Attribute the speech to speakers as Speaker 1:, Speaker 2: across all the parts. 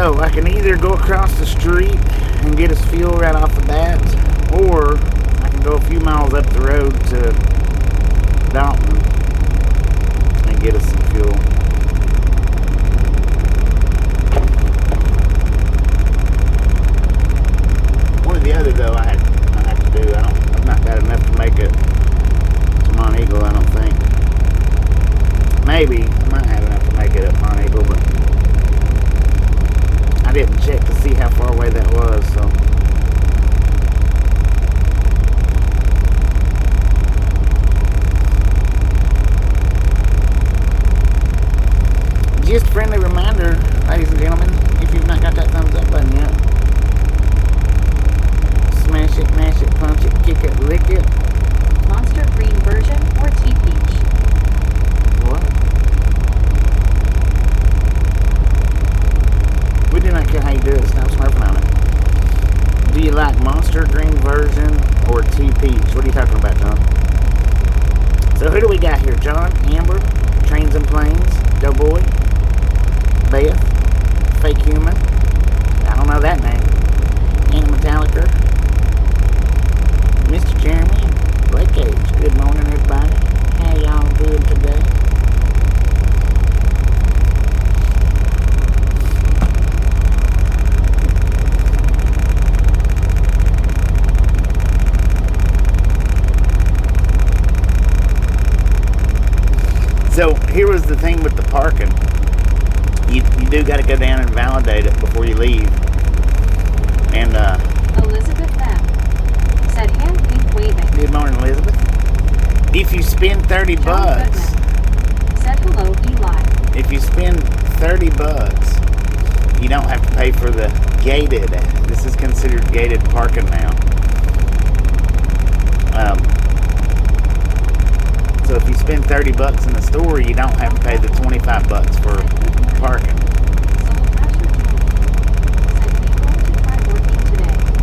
Speaker 1: So I can either go across the street and get us fuel right off the bat, or I can go a few miles up the road to Dalton and get us some fuel. One or the other though, I have to do. I've not got enough to make it to Mount Eagle, I don't think. Maybe I might have enough to make it up Mount Eagle, but I didn't check to see how far away that was, so. Just a friendly reminder, ladies and gentlemen, if you've not got that thumbs up button yet, smash it, mash it, punch it, kick it, lick it.
Speaker 2: Monster green version or tea peach?
Speaker 1: What? We do not care how you do it, stop smurfing on it. Do you like monster green version or tea peach? What are you talking about, John? So who do we got here? John, Amber, Trains and Planes, Doughboy, Beth, Fake Human, I don't know that name, Anna Metallica, Mr. Jeremy, and Blake Cage. Good morning, everybody. How y'all doing today? So here was the thing with the parking. You do got to go down and validate it before you leave. And
Speaker 2: Elizabeth M. said hand pink waving.
Speaker 1: Good morning, Elizabeth. If you spend 30
Speaker 2: John
Speaker 1: bucks,
Speaker 2: Goodman said hello, Eli.
Speaker 1: if you spend 30 bucks, you don't have to pay for the gated. This is considered gated parking now. So if you spend 30 bucks in the store, you don't have to pay the 25 bucks for parking.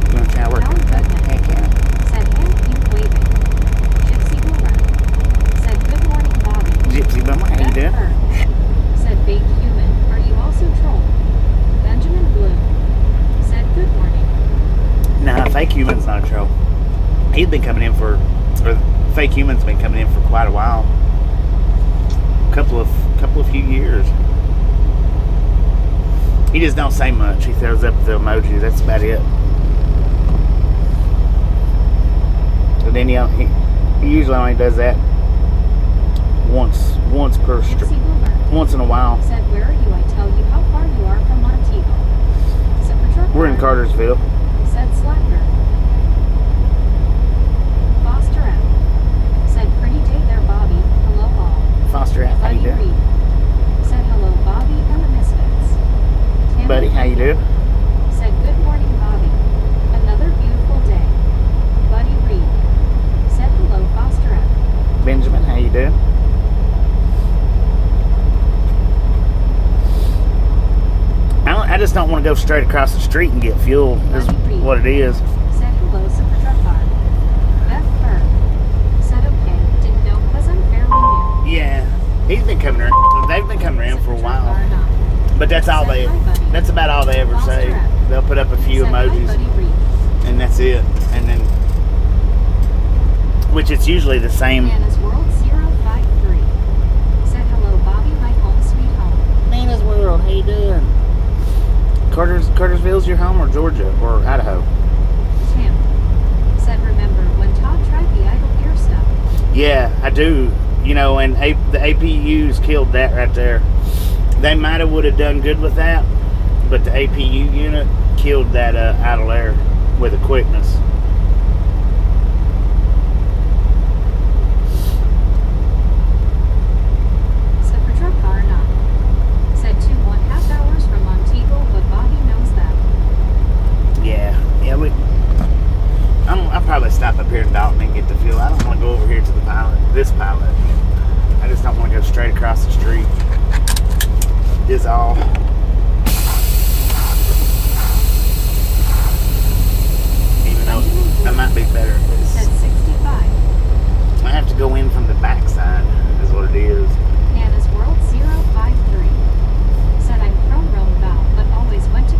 Speaker 1: You want to try working?
Speaker 2: John Goodman
Speaker 1: Heck yeah.
Speaker 2: said hand pink waving. Gypsy Boomer said good morning, Bobby.
Speaker 1: Gypsy Bummer, how you
Speaker 2: Beth
Speaker 1: doing?
Speaker 2: Burke said fake human. Are you also troll? Benjamin Bloom said good morning.
Speaker 1: Nah, Fake Human's not a troll. He's been coming in or Fake Human's been coming in for quite a while. Couple of few years. He just don't say much. He throws up the emojis. That's about it. But then he usually only does that once per
Speaker 2: Gypsy Boomer
Speaker 1: once in a while.
Speaker 2: said, where are you? I tell you how far you are from Montego.
Speaker 1: We're in Cartersville.
Speaker 2: Said Slacker. Foster M. said pretty day there, Bobby. Hello all.
Speaker 1: Foster, how you
Speaker 2: Buddy
Speaker 1: doing?
Speaker 2: Reed said hello, Bobby and the Misfits. Tammy
Speaker 1: Buddy, how you doing?
Speaker 2: said good morning, Bobby. Another beautiful day. Buddy Reed said hello, Foster M.
Speaker 1: Benjamin, how you doing? I just don't want to go straight across the street and get fuel. Is what it is.
Speaker 2: Said hello, Super Truck Car. Beth Burke said okay, didn't know because I'm fairly new.
Speaker 1: Yeah, he's been coming around. They've been coming around for a while, but that's all they. That's about all they ever say. They'll put up a few emojis, and that's it. And then, which it's usually the same.
Speaker 2: Nana's World 053 said hello, Bobby, my home sweet home.
Speaker 1: Nana's World, how you doing? Cartersville's your home, or Georgia, or Idaho?
Speaker 2: Tim said remember when Todd tried the idle gear stuff.
Speaker 1: Yeah, I do. You know, and the APUs killed that right there. They might have would have done good with that, but the APU unit killed that idle air with a quickness.
Speaker 2: Super Truck Car not. Said 2.5 hours from Montego, but Bobby knows that.
Speaker 1: Yeah, I'll probably stop up here in Dalton and get the fuel. I don't want to go over here to this pilot. I just don't want to go straight across the street. Is all. Even though that might be better.
Speaker 2: Said 65.
Speaker 1: I have to go in from the backside, is what it is.
Speaker 2: Nana's World 053 said I'm from Rome Val, but always went to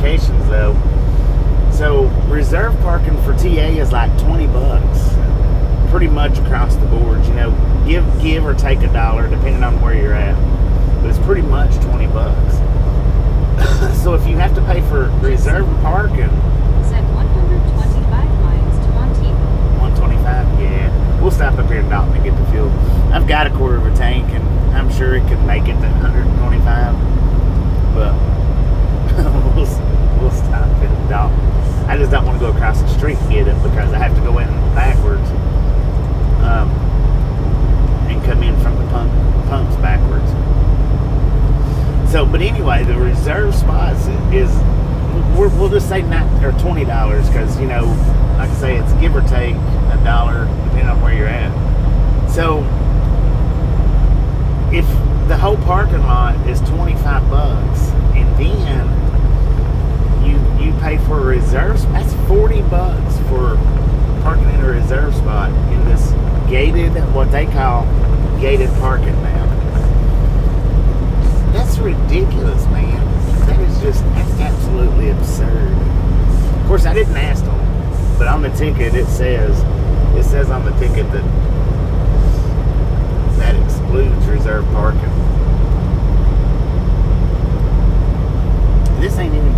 Speaker 1: locations though. So reserve parking for TA is like $20, pretty much across the board. You know, give or take $1 depending on where you're at, but it's pretty much $20. So if you have to pay for reserve parking,
Speaker 2: Said 125 miles to Montego.
Speaker 1: 125, yeah. We'll stop up here in Dalton and get the fuel. I've got a quarter of a tank, and I'm sure it could make it to 125, but we'll stop in Dalton. I just don't want to go across the street and get it because I have to go in backwards and come in from the pumps backwards. So, but anyway, the reserve spots is we'll just say $20 because, you know, like I say, it's give or take $1 depending on where you're at. So if the whole parking lot is $25 and then you pay for a reserve, that's $40 for parking in a reserve spot in this gated, what they call gated parking now. That's ridiculous, man. That's absolutely absurd. Of course, I didn't ask them, but on the ticket it says on the ticket that excludes reserve parking. This ain't even.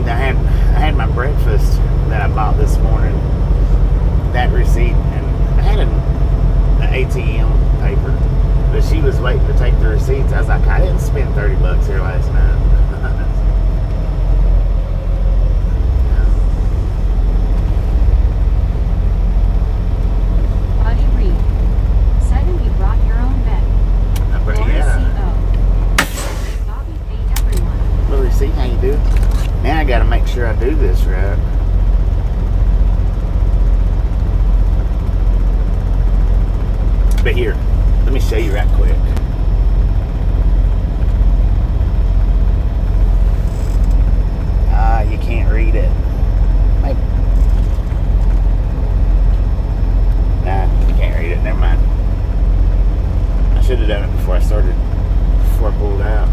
Speaker 1: I had my breakfast that I bought this morning, that receipt, and I had an ATM paper, but she was waiting to take the receipts. I was like, I didn't spend $30 here last night.
Speaker 2: Buddy Reed. Said you brought your own bed.
Speaker 1: Yeah.
Speaker 2: Bobby paid everyone.
Speaker 1: Little receipt, how you do? Now I gotta make sure I do this right. But here, let me show you right quick. You can't read it. Maybe. Nah, you can't read it. Never mind. I should have done it before I pulled out.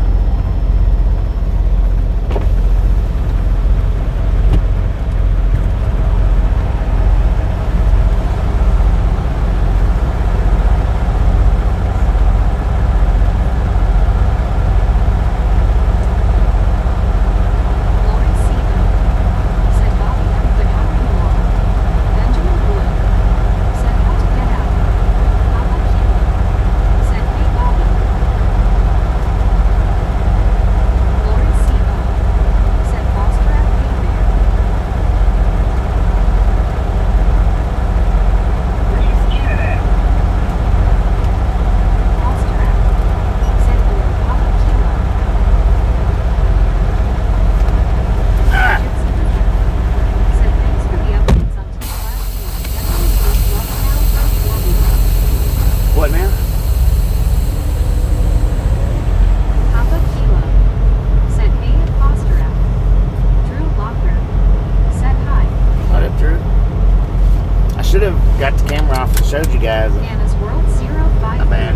Speaker 1: Got the camera off and showed you guys.
Speaker 2: Anna's World 050.
Speaker 1: Not bad.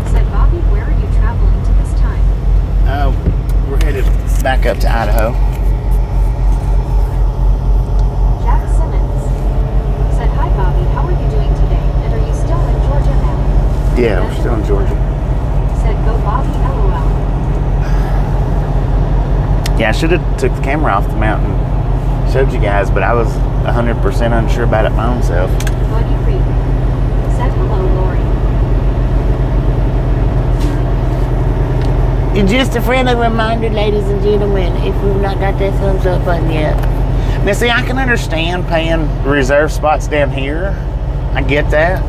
Speaker 2: Said Bobby, where are you traveling to this time?
Speaker 1: We're headed back up to Idaho.
Speaker 2: Jack Simmons. Said, hi Bobby, how are you doing today? And are you still in Georgia now?
Speaker 1: Yeah, we're still in Georgia.
Speaker 2: Said, go Bobby, LOL.
Speaker 1: Yeah, I should have took the camera off the mountain, showed you guys, but I was 100% unsure about it my own self.
Speaker 2: Buddy Reed. Said, hello, Lori.
Speaker 1: Just a friendly reminder, ladies and gentlemen, if we've not got that thumbs up button yet. Now, see, I can understand paying reserve spots down here. I get that.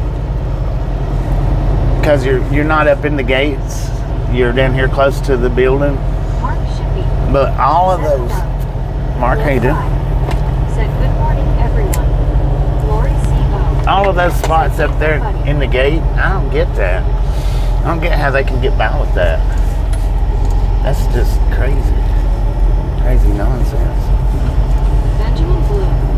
Speaker 1: Because you're not up in the gates. You're down here close to the building.
Speaker 2: Mark Shippey.
Speaker 1: But all of those... Mark, how you doing?
Speaker 2: Said, good morning, everyone. Lori C.O.
Speaker 1: All of those spots up there in the gate, I don't get that. I don't get how they can get by with that. That's just crazy. Crazy nonsense.
Speaker 2: Benjamin Blue.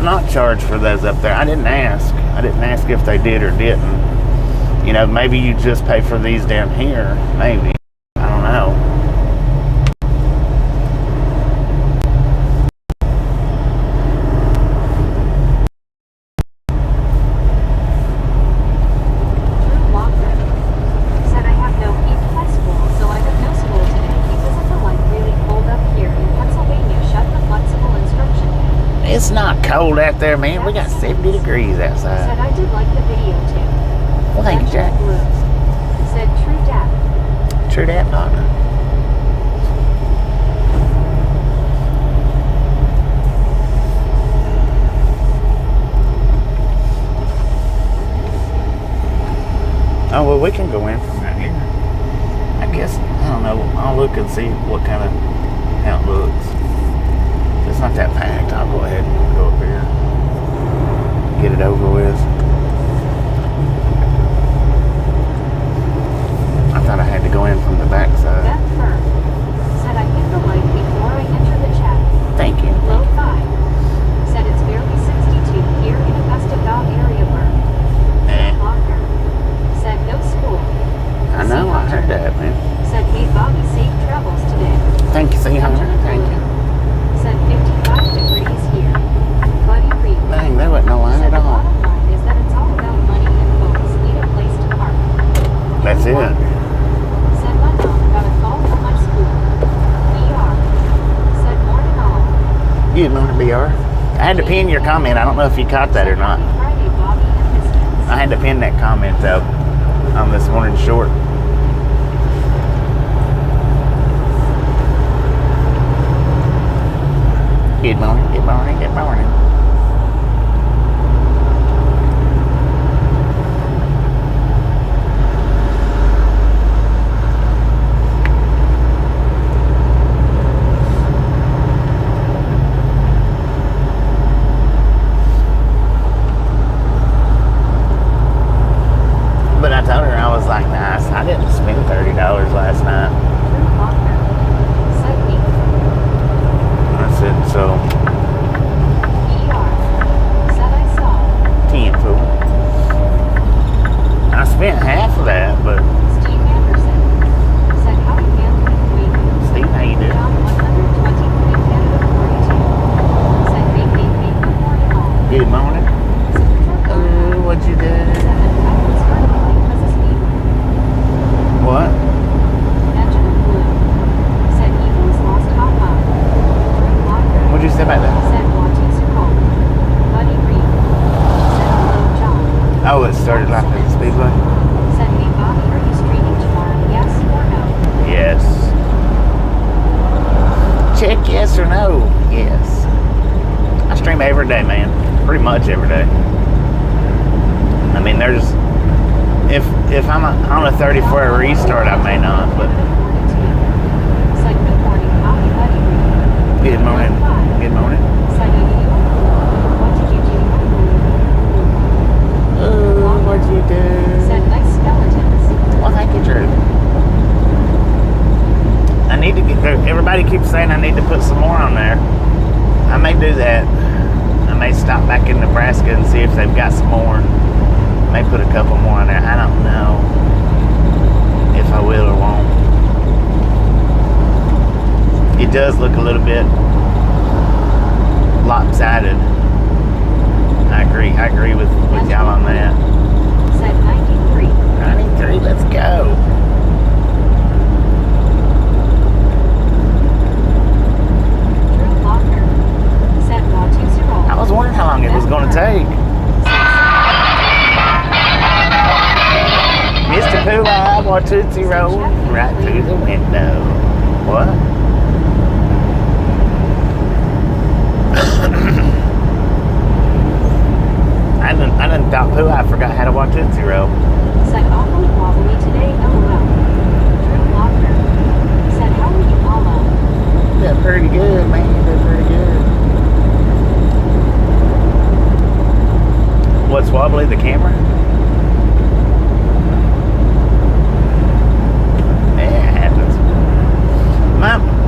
Speaker 1: might not charge for those up there. I didn't ask. I didn't ask if they did or didn't. You know, maybe you just pay for these down here. Maybe. I don't know.
Speaker 2: Drew Walker said, I have no EPS school, so I have no school today because of the like really cold up here in Pennsylvania. Shut the flexible instruction down.
Speaker 1: It's not cold out there, man. We got 70 degrees
Speaker 2: Said,
Speaker 1: outside.
Speaker 2: I did like the video too.
Speaker 1: Well, thank you, Jack.
Speaker 2: Blue said, true dap.
Speaker 1: True that, partner. Oh, well, we can go in from right here. I guess, I don't know. I'll look and see what kind of, how it looks. If it's not that packed, I'll go ahead and go up here. Get it over with. I thought I had to go in from the back side.
Speaker 2: Beth Fern said, I hit the like before I enter the chat.
Speaker 1: Thank you.
Speaker 2: Low 5 said, it's barely 62 here in Augusta dog area burn.
Speaker 1: Eh,
Speaker 2: Walker said, no school.
Speaker 1: I know, I heard that, man.
Speaker 2: Said, hey Bobby, safe travels today.
Speaker 1: Thank you, see, Hunter. Thank you.
Speaker 2: Said 55 degrees here. Buddy Reed
Speaker 1: Dang, there wasn't no line
Speaker 2: said,
Speaker 1: at
Speaker 2: the
Speaker 1: all.
Speaker 2: bottom line is that it's all about money and folks need a place to park.
Speaker 1: That's it.
Speaker 2: Walker said, my mom got a call from my school. VR said, morning all.
Speaker 1: You remember BR? I had to pin your comment. I don't know if you caught that or not.
Speaker 2: Happy Friday, Bobby and Pistons.
Speaker 1: I had to pin that comment though on this morning short. Good morning, good morning, good morning. But I told her, I was like, nice. I didn't spend $30 last night.
Speaker 2: Drew Walker said, me.
Speaker 1: I said, so,
Speaker 2: ER said, I saw.
Speaker 1: 10 fool. I spent half of that, but
Speaker 2: Steve Anderson said, how do you wait?
Speaker 1: Steve, how you doing?
Speaker 2: John 120 in Canada 42. Said, hey, good morning all.
Speaker 1: Good morning. Oh, what'd you do? What?
Speaker 2: Benjamin Blue said Eagles lost hot line. Drew Walker
Speaker 1: What'd you say about that?
Speaker 2: said Watusi called. Buddy Reed said hello John.
Speaker 1: Oh, it started like at the speedway?
Speaker 2: Said hey Bobby, are you streaming tomorrow? Yes or no?
Speaker 1: Yes. Check yes or no. Yes. I stream every day, man. Pretty much every day. I mean, there's... If I'm on a 34 restart, I may not, but...
Speaker 2: Said good morning, Bobby, Buddy Reed.
Speaker 1: Good morning. Good morning.
Speaker 2: Said you. What did you do?
Speaker 1: Oh, what'd you do?
Speaker 2: Said nice skeletons.
Speaker 1: Well, thank you, Drew. I need to get... Everybody keeps saying I need to put some more on there. I may do that. I may stop back in Nebraska and see if they've got some more. May put a couple more on there. I don't know if I will or won't. It does look a little bit lopsided. I agree with y'all on that.
Speaker 2: Said 93.
Speaker 1: 93, let's go.
Speaker 2: Drew Walker said Watusi roll.
Speaker 1: I was wondering how long it was going to take. Mr. Pooh-Eye, Watusi roll right through the window. What? I done thought Pooh-Eye forgot how to Watusi roll.
Speaker 2: Said awfully wobbly today, LOL. Drew Walker said, how are you all out?
Speaker 1: They're pretty good, man. They're pretty good. What's wobbly, the camera?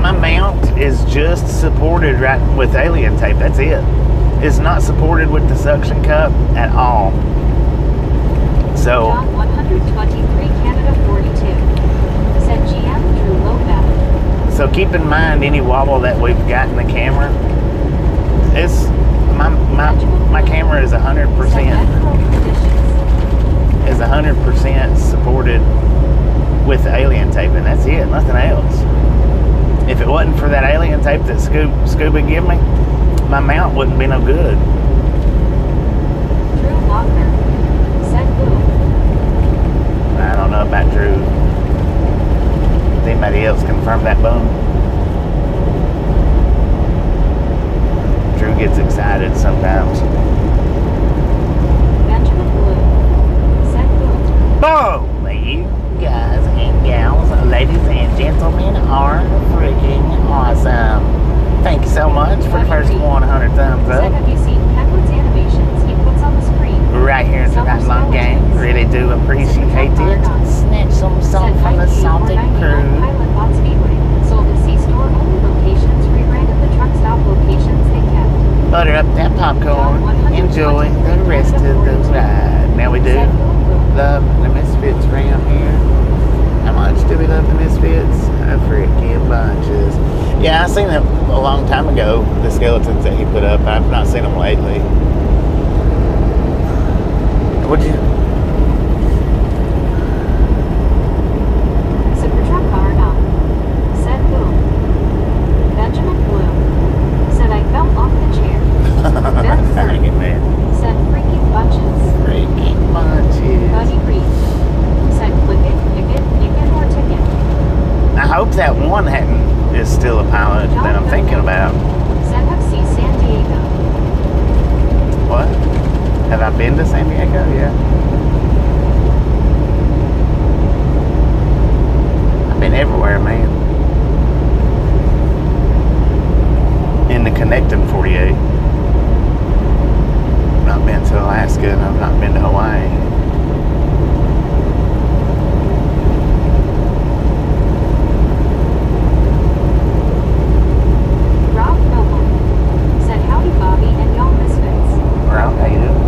Speaker 1: My mount is just supported right with alien tape. That's it. is not supported with the suction cup at all. So
Speaker 2: John 123 Canada 42. Said GM Drew Lopez.
Speaker 1: so keep in mind any wobble that we've got in the camera. It's my camera is 100% is 100% supported with the alien tape, and that's it, nothing else. If it wasn't for that alien tape that Scuba give me, my mount wouldn't be no good.
Speaker 2: Drew Lochner. Said boom.
Speaker 1: I don't know about Drew. Does anybody else confirm that boom? Drew gets excited sometimes.
Speaker 2: Benjamin Blue. Said boom.
Speaker 1: Boom! You guys and gals, ladies and gentlemen, are freaking awesome. Thank you so much for the first 100 thumbs
Speaker 2: Said,
Speaker 1: up.
Speaker 2: have you seen Kenwood's animations he puts on the screen?
Speaker 1: Right here in the Night Long Game. Really do appreciate it. Snatch some salt from the salted crew.
Speaker 2: Pilot bought Speedway. Sold at C-store only locations. Rebranded the truck stop locations they kept.
Speaker 1: Butter up that popcorn. Enjoy the rest of the ride. Now we do love the Misfits around here. How much do we love the Misfits? A freaking bunches. Yeah, I seen them a long time ago, the skeletons that he put up. I've not seen them lately. What'd you...
Speaker 2: Supertruck R9. Said boom. Benjamin Bloom. Said I fell off the chair. Ben
Speaker 1: Dang it, man.
Speaker 2: Said freaking bunches.
Speaker 1: Freaking bunches.
Speaker 2: Buddy Reed. Said click it, or ticket.
Speaker 1: I hope that one is still a pilot that I'm thinking about.
Speaker 2: Said have seen San Diego.
Speaker 1: What? Have I been to San Diego? Yeah. I've been everywhere, man. In the connecting 48. I've not been to Alaska and I've not been to Hawaii.
Speaker 2: Rob Noble. Said howdy Bobby and y'all misfits.
Speaker 1: Rob, how you doing?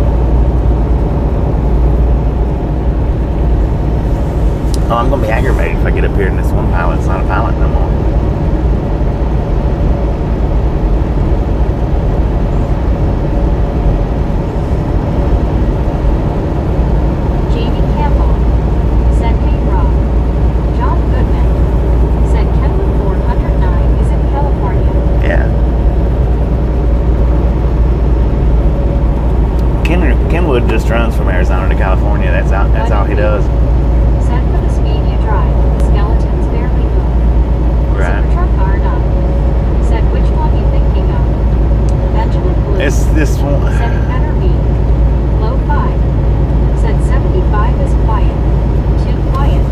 Speaker 1: Oh, I'm gonna be aggravated if I get up here and this one pilot's not a pilot no more.
Speaker 2: Jamie Campbell. Said hey Rob. John Goodman. Said Kenwood 409 is in California.
Speaker 1: Yeah. Kenwood just runs from Arizona to California. That's all he does.
Speaker 2: Said for the speed you drive, the skeletons barely move.
Speaker 1: Right.
Speaker 2: Supertruck R9. Said which one you thinking of? Benjamin Blue.
Speaker 1: It's this one.
Speaker 2: Said it better be. Low 5. Said 75 is quiet. Too quiet.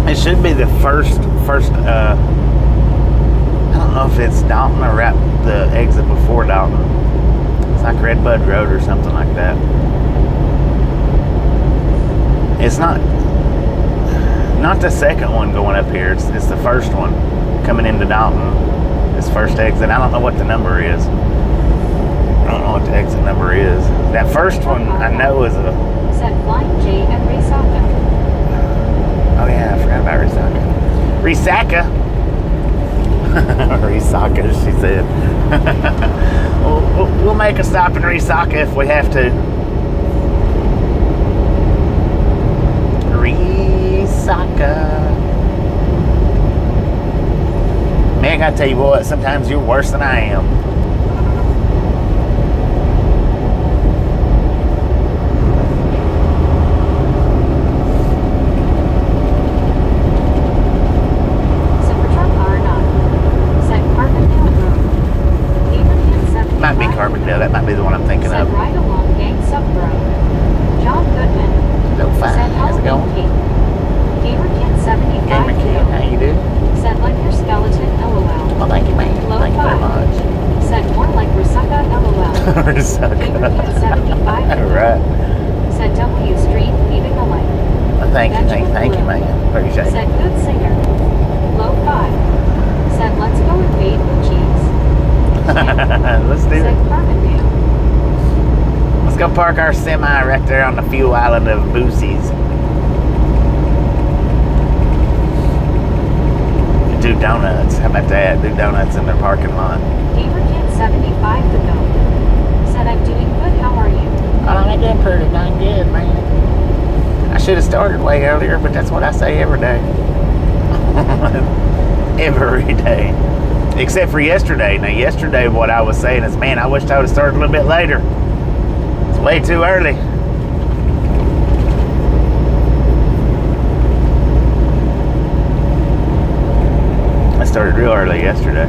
Speaker 1: It should be the first. I don't know if it's Dalton or right the exit before Dalton. It's like Redbud Road or something like that. It's not the second one going up here. It's the first one coming into Dalton. This first exit. I don't know what the number is. I don't know what the exit number is. That first one I know is a...
Speaker 2: Said Flying J and Raysaka.
Speaker 1: Oh yeah, I forgot about Risaka. Risaka, she said. We'll make a stop in Risaka if we have to. Risaka. Man, I gotta tell you what, sometimes you're worse than I am.
Speaker 2: Supertruck R9. Said Carbondale Road. Abraham 75.
Speaker 1: Might be Carbondale, that might be the one I'm thinking
Speaker 2: Said
Speaker 1: of.
Speaker 2: right along Gang Sub Road. John Goodman.
Speaker 1: So fine,
Speaker 2: Said
Speaker 1: how's it
Speaker 2: Halloween
Speaker 1: going?
Speaker 2: King. Gamer Kid 75.
Speaker 1: Gamer Kid, how you doing?
Speaker 2: Said like your skeleton LOL.
Speaker 1: Well, thank you, man.
Speaker 2: Low
Speaker 1: Thank you very
Speaker 2: 5.
Speaker 1: much.
Speaker 2: Said more like Risaka LOL.
Speaker 1: Risaka.
Speaker 2: Gamer Kid 75.
Speaker 1: Alright.
Speaker 2: Said W Street leaving a light.
Speaker 1: Well, thank you, man. Appreciate it.
Speaker 2: Said good singer. Low 5. Said let's go invade Uchis.
Speaker 1: Let's do
Speaker 2: Said
Speaker 1: it.
Speaker 2: Carbondale.
Speaker 1: go park our semi right there on the fuel island of Boosie's. Do donuts. How about that? Do donuts in their parking lot.
Speaker 2: GamerKid75 to go. Said I'm doing good. How are you?
Speaker 1: Oh, I'm doing pretty dang good, man. I should have started way earlier, but that's what I say every day. Every day. Except for yesterday. Now, yesterday, what I was saying is, man, I wished I would have started a little bit later. It's way too early. I started real early yesterday.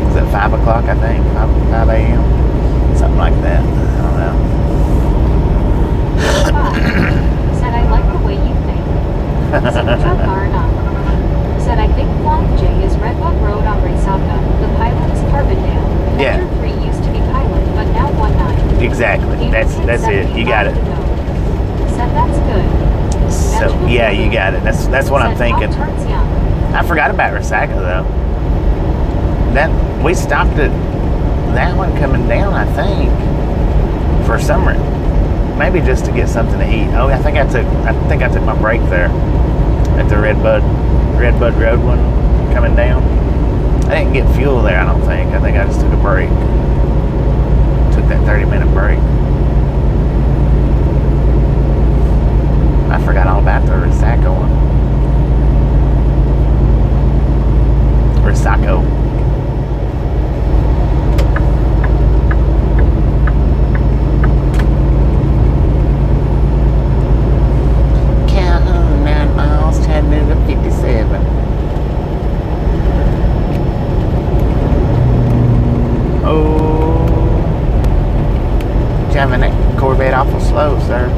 Speaker 1: Was it 5 o'clock, I think? 5 a.m.? Something like that. I don't know.
Speaker 2: Said I like the way you think. Said I think Flying J is Redbud Road on Resaca. The pilot is Carbondale.
Speaker 1: Yeah.
Speaker 2: Metro 3 used to be pilot, but now 19.
Speaker 1: Exactly. That's it. You got it.
Speaker 2: Said that's good.
Speaker 1: So yeah, you got it. That's what I'm thinking.
Speaker 2: Young.
Speaker 1: I forgot about Resaca though. That we stopped at that one coming down, I think, for summer. Maybe just to get something to eat. Oh, I think I took my break there at the Redbud Road one coming down. I didn't get fuel there, I don't think. I think I just took a break. Took that 30-minute break. I forgot all about the Resaca one. Resaca. Calhoun, 9 miles, Chattanooga, 57. Oh, driving that Corvette awful slow, sir.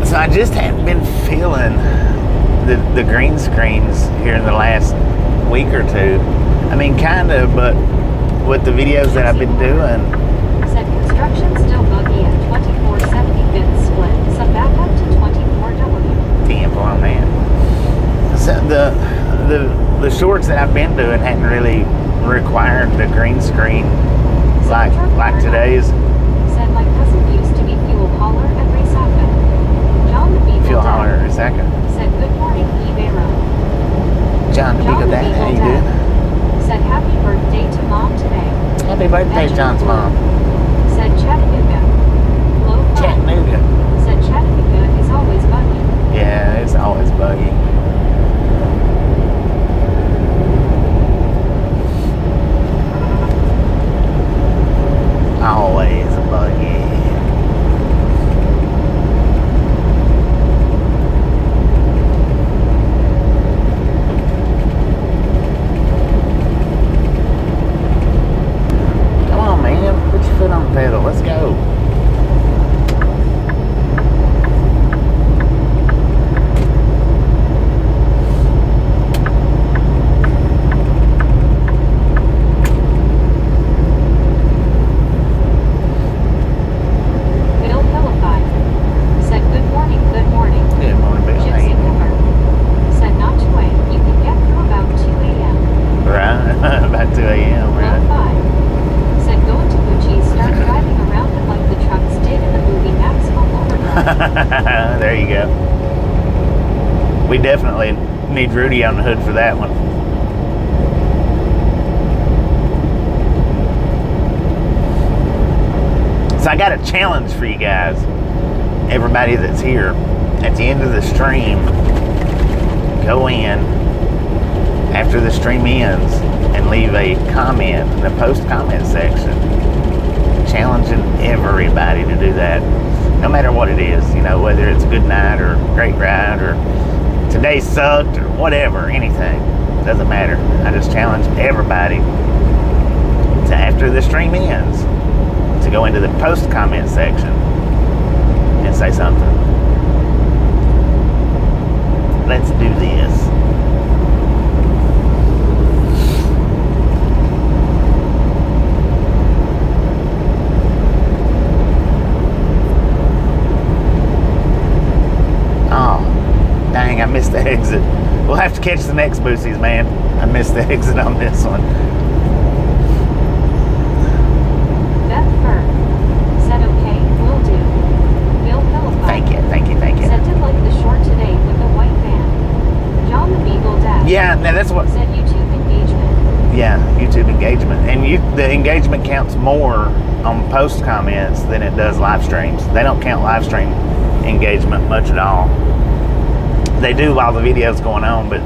Speaker 1: So I just haven't been feeling the green screens here in the last week or two. I mean, kind of, but with the videos that I've been doing.
Speaker 2: Said construction still buggy at 24/75 split. Some backup to 24W.
Speaker 1: Temple on that. So the shorts that I've been doing hadn't really required the green screen like today's.
Speaker 2: Said my cousin used to be fuel hauler at Resaca. John the Beagle
Speaker 1: Fuel
Speaker 2: Dad
Speaker 1: hauler at Resaca.
Speaker 2: said good morning, eBay Road.
Speaker 1: John the Beagle Dad, how you doing?
Speaker 2: Said happy birthday to mom today.
Speaker 1: Happy birthday, John's mom.
Speaker 2: Said Chattanooga. Low five.
Speaker 1: Chattanooga.
Speaker 2: Said Chattanooga is always buggy.
Speaker 1: Yeah, it's always buggy. Always buggy. Come on, man. Put your foot on the pedal. Let's go.
Speaker 2: Bill Philippi. Said good morning, good morning.
Speaker 1: Good morning, Bill. How
Speaker 2: Gypsy
Speaker 1: you doing?
Speaker 2: Cooper. Said not to wait. You can get through about 2 a.m.
Speaker 1: Right. About 2 a.m.
Speaker 2: Low
Speaker 1: Right.
Speaker 2: 5. Said go into Gucci, start driving around it like the trucks did in the movie Maximum Overdrive.
Speaker 1: There you go. We definitely need Rudy on the hood for that one. So I got a challenge for you guys. Everybody that's here. At the end of the stream, go in after the stream ends and leave a comment in the post comment section challenging everybody to do that, no matter what it is, you know, whether it's a good night or great ride or today sucked or whatever, anything, doesn't matter. I just challenge everybody to, after the stream ends, to go into the post comment section and say something. Let's do this. Oh, dang, I missed that exit. We'll have to catch the next Boosies, man. I missed the exit on this one.
Speaker 2: Beth Fern said, okay, will do. Bill Philippi
Speaker 1: Thank you.
Speaker 2: said, did like the short today with the white van. John the Beagle Dash
Speaker 1: Yeah, now that's what.
Speaker 2: said YouTube engagement.
Speaker 1: Yeah, YouTube engagement. And the engagement counts more on post comments than it does live streams. They don't count live stream engagement much at all. They do while the video's going on, but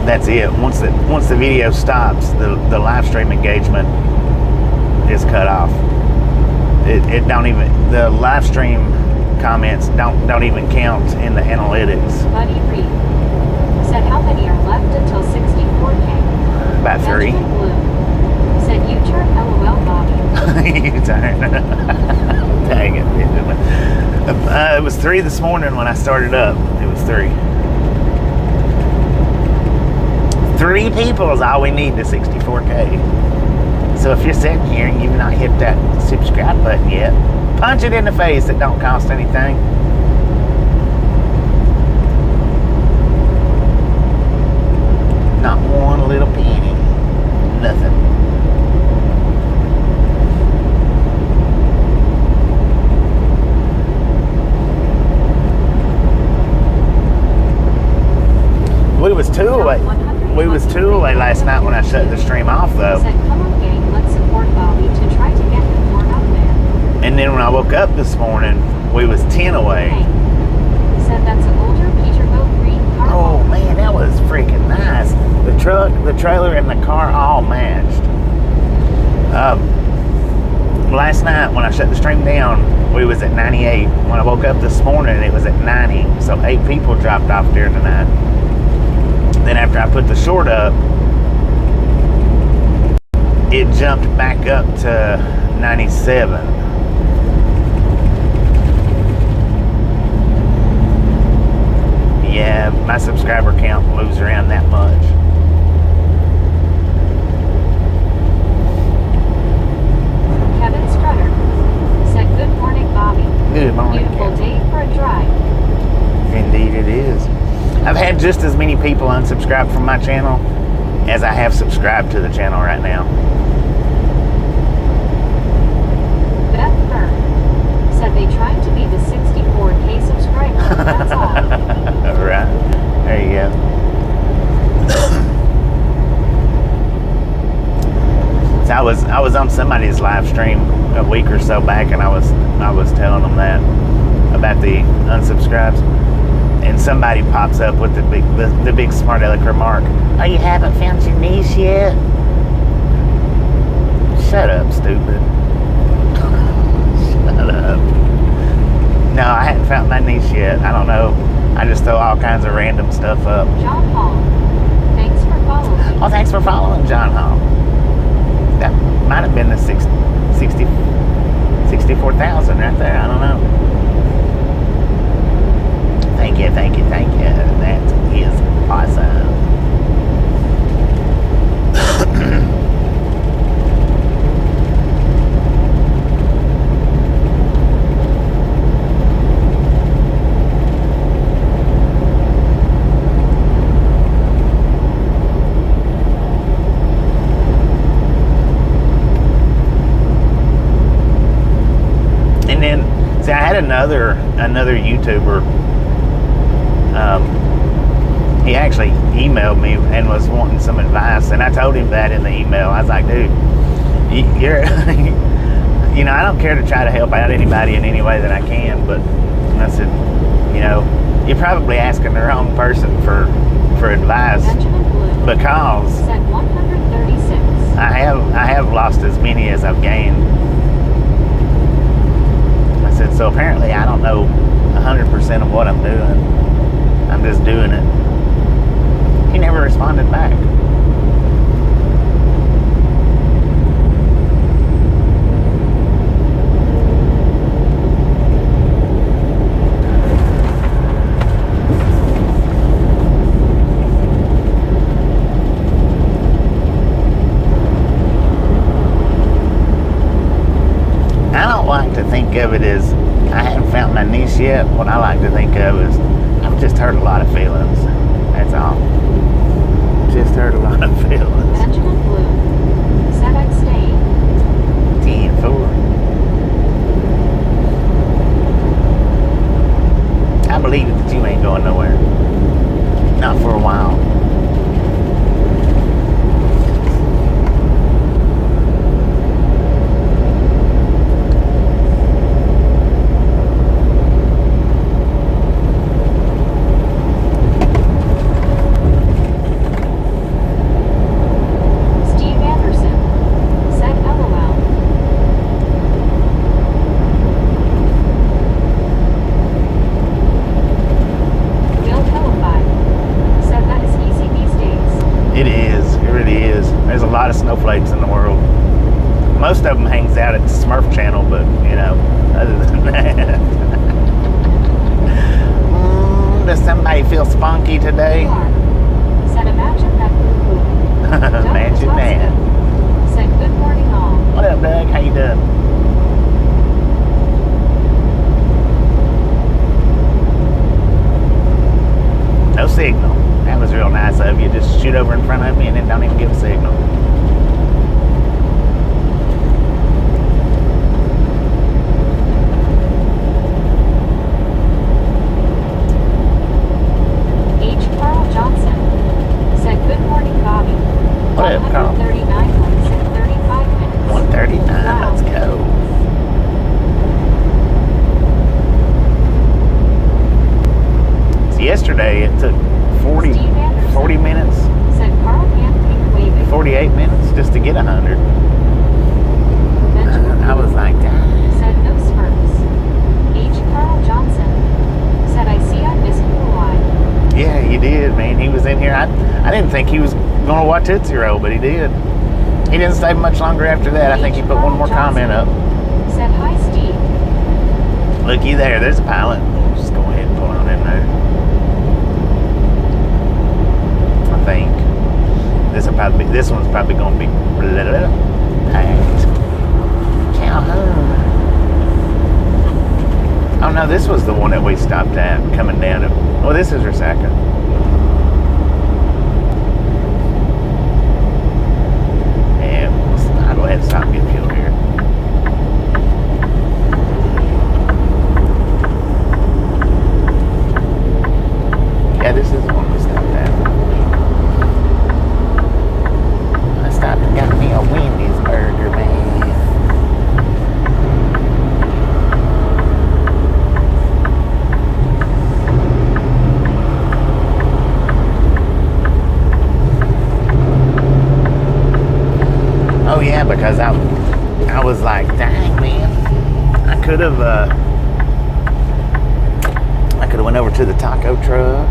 Speaker 1: that's it. Once the video stops, the live stream engagement is cut off. It don't even, the live stream comments don't even count in the analytics.
Speaker 2: Buddy Reed said, how many are left until 64K?
Speaker 1: About 3.
Speaker 2: Benjamin Blue said, U-turn, LOL, Bobby.
Speaker 1: U-turn. Dang it. It was 3 this morning when I started up. It was 3. 3 people is all we need to 64K. So if you're sitting here and you've not hit that subscribe button yet, punch it in the face. It don't cost anything. Not one little penny. Nothing. We was 2 away last night when I shut the stream off though.
Speaker 2: Said, come on gang, let's support Bobby to try to get him more up there.
Speaker 1: And then when I woke up this morning, we was 10 away.
Speaker 2: Said that's an older Peterbilt green car.
Speaker 1: Oh man, that was freaking nice. The truck, the trailer, and the car all matched. Last night when I shut the stream down, we was at 98. When I woke up this morning, it was at 90. So 8 people dropped off there tonight. Then after I put the short up, it jumped back up to 97. Yeah, my subscriber count moves around that much.
Speaker 2: Kevin Strutter said, good morning, Bobby.
Speaker 1: Good morning,
Speaker 2: Beautiful
Speaker 1: Kevin.
Speaker 2: day for a drive.
Speaker 1: Indeed it is. I've had just as many people unsubscribe from my channel as I have subscribed to the channel right now.
Speaker 2: Beth Fern said they tried to be the 64K subscriber. That's all.
Speaker 1: Right. There you go. So I was on somebody's live stream a week or so back, and I was telling them that about the unsubscribes. And somebody pops up with the big smart aleck remark, oh, you haven't found your niche yet? Shut up, stupid. Shut up. No, I hadn't found my niche yet. I don't know. I just throw all kinds of random stuff up.
Speaker 2: John Hall, thanks for following.
Speaker 1: Oh, thanks for following, John Hall. That might have been the 64,000 right there. I don't know. Thank you. That is awesome. And then, see, I had another YouTuber. He actually emailed me and was wanting some advice, and I told him that in the email. I was like, dude, you're you know, I don't care to try to help out anybody in any way that I can, but I said, you know, you're probably asking the wrong person for advice,
Speaker 2: Benjamin Blue
Speaker 1: because
Speaker 2: said 136.
Speaker 1: I have lost as many as I've gained. I said, so apparently I don't know 100% of what I'm doing. I'm just doing it. He never responded back. I don't like to think of it as I haven't found my niche yet. What I like to think of is I've just hurt a lot of feelings. lot of snowflakes in the world. Most of them hangs out at the Smurf channel, but you know, other than that. Does somebody feel spunky today?
Speaker 2: Said imagine that boo-boo.
Speaker 1: Imagine that.
Speaker 2: Said good morning all.
Speaker 1: What up, Doug? How you doing? No signal. That was real nice of you. Just shoot over in front of me and then don't even give a signal. What up, Carl?
Speaker 2: 139 points in 35 minutes.
Speaker 1: 139,
Speaker 2: Wow.
Speaker 1: Let's go. So yesterday it took 40 minutes,
Speaker 2: Said Carl and Pink waving.
Speaker 1: 48 minutes just to get 100. I was like, dang.
Speaker 2: Said no smurfs. H. Carl Johnson. Said I see I missed you a lot.
Speaker 1: Yeah, you did, man. He was in here. I didn't think he was going to watch Tootsie Roll, but he did. He didn't stay much longer after that. I think he put one more comment up.
Speaker 2: Said hi, Steve.
Speaker 1: Looky there. There's a pilot. Just go ahead and pull on in there. I think this one's probably going to be packed. Calhoun. Oh no, this was the one that we stopped at coming down to. Oh, this is Resaca. Yeah, I'll go ahead and stop and get fuel here. Yeah, this is the one we stopped at. I stopped and got me a Wendy's burger, man. Oh yeah, because I was like, dang man, I could have went over to the taco truck.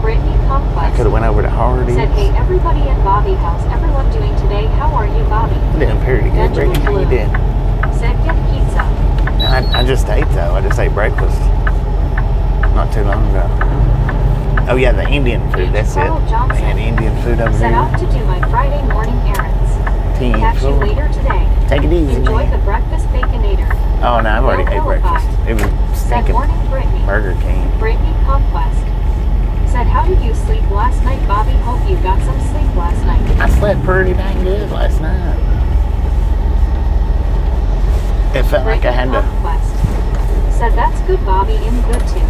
Speaker 2: Brittany Conquest.
Speaker 1: I could have went over to Hardee's.
Speaker 2: Said hey everybody in Bobby, how's everyone doing today? How are you, Bobby?
Speaker 1: Doing pretty good, Brittany. How you doing?
Speaker 2: Said get pizza.
Speaker 1: I just ate though. I just ate breakfast not too long ago. Oh yeah, the Indian food. That's it. They had Indian food over
Speaker 2: Set
Speaker 1: there.
Speaker 2: out to do my Friday morning errands. Catch you later today.
Speaker 1: Take it easy.
Speaker 2: Enjoy
Speaker 1: man.
Speaker 2: the breakfast baconator.
Speaker 1: Oh no, I've already ate breakfast. It was
Speaker 2: Said
Speaker 1: stinking
Speaker 2: morning, Brittany.
Speaker 1: Burger King.
Speaker 2: Brittany Conquest. Said how did you sleep last night, Bobby? Hope you got some sleep last night.
Speaker 1: I slept pretty dang good last night. It felt like I had to.
Speaker 2: Conquest. Said that's good, Bobby. In good too.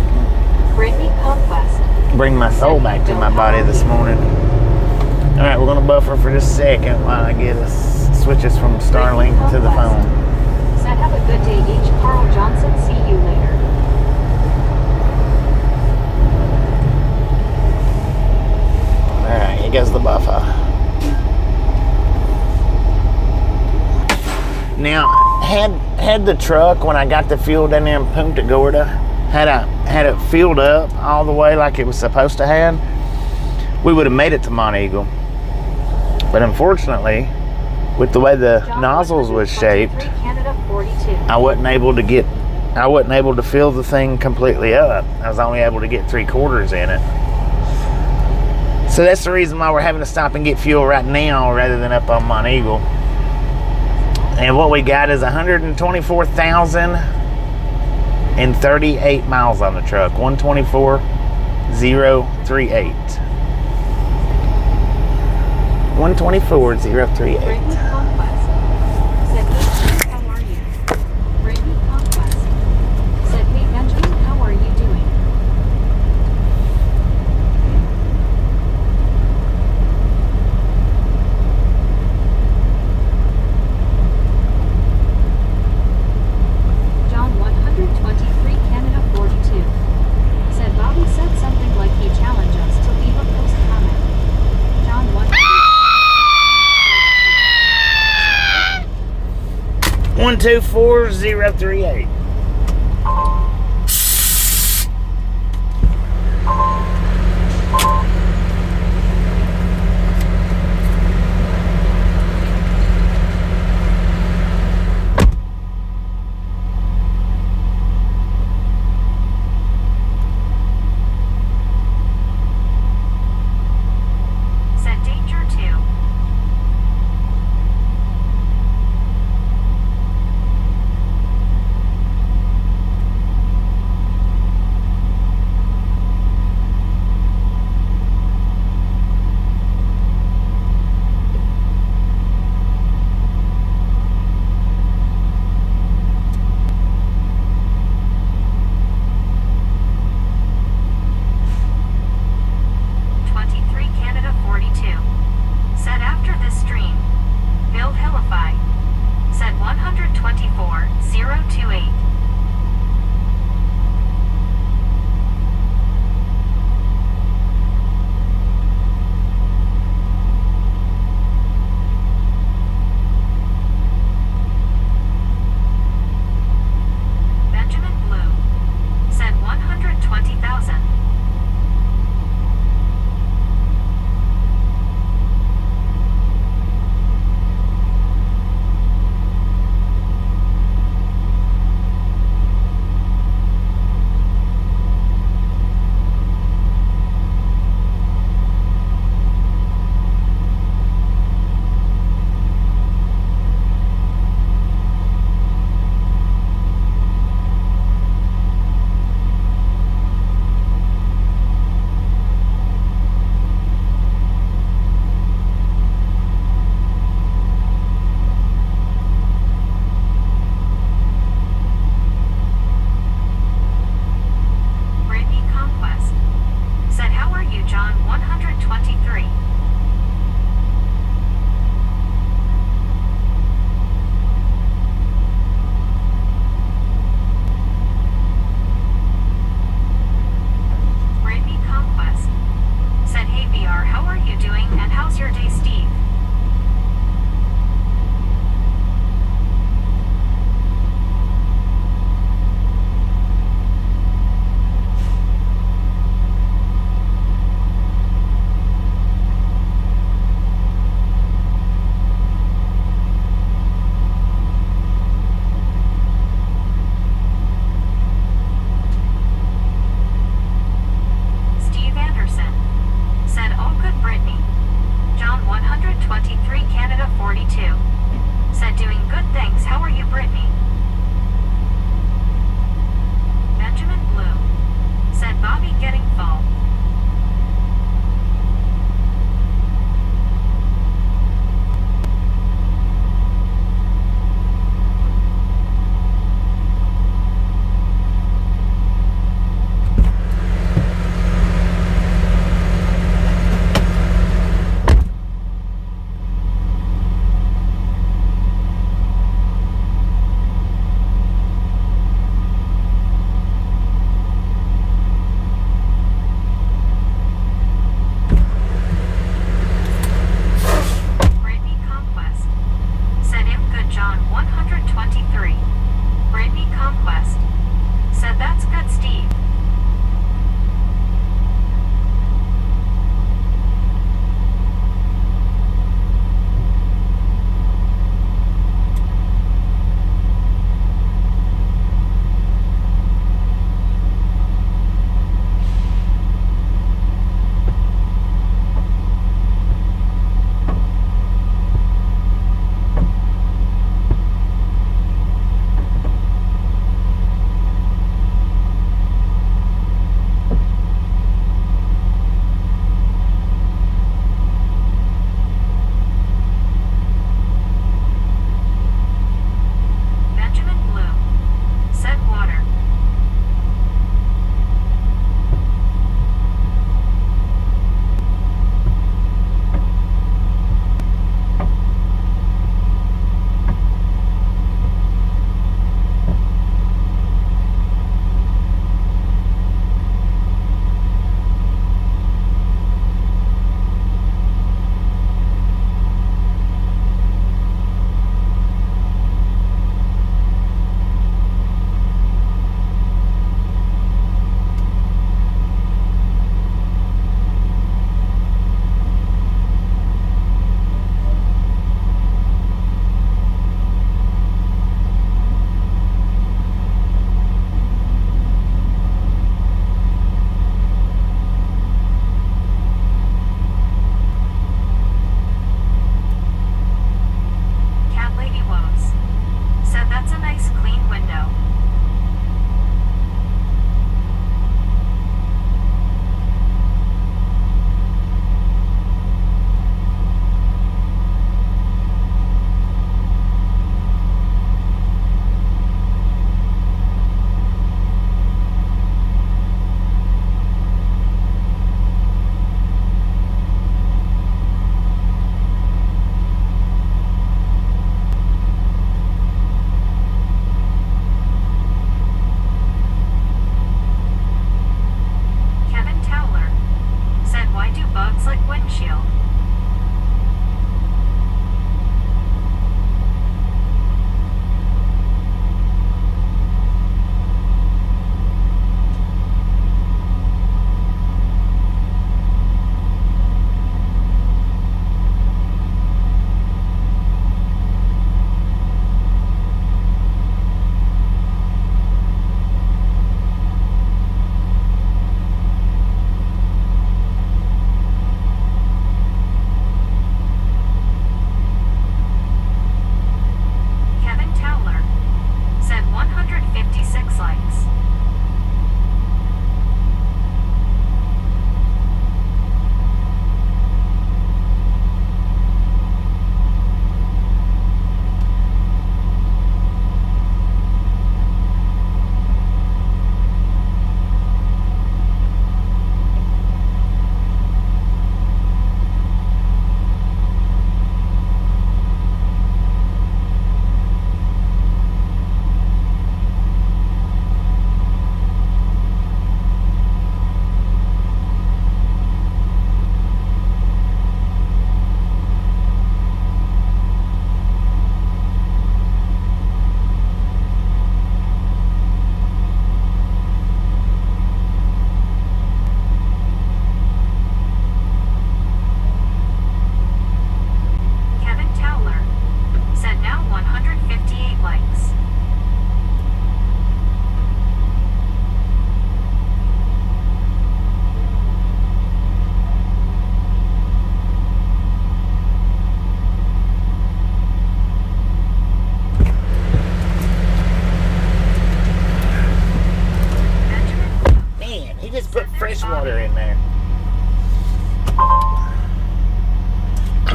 Speaker 2: Brittany Conquest.
Speaker 1: Bring my soul back to my body this morning. All right, we're gonna buffer for just a second while I get us switches from Starlink to the phone.
Speaker 2: Said have a good day, H. Carl Johnson. See you later.
Speaker 1: All right, here goes the buffer. Now, had the truck when I got the fuel down there in Punta Gorda, had it filled up all the way like it was supposed to have, we would have made it to Mont Eagle. But unfortunately, with the way the nozzles was shaped, I wasn't able to fill the thing completely up. I was only able to get 3/4 in it. So that's the reason why we're having to stop and get fuel right now rather than up on Mont Eagle. And what we got is 124,038 miles on the truck. 124,038. 124,038.
Speaker 2: Brittany Conquest. Said hey, how are you? Brittany Conquest. Said hey, Benjamin, how are you doing? John 123 Canada 42. Said Bobby said something like he challenged us to leave a post comment. John 123.
Speaker 1: 124,038.
Speaker 2: How's your day, Steve? Steve Anderson said, "All good, Brittany." John 123 Canada 42 said, "Doing good, thanks. How are you, Brittany?" Benjamin Bloom said, "Bobby getting fall." Brittany Conquest said, "I'm good." John 123 Brittany Conquest said, "That's good, Steve." Benjamin Bloom said, "Water." Cat Lady Woes said, "That's a nice clean window." Kevin Towler said, "Why do bugs like windshield?"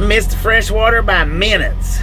Speaker 1: missed the fresh water by minutes.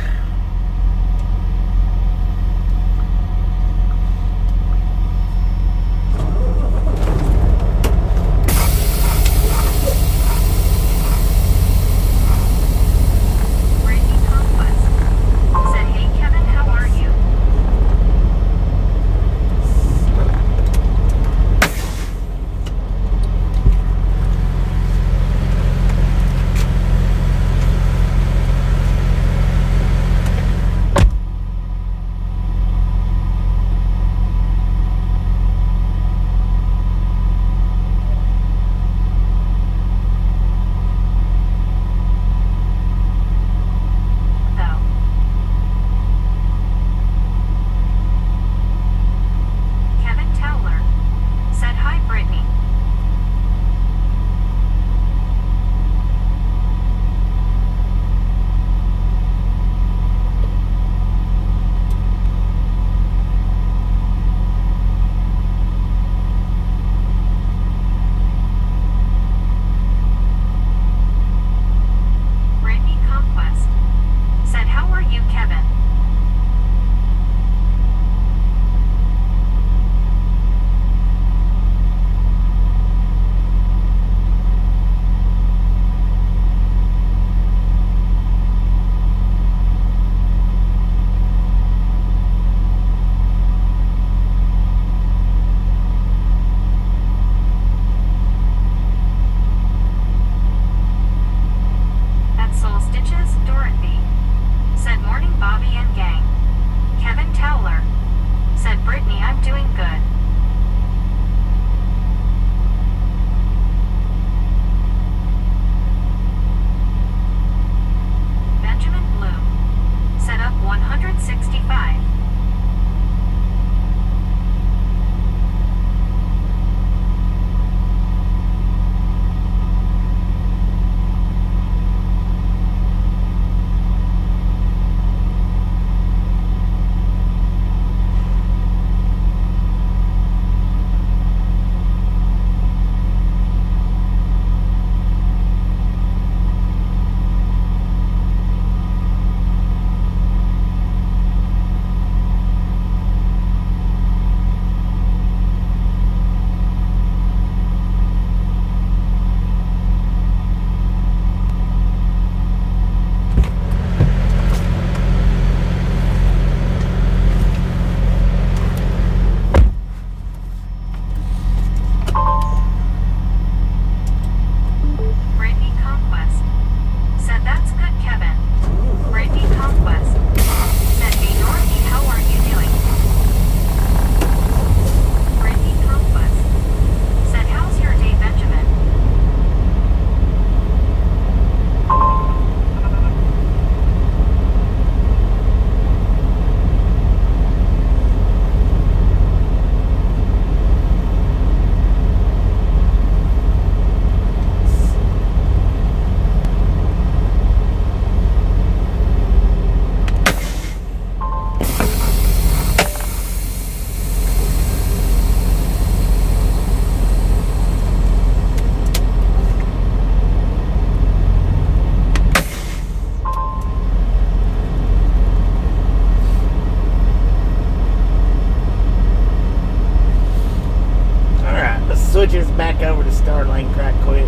Speaker 1: switches back over to start lane crack quick.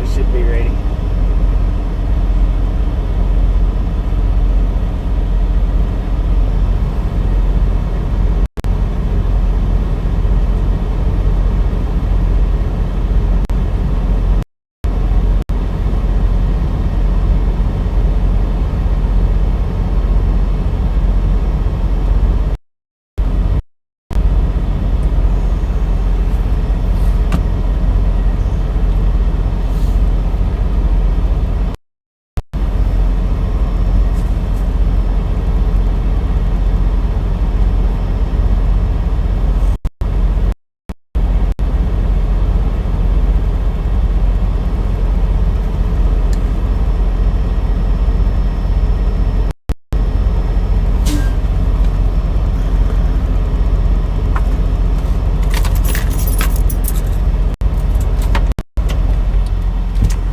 Speaker 1: We should be ready.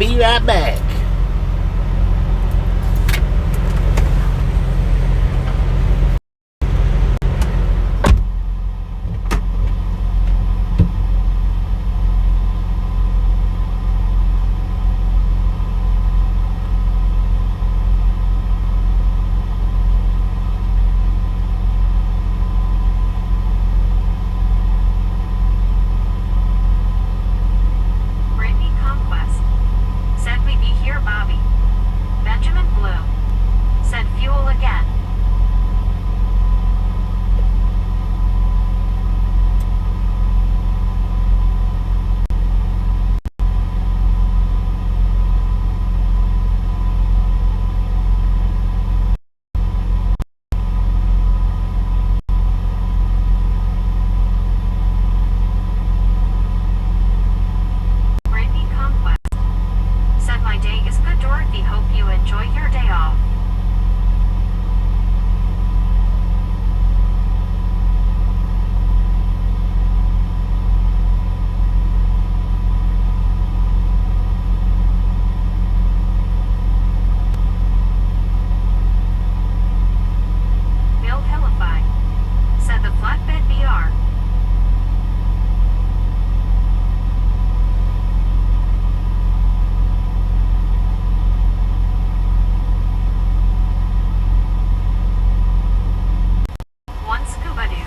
Speaker 1: Be right back.
Speaker 2: day is good, Dorothy. Hope you enjoy your day off. Bill Hellify. Said the flatbed BR. One scuba dude.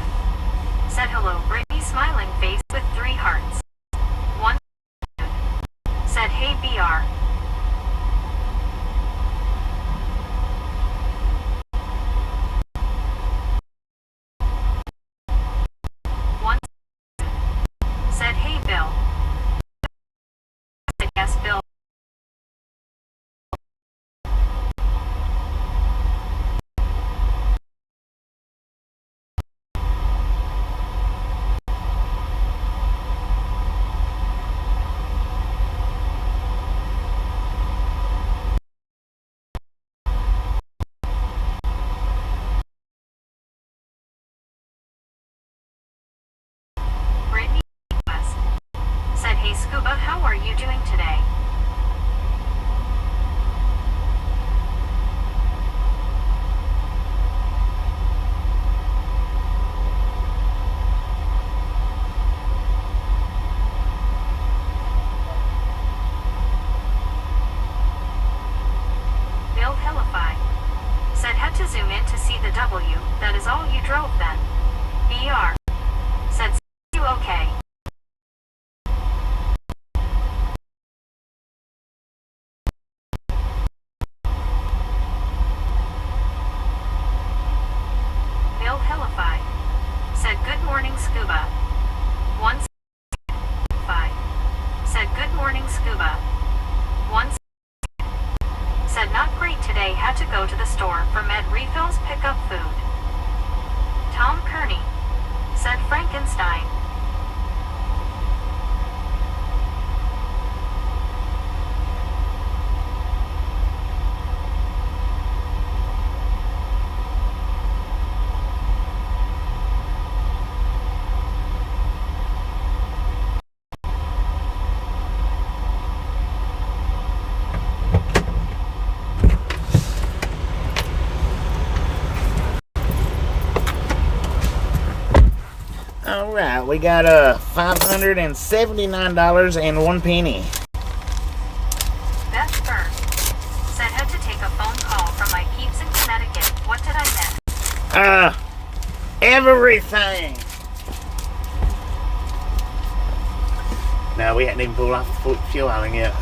Speaker 2: Said hello, Brittany, smiling face with 3 hearts. One dude. Said hey BR. One dude. Said hey Bill. Said yes Bill. Brittany West. Said hey Scuba, how are you doing today? Bill Hellify. Said had to zoom in to see the W. That is all you drove then. BR. Said you okay? Bill Hellify. Said good morning Scuba. One five. Said good morning Scuba. One said not great today, had to go to the store for med refills, pick up food. Tom Kearney. Said Frankenstein.
Speaker 1: Alright, we got $579.01.
Speaker 2: Beth Burr. Said had to take a phone call from my peeps in Connecticut. What did I miss?
Speaker 1: Everything. No, we hadn't even pulled off the fuel island yet.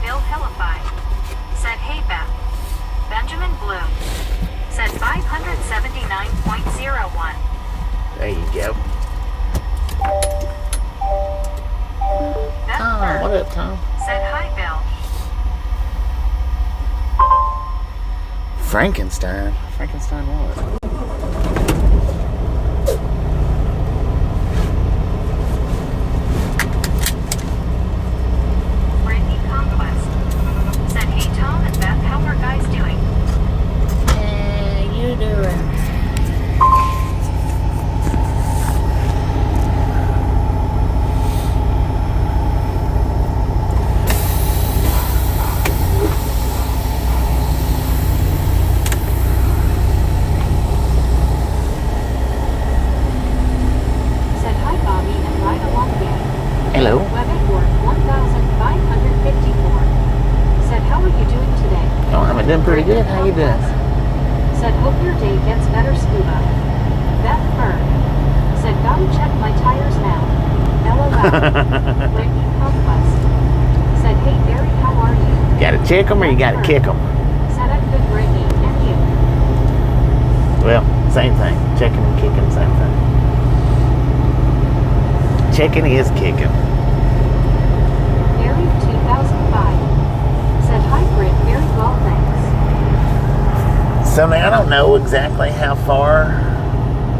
Speaker 2: Bill Hellify. Said hey Beth. Benjamin Bloom. Said 579.01.
Speaker 1: There you go.
Speaker 2: Beth
Speaker 1: Tom,
Speaker 2: Burr.
Speaker 1: what up, Tom?
Speaker 2: Said hi Bill.
Speaker 1: Frankenstein. Frankenstein what?
Speaker 2: Brittany Conquest. Said hey Tom and Beth, how are guys doing?
Speaker 1: You doing?
Speaker 2: Said hi Bobby and ride along gang.
Speaker 1: Hello.
Speaker 2: Webbing work 1554. Said how are you doing today?
Speaker 1: Oh, I'm doing pretty good. How you doing?
Speaker 2: Said hope your day gets better Scuba. Beth Bird. Said gotta check my tires now. LOL. Brittany Conquest. Said hey Barry, how are you?
Speaker 1: Gotta check them or you gotta kick them?
Speaker 2: Said I'm good Brittany, and you?
Speaker 1: Well, same thing. Checking and kicking, same thing. Checking is kicking.
Speaker 2: Barry 2005.
Speaker 1: So now I don't know exactly how far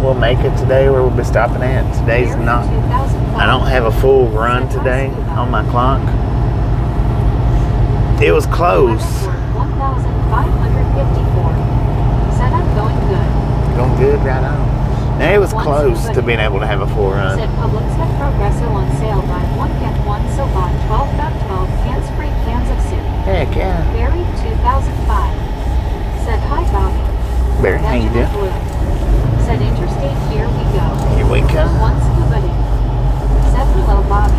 Speaker 1: we'll make it today, where we'll be stopping at. Today's not, I don't have a full run today on my clock. It was close.
Speaker 2: 1,554. Said I'm going good.
Speaker 1: Going good, right on. Now it was close to being able to have a full run.
Speaker 2: Said Publix had Progresso on sale, buy one get one, so bought 12.12 cans-free cans of soup.
Speaker 1: Heck yeah.
Speaker 2: Barry 2005. Said hi Bobby.
Speaker 1: Barry, how you doing?
Speaker 2: Blue. Said interstate, here we go.
Speaker 1: Here we go.
Speaker 2: One scuba day. Said hello Bobby.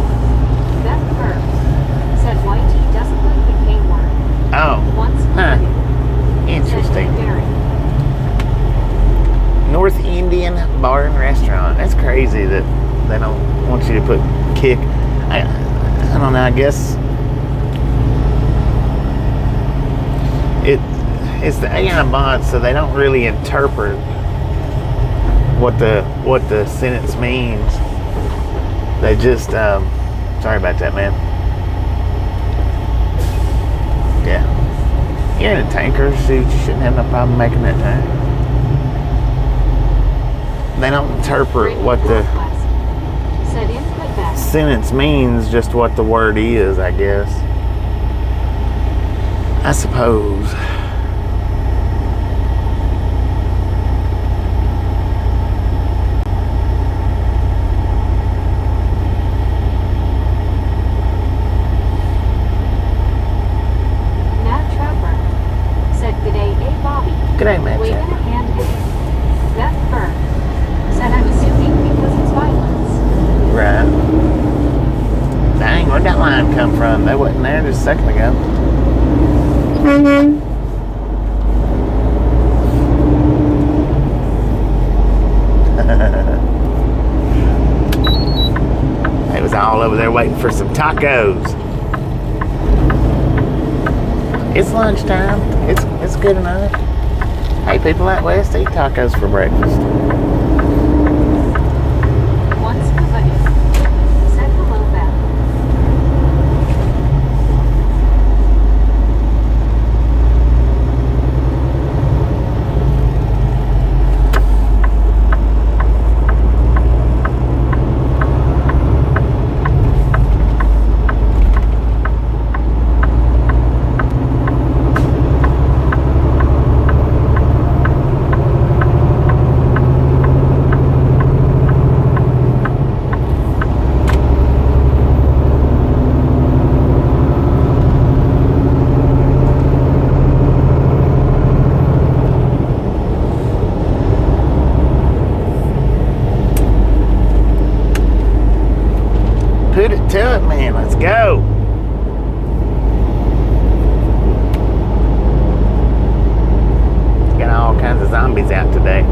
Speaker 2: Beth Kerr. Said YT doesn't like the K word.
Speaker 1: Oh.
Speaker 2: One scuba day.
Speaker 1: Interesting.
Speaker 2: Said Barry.
Speaker 1: North Indian Bar and Restaurant. That's crazy that they don't want you to put kick. I don't know. I guess it's the AI bot, so they don't really interpret what the sentence means. They just sorry about that, man. Yeah, you're in a tanker, so you shouldn't have no problem making that turn. They don't interpret what the sentence means, just what the word is, I guess. I suppose.
Speaker 2: Matt Trapper said, "G'day, hey Bobby."
Speaker 1: G'day, Matt.
Speaker 2: Waving a hand at Beth Kerr said, "I'm assuming because it's violence."
Speaker 1: Right. Dang, where'd that line come from? They wasn't there just a second ago. They was all over there waiting for some tacos. It's lunchtime. It's good enough. Hey, people out west eat tacos for breakfast.
Speaker 2: One scuba day. Said hello Beth.
Speaker 1: Put it to it, man. Let's go. Got all kinds of zombies out today.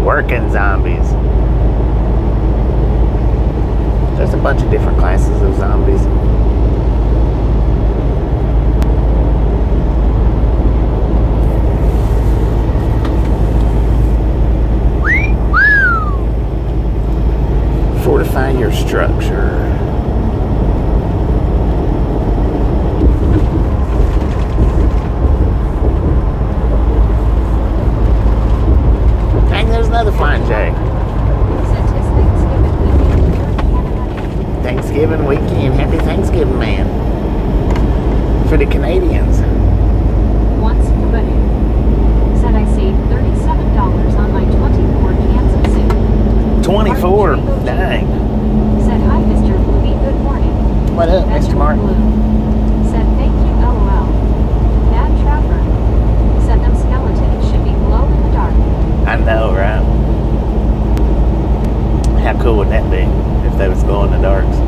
Speaker 1: Working zombies. There's a bunch of different classes of zombies. Fortify your structure. There's another flying J. Thanksgiving weekend. Happy Thanksgiving, man. For the Canadians.
Speaker 2: Once buddy said I saved $37 on my 24 cans of soup.
Speaker 1: 24? Dang.
Speaker 2: Said hi Mr. Bluey, good morning.
Speaker 1: What up, Mr. Martin?
Speaker 2: Blue. Said thank you, LOL. Mad Trapper said them skeletons should be glow in the dark.
Speaker 1: I know, right? How cool would that be if they was glow in the darks?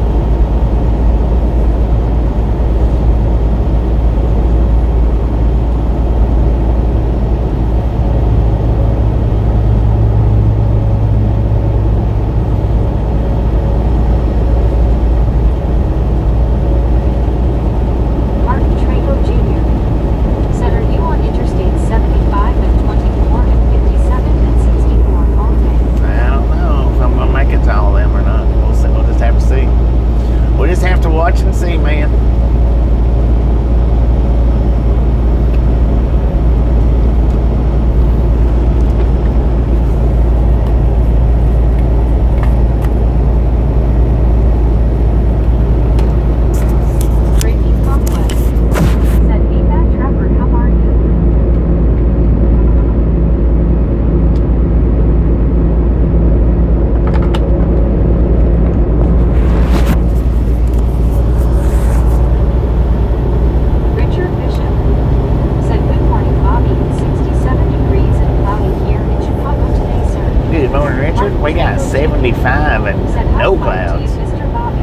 Speaker 1: 75 and
Speaker 2: Said
Speaker 1: no
Speaker 2: high five to you,
Speaker 1: clouds.
Speaker 2: Mr. Bobby.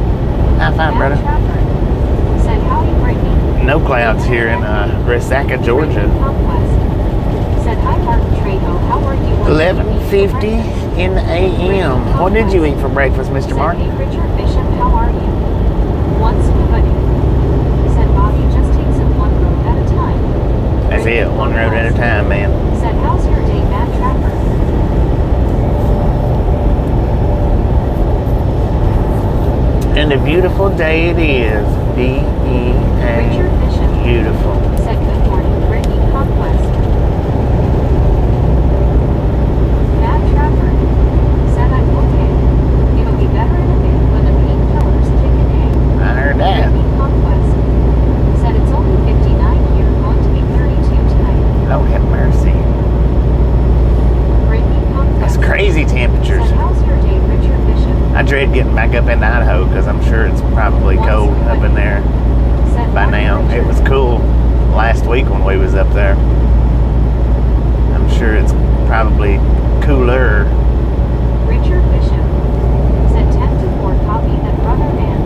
Speaker 1: High five,
Speaker 2: Matt
Speaker 1: brother.
Speaker 2: Trapper. Said howdy, Brittany.
Speaker 1: No clouds here in Resaca, Georgia.
Speaker 2: Conquest. Said hi, Martin Trejo. How are you?
Speaker 1: 11:50 in the a.m. What did you eat for breakfast, Mr.
Speaker 2: Said,
Speaker 1: Martin?
Speaker 2: hey, Richard Bishop, how are you? One scuba day. Said Bobby, just takes it one road at a time.
Speaker 1: That's it, one road at a time, man.
Speaker 2: Said, how's your day, Matt Trapper?
Speaker 1: And a beautiful day it is. B-E-A.
Speaker 2: Richard Bishop.
Speaker 1: Beautiful.
Speaker 2: Said, good morning, Brittany Conquest. Matt Trapper. Said, I'm okay. It'll be better in a bit when the painkillers kick in.
Speaker 1: I heard that.
Speaker 2: Brittany Conquest. Said, it's only 59 here, going to be 32 tonight.
Speaker 1: Lord have mercy.
Speaker 2: Brittany Conquest.
Speaker 1: That's crazy temperatures.
Speaker 2: Said, how's your day, Richard Bishop?
Speaker 1: I dread getting back up into Idaho because I'm sure it's probably cold up in there
Speaker 2: Said,
Speaker 1: by
Speaker 2: Martin
Speaker 1: now. It
Speaker 2: Richard.
Speaker 1: was cool last week when we was up there. I'm sure it's probably cooler.
Speaker 2: Richard Bishop. Said 10 to 4 copy that brother man.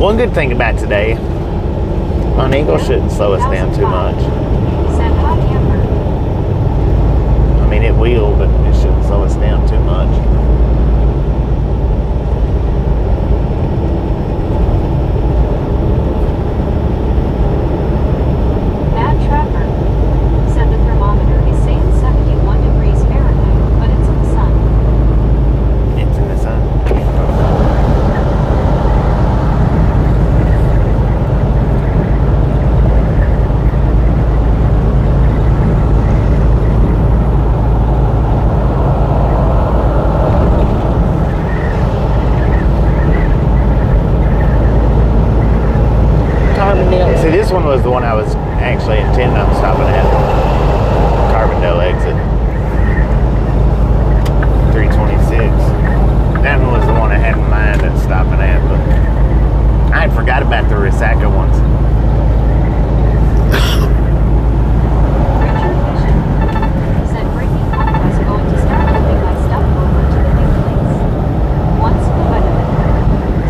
Speaker 1: One good thing about today, an eagle shouldn't slow us down too much.
Speaker 2: Said hi, Amber.
Speaker 1: I mean, it will, but it shouldn't slow us down too much.
Speaker 2: Matt Trapper. Said the thermometer is saying 71 degrees Fahrenheit, but it's in the sun.
Speaker 1: It's in the sun. Carbondale. See, this one was the one I was actually intending on stopping at. Carbondale exit. 326. That one was the one I had in mind at stopping at, but I had forgot about the Resaca ones.
Speaker 2: Richard Bishop. Said Brittany Conquest going to start moving my stuff over to the new place. One scuba day.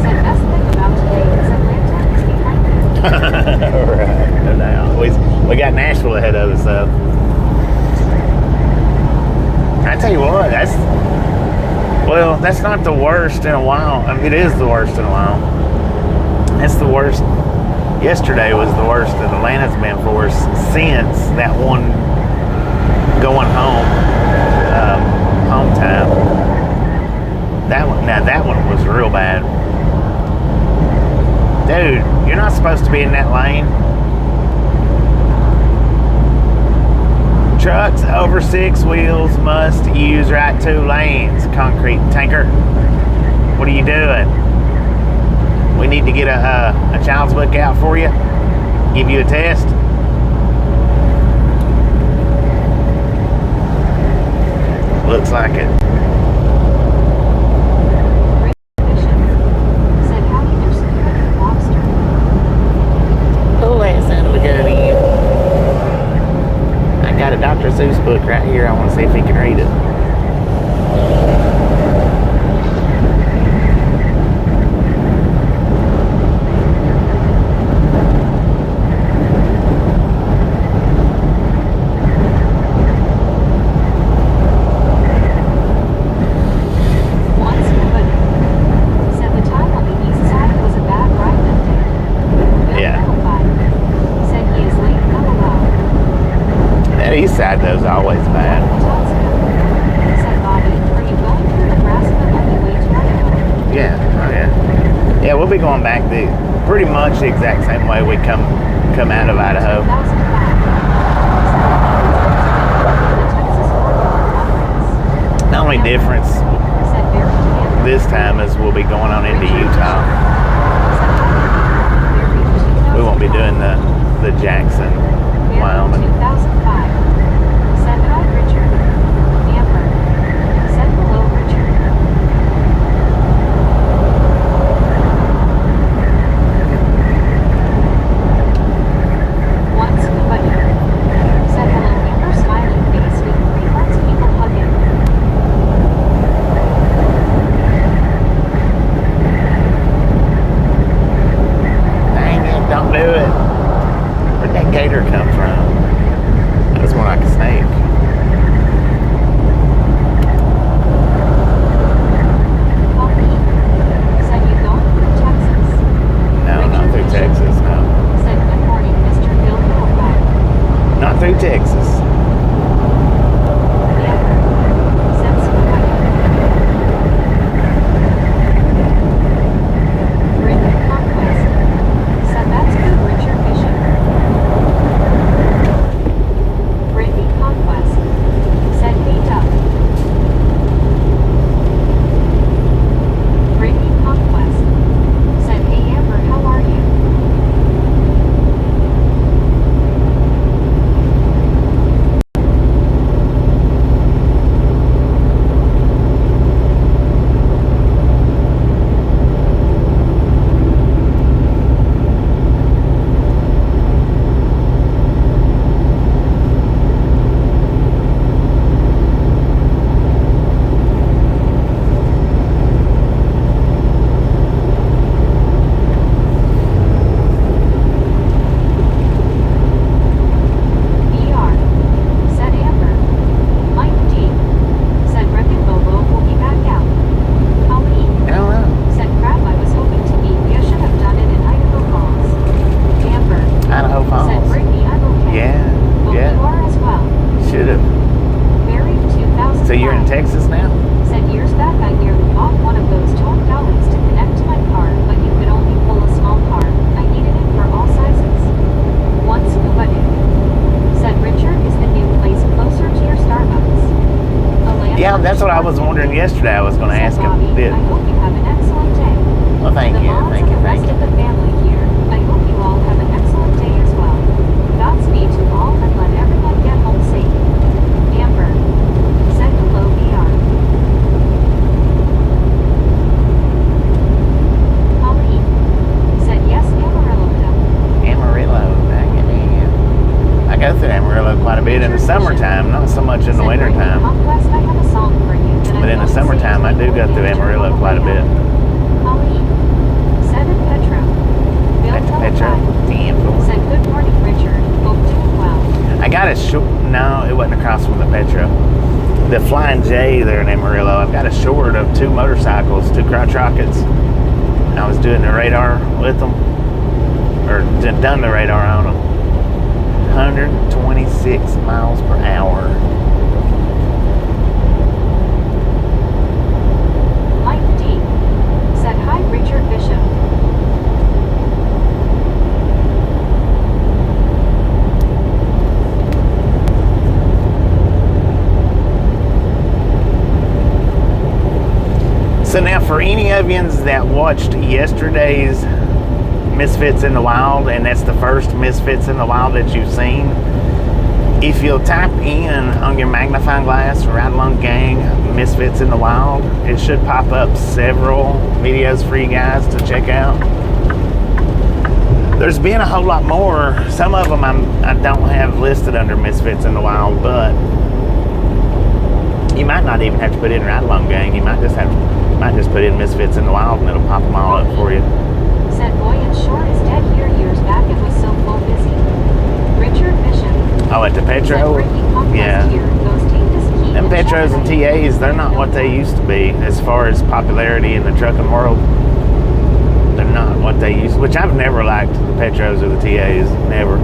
Speaker 2: Said best thing about today is Atlanta is behind me.
Speaker 1: Right, no doubt. We got Nashville ahead of us, though. I tell you what, that's not the worst in a while. I mean, it is the worst in a while. It's the worst. Yesterday was the worst that Atlanta's been for us since that one going home, home time. That one was real bad. Dude, you're not supposed to be in that lane. Trucks over 6 wheels must use right 2 lanes. Concrete tanker. What are you doing? We need to get a child's book out for you. Give you a test. Looks like it.
Speaker 2: Bishop. Said howdy, there's some good lobster.
Speaker 1: Oh, that sounded good again. I got a Dr. Seuss book right here. I want to see if he can read it.
Speaker 2: One scuba day. Said the time on the east side was a bad ride that day. Bill
Speaker 1: Yeah.
Speaker 2: Melify. Said he is late, LOL.
Speaker 1: That east side, though, is always bad.
Speaker 2: Said Bobby, are you going through Nebraska on the way to Idaho?
Speaker 1: Yeah, oh yeah. Yeah, we'll be going back pretty much the exact same way we come out of Idaho.
Speaker 2: 2005.
Speaker 1: The only difference this time is we'll be going on into Utah. We won't be doing the Jackson, Wyoming.
Speaker 2: 2005. Said hi, Richard. Amber. Said hello, Richard.
Speaker 1: Not through Texas. That's what I was wondering yesterday. I was going to ask him.
Speaker 2: I hope you have an excellent day.
Speaker 1: Well, thank you. Thank you.
Speaker 2: The rest of the family here, I hope you all have an excellent day as well. Godspeed to all and let everyone get home safe. Amber said hello VR. Colleen said yes Amarillo.
Speaker 1: Amarillo. I go through Amarillo quite a bit in the summertime, not so much in the wintertime. But in the summertime, I do go through Amarillo quite a bit. Petro,
Speaker 2: said good morning, Richard. Hope doing well.
Speaker 1: I got a short. No, it wasn't across from the Petro. The Flying J there in Amarillo. I've got a short of 2 motorcycles, 2 crotch rockets. I was doing the radar with them, or done the radar on them. 126 miles per hour.
Speaker 2: Mike D said hi, Richard Bishop.
Speaker 1: So now for any of you that watched yesterday's Misfits in the Wild, and that's the first Misfits in the Wild that you've seen, if you'll type in on your magnifying glass Ride Along Gang Misfits in the Wild, it should pop up several videos for you guys to check out. There's been a whole lot more. Some of them I don't have listed under Misfits in the Wild, but you might not even have to put in Ride Along Gang. You might just put in Misfits in the Wild and it'll pop them all up for you.
Speaker 2: Said boy and shore is dead here years back. It was so full busy. Richard Bishop.
Speaker 1: Oh, at the Petro? Yeah. Them Petros and TAs, they're not what they used to be as far as popularity in the trucking world. They're not what they used to, which I've never liked the Petros or the TAs, never.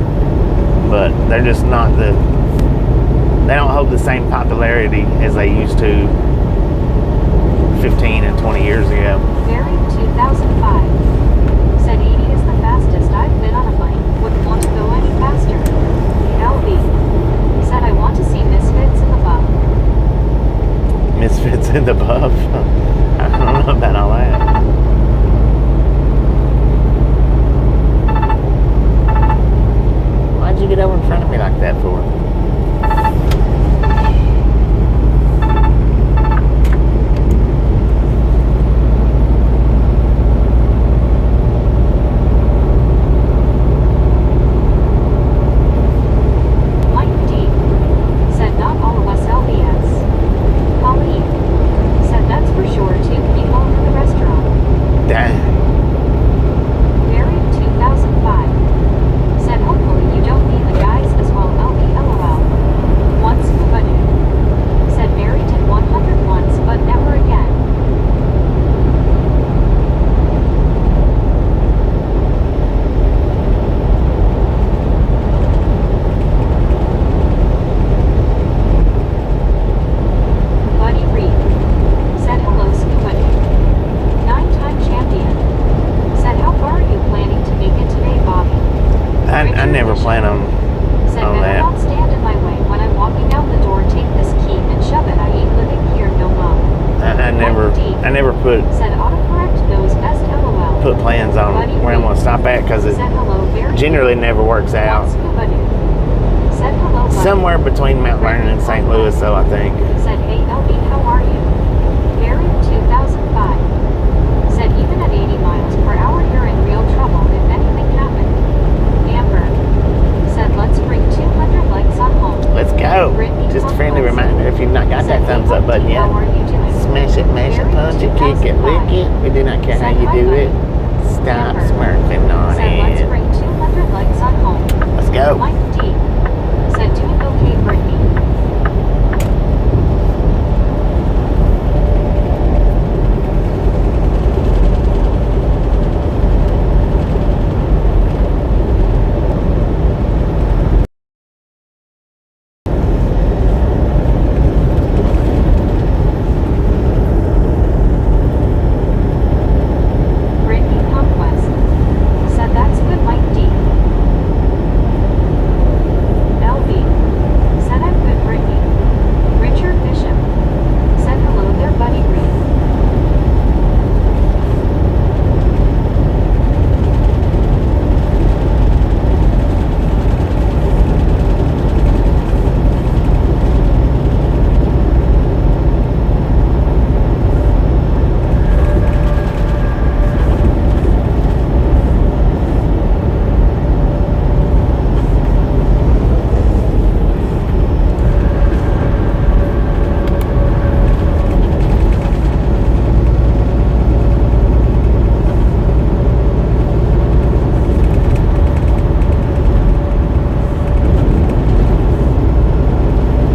Speaker 1: But they're just not they don't hold the same popularity as they used to 15 and 20 years ago.
Speaker 2: Very 2005. Said 80 is the fastest I've been on a bike. Wouldn't want to go any faster. LB said I want to see Misfits in the Buff.
Speaker 1: Misfits in the Buff? I don't know about all that. Why'd you get over in front of me like that for?
Speaker 2: Very 2005. Said hopefully you don't need the guys as well. LOL.
Speaker 1: generally never works out.
Speaker 2: Scuba dude. Said hello, buddy.
Speaker 1: Somewhere between Mount Vernon and St. Louis, though, I think.
Speaker 2: Said, hey, LB, how are you? Barry 2005. Said, even at 80 miles per hour, you're in real trouble if anything happened. Amber. Said, let's bring 200 likes on home.
Speaker 1: Let's go. Just a friendly reminder, if you've not got that thumbs up button yet, smash it, mash it, punch it, kick it, lick it. We do not care how you do it. Stop smurfing on
Speaker 2: Said, let's
Speaker 1: it.
Speaker 2: bring 200 likes on home.
Speaker 1: Let's go.
Speaker 2: Mike D. Said, doing okay, Brittany. Brittany Conquest. Said, that's good, Mike D. LB. Said, I'm good, Brittany. Richard Bishop. Said, hello there, buddy Reed.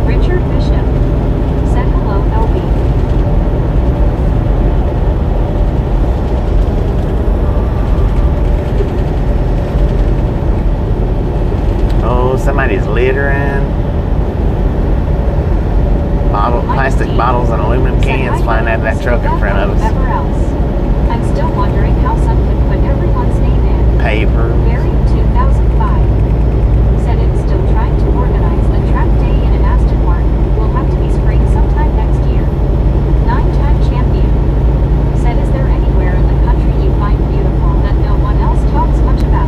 Speaker 2: Richard Bishop. Said, hello, LB.
Speaker 1: Oh, somebody's littering. Plastic bottles and aluminum cans flying out of that truck in front of us.
Speaker 2: Whatever else. I'm still wondering how some can put everyone's name in.
Speaker 1: Paper.
Speaker 2: Barry 2005. Said it's still trying to organize the track day in an Aston Martin. Will have to be spring sometime next year. 9-time champion. Said, is there anywhere in the country you find beautiful that no one else talks much about?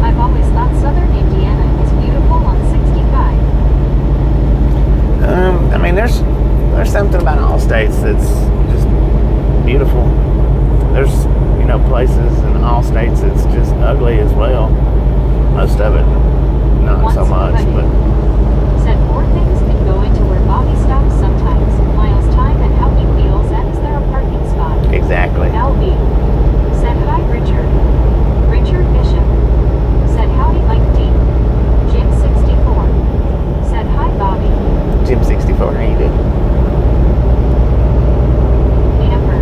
Speaker 2: I've always thought southern Indiana is beautiful on 65.
Speaker 1: I mean, there's something about all states that's just beautiful. There's, places in all states that's just ugly as well. Most of it, not so much, but
Speaker 2: Said 4 things can go into where Bobby stops sometimes. Miles time and how he feels, and is there a parking spot?
Speaker 1: exactly.
Speaker 2: LB. Said, hi, Richard. Richard Bishop. Said, howdy, Mike D. Jim 64. Said, hi, Bobby.
Speaker 1: Jim 64, how you doing?
Speaker 2: Amber.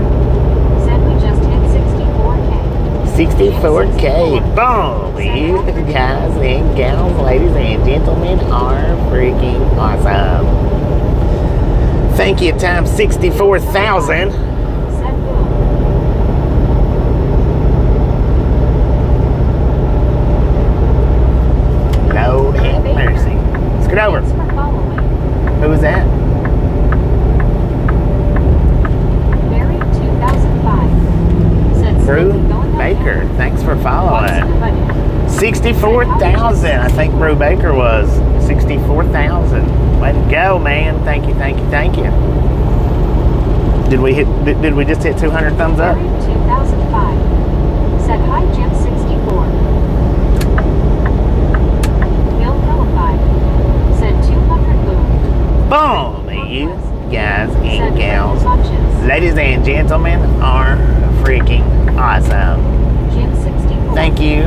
Speaker 2: Said, we just hit 64K.
Speaker 1: 64K. Boom! You guys and gals, ladies and gentlemen, are freaking awesome. Thank you times 64,000.
Speaker 2: Said, boom.
Speaker 1: Lord have mercy. Scoot over.
Speaker 2: Thanks for following.
Speaker 1: Who was that?
Speaker 2: Barry 2005. Said,
Speaker 1: Brew
Speaker 2: "Something going on
Speaker 1: Baker.
Speaker 2: there?"
Speaker 1: Thanks for
Speaker 2: What's
Speaker 1: following.
Speaker 2: the budget?
Speaker 1: 64,000. I think Brew Baker was 64,000. Way to go, man. Thank you, thank you, thank you. Did we just hit 200 thumbs up?
Speaker 2: Barry 2005. Said, hi, Jim 64. Bill Hellified. Said, 200 boom.
Speaker 1: Boom! You guys
Speaker 2: Said,
Speaker 1: and gals,
Speaker 2: punches.
Speaker 1: ladies and gentlemen, are freaking awesome.
Speaker 2: Jim 64.
Speaker 1: Thank you.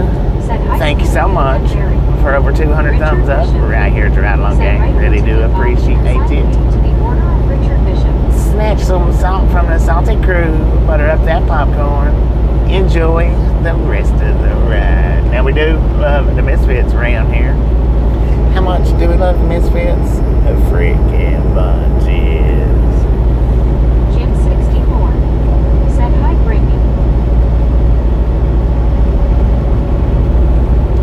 Speaker 2: Said, hi,
Speaker 1: Thank you so
Speaker 2: Steve
Speaker 1: much
Speaker 2: and Jerry.
Speaker 1: for over 200 thumbs up right here at the Ride Along
Speaker 2: Said,
Speaker 1: Gang.
Speaker 2: right
Speaker 1: Really
Speaker 2: to
Speaker 1: do
Speaker 2: the bottom
Speaker 1: appreciate
Speaker 2: and sign
Speaker 1: it.
Speaker 2: me to the order of Richard Bishop.
Speaker 1: Snatch some salt from the salty crew, butter up that popcorn, enjoy the rest of the ride. Now we do love the Misfits around here. How much do we love the Misfits? A freaking bunches.
Speaker 2: Jim 64. Said, hi, Brittany.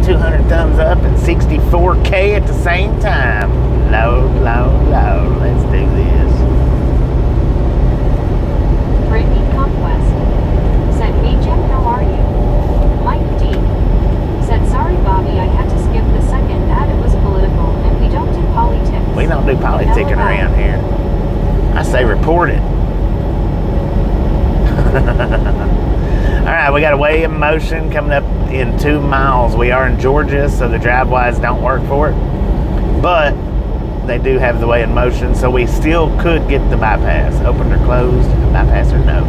Speaker 1: 200 thumbs up and 64K at the same time. Load, load, load. Let's do this.
Speaker 2: Brittany Conquest. Said, hey, Jim, how are you? Mike D. Said, sorry, Bobby,
Speaker 1: do politicking around here. I say report it. Alright, we got a weigh in motion coming up in 2 miles. We are in Georgia, so the driveways don't work for it. But they do have the weigh in motion, so we still could get the bypass. Open or closed, bypass or no.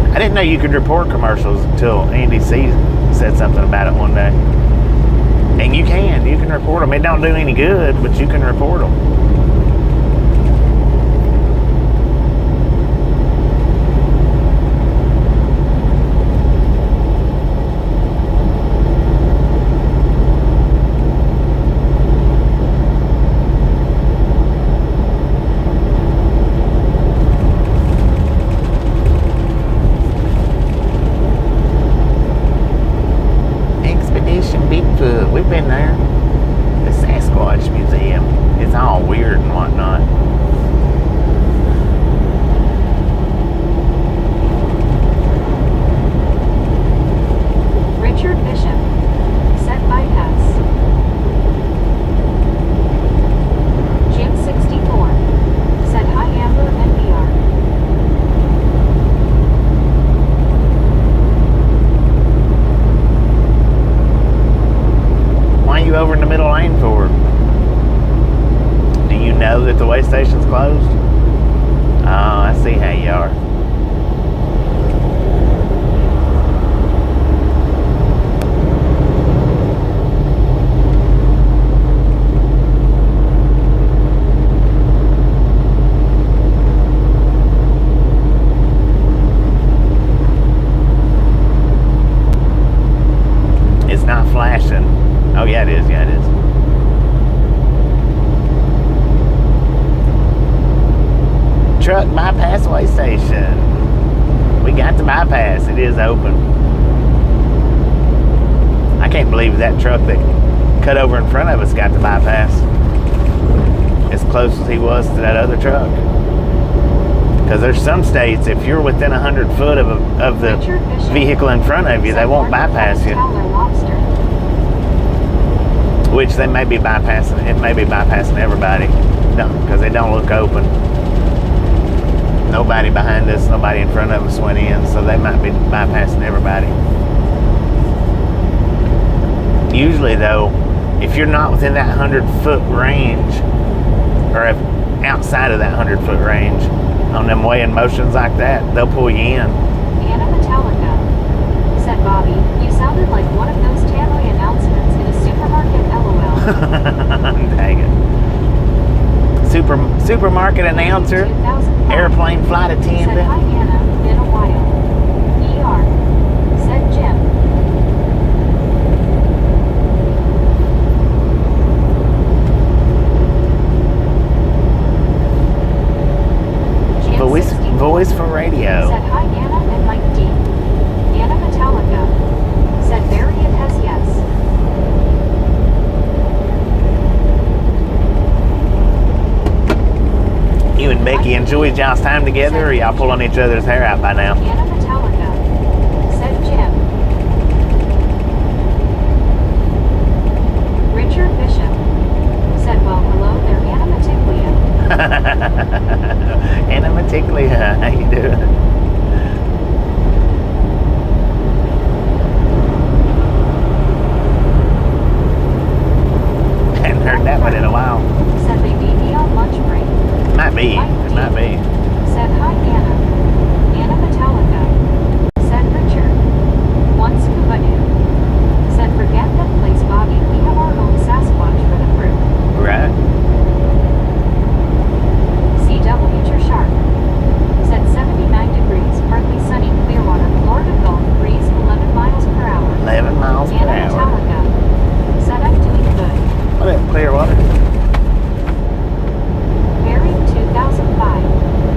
Speaker 1: I didn't know you could report commercials until Andy C said something about it one day. And you can report them. It don't do any good, but you can report them. We've been there. The Sasquatch Museum. It's all weird and whatnot.
Speaker 2: Richard Bishop. Set bypass. Jim 64. Set hi Amber NPR.
Speaker 1: Why are you over in the middle lane for? Do you know that the way station's closed? Oh, I see how you are. It's not flashing. Oh, yeah, it is. Yeah, it is. Truck bypass way station. We got the bypass. It is open. I can't believe that truck that cut over in front of us got the bypass. As close as he was to that other truck. Because there's some states, if you're within 100 foot of the vehicle in front of you, they won't bypass you. Which they may be bypassing. It may be bypassing everybody. No, because they don't look open. Nobody behind us, nobody in front of us went in, so they might be bypassing everybody. Usually, though, if you're not within that 100-foot range, or if outside of that 100-foot range, on them weighing motions like that, they'll pull you in.
Speaker 2: Anna Metallica. Said Bobby, you sounded like one of those Tannoy announcements in a supermarket, LOL.
Speaker 1: Dang it. Supermarket announcer, airplane flight attendant.
Speaker 2: Said hi Anna, been a while. ER. Said Jim.
Speaker 1: Voice for radio.
Speaker 2: Said hi Anna and Mike D. Anna Metallica. Said Variant has yes.
Speaker 1: You and Becky enjoyed y'all's time together, or y'all pulling each other's hair out by now?
Speaker 2: Anna Metallica. Said Jim. Richard Bishop. Said well hello there Anna Metiglia.
Speaker 1: Anna Metiglia, how you doing? Hadn't heard that one in a while.
Speaker 2: Said they beat me on lunch break.
Speaker 1: Might be. It might be.
Speaker 2: Said hi Anna. Anna Metallica. Said Richard. One scuba dude. Said forget that place Bobby, we have our own Sasquatch for the crew.
Speaker 1: Right.
Speaker 2: CW Sharp. Said 79 degrees, partly sunny, Clearwater, Florida Gulf, breeze 11 miles per hour.
Speaker 1: 11 miles per
Speaker 2: Anna
Speaker 1: hour.
Speaker 2: Metallica. Said I'm doing good.
Speaker 1: What up, Clearwater?
Speaker 2: Buried 2005.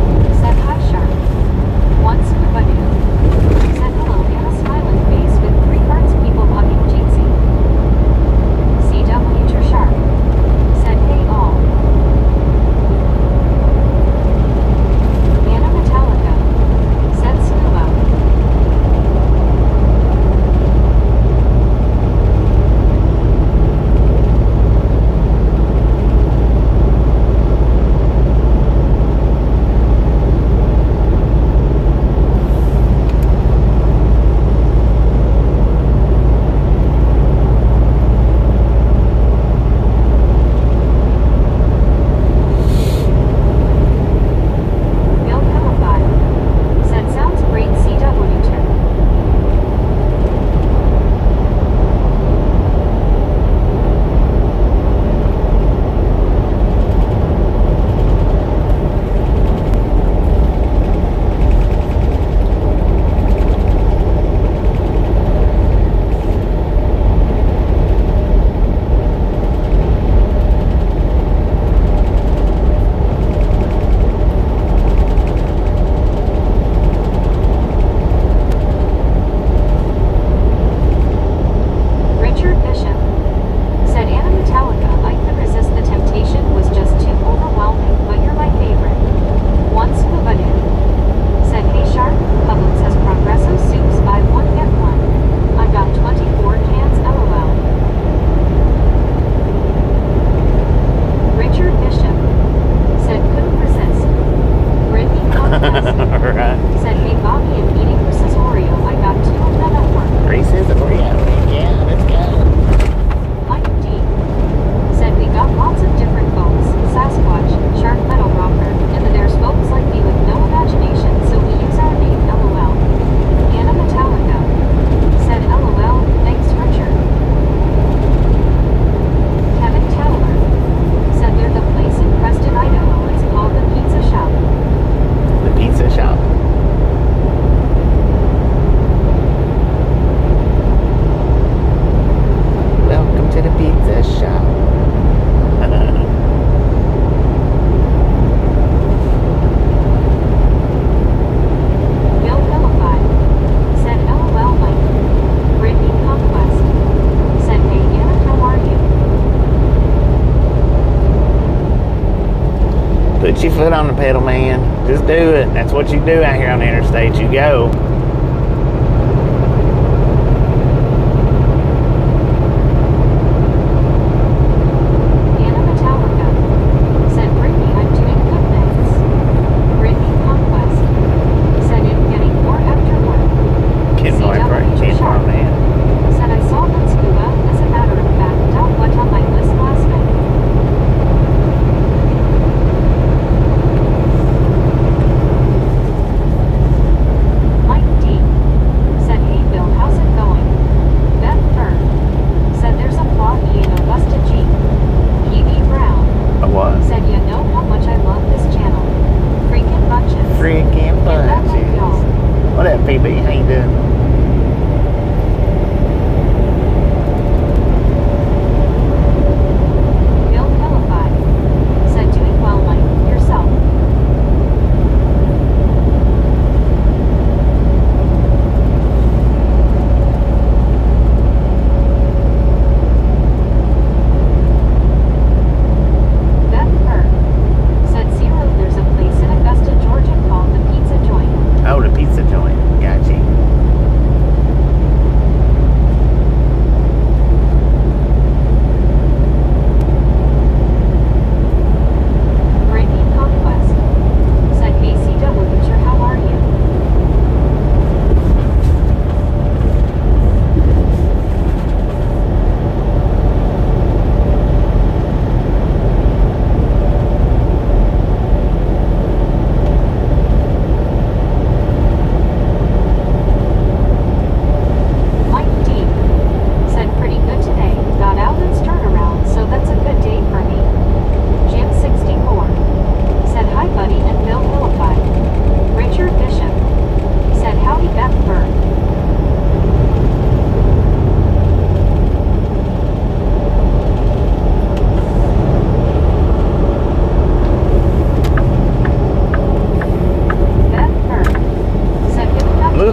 Speaker 1: Put your foot on the pedal, man. Just do it. That's what you do out here on the interstate. You go.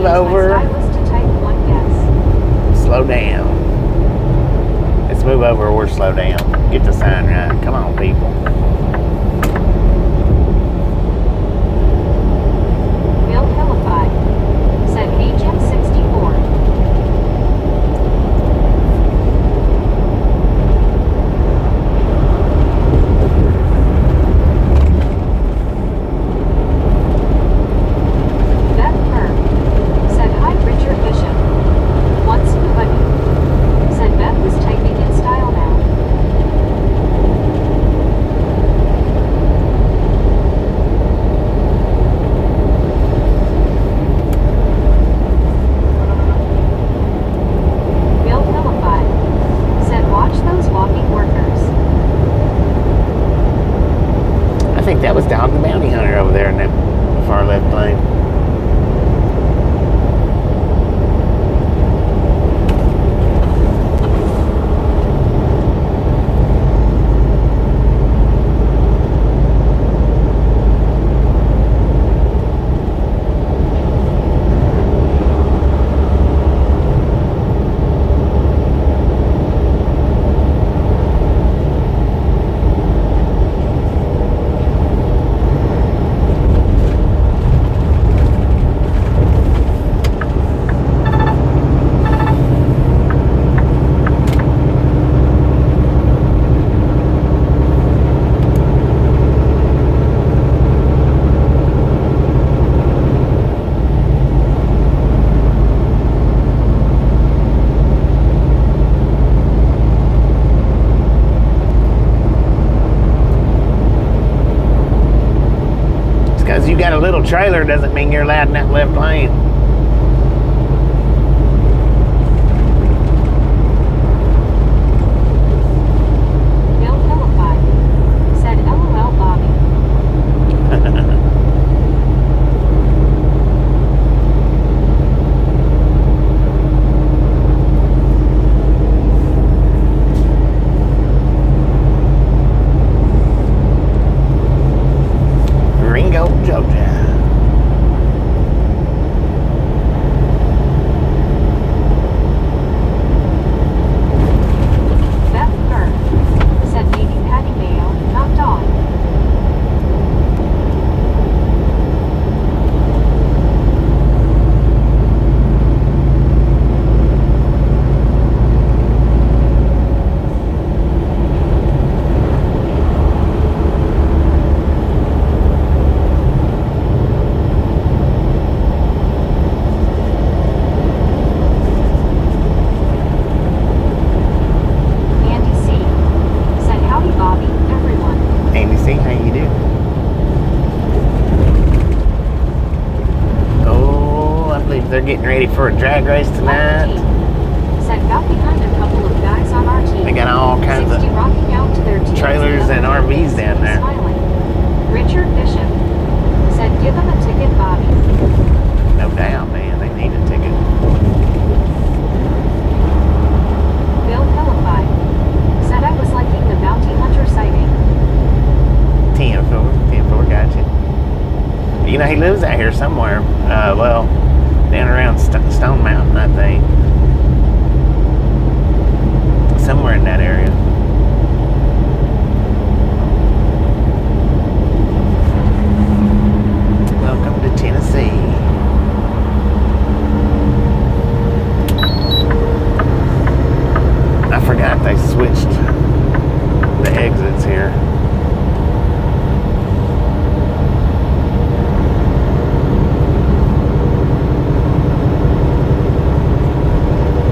Speaker 1: Over. Slow down. Let's move over or slow down. Get the sign right. Come on, people.
Speaker 2: Bill Hillify said Agent 64.
Speaker 1: You got a little trailer doesn't mean you're allowed in that left lane.
Speaker 2: Bill Hillify said LOL Bobby.
Speaker 1: Georgia. do. Oh, I believe they're getting ready for a drag race tonight.
Speaker 2: Said got behind a couple of guys on our team.
Speaker 1: They got all kinds
Speaker 2: 60
Speaker 1: of
Speaker 2: rocking out to their teams
Speaker 1: trailers and RVs down there.
Speaker 2: Smiling. Richard Bishop said give them a ticket, Bobby.
Speaker 1: No doubt, man. They need a ticket.
Speaker 2: Bill Helify said I was liking the bounty hunter sighting.
Speaker 1: 10-4, gotcha. You know, he lives out here somewhere. Well, down around Stone Mountain, I think. Somewhere in that area. Welcome to Tennessee. I forgot they switched the exits here.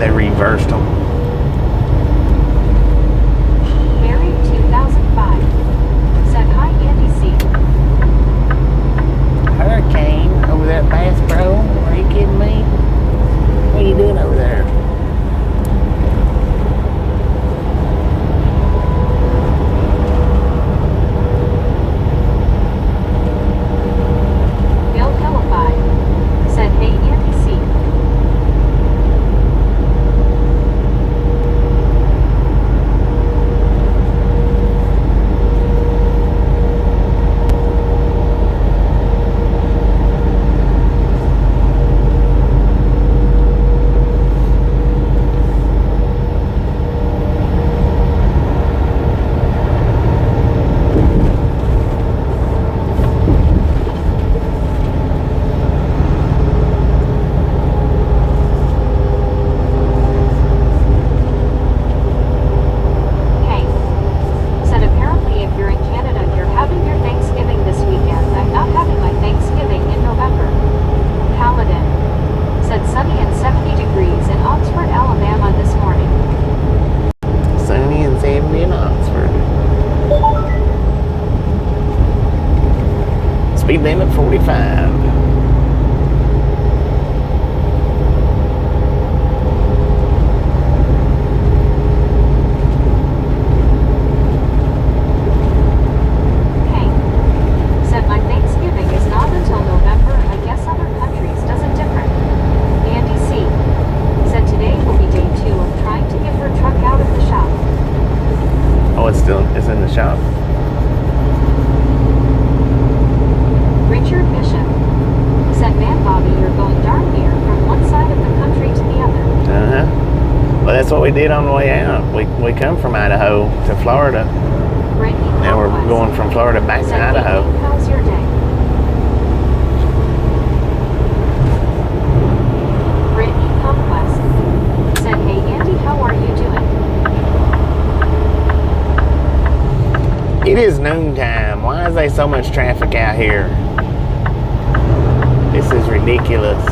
Speaker 1: They reversed them.
Speaker 2: Mary 2005 said hi, Andy C.
Speaker 1: Hurricane over there at Bass Pro. Are you kidding me? What are you doing over there?
Speaker 2: Bill Helify said hey, Andy C. Hey. Said apparently if you're in Canada, you're having your Thanksgiving this weekend. I'm not having my Thanksgiving in November. Paladin said sunny and 70 degrees in Oxford, Alabama this morning.
Speaker 1: Sunny and 70 in Oxford. Speed limit 45.
Speaker 2: Hey. Said my Thanksgiving is not until November. I guess other countries does it different. Andy C. said today will be day 2 of trying to get her truck out of the shop.
Speaker 1: Oh, it's in the shop.
Speaker 2: Richard Bishop said, man, Bobby, you're going darn near from one side of the country to the other.
Speaker 1: Uh-huh. Well, that's what we did on the way out. We come from Idaho to Florida.
Speaker 2: Brittany
Speaker 1: Now we're
Speaker 2: Conquest
Speaker 1: going from Florida back to
Speaker 2: said,
Speaker 1: Idaho.
Speaker 2: "Hey, how's your day?" Brittany Conquest said, hey, Andy, how are you doing?
Speaker 1: It is noontime. Why is there so much traffic out here? This is ridiculous.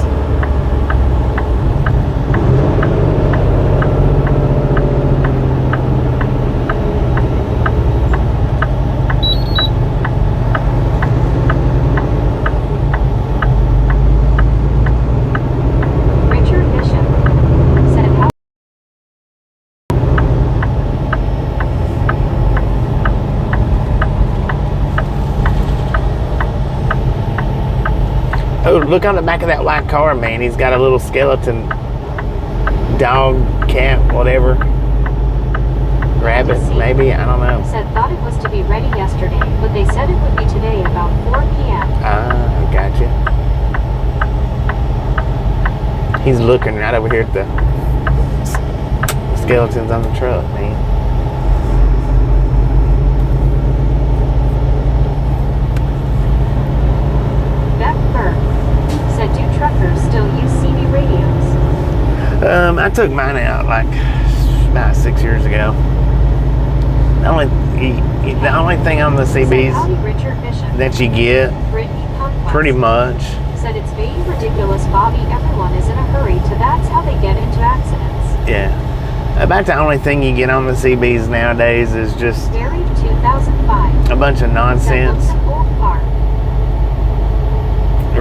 Speaker 2: Richard Bishop said, how
Speaker 1: Oh, look on the back of that white car, man. He's got a little skeleton dog, cat, whatever. Rabbit, maybe. I don't know.
Speaker 2: said thought it was to be ready yesterday, but they said it would be today about 4 p.m.
Speaker 1: Ah, gotcha. He's looking right over here at the skeletons on the truck, man.
Speaker 2: Beth Burke said, do truckers still use CB radios?
Speaker 1: I took mine out like about 6 years ago. The only thing on the
Speaker 2: Said,
Speaker 1: CBs
Speaker 2: howdy, Richard Bishop.
Speaker 1: that you get
Speaker 2: Brittany Conquest
Speaker 1: pretty much,
Speaker 2: said it's being ridiculous, Bobby. Everyone is in a hurry to that's how they get into accidents.
Speaker 1: yeah. About the only thing you get on the CBs nowadays is just
Speaker 2: Buried 2005.
Speaker 1: a bunch of
Speaker 2: Said
Speaker 1: nonsense
Speaker 2: looks an old car.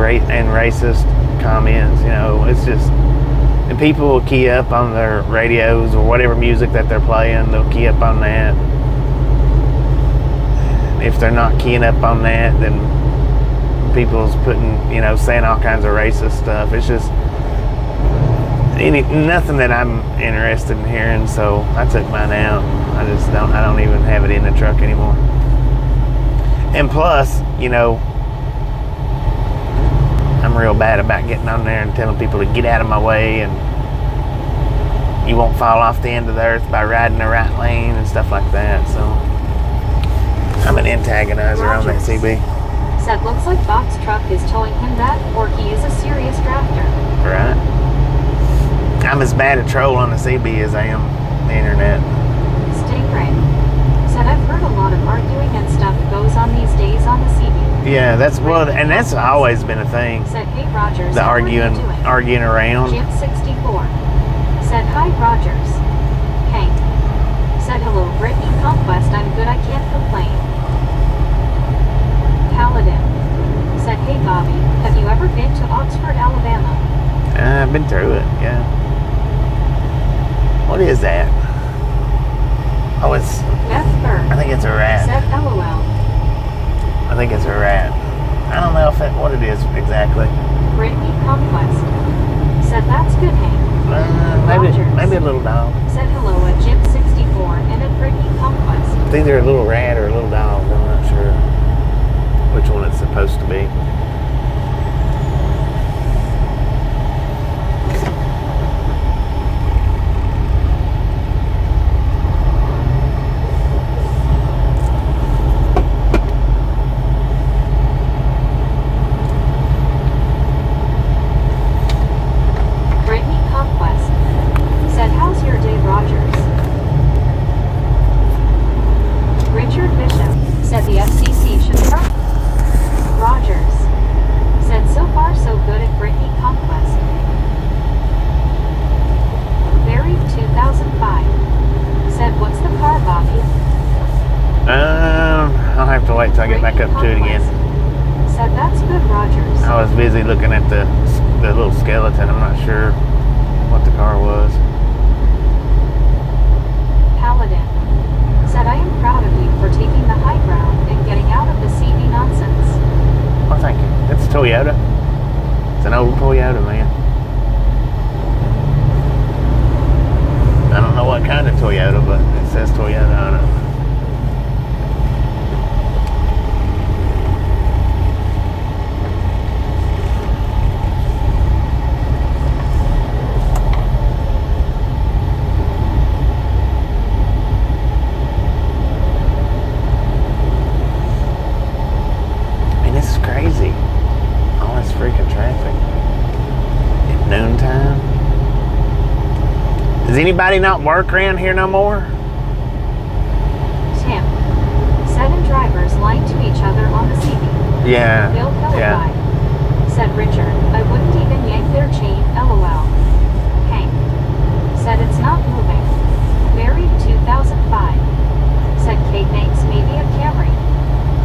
Speaker 1: and racist comments. You know, it's just, and people will key up on their radios or whatever music that they're playing. They'll key up on that. If they're not keying up on that, then people's putting, you know, saying all kinds of racist stuff. It's just nothing that I'm interested in hearing, so I took mine out. I don't even have it in the truck anymore. And plus, you know, I'm real bad about getting on there and telling people to get out of my way, and you won't fall off the end of the earth by riding the right lane and stuff like that. So I'm an antagonizer on that CB.
Speaker 2: Said looks like Bob's truck is telling him that, or he is a serious drafter.
Speaker 1: Right. I'm as bad a troll on the CB as I am the internet.
Speaker 2: Stingray. Said I've heard a lot of arguing and stuff goes on these days on the CB.
Speaker 1: Yeah, that's always been a thing.
Speaker 2: Said hey Rogers.
Speaker 1: The
Speaker 2: how are you
Speaker 1: arguing
Speaker 2: doing?
Speaker 1: around.
Speaker 2: Jim 64. Said hi Rogers. Hank. Said hello Brittany Conquest. I'm good. I can't complain. Paladin. Said hey Bobby. Have you ever been to Oxford, Alabama?
Speaker 1: I've been through it. Yeah. What is that? Oh, it's. I think it's a rat.
Speaker 2: Said LOL.
Speaker 1: I think it's a rat. I don't know what it is exactly.
Speaker 2: Brittany Conquest. Said that's good, Hank.
Speaker 1: Maybe a little dog.
Speaker 2: Said hello at Jim 64 and at Brittany Conquest.
Speaker 1: It's either a little rat or a little dog. I'm not sure which one it's supposed to be. I'll have to wait till I get back up to it again.
Speaker 2: Said that's good, Rogers.
Speaker 1: I was busy looking at the little skeleton. I'm not sure what the car was. Paladin.
Speaker 2: Said I am proud of you for taking the high ground and getting out of the CV nonsense.
Speaker 1: Well, thank you. It's a Toyota. It's an old Toyota, man. I don't know what kind of Toyota, but it says Toyota on it. Crazy. All this freaking traffic at noontime. Does anybody not work around here no more?
Speaker 2: Tim. 7 drivers lying to each other on the CV.
Speaker 1: Yeah.
Speaker 2: Bill Pellicide.
Speaker 1: Yeah.
Speaker 2: Said Richard. I wouldn't even yank their chain. LOL. Hank. Said it's not moving. Buried 2005. Said Kate Banks maybe a Camry.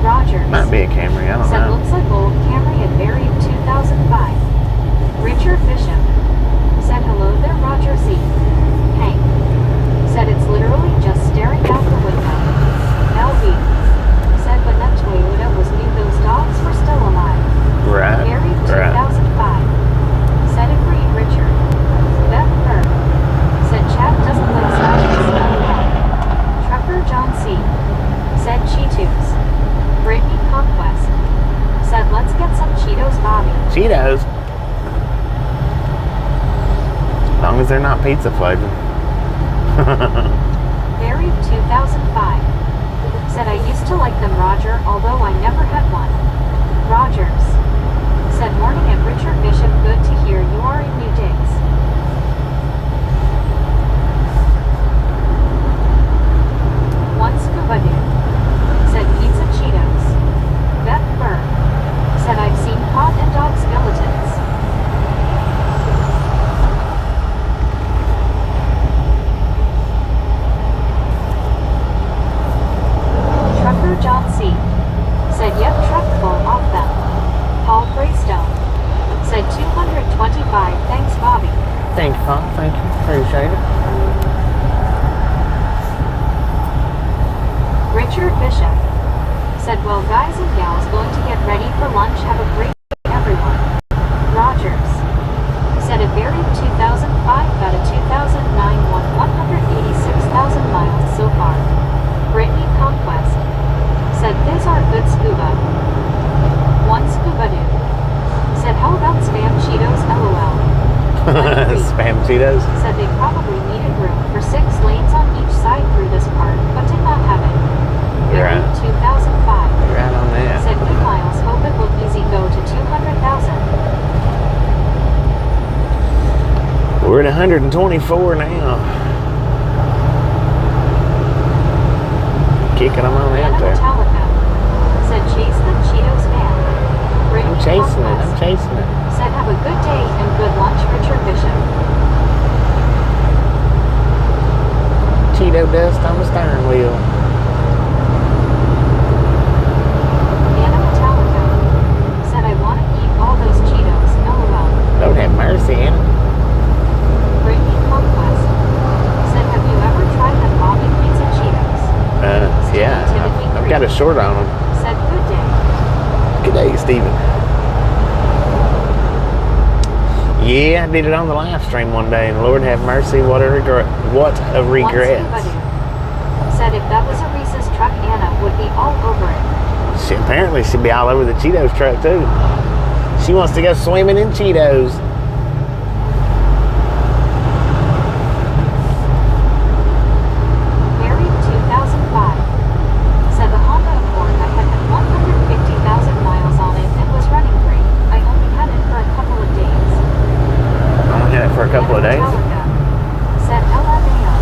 Speaker 2: Rogers.
Speaker 1: Might be a Camry, I don't
Speaker 2: Said
Speaker 1: know.
Speaker 2: looks like old Camry at Buried 2005. Richard Bishop. Said hello there Roger Z. Hank. Said it's literally just staring out the window. LV. Said when that Toyota was new those dogs were still alive.
Speaker 1: Right.
Speaker 2: Buried 2005. Said agreed Richard. Beth Bird. Said Chad doesn't like slashes. Trucker John C. Said Cheetos. Brittany Conquest. Said let's get some Cheetos, Bobby.
Speaker 1: Cheetos? As long as they're not pizza flavored.
Speaker 2: Buried 2005. Said I used to like them, Roger, although I never had one. Rogers. Said morning at Richard Bishop. Good to hear you are in new digs. One scuba dude. Said pizza Cheetos. Beth Burr. Said I've seen pot and dog skeletons. said 225. Thanks, Bobby.
Speaker 1: Thank you, Paul. Thank you. Appreciate it.
Speaker 2: Richard Bishop said, well, guys and gals, going to get ready for lunch. Have a great day, everyone. Rogers said, a buried 2005 got a 2009 won 186,000 miles so far. Brittany Conquest said, these are good scuba. One scuba dude said, how about spam Cheetos, LOL.
Speaker 1: Spam Cheetos?
Speaker 2: Said they probably needed room for 6 lanes on each side through this part, but did not have it.
Speaker 1: You're right.
Speaker 2: 2005.
Speaker 1: You're right on that.
Speaker 2: Said good miles, hope it will easy go to 200,000.
Speaker 1: We're at 124 now. Kicking them on out there.
Speaker 2: Metallica said chase the Cheetos man.
Speaker 1: I'm chasing it. I'm chasing it.
Speaker 2: Said have a good day and good lunch, Richard Bishop.
Speaker 1: Cheeto dust on the steering wheel.
Speaker 2: Anna Metallica said I want to eat all those Cheetos, LOL.
Speaker 1: Lord have mercy, Anna.
Speaker 2: Brittany Conquest said have you ever tried the Bobby pizza Cheetos?
Speaker 1: Yeah. I've got a short on them.
Speaker 2: Said good day.
Speaker 1: Good day, Stephen. Yeah, I did it on the live stream one day, and Lord have mercy, what a regret.
Speaker 2: Said if that was a Reese's truck, Anna would be all over it.
Speaker 1: Apparently she'd be all over the Cheetos truck too. She wants to go swimming in Cheetos.
Speaker 2: Mary 2005 said the Honda Accord I had 150,000 miles on it and was running great. I only had it for a couple of days.
Speaker 1: Only had it for a couple of days?
Speaker 2: Said LMAO.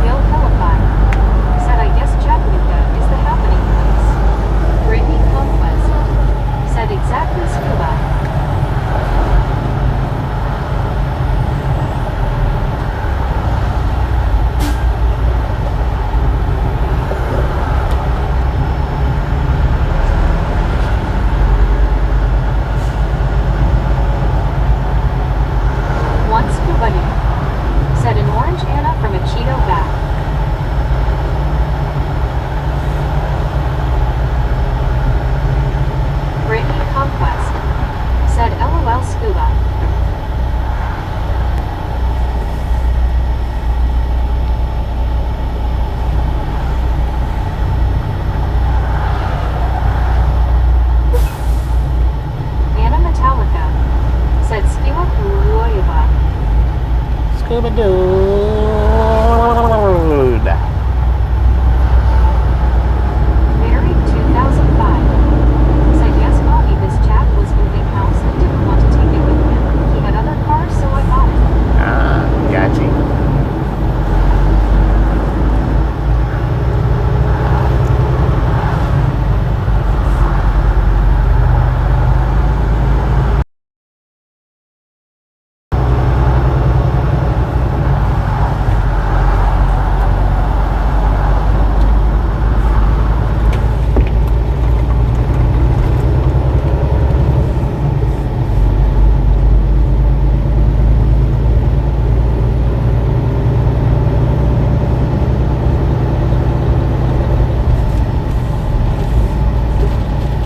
Speaker 2: Bill Philippi said I guess Chattanooga is the happening place. Brittany Conquest said exactly scuba. One scuba dude said an orange Anna from a Cheeto bag. Brittany Conquest said LOL scuba. Anna Metallica said scuba Ruoyaba.
Speaker 1: Scuba dude.
Speaker 2: Mary 2005 said yes, Bobby, this chap was moving house and didn't want to take it with him. He had other cars, so I bought it.
Speaker 1: Ah, got you.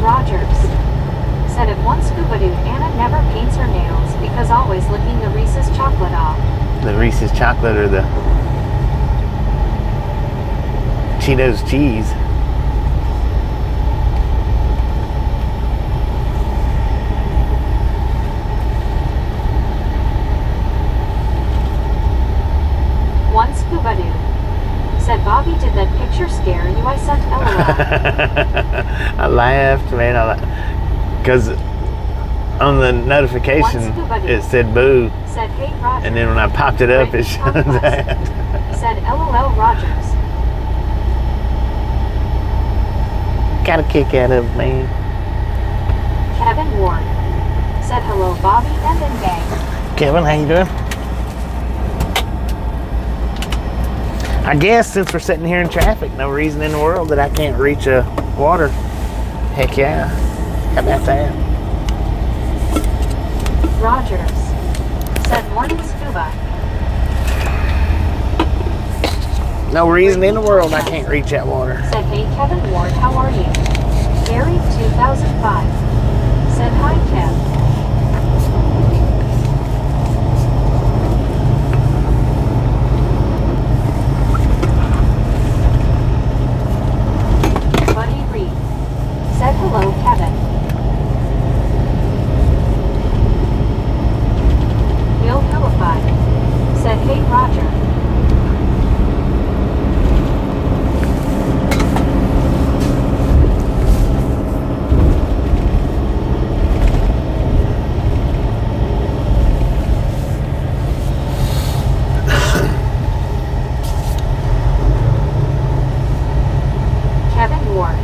Speaker 2: Rogers said if one scuba dude, Anna never paints her nails because always licking the Reese's chocolate off.
Speaker 1: The Reese's chocolate or the Cheetos cheese.
Speaker 2: One scuba dude said Bobby, did that picture scare you? I sent LOL.
Speaker 1: I laughed, man. Because on the notification it said boo,
Speaker 2: said hey Roger.
Speaker 1: and then when I popped it up, it showed that.
Speaker 2: Said LOL Rogers.
Speaker 1: Got a kick out of it, man.
Speaker 2: Kevin Ward said hello Bobby and then gang.
Speaker 1: Kevin, how you doing? I guess since we're sitting here in traffic, no reason in the world that I can't reach a water. Heck yeah. How about that?
Speaker 2: Rogers. Said morning scuba.
Speaker 1: No reason in the world I can't reach that water.
Speaker 2: Said hey Kevin Ward, how are you? Gary 2005. Said hi Kev. Buddy Reed. Said hello Kevin. Bill Philippi. Said hey Roger. Kevin Ward.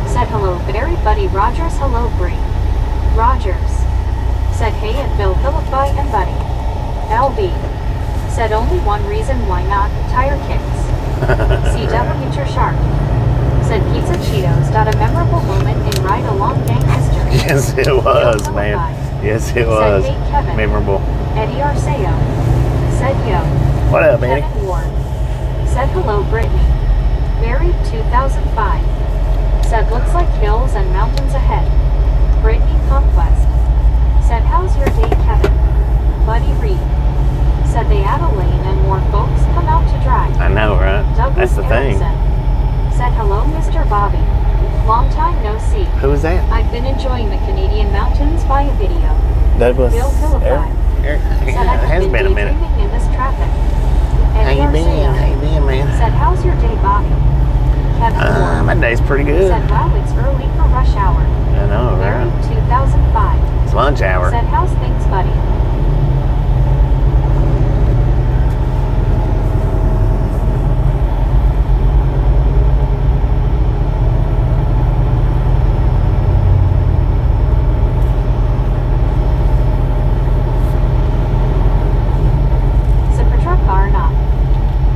Speaker 2: Said hello Barry Buddy Rogers, hello Bree. Rogers. Said hey and Bill Philippi and Buddy. LB. Said only one reason why not, tire kicks. CW Shark. Said Pizza Cheetos. A memorable moment in Ride Along gang history.
Speaker 1: Yes, it was, man. Yes, it was.
Speaker 2: Said hey Kevin.
Speaker 1: Memorable.
Speaker 2: Eddie Arceo. Said yo.
Speaker 1: What up, Eddie?
Speaker 2: Kevin Ward. Said hello Brittany. Barry 2005. Said looks like hills and mountains ahead. Brittany Conquest. Said how's your day Kevin? Buddy Reed. Said they add a lane and more folks come out to drive.
Speaker 1: I know, right?
Speaker 2: Douglas
Speaker 1: That's the thing.
Speaker 2: Erickson. Said hello Mr. Bobby. Long time no see.
Speaker 1: Who was that?
Speaker 2: I've been enjoying the Canadian mountains via video.
Speaker 1: Douglas.
Speaker 2: Bill Philippi.
Speaker 1: It
Speaker 2: Said I
Speaker 1: has
Speaker 2: have
Speaker 1: been a minute.
Speaker 2: daydreaming in this traffic.
Speaker 1: How
Speaker 2: Eddie
Speaker 1: you been?
Speaker 2: Arceo.
Speaker 1: How you been, man?
Speaker 2: Said how's your day Bobby? Kevin Ward.
Speaker 1: My day's pretty good.
Speaker 2: Said wow it's early for rush hour.
Speaker 1: I know,
Speaker 2: Barry
Speaker 1: right?
Speaker 2: 2005.
Speaker 1: It's lunch hour.
Speaker 2: Said how's things buddy?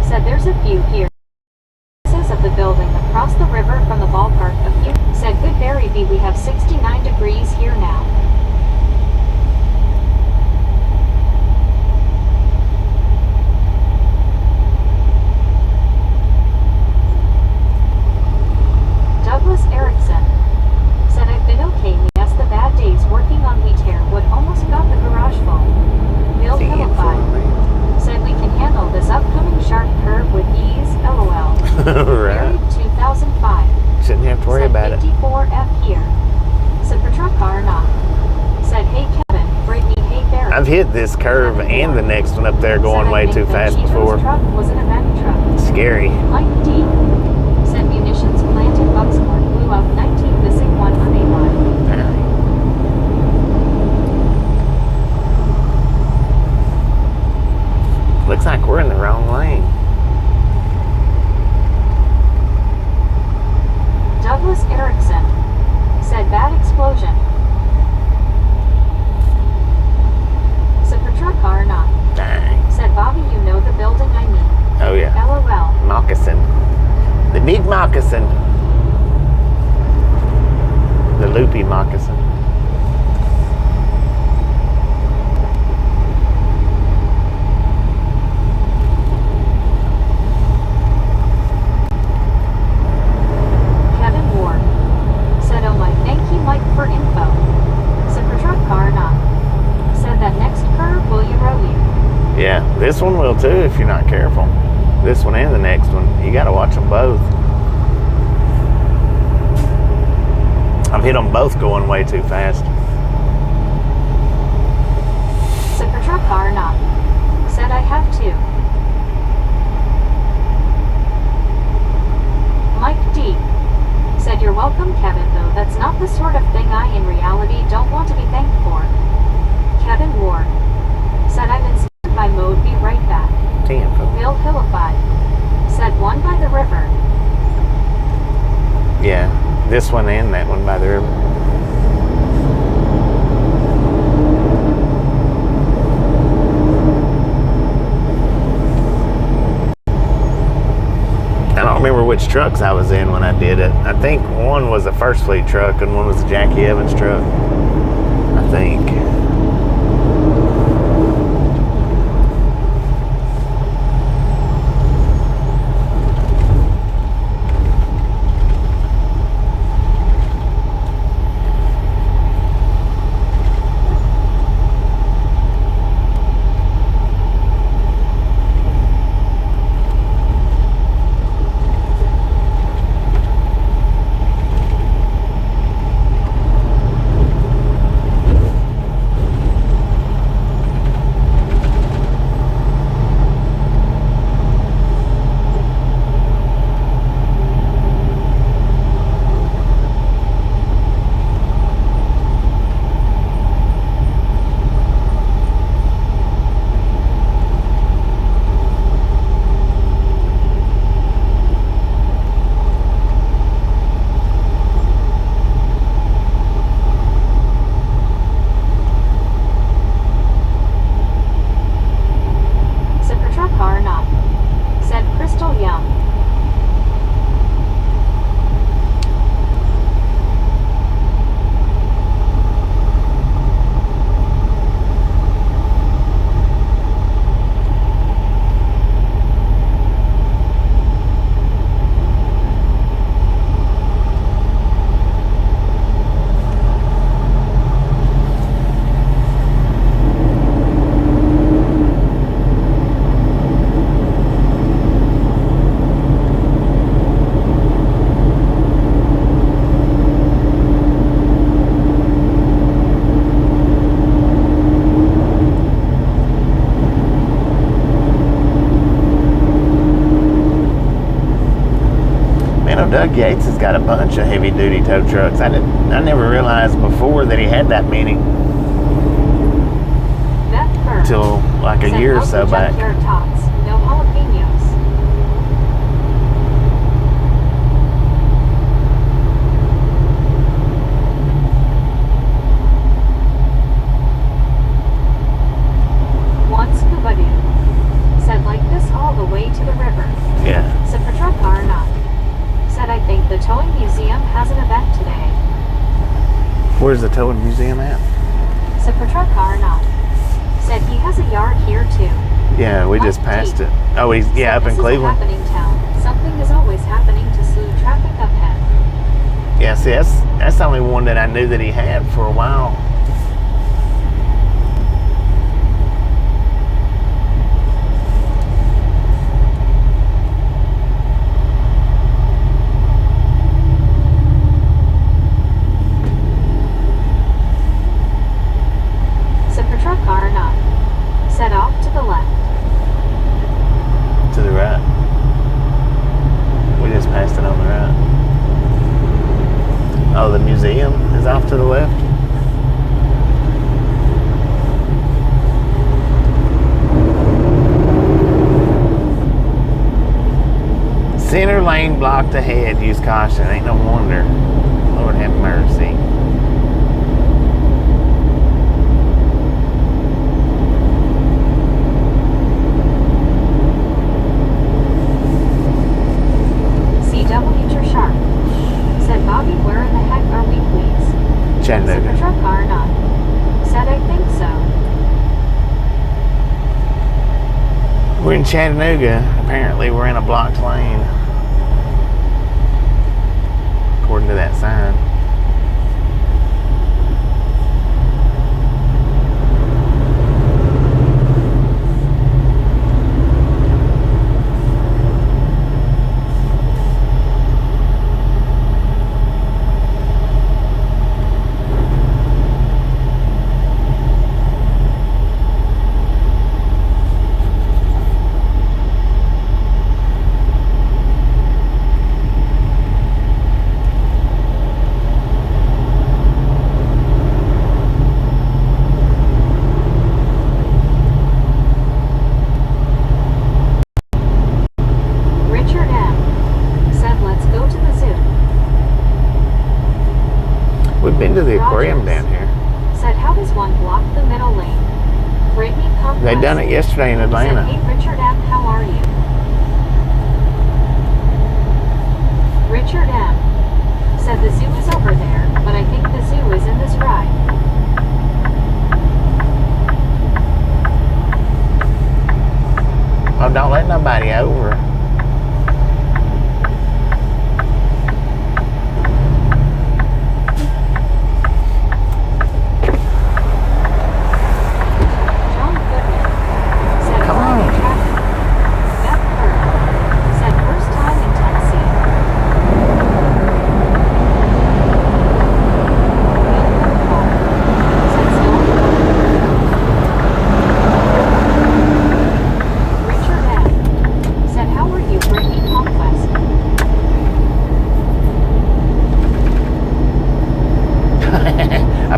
Speaker 2: Said there's a few here. Of the building across the river from the ballpark. A few. Said good Barry B. We have 69 degrees here now. Douglas Erickson. Said I've been okay. Yes, the bad days working on wheat hair would almost got the garage full. Bill Philippi. Said we can handle this upcoming sharp curve with ease, lol.
Speaker 1: Right.
Speaker 2: Barry 2005.
Speaker 1: Shouldn't have to worry
Speaker 2: Said
Speaker 1: about it.
Speaker 2: 54F here. Said for truck car not. Said hey Kevin, Brittany, hey Barry.
Speaker 1: I've hit this curve and the next one up there going
Speaker 2: Said I
Speaker 1: way
Speaker 2: think
Speaker 1: too
Speaker 2: the
Speaker 1: fast
Speaker 2: Cheetos
Speaker 1: before.
Speaker 2: truck was an event truck.
Speaker 1: Scary.
Speaker 2: Mike D. Said munitions plant in Bucksport blew up 19 missing one on a line.
Speaker 1: Looks like we're in the wrong lane.
Speaker 2: Douglas Erickson. Said bad explosion. Said for truck car not.
Speaker 1: Dang.
Speaker 2: Said Bobby you know the building I mean.
Speaker 1: Oh yeah.
Speaker 2: LOL.
Speaker 1: Moccasin. The big moccasin. The loopy moccasin.
Speaker 2: Kevin Ward. Said oh my thank you Mike for info. Said for truck car not. Said that next curve will you row you.
Speaker 1: Yeah, this one will too if you're not careful. This one and the next one. You got to watch them both. I've hit them both going way too fast.
Speaker 2: Said for truck car not. Said I have to. Mike D. Said you're welcome Kevin though that's not the sort of thing I in reality don't want to be thanked for. Kevin Ward. Said I'm in standby mode be right back.
Speaker 1: Damn.
Speaker 2: Bill Philippi. Said one by the river.
Speaker 1: Yeah, this one and that one by the river. I don't remember which trucks I was in when I did it. I think one was a First Fleet truck and one was a Jackie Evans truck. I think. Doug Yates has got a bunch of heavy-duty tow trucks. I never realized before that he had that many until like a year or so back.
Speaker 2: Tots, no jalapenos. One scuba dude said like this all the way to the river.
Speaker 1: Yeah.
Speaker 2: Said Petrarca or not. Said I think the towing museum has an event today.
Speaker 1: Where's the towing museum at?
Speaker 2: Said Petrarca or not. Said he has a yard here too.
Speaker 1: Yeah, we just passed it. Oh, he's up in Cleveland.
Speaker 2: This is a happening town. Something is always happening to slow traffic up ahead.
Speaker 1: Yeah, see, that's the only one that I knew that he had for a while.
Speaker 2: Set off to the left.
Speaker 1: To the right. We just passed it on the right. Oh, the museum is off to the left? Center lane blocked ahead. Use caution. Ain't no wonder. Lord have mercy.
Speaker 2: Bobby, where in the heck are we, please?
Speaker 1: Chattanooga.
Speaker 2: Said Petrarca or not. Said I think so.
Speaker 1: We're in Chattanooga. Apparently we're in a blocked lane. According to that sign. Been to the aquarium down here.
Speaker 2: Said how does one block the middle lane? Brittany Convoy.
Speaker 1: They done it yesterday in Atlanta.
Speaker 2: Said, hey Richard M, how are you? Richard M said the zoo is over there, but I think the zoo is in this ride.
Speaker 1: Oh, don't let nobody over.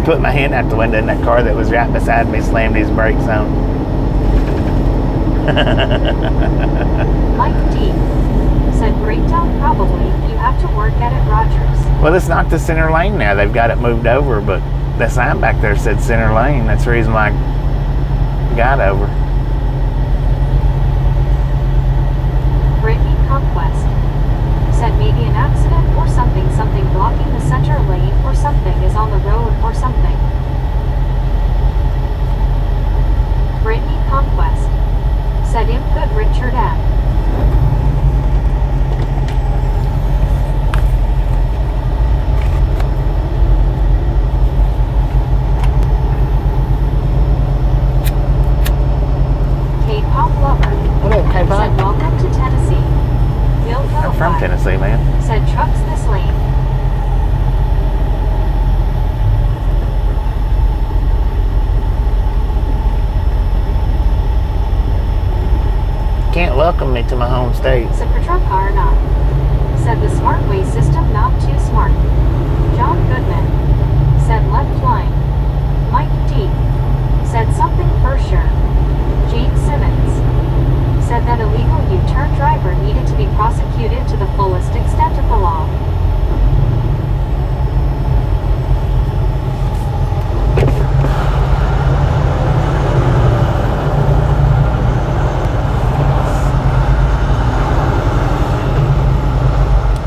Speaker 1: Put my hand out the window and that car that was right beside me slammed his brakes on.
Speaker 2: Mike D said breakdown probably. You have to work at it, Rogers.
Speaker 1: Well, it's not the center lane now. They've got it moved over, but the sign back there said center lane. That's the reason why I got over.
Speaker 2: Brittany Conquest said maybe an accident or something blocking the center lane or something is on the road or something. Brittany Conquest said him good Richard M. K-pop lover.
Speaker 1: What up, K-pop?
Speaker 2: Said welcome to Tennessee. Bill
Speaker 1: I'm from Tennessee, man.
Speaker 2: Said trucks this lane.
Speaker 1: Can't welcome me to my home state.
Speaker 2: Said Petrarca or not. said the Smartway system not too smart. John Goodman said left line. Mike D said something for sure. Jane Simmons said that illegal U-turn driver needed to be prosecuted to the fullest extent of the law.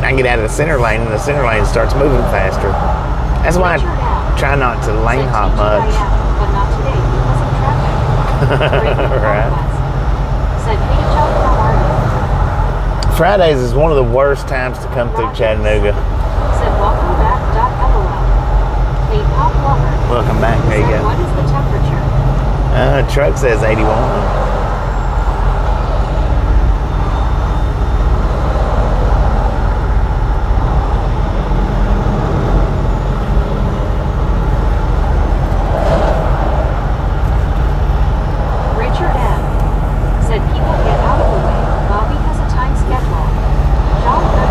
Speaker 1: I get out of the center lane and the center lane starts moving faster. That's why I try not to lane hop much.
Speaker 2: But not today because of traffic.
Speaker 1: Right.
Speaker 2: Said, hey Joe, how are you?
Speaker 1: Fridays is one of the worst times to come through Chattanooga.
Speaker 2: Said welcome back. LOL. Hey Pop Lover.
Speaker 1: Welcome back. There you
Speaker 2: Said,
Speaker 1: go.
Speaker 2: what is the temperature?
Speaker 1: Truck says 81.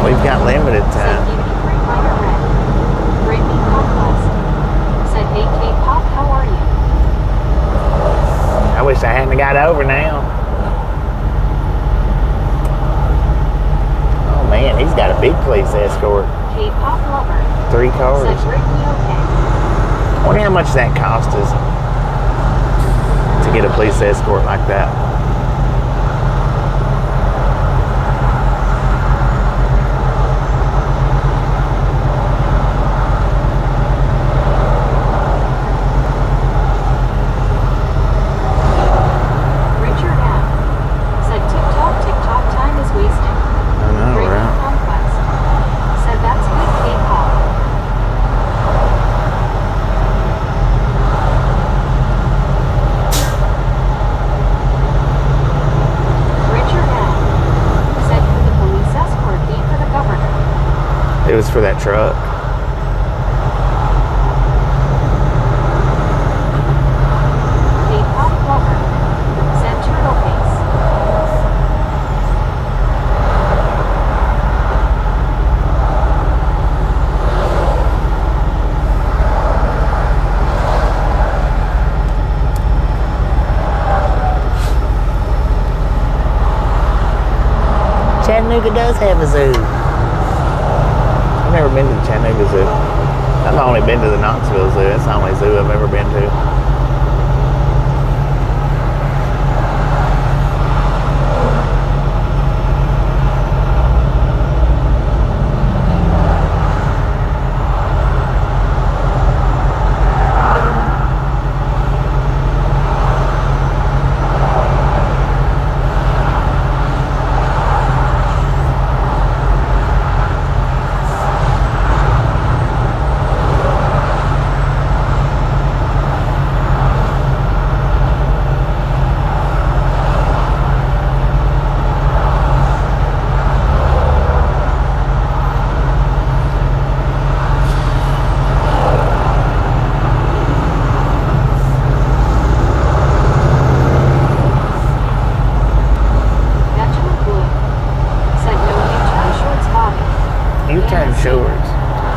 Speaker 1: We've got limited time.
Speaker 2: Said, hey K-pop, how are you?
Speaker 1: I wish I hadn't got over now. Oh man, he's got a big police escort.
Speaker 2: K-pop lover.
Speaker 1: 3 cars.
Speaker 2: Said, Brittany, okay.
Speaker 1: I wonder how much that cost us to get a police escort like that. It was for that truck.
Speaker 2: A pop lover said turtle pace.
Speaker 1: Chattanooga does have a zoo. I've never been to the Chattanooga Zoo. I've only been to the Knoxville Zoo. That's the only zoo I've ever been to. U-turn shorts.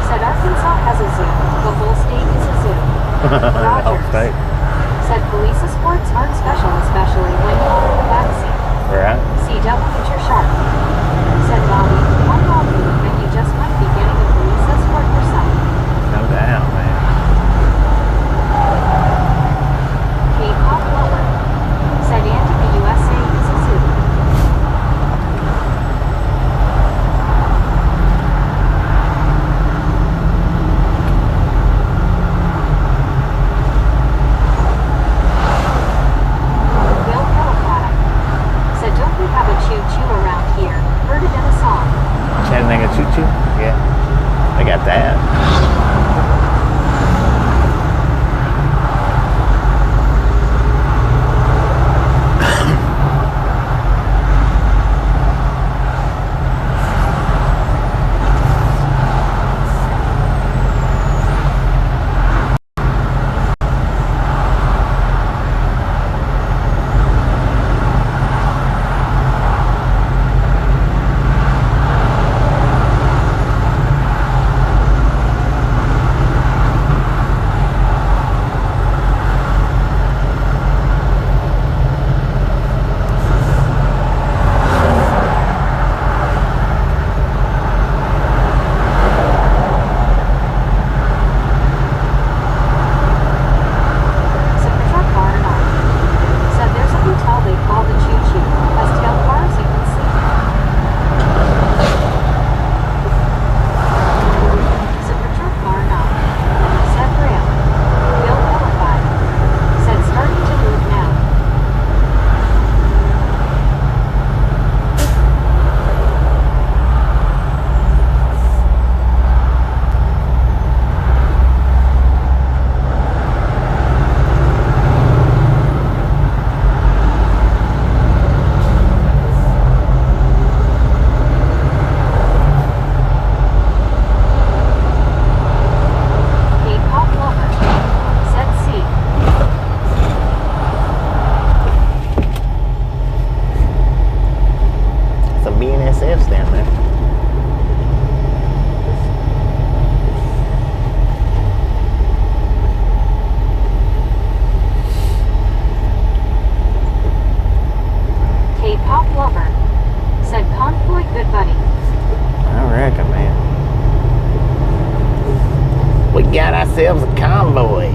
Speaker 2: Said Arkansas has a zoo. The whole state is a zoo.
Speaker 1: Whole
Speaker 2: Rogers
Speaker 1: state.
Speaker 2: said police escorts aren't special, especially when you're in the backseat.
Speaker 1: Right.
Speaker 2: CW, you're sharp. Said Bobby, one Bobby, and you just might be getting a police escort yourself.
Speaker 1: No doubt, man.
Speaker 2: K-pop lover said Andy, the USA is a zoo. Bill Hillify said, don't we have a choo-choo around here? Heard it in a song.
Speaker 1: ourselves a convoy.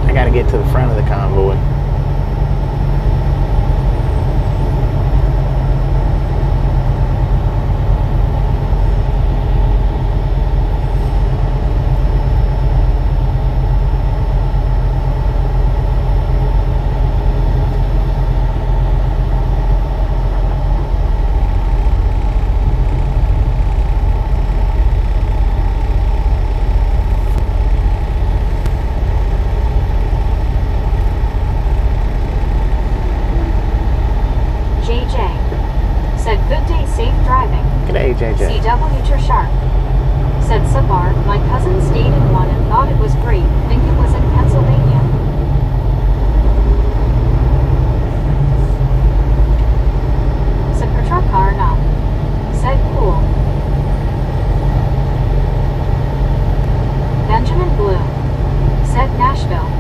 Speaker 1: I gotta get to the front of the convoy. JJ.
Speaker 2: CW Sharp. Said Sabar, my cousin stayed in one and thought it was great. Think it was in Pennsylvania. Said Petrakarna. Said cool. Benjamin Bloom. Said Nashville.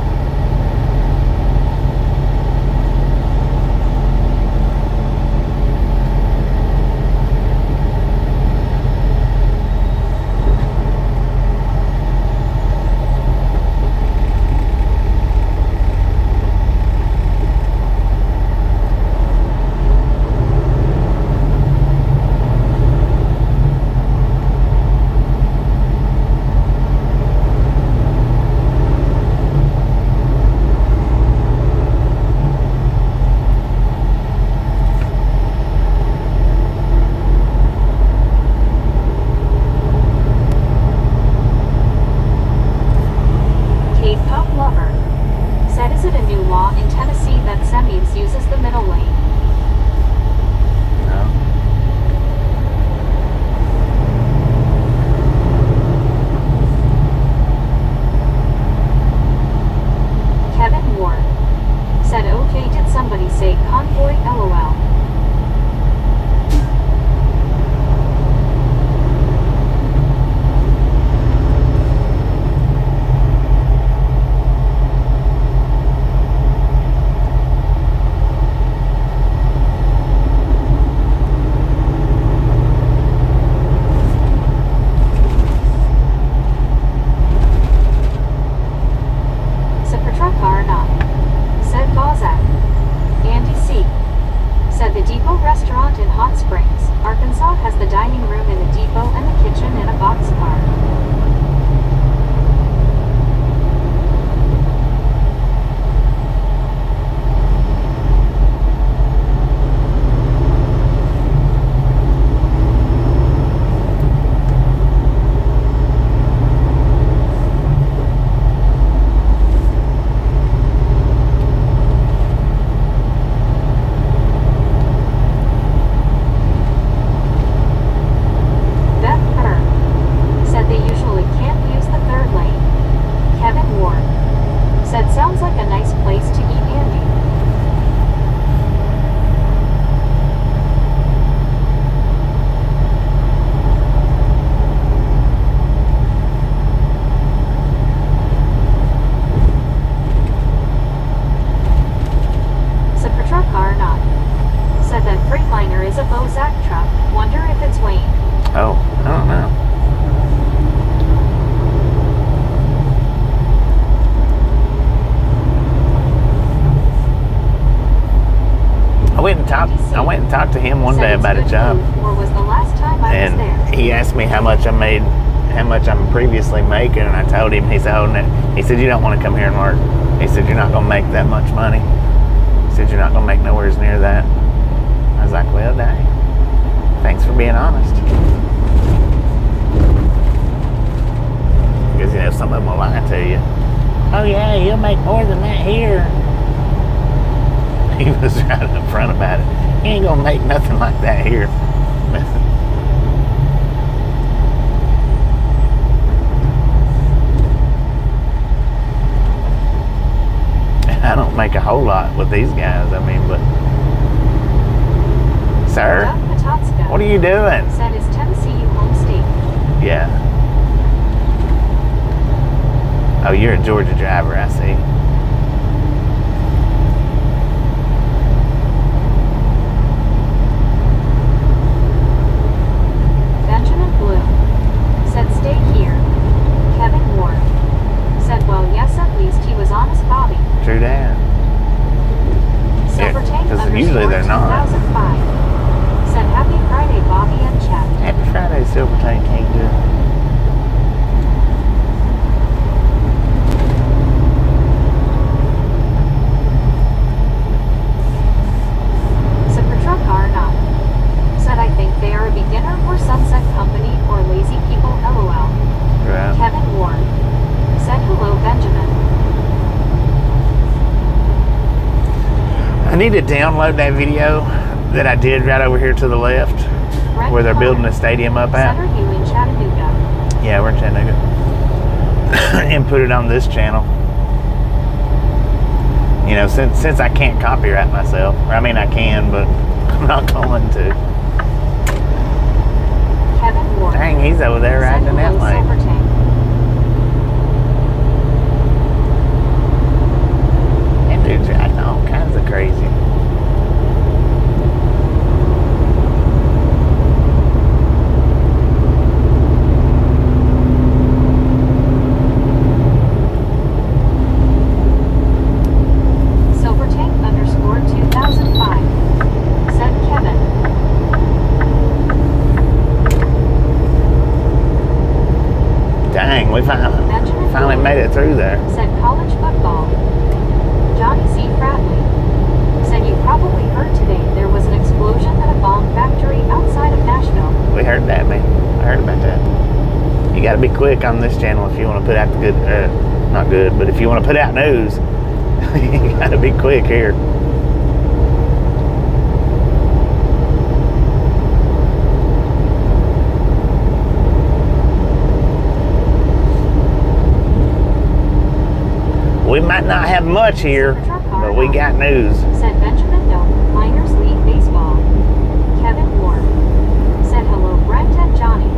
Speaker 2: Convoy LOL.
Speaker 1: I went and talked to him one day about a job, and he asked me how much I'm previously making, and I told him. He said, he said, you don't want to come here and work. He said, you're not going to make that much money. He said, you're not going to make nowhere near that. I was like, well, dang. Thanks for being honest. Because, some of them will lie to you. Oh, yeah, you'll make more than that here. He was right up front about it. He ain't gonna make nothing like that here. I don't make a whole lot with these guys, but sir, what are you doing?
Speaker 2: Said is Tennessee home state?
Speaker 1: Yeah. Oh, you're a Georgia driver, I see.
Speaker 2: Benjamin Bloom said stay
Speaker 1: need to download that video that I did right over here to the left, where they're building a stadium up at.
Speaker 2: Center you in Chattanooga.
Speaker 1: Yeah, we're in Chattanooga. And put it on this channel. You know, since I can't copyright myself. I mean, I can, but I'm not going to.
Speaker 2: Kevin Ward.
Speaker 1: Dang, he's over there riding in that lane. That dude's riding all kinds of crazy. We finally made it through there.
Speaker 2: Said college football. Johnny C. Fratley said you probably heard today there was an explosion at a bomb factory outside of Nashville.
Speaker 1: We heard that, man. I heard about that. You got to be quick on this channel if you want to put out the good, not good, but if you want to put out news, you got to be quick here. We might not have much here, but we got news.
Speaker 2: Said Benjamin Dalton, Miners League Baseball. Kevin Ward said hello, Brent and Johnny.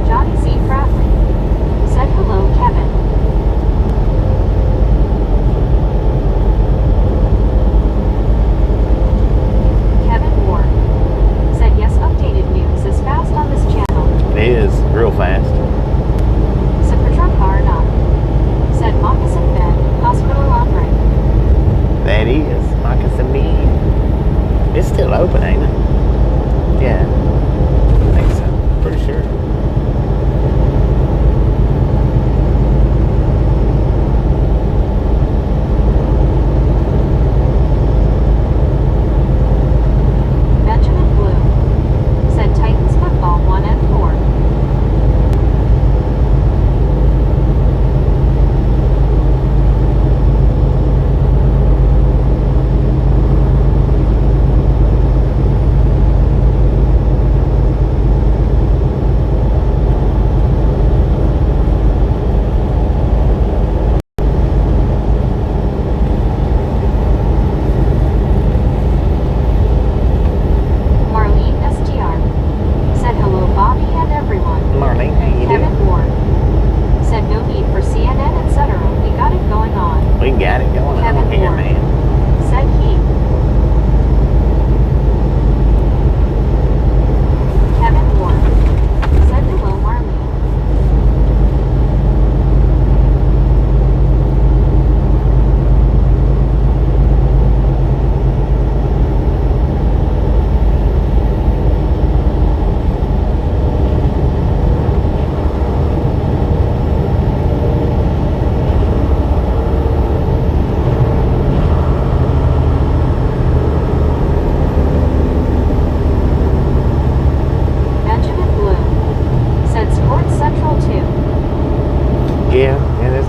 Speaker 2: Johnny C. Fratley said hello, Kevin.
Speaker 1: Real fast.
Speaker 2: Said Moccasin Bend, Hospital on Ring.
Speaker 1: That is Moccasin Bend. It's still open, ain't it? Yeah. I think so. Pretty sure.
Speaker 2: Benjamin Blue said Titans football 1 and 4.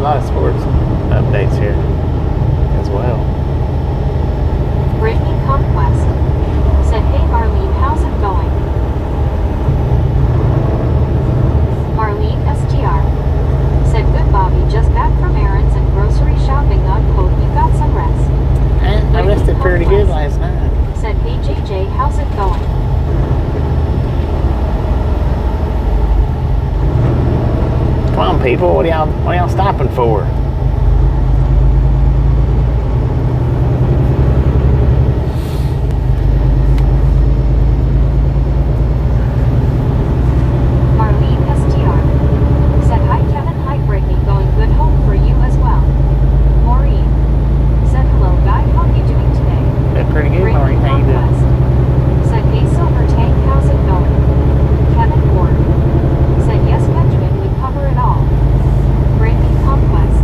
Speaker 1: a lot of sports updates here as well.
Speaker 2: Brittany Conquest said, "Hey Marlene, how's it going?" Marlene STR said, "Good Bobby, just back from errands and grocery shopping. Unquote, you got some rest."
Speaker 1: I rested pretty good last night.
Speaker 2: Said, "Hey JJ, how's it going?"
Speaker 1: Come on, people, what are y'all stopping for?
Speaker 2: Marlene STR said, "Hi Kevin, hi Brittany, going good home for you as well." Maureen said, "Hello guy, how are you doing today?"
Speaker 1: Doing pretty good, Maureen, how you doing?
Speaker 2: Said, "Hey Silver Tank, how's it going?" Kevin Ward said, "Yes Benjamin, we cover it all." Brittany Conquest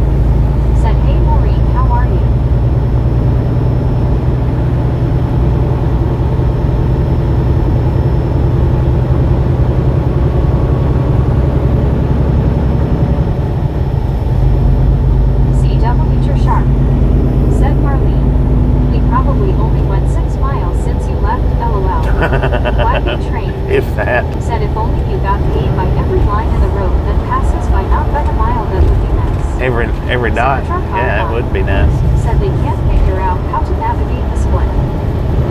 Speaker 1: Every dot. Yeah, it would be nice.
Speaker 2: Said they can't figure out how to navigate the split.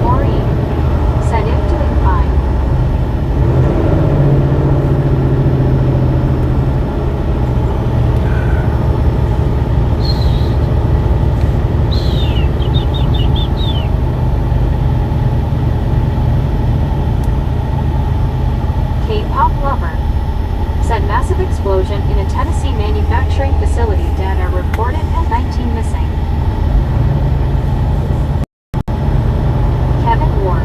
Speaker 2: Maureen said if doing fine. K-pop lover said massive explosion in a Tennessee manufacturing facility, data reported and 19 missing. Kevin Ward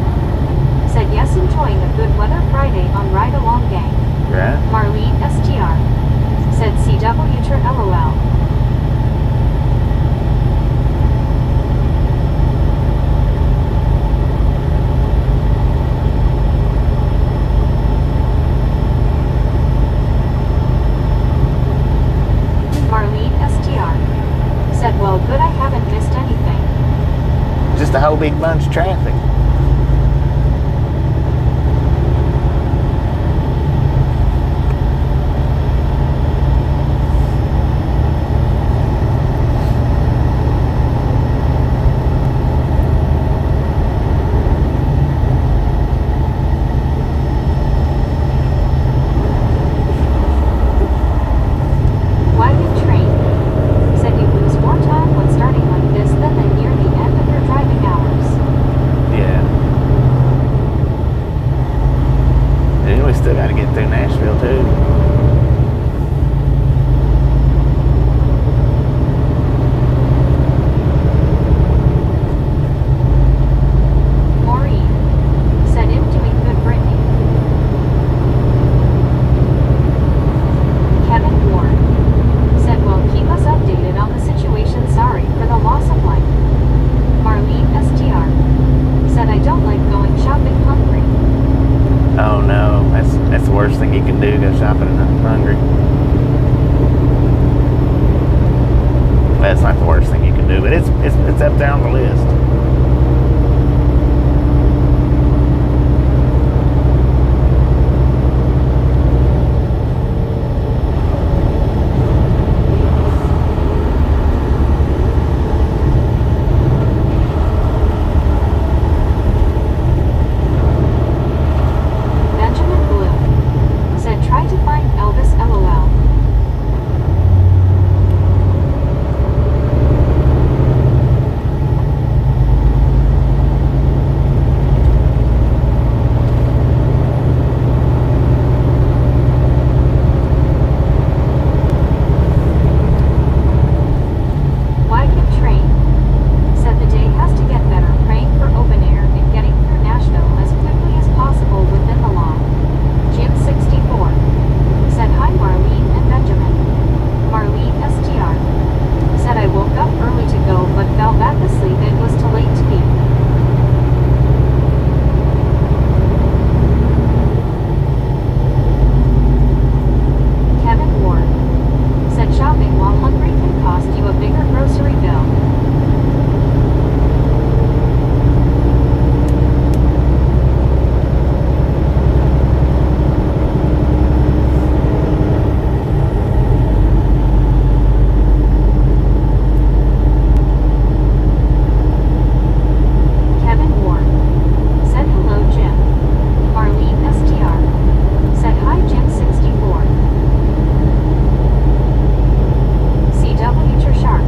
Speaker 2: said yes, enjoying a good weather Friday on Ride Along Gang.
Speaker 1: Right.
Speaker 2: Marlene STR said CW tur LOL. Marlene STR said well good, I haven't missed anything.
Speaker 1: Just a whole big bunch of traffic.
Speaker 2: Wagon train said you lose more time when starting like this than near the end of your driving hours.
Speaker 1: Yeah. And we still got to get through Nashville too.
Speaker 2: Maureen said if doing good, Brittany. Kevin Ward said well keep us updated on the situation, sorry for the loss of life. Marlene STR said I don't like going shopping hungry.
Speaker 1: Oh no, that's the worst thing you can do, go shopping and I'm hungry. That's not the worst thing you can do, but it's up there on the list.
Speaker 2: Benjamin Blue said try to find Elvis LOL. Wagon train said the day has to get better, praying for open air and getting through Nashville as quickly as possible within the law. Jim 64 said hi Marlene and Benjamin. Marlene STR said I woke up early to go but fell back asleep, it was too late to be. Kevin Ward said shopping while hungry can cost you a bigger grocery bill. Kevin Ward said hello Jim. Marlene STR said hi Jim 64. CW Sharp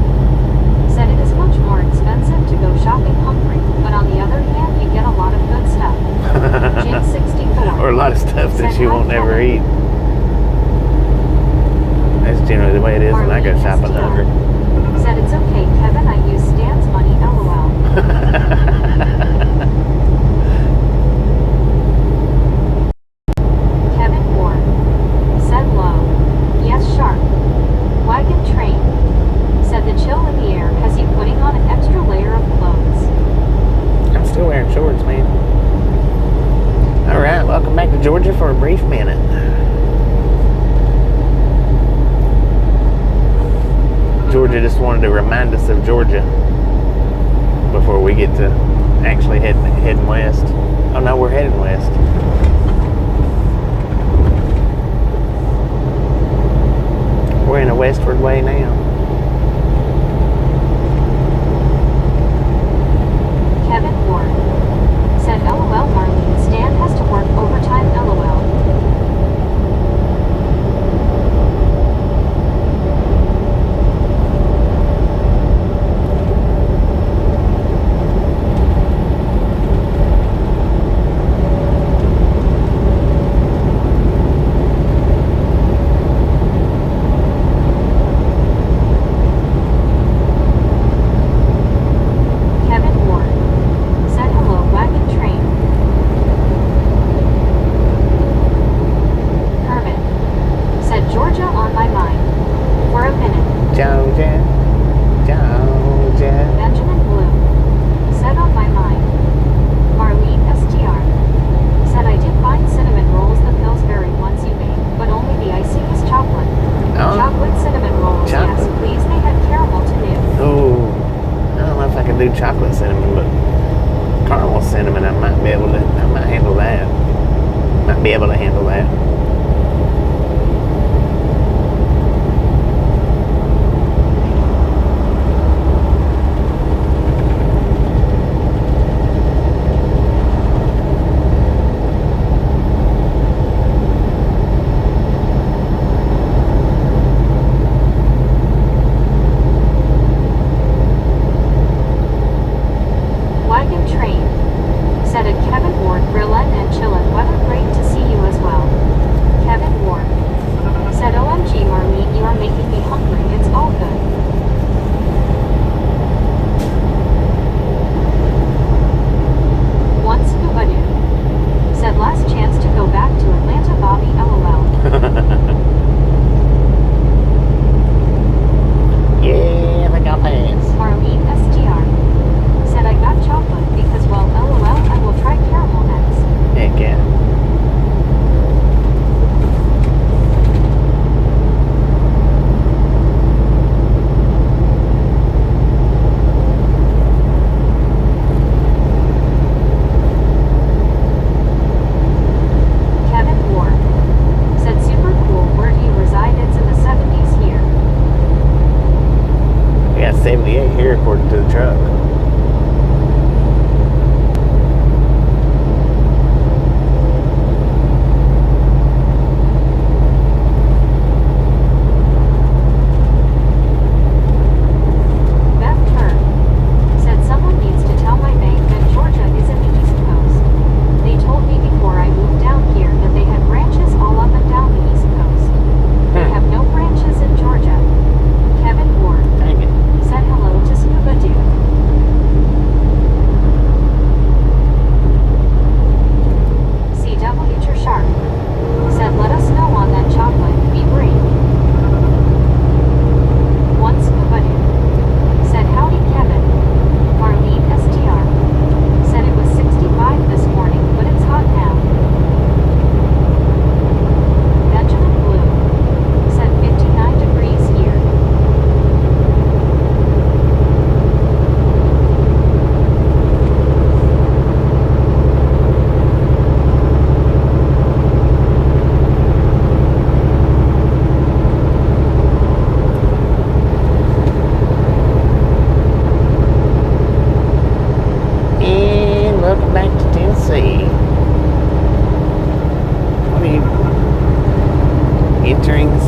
Speaker 2: said it is much more expensive to go shopping hungry, but on the other hand you get a lot of good stuff. Jim 64
Speaker 1: Or a lot of stuff that
Speaker 2: said
Speaker 1: you
Speaker 2: hi,
Speaker 1: won't ever
Speaker 2: Kevin.
Speaker 1: eat. That's generally the way it is when I go shopping hungry.
Speaker 2: Said it's okay Kevin, I use Stan's money LOL. Kevin Ward said low. Yes sharp. Wagon train said the chill in the air has you putting on an extra layer of clothes.
Speaker 1: I'm still wearing shorts, man. All right, welcome back to Georgia for a brief minute. Georgia just wanted to remind us of Georgia before we get to actually heading west. Oh no, we're heading west. We're in a westward way now. We ain't here according to the truck.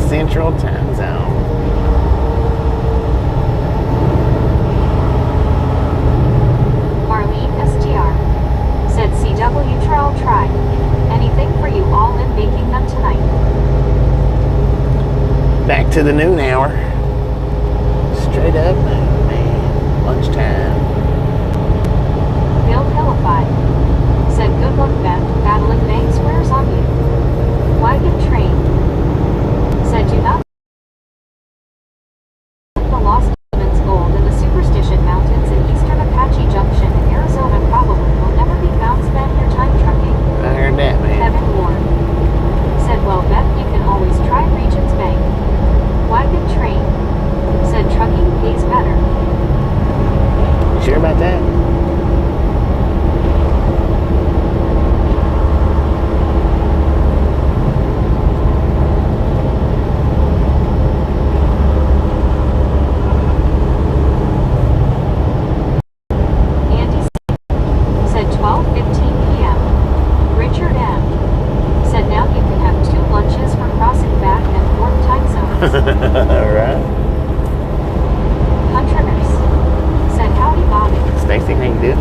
Speaker 1: Central Time Zone.
Speaker 2: Marlene STR said CW try. Anything for you all in baking them tonight.
Speaker 1: Back to the noon hour. Straight up noon, man. Lunchtime.
Speaker 2: Bill Hillified said good luck, Beth. Battling May swears on you. Wagon Train said do not the Lost Diamonds Gold in the Superstition Mountains in eastern Apache Junction in Arizona probably will never be found. Spend your time trucking.
Speaker 1: I heard that, man.
Speaker 2: Kevin Ward said, well, Beth, you can always try Regent's Bank. Wagon Train said trucking pays better.
Speaker 1: You sure about that? Alright.
Speaker 2: Country Nurse said, howdy, Bobby.
Speaker 1: Stacy, how you doing?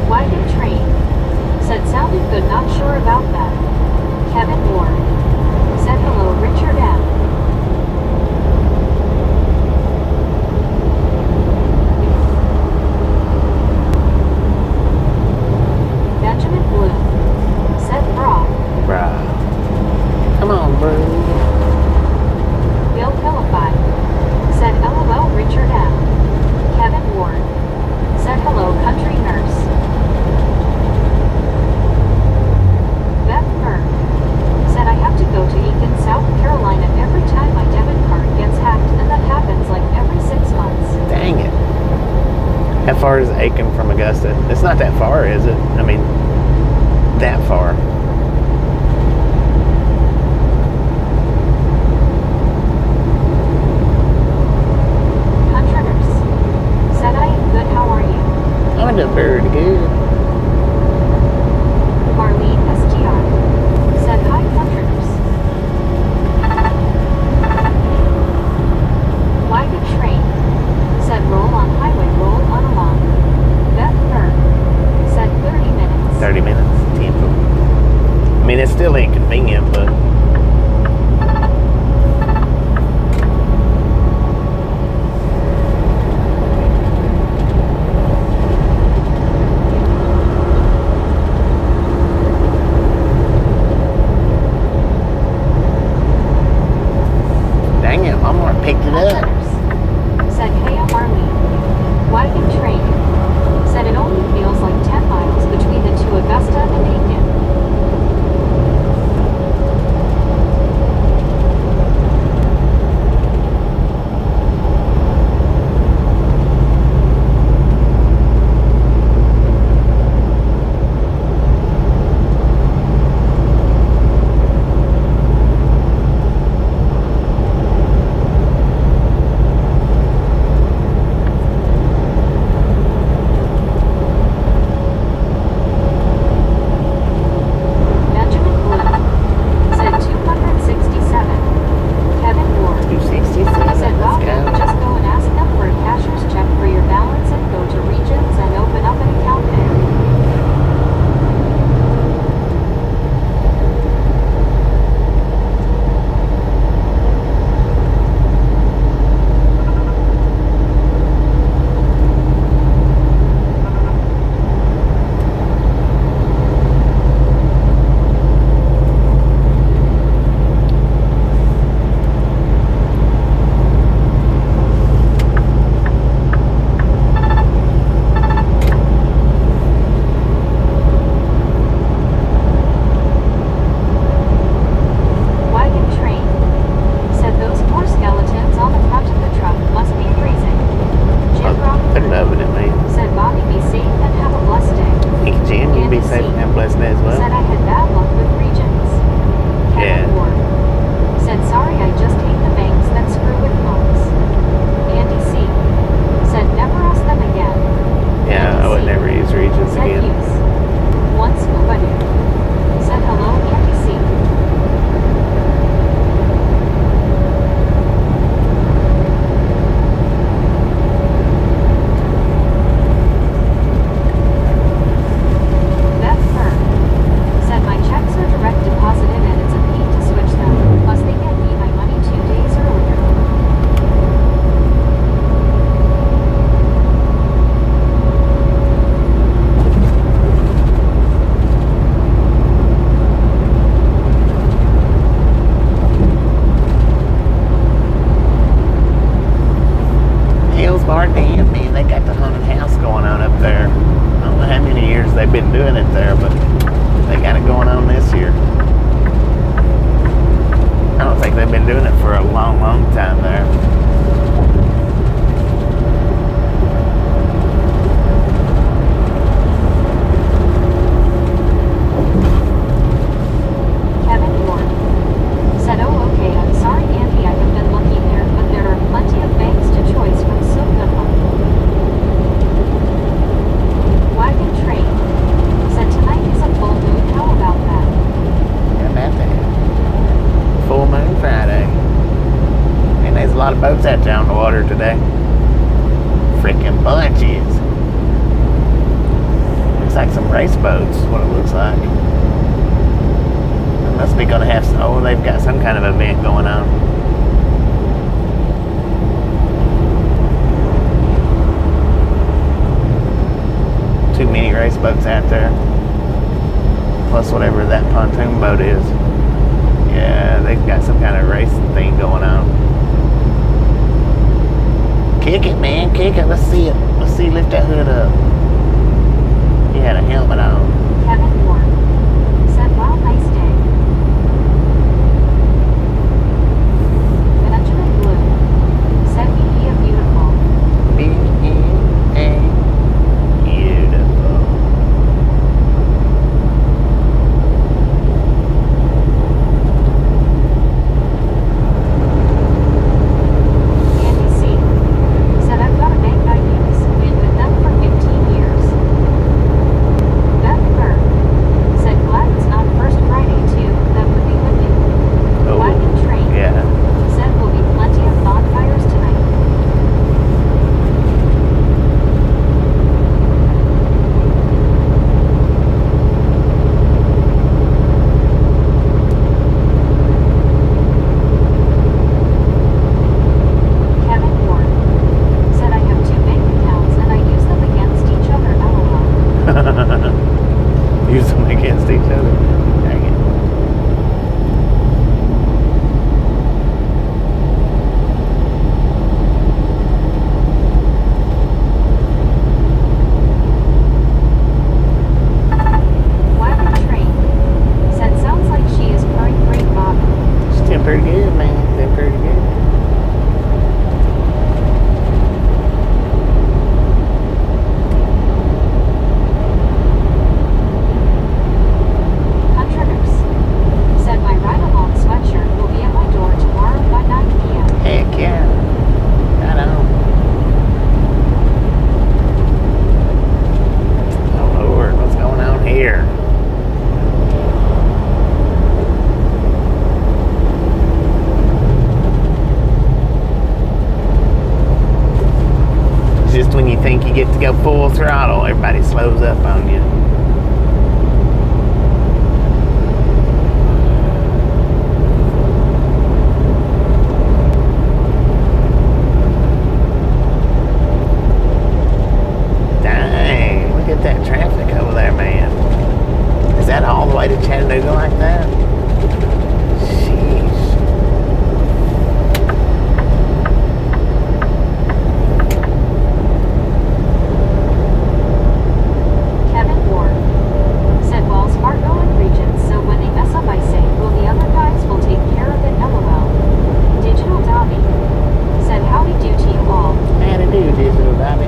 Speaker 2: Wagon Train said, sounded good, not sure about that. Kevin Ward said, hello, Richard M.
Speaker 1: Come on, bro.
Speaker 2: Bill Philippi said LOL Richard M. Kevin Ward said hello Country Nurse. Beth Burke said I have to go to Aiken, South Carolina every time my debit card gets hacked, and that happens like every 6 months.
Speaker 1: Dang it. How far is Aiken from Augusta? It's not that far, is it? I mean, that far. I'm doing very good.
Speaker 2: Marlene STR said hi, Countryers. Wagon Train said roll on highway, roll on along. Beth Burke said 30 minutes.
Speaker 1: 30 minutes, 10. I mean, it's still inconvenient, but picked it up.
Speaker 2: Said, hey, I'm Marlene. Wagon Train said it only feels like 10 miles between the two Augusta and Aiken.
Speaker 1: water today. Freaking bunches. Looks like some race boats, is what it looks like. They must be gonna have some, oh, they've got some kind of event going on. Too many race boats out there. Plus whatever that pontoon boat is. Yeah, they've got some kind of racing thing going on. Kick it, man, kick it. Let's see it. Let's see, lift that hood up. He had a helmet on.
Speaker 2: Kevin Ward said, "Wow, nice day." Benjamin Blue said, "Be beautiful."
Speaker 1: B-E-A. Beautiful.
Speaker 2: Andy C said, "I've got a bank I use. Been with them for 15 years." Beth Burke said, "Glad it's not First Friday too. That would be wicked."
Speaker 1: Oh,
Speaker 2: Wagon Train
Speaker 1: yeah.
Speaker 2: said, "Will be plenty of bonfires tonight." Kevin Ward said, "I have 2 bank accounts and I use them against each other. LOL."
Speaker 1: Use them against each other. Dang it.
Speaker 2: Wagon Train said, "Sounds like she is purring great Bobby."
Speaker 1: She's doing pretty good, man. Doing pretty good.
Speaker 2: Huntress said, "My ride-along sweatshirt will be at my door tomorrow by 9 p.m.
Speaker 1: Heck yeah. Right on. Oh Lord, what's going on here? Just when you think you get to go full throttle, everybody slows up on you. Dang, look at that traffic over there, man. Is that all the way to Chattanooga like that? Sheesh.
Speaker 2: Kevin Ward said, "Well, smart going regions, so when they mess up I say, well, the other guys will take care of it. LOL." Digital Dobby said, "Howdy do to you all."
Speaker 1: Man, it do, Digital Dobby.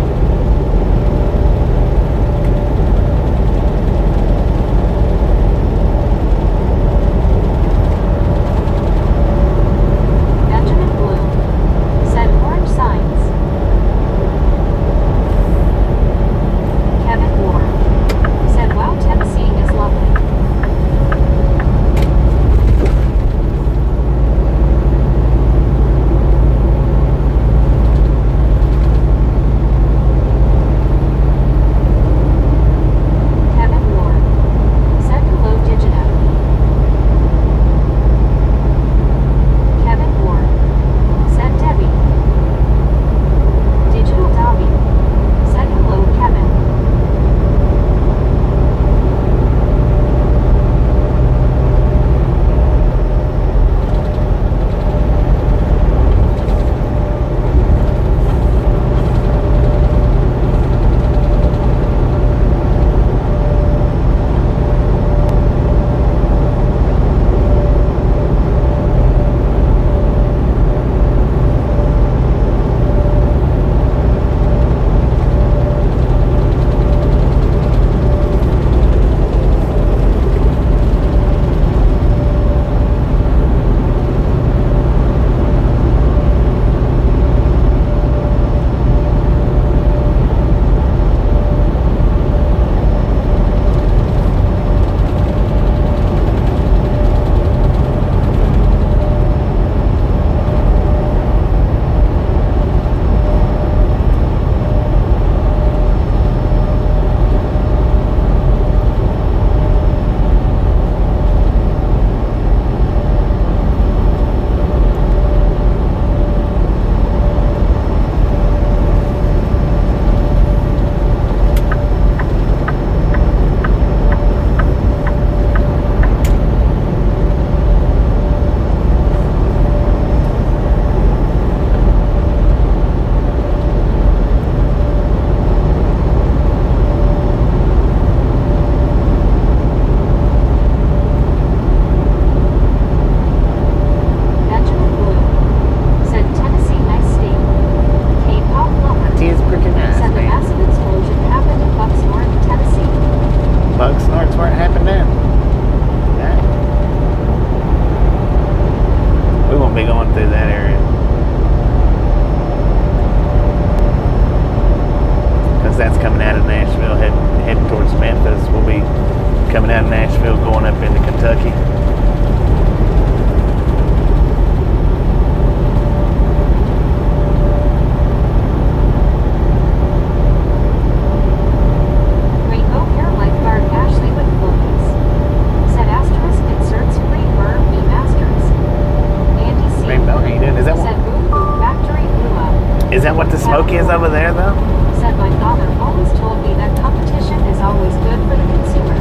Speaker 1: Is that what the smoke is over there, though?
Speaker 2: Said my father always told me that competition is always good for the consumer.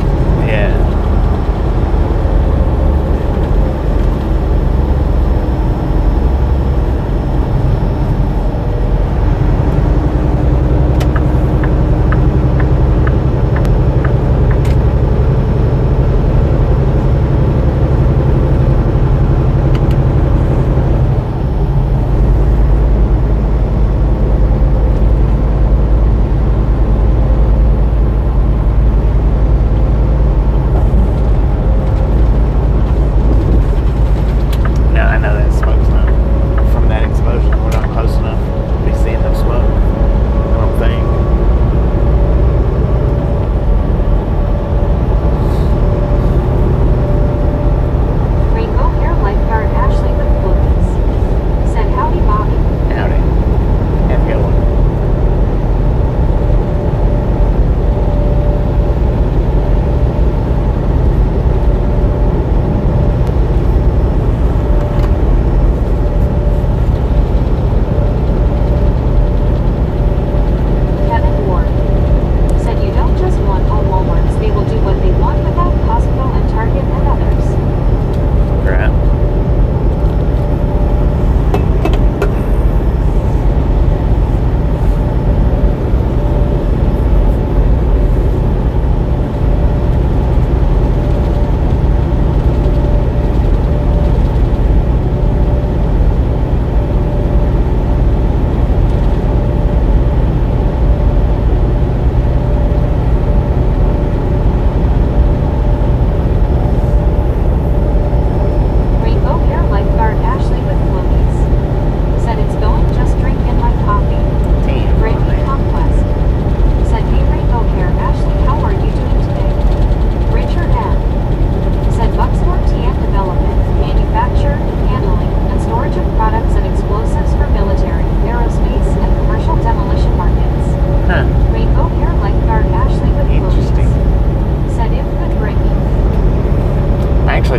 Speaker 1: Yeah.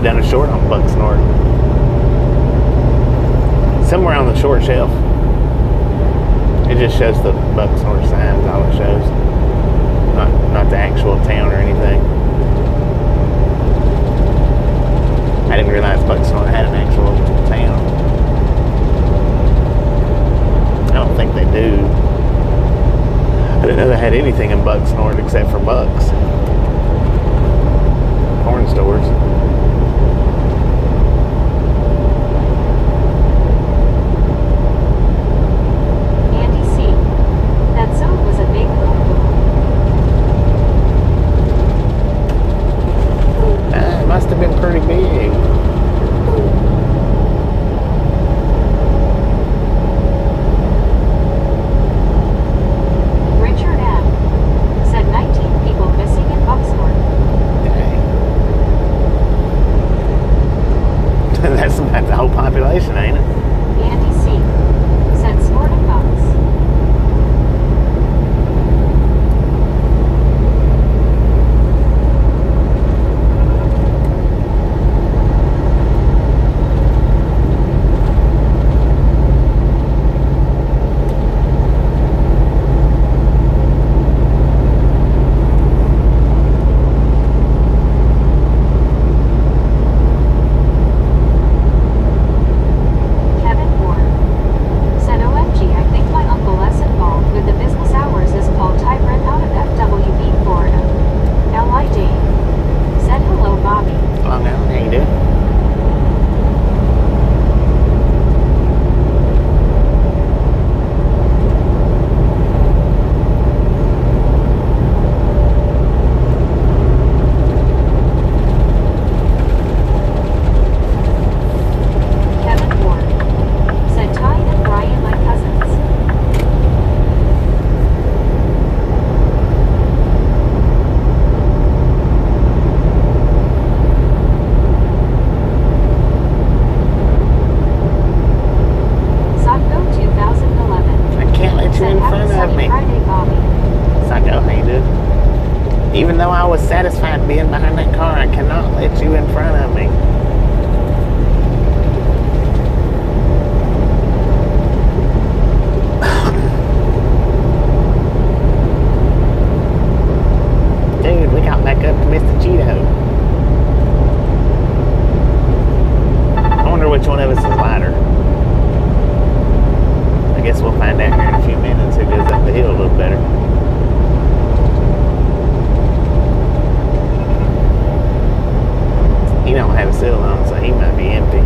Speaker 1: Done a short on buck snort. Somewhere on the short shelf. It just shows the buck snort sign is all it shows. Not the actual town or anything. I didn't realize buck snort had an actual town. I don't think they do. I didn't know they had anything in buck snort except for bucks. Corn stores. Even though I was satisfied being behind that car, I cannot let you in front of me. don't have a seal on, so he might be empty.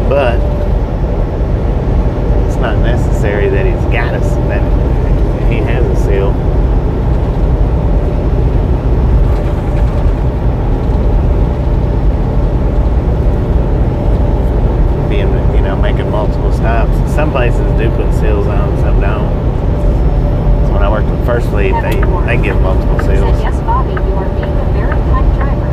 Speaker 1: But it's not necessary that he's got us, that he has a seal. Being, making multiple stops. Some places do put seals on, some don't. So when I worked with First Fleet, they give multiple seals.
Speaker 2: Said, yes, Bobby, you are being a very kind driver.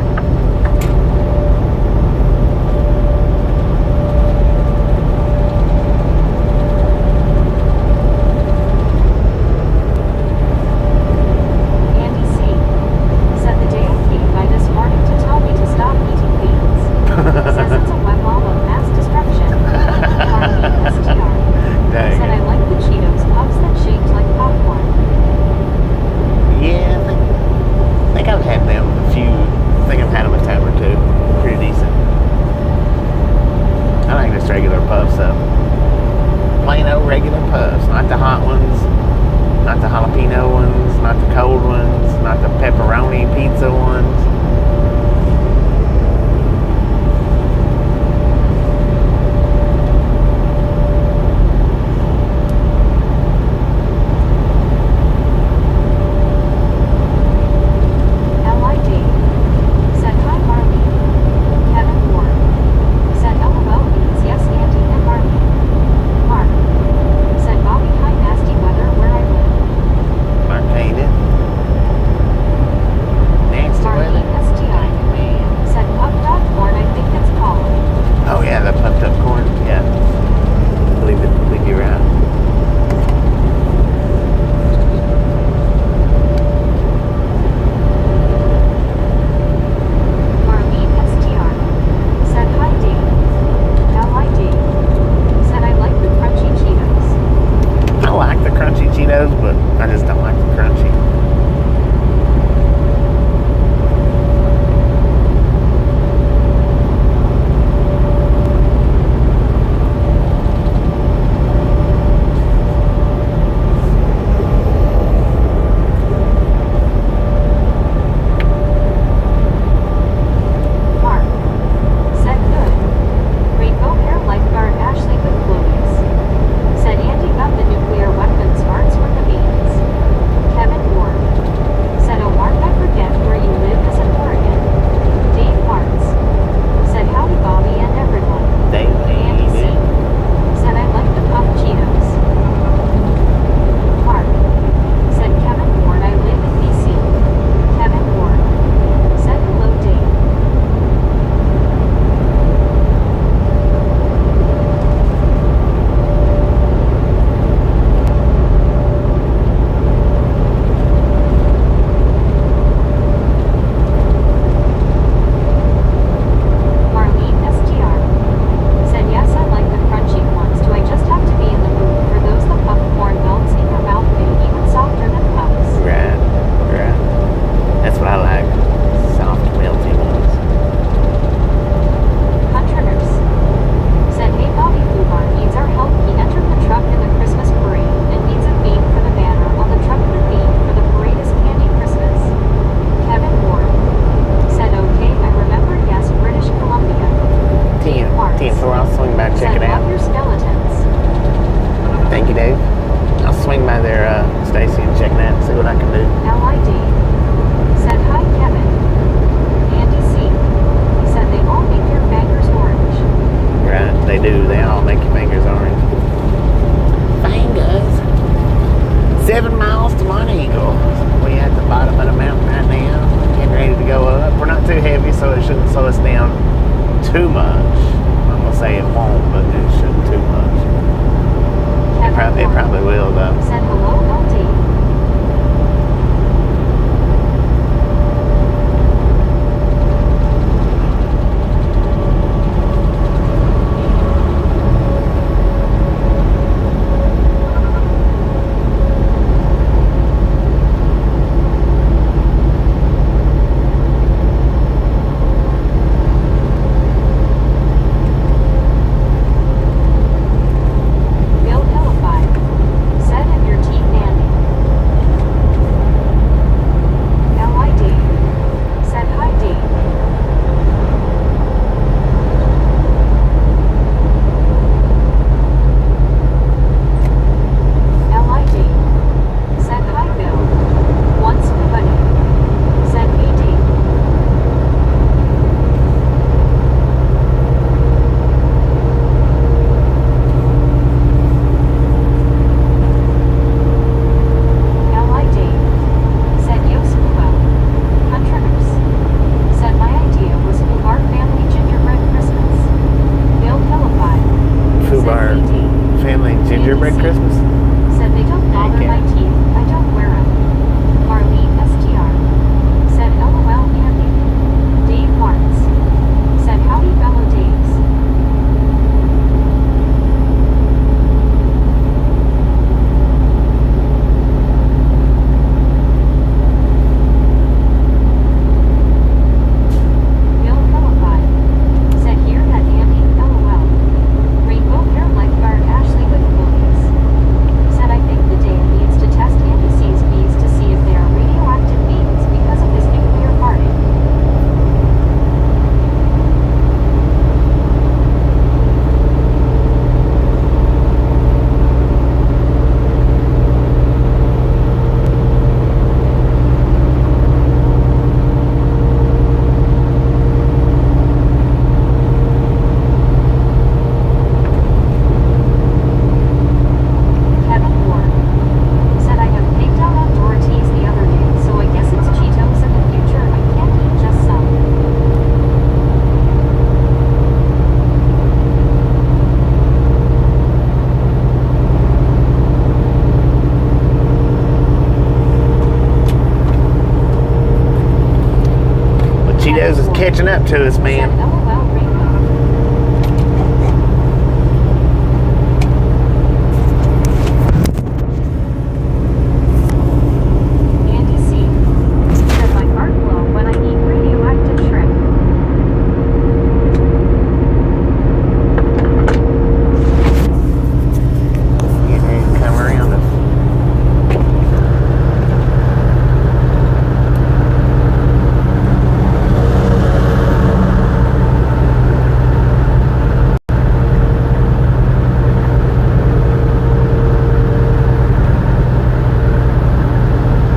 Speaker 1: Cheetos is catching up to us, man.
Speaker 2: LOL Rainbow. Andy C. said my heart glow when I eat radioactive shrimp.
Speaker 1: Getting ready to come around us.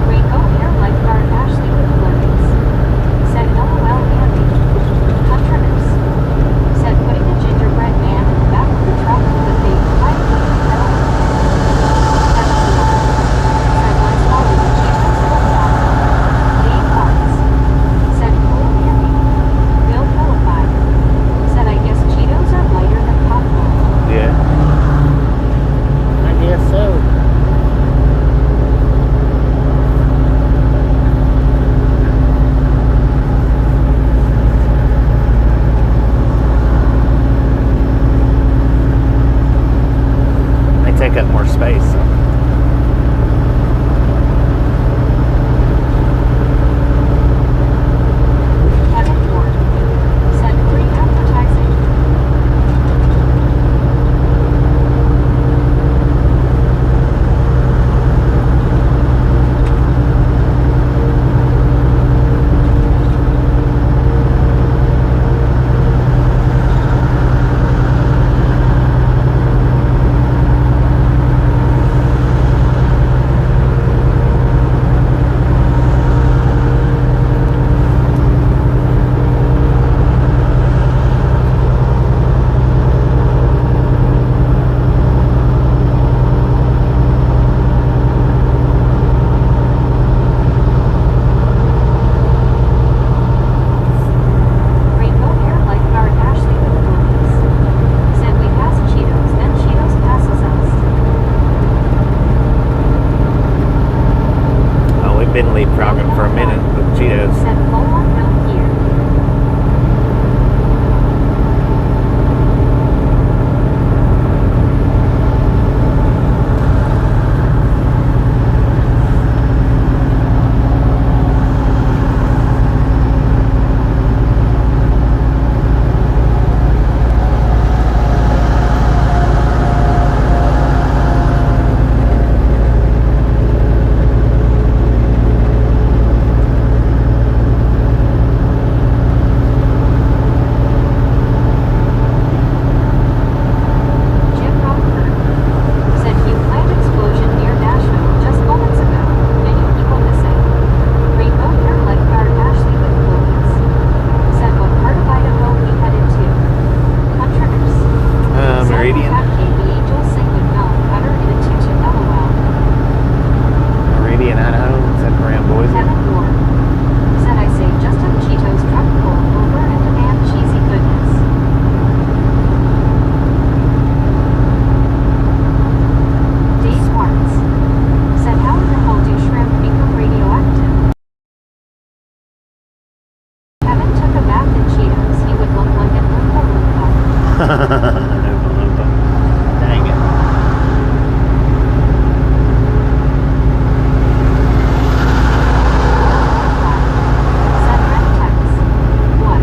Speaker 2: Rainbow Air lifeguard Ashley with floaties. Said LOL Andy. Hunter nurse. Said putting a gingerbread man in the back of the truck with a big pipe with a pedal. Said let's follow the Cheetos full stop. Dave Fox. Said cool Andy. Bill Philippi. Said I guess Cheetos are lighter than popcorn.
Speaker 1: Yeah. I guess so. They take up more space.
Speaker 2: Kevin Ward. Said free advertising. Rainbow Air lifeguard Ashley with floaties. Said we pass Cheetos, then Cheetos passes us.
Speaker 1: Oh, we've been leapfrogging for a minute with Cheetos.
Speaker 2: Said full on milk here. Jim Rockford. Said huge plant explosion near Nashville just moments ago. Many people missing. Rainbow Air lifeguard Ashley with floaties. Said what part of Idaho we headed to. Hunter nurse.
Speaker 1: Meridian.
Speaker 2: Said KB Angels sing with milk butter in a tutu LOL.
Speaker 1: Meridian, Idaho. Is that around Boise?
Speaker 2: Kevin Ward. Said I say just a Cheetos truck full over and demand cheesy goodness. Dave Martz. Said how in the hell do shrimp become radioactive? Kevin took a bath in Cheetos. He would look like an Oompa Loompa.
Speaker 1: Dang it.
Speaker 2: Said Red Tex. What?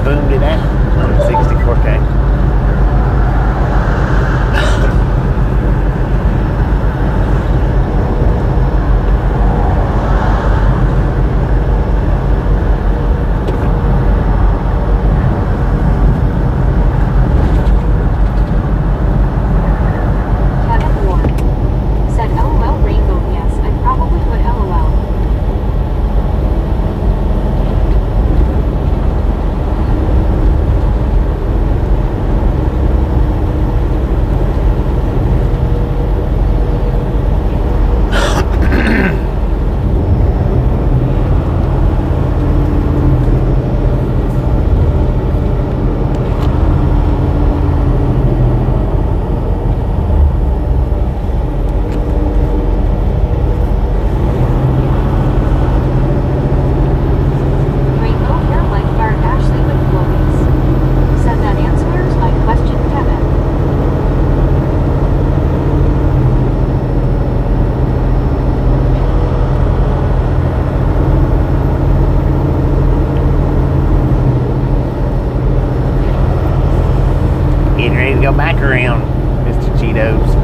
Speaker 1: boomed it out on the 64K. Go back around, Mr. Cheetos.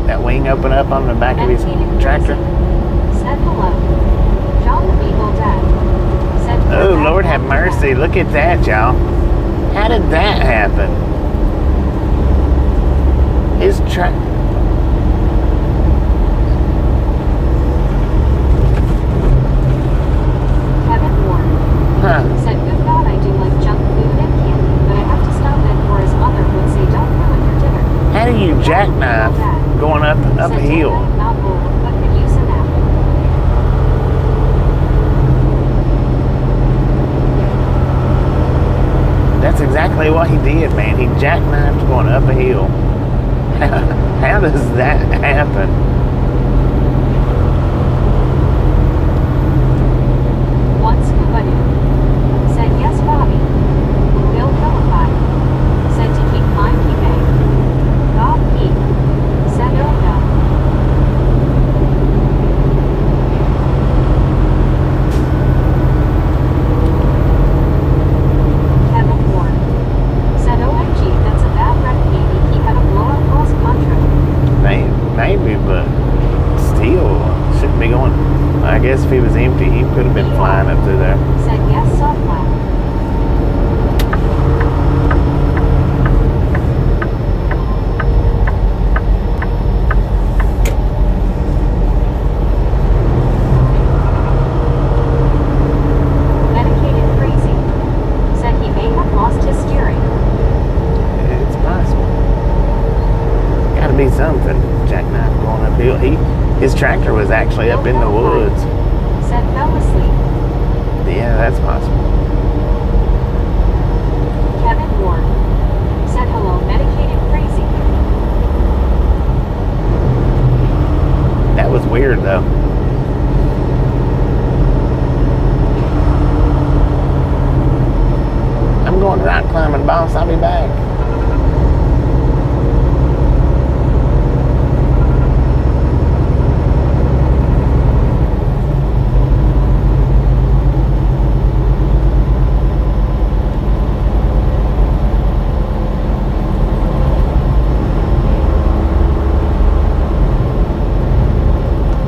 Speaker 1: That wing open up on the back of his tractor.
Speaker 2: Said hello. John the Beagle Dad. Said
Speaker 1: oh, Lord have mercy. Look at that, y'all. How did that happen? His
Speaker 2: Kevin Ward. Said, good God, I do like junk food and candy, but I have to stop it or his mother would say, don't ruin your dinner.
Speaker 1: How do you jackknife going up a hill?
Speaker 2: Not old, but could use a nap.
Speaker 1: That's exactly what he did, man. He jackknifed going up a hill. How does that happen?
Speaker 2: One scuba dude said, yes, Bobby. Bill Philippi said to keep my keeping. God keep. Said, oh no. Kevin Ward said, OMG, that's a bad wreck, maybe. He had a blowout loss contract.
Speaker 1: Maybe, but still, shouldn't be going. I guess if he was empty, he could have been flying up through there.
Speaker 2: Said, yes, soft lap.
Speaker 1: Be something. Jackknife going uphill. His tractor was actually up in the woods.
Speaker 2: Said fell asleep.
Speaker 1: Yeah, that's possible.
Speaker 2: Kevin Ward said hello, medicated crazy.
Speaker 1: That was weird though. I'm going rock climbing, boss. I'll be back.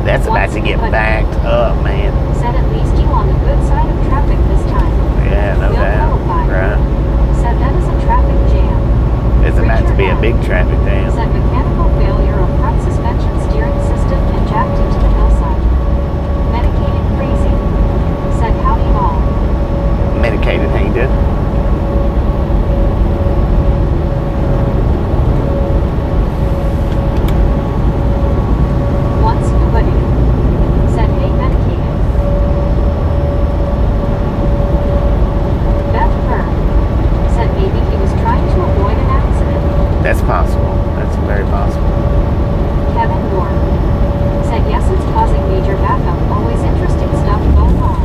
Speaker 1: That's about to get backed up, man.
Speaker 2: Said at least you on the good side of traffic this time.
Speaker 1: big traffic jam.
Speaker 2: Said mechanical failure of front suspension steering system and jacked into the hillside. Medicated crazy. Said howdy all.
Speaker 1: Medicated, how you doing?
Speaker 2: One scuba dude. Said hey medicated. Beth Fern. Said maybe he was trying to avoid an accident.
Speaker 1: That's possible. That's very possible.
Speaker 2: Kevin Moore. Said yes, it's causing major backup. Always interesting stuff going on.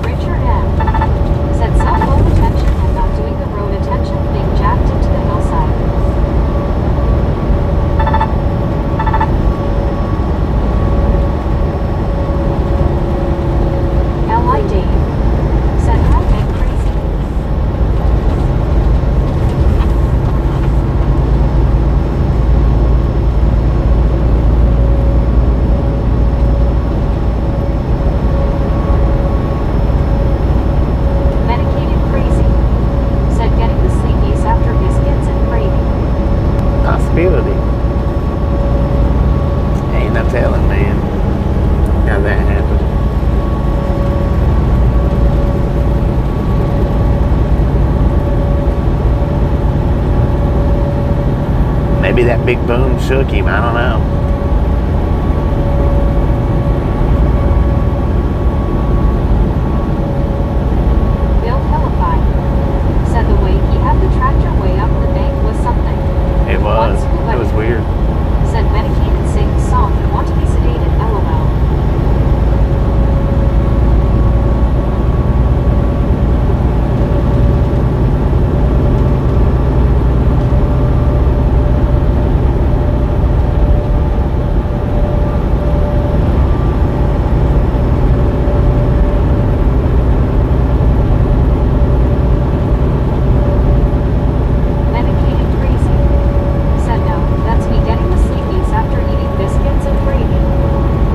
Speaker 2: Richard M. Said cell phone attention and not doing the road attention thing jacked into the hillside. L.I. Dave. Said hi Meg crazy. Medicated crazy. Said getting the sleepies after biscuits and gravy.
Speaker 1: Possibility. Ain't no telling, man, how that happened. Maybe that big boom shook him. I don't know.
Speaker 2: Bill Hellified. Said the way he had the tractor way up the bank was something.
Speaker 1: It was. It was weird.
Speaker 2: Said medicated sing song and want to be sedated LOL. Medicated crazy. Said no, that's me getting the sleepies after eating biscuits and gravy.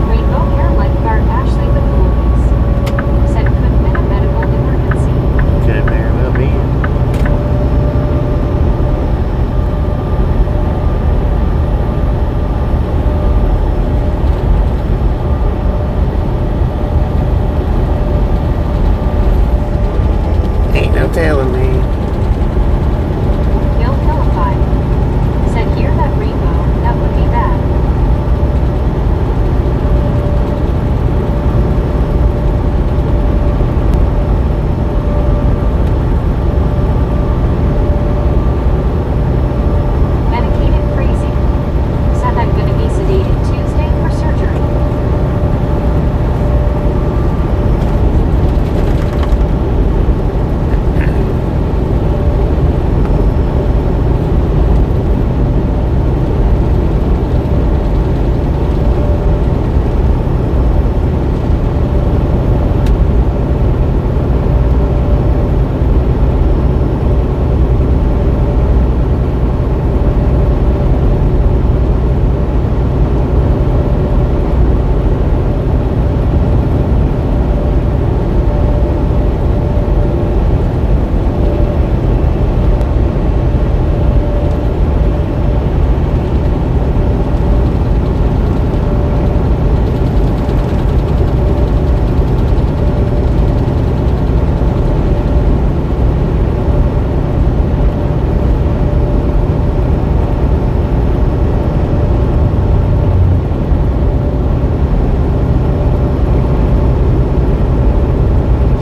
Speaker 2: Rainbow hair lifeguard Ashley with movies. Said could have been a medical emergency.
Speaker 1: Could very well be. Ain't no telling me.
Speaker 2: Bill Hellified. Said hear that rainbow, that would be bad. Medicated crazy. Said I'm gonna be sedated Tuesday for surgery.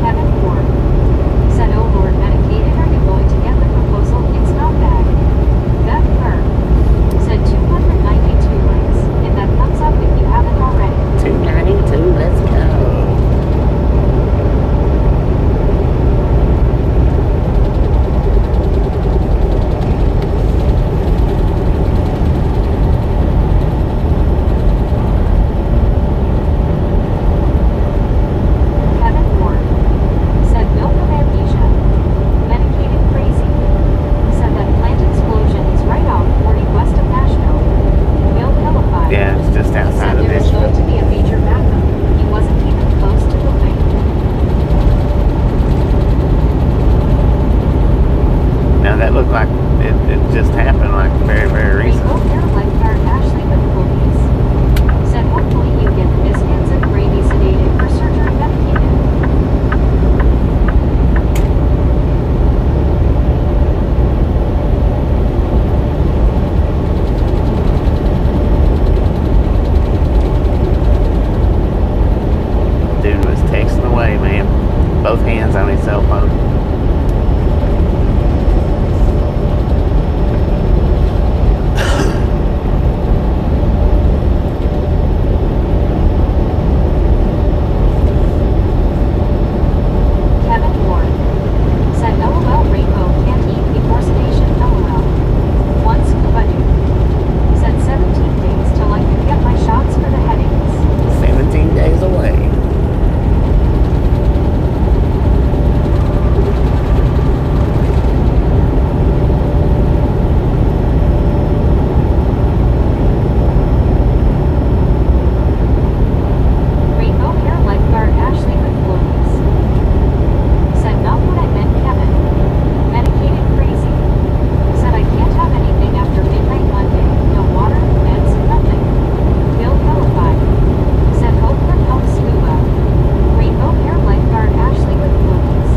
Speaker 2: Kevin Moore. Said oh Lord medicated are you going to get the proposal? It's not bad. Beth Fern. Said 292 likes. Hit that thumbs up if you haven't already.
Speaker 1: 292, let's go.
Speaker 2: Kevin Moore. Said milk of amnesia. Medicated crazy. Said that plant explosion is right off 40 west of Nashville. Bill Hellified.
Speaker 1: Yeah, it's just outside
Speaker 2: Said
Speaker 1: of
Speaker 2: there was going
Speaker 1: Nashville.
Speaker 2: to be a major backup. He wasn't even close to the lane.
Speaker 1: Now that looked like it just happened like very, very recent.
Speaker 2: Rainbow Hair Lifeguard Ashley with Police said hopefully you get biscuits and gravy sedated or surgery medicated.
Speaker 1: Dude was texting away, man. Both hands on his cell phone.
Speaker 2: Kevin Ward said LOL Rainbow can't eat before sedation LOL. One scuba dude said 17 days till I can get my shots for the headaches.
Speaker 1: 17 days away.
Speaker 2: Rainbow Hair Lifeguard Ashley with Floaties said not what I meant Kevin. Medicated crazy. Said I can't have anything after midnight Monday. No water, meds, nothing. Bill Hellified said hope for help scuba. Rainbow Hair Lifeguard Ashley with Floaties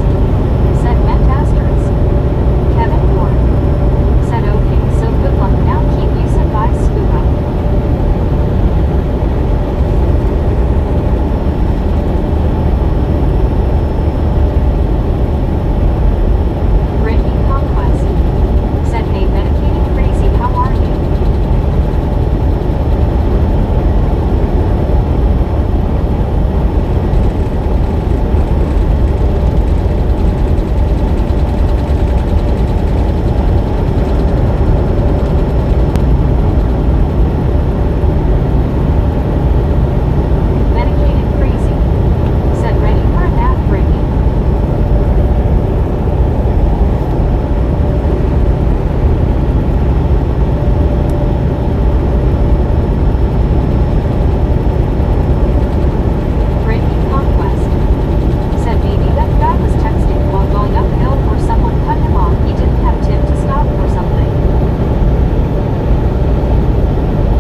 Speaker 2: said meant asterisk. Kevin Ward said okay so good luck now keep you said bye scuba. Brittany Conquest said, hey, medicated crazy, how are you? Medicated crazy said, ready for a nap, Brittany. Brittany Conquest said maybe that guy was texting while going uphill or someone cut him off. He didn't have Tim to stop or something.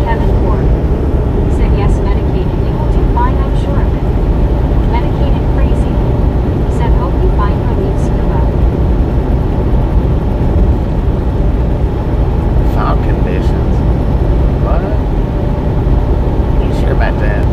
Speaker 2: Kevin Ward said yes medicated. You will do fine, I'm sure of it. Medicated crazy said hope you find relief scuba.
Speaker 1: Fog conditions. What? You sure about that?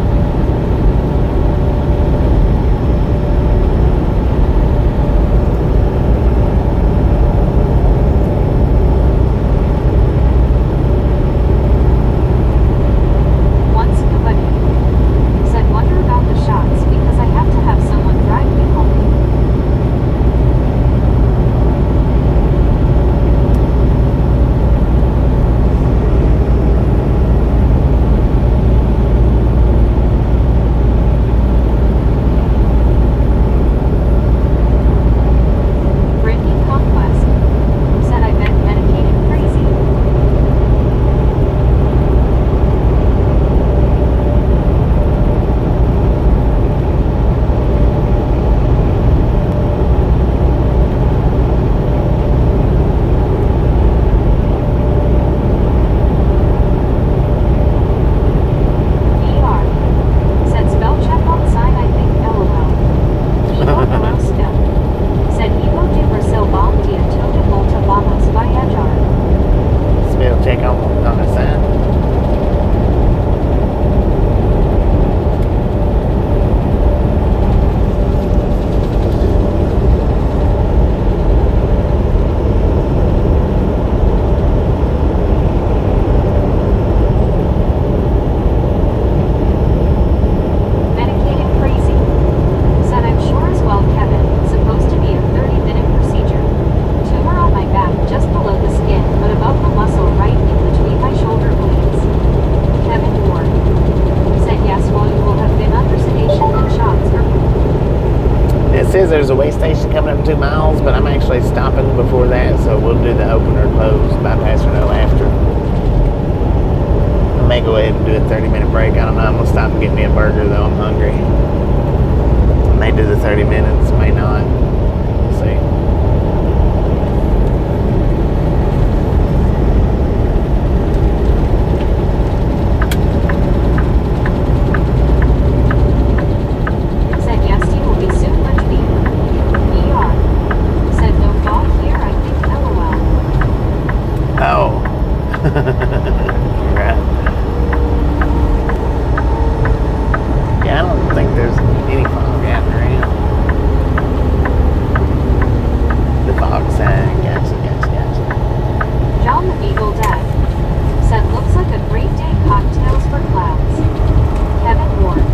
Speaker 2: One scuba dude said wonder about the shots because I have to have someone drive me home. Brittany Conquest said I bet medicated crazy. VR said spell check on sign I think LOL. Evo LOL still said Evo de Brazil bomb dia toda volta vamos viajar.
Speaker 1: Spell check on the sign.
Speaker 2: Medicated crazy said I'm sure as well Kevin. Supposed to be a 30-minute procedure. Tumor on my back just below the skin but above the muscle right in between my shoulder blades. Kevin Ward said yes while you will have been under sedation and shots for
Speaker 1: It says there's a way station coming up in 2 miles, but I'm actually stopping before that, so we'll do the opener close, bypass or no after. I may go ahead and do a 30-minute break. I don't know. I'm going to stop and get me a burger, though. I'm hungry. I may do the 30 minutes, may not. We'll see. Right. Yeah, I don't think there's any fog out around. The fog sign, gotcha.
Speaker 2: John the Beagle Dad said, looks like a great day, cocktails for clouds. Kevin Ward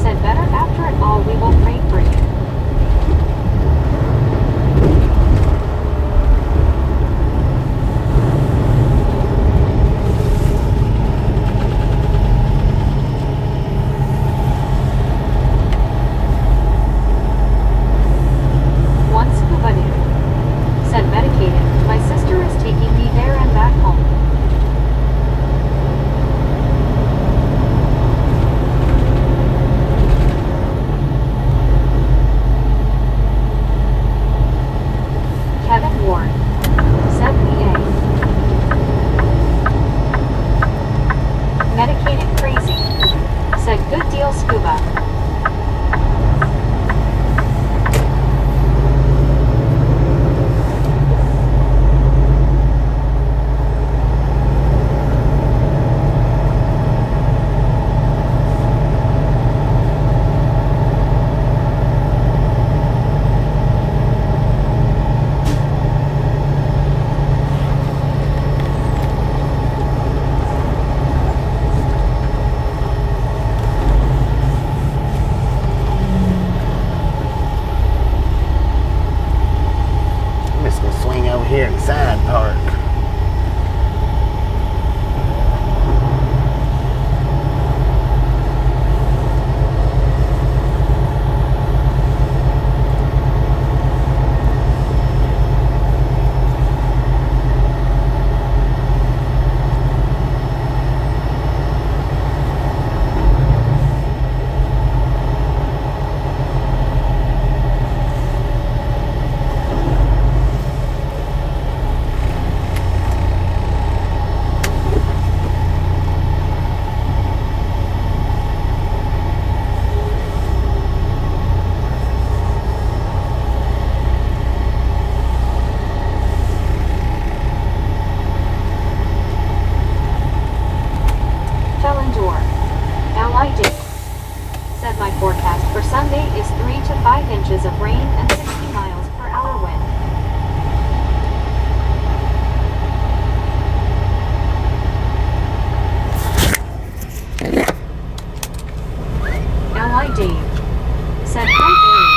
Speaker 2: said, better after it all, we will pray for you. One scuba dude said, medicated, my sister is taking me there and back home. Kevin Ward said, VA medicated crazy, said, good deal scuba.
Speaker 1: I'm just gonna swing over here in the side park.
Speaker 2: LID said, my forecast for Sunday is 3 to 5 inches of rain and 60 miles per hour wind. LID said, hi Barry.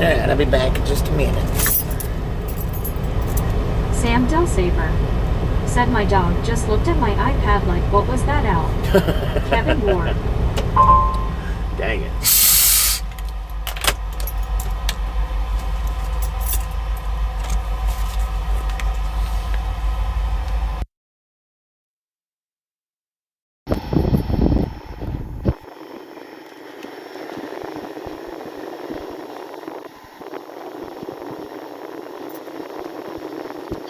Speaker 1: Alright, I'll be back in just a minute.
Speaker 2: Sam Delsaver said, my dog just looked at my iPad like, what was that out? Kevin Ward.
Speaker 1: Dang it.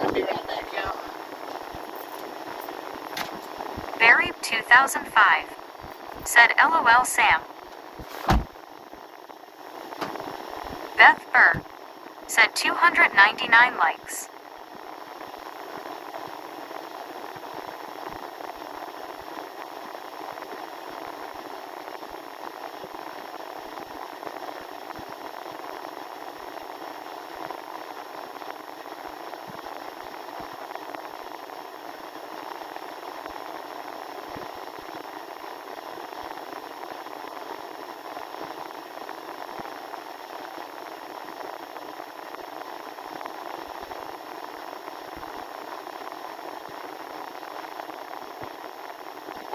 Speaker 1: I'll be right back, y'all.
Speaker 2: Barry 2005 said, LOL Sam. Beth Burr said 299 likes.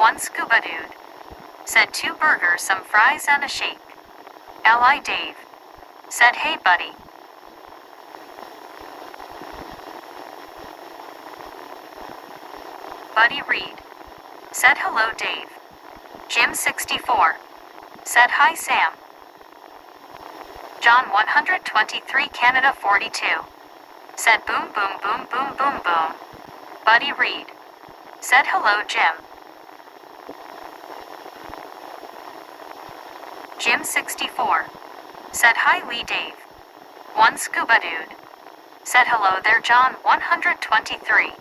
Speaker 2: One scuba dude. Said 2 burgers, some fries, and a shake. L.I. Dave. Said hey buddy. Buddy Reed. Said hello Dave. Jim 64. Said hi Sam. John 123 Canada 42. Said boom boom boom boom boom boom. Buddy Reed. Said hello Jim. Jim 64. Said hi Lee Dave. One scuba dude. Said hello there John 123.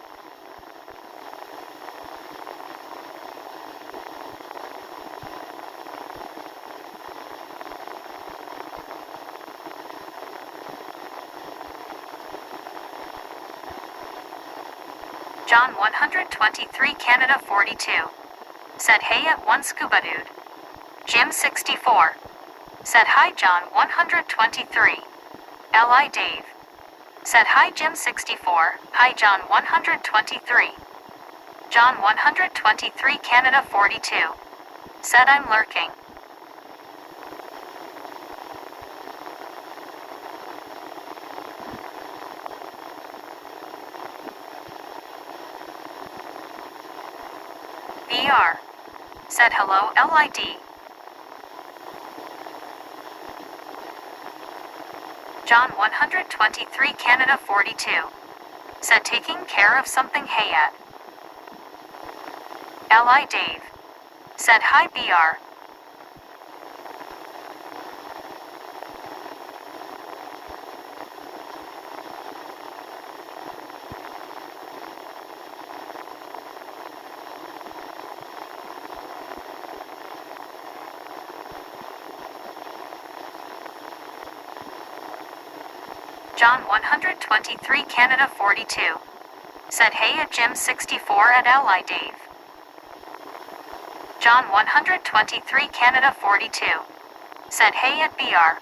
Speaker 2: John 123 Canada 42. Said hey at one scuba dude. Jim 64. Said hi John 123. L.I. Dave. Said hi Jim 64. Hi John 123. John 123 Canada 42. Said I'm lurking. VR. Said hello LID. John 123 Canada 42. Said taking care of something hey at. L.I. Dave. Said hi BR. John 123 Canada 42. Said hey at Jim 64 at L.I. Dave. John 123 Canada 42. Said hey at BR.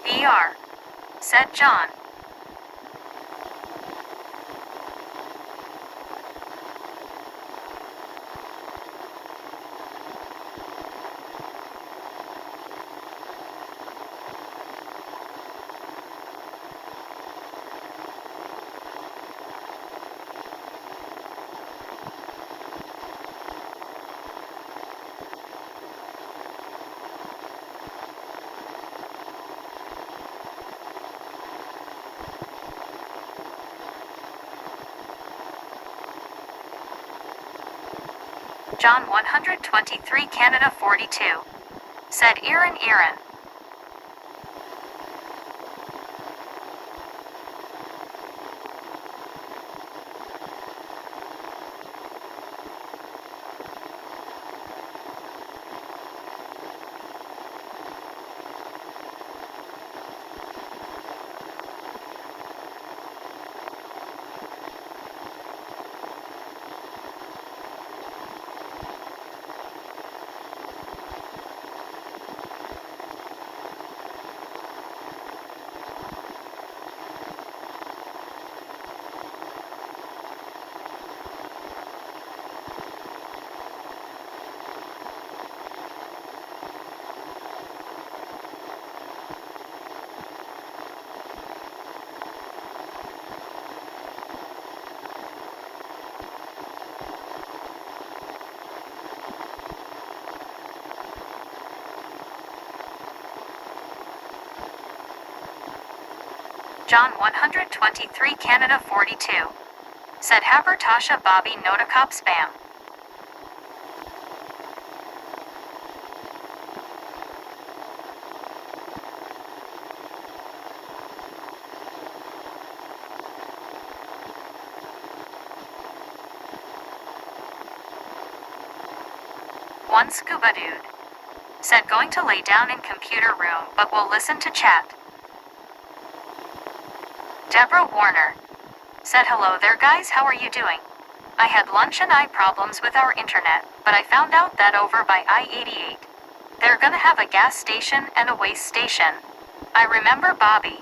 Speaker 2: BR. Said John. John 123 Canada 42. Said Erin. John 123 Canada 42. Said Habertasha Bobby Notacop Spam. One scuba dude. Said going to lay down in computer room but will listen to chat. Deborah Warner. Said hello there guys, how are you doing? I had lunch and eye problems with our internet, but I found out that over by I-88. They're gonna have a gas station and a waste station. I remember Bobby.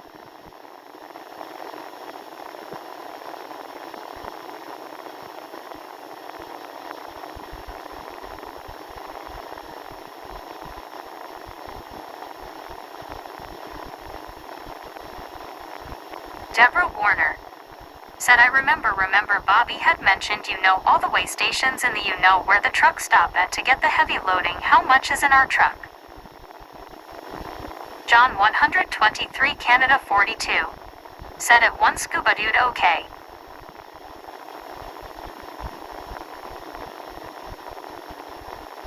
Speaker 2: Deborah Warner said, I remember Bobby had mentioned all the way stations and where the trucks stop at to get the heavy loading. How much is in our truck? John 123 Canada 42 said at one scuba dude okay.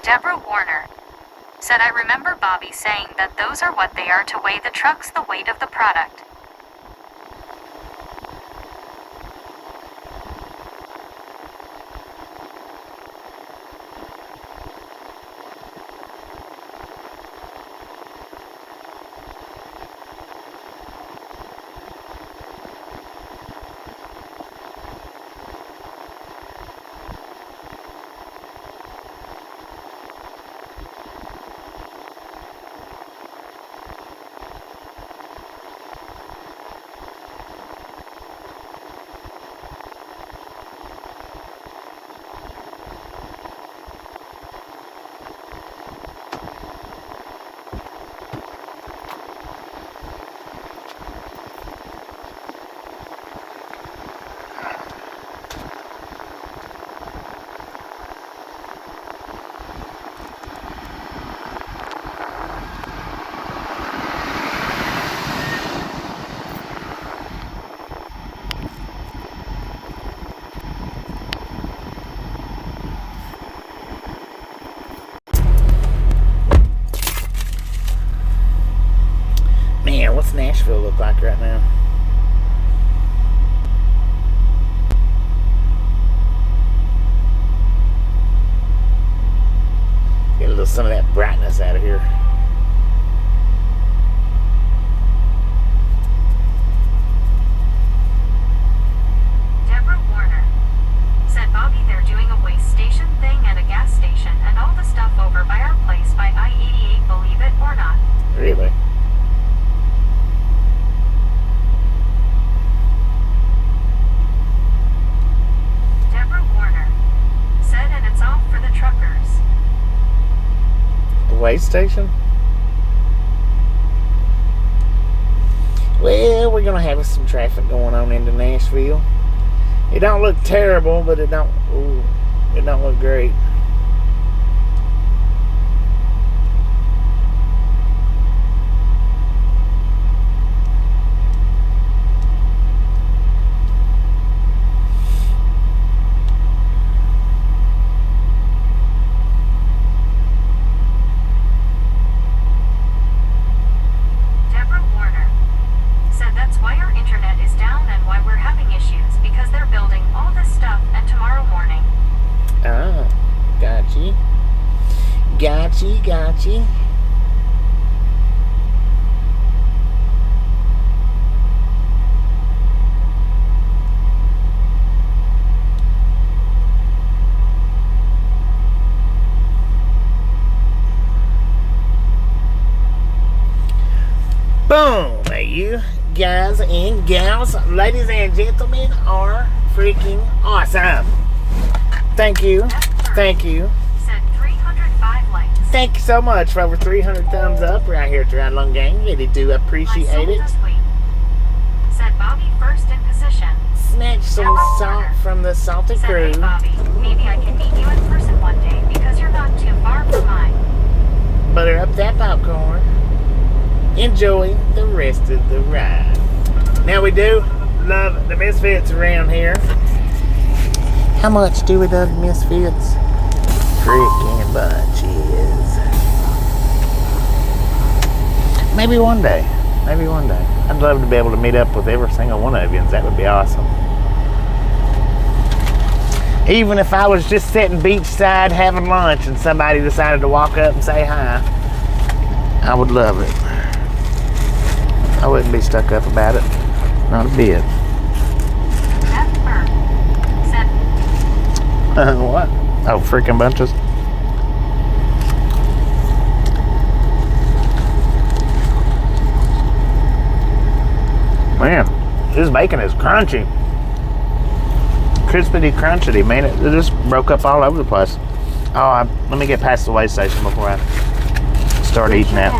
Speaker 2: Deborah Warner said, I remember Bobby saying that those are what they are to weigh the trucks, the weight of the product.
Speaker 1: Man, what's Nashville look like right now? Get a little some of that brightness out of here.
Speaker 2: Deborah Warner said, Bobby, they're doing a waste station thing and a gas station and all the stuff over by our place by I-88, believe it or not.
Speaker 1: Really? Way station? Well, we're gonna have some traffic going on into Nashville. It don't look terrible, but it don't look great. Gotcha. Boom! You guys and gals, ladies and gentlemen, are freaking awesome. Thank you. Thank you so much for over 300 thumbs up right here at the Ride Along Gang. Really do appreciate it.
Speaker 2: Said Bobby first in position.
Speaker 1: Snatch some salt from the salty crew.
Speaker 2: Hey Bobby, maybe I can meet you in person one day because you're not too far from mine.
Speaker 1: Butter up that popcorn. Enjoy the rest of the ride. Now we do love the Misfits around here. How much do we love the Misfits? Freaking bunches. Maybe one day. I'd love to be able to meet up with every single one of you. That would be awesome. Even if I was just sitting beachside having lunch and somebody decided to walk up and say hi, I would love it. I wouldn't be stuck up about it. Not a bit. What? Oh, freaking bunches. Man, this bacon is crunchy. Crispity crunchity, man. It just broke up all over the place. Oh, let me get past the weigh station before I start eating that.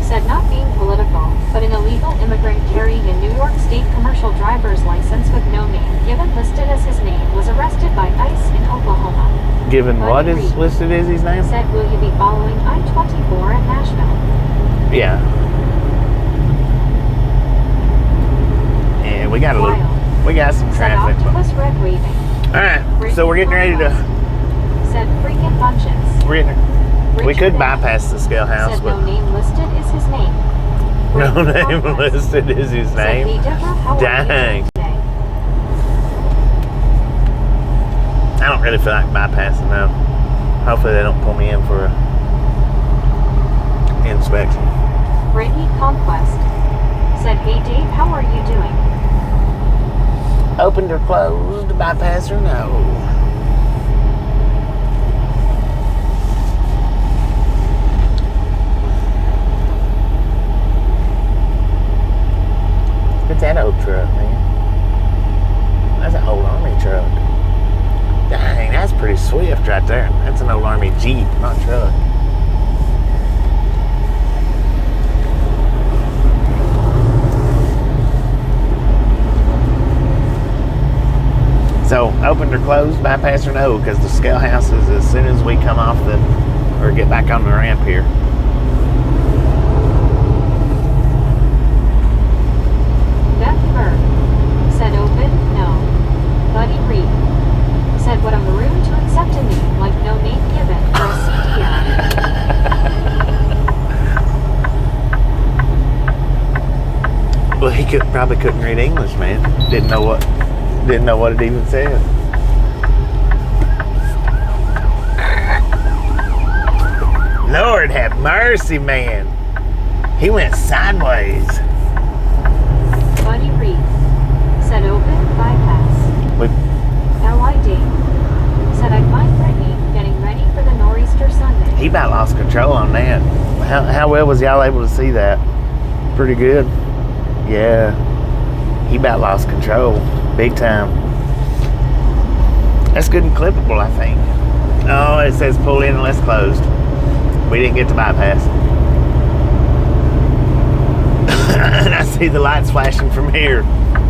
Speaker 2: Said not being political, but an illegal immigrant carrying a New York State commercial driver's license with no name given listed as his name was arrested by ICE in Oklahoma.
Speaker 1: Given what is listed as his name?
Speaker 2: Said, will you be following I-24 at Nashville?
Speaker 1: Yeah. Yeah, we got some traffic.
Speaker 2: Said octopus red waving.
Speaker 1: Alright, so we're getting ready to...
Speaker 2: Said freaking bunches.
Speaker 1: We could bypass the scale house,
Speaker 2: said
Speaker 1: but...
Speaker 2: no name listed is his name.
Speaker 1: No name listed is his name?
Speaker 2: Said, hey Deborah, how are you
Speaker 1: Dang.
Speaker 2: today?
Speaker 1: I don't really feel like bypassing though. Hopefully they don't pull me in for a inspection.
Speaker 2: Brittany Conquest. Said, hey Dave, how are you doing?
Speaker 1: Opened or closed, bypass or no? It's that old truck, man. That's an old Army truck. Dang, that's pretty swift right there. That's an old Army Jeep, not truck. So, opened or closed, bypass or no? Because the scale house is as soon as we come off or get back on the ramp here.
Speaker 2: Said open, no. Buddy Reed. Said what a maroon to accept a name like no name given for a CDL.
Speaker 1: Well, he probably couldn't read English, man. Didn't know what it even said. Lord have mercy, man. He went sideways.
Speaker 2: Buddy Reed. Said open, bypass. LID. Said I'd find Brittany getting ready for the Nor'easter Sunday.
Speaker 1: He about lost control on that. How well was y'all able to see that? Pretty good. Yeah. He about lost control. Big time. That's good and clippable, I think. Oh, it says pull in unless closed. We didn't get to bypass. And I see the lights flashing from here.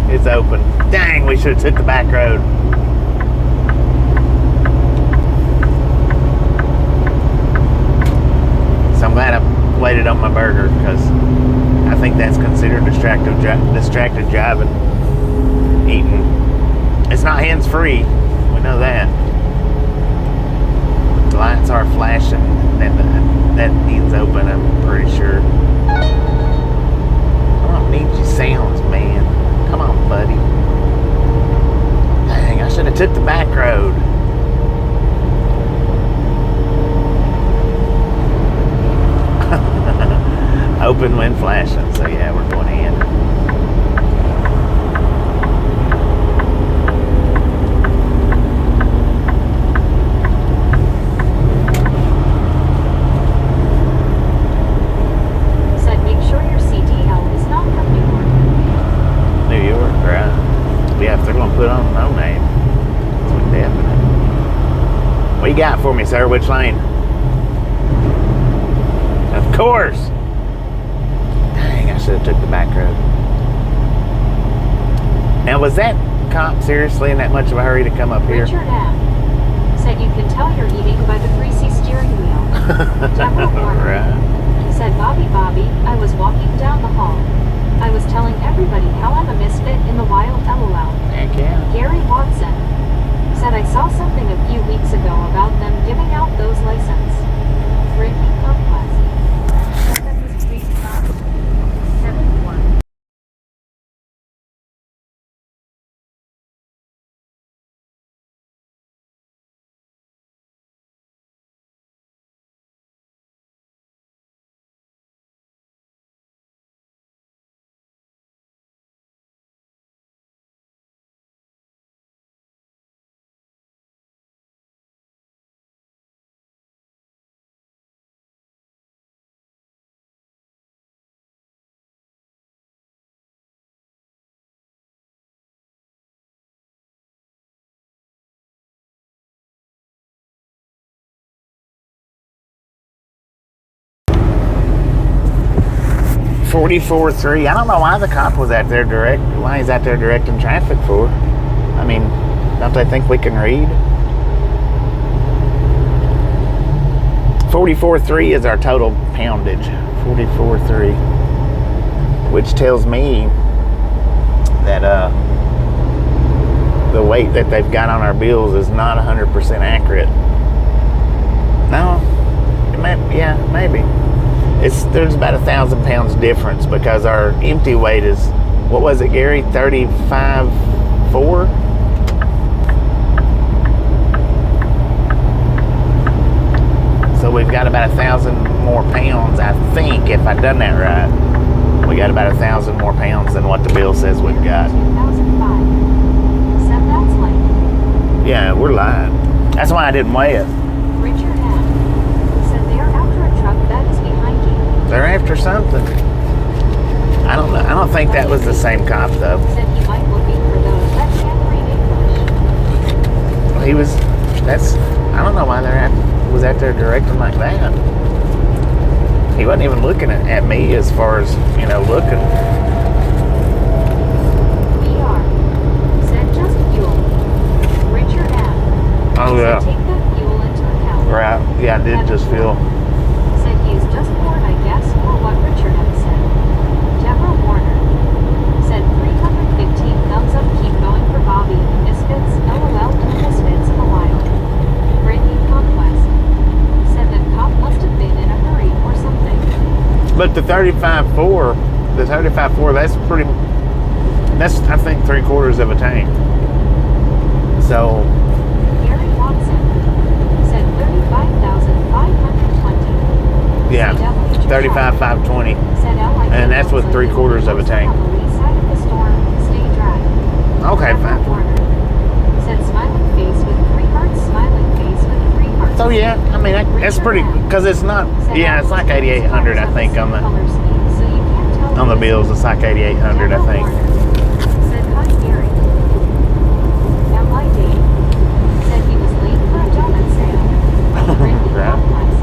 Speaker 1: It's open. Dang, we should have took the back road. So I'm glad I waited on my burger because I think that's considered distracted driving. Eating. It's not hands-free. We know that. The lights are flashing. That means open, I'm pretty sure. I don't need your sounds, man. Come on, buddy. Dang, I should have took the back road. Open when flashing, so yeah, we're going in.
Speaker 2: Said make sure your CDL is not from New York.
Speaker 1: New York, right? Yeah, if they're going to put on no name, it's definite. What you got for me, sir? Which lane? Of course. Dang, I should have took the back road. Now, was that cop seriously in that much of a hurry to come up here?
Speaker 2: Richard M. Said you can tell you're eating by the greasy steering wheel. Deborah Warner.
Speaker 1: Right.
Speaker 2: Said Bobby, I was walking down the hall. I was telling everybody how I'm a misfit in the wild LOL.
Speaker 1: Heck yeah.
Speaker 2: Gary Watson. Said I saw something a few weeks ago about them giving out those licenses. Brittany Conquest. Said this crazy box. 7-4.
Speaker 1: 44.3. I don't know why the cop was out there why he's out there directing traffic for. I mean, don't they think we can read? 44.3 is our total poundage. 44.3. Which tells me that the weight that they've got on our bills is not 100% accurate. No, maybe. There's about 1,000 pounds difference because our empty weight is, what was it, Gary? 35.4. So we've got about 1,000 more pounds, I think, if I've done that right. We got about 1,000 more pounds than what the bill says we've got.
Speaker 2: 2005. Said that's like.
Speaker 1: Yeah, we're lying. That's why I didn't weigh it.
Speaker 2: Richard M. said they are after a truck that is behind you.
Speaker 1: They're after something. I don't know. I don't think that was the same cop, though.
Speaker 2: Said he might looking for those that can't read English.
Speaker 1: I don't know why was out there directing like that. He wasn't even looking at me as far as, looking.
Speaker 2: VR. Said just fuel. Richard M.
Speaker 1: Oh, yeah.
Speaker 2: Said take that fuel into account.
Speaker 1: Right. Yeah, I did just feel.
Speaker 2: Said he's just bored, I guess, or what Richard M. said. Deborah Warner. Said 315 thumbs up, keep going for Bobby. Misfits, LOL, no misfits in a while. Brittany Conquest. Said that cop must have been in a hurry or something.
Speaker 1: But the 35.4, that's I think 3/4 of a tank. So.
Speaker 2: Gary Watson said 35,520.
Speaker 1: Yeah, 35,520.
Speaker 2: Said
Speaker 1: And that's with 3/4 of a tank.
Speaker 2: On the lee side of the storm, stay dry.
Speaker 1: Okay, fine.
Speaker 2: Warner said smiling face with 3 hearts, smiling face with 3 hearts.
Speaker 1: So yeah, I mean that's pretty, because it's not. Yeah, it's like 8,800, I think, on the bills. It's like 8,800, I think.
Speaker 2: Said hi Gary. LID said he was late for a donut sale. Brittany
Speaker 1: Right.
Speaker 2: Conquest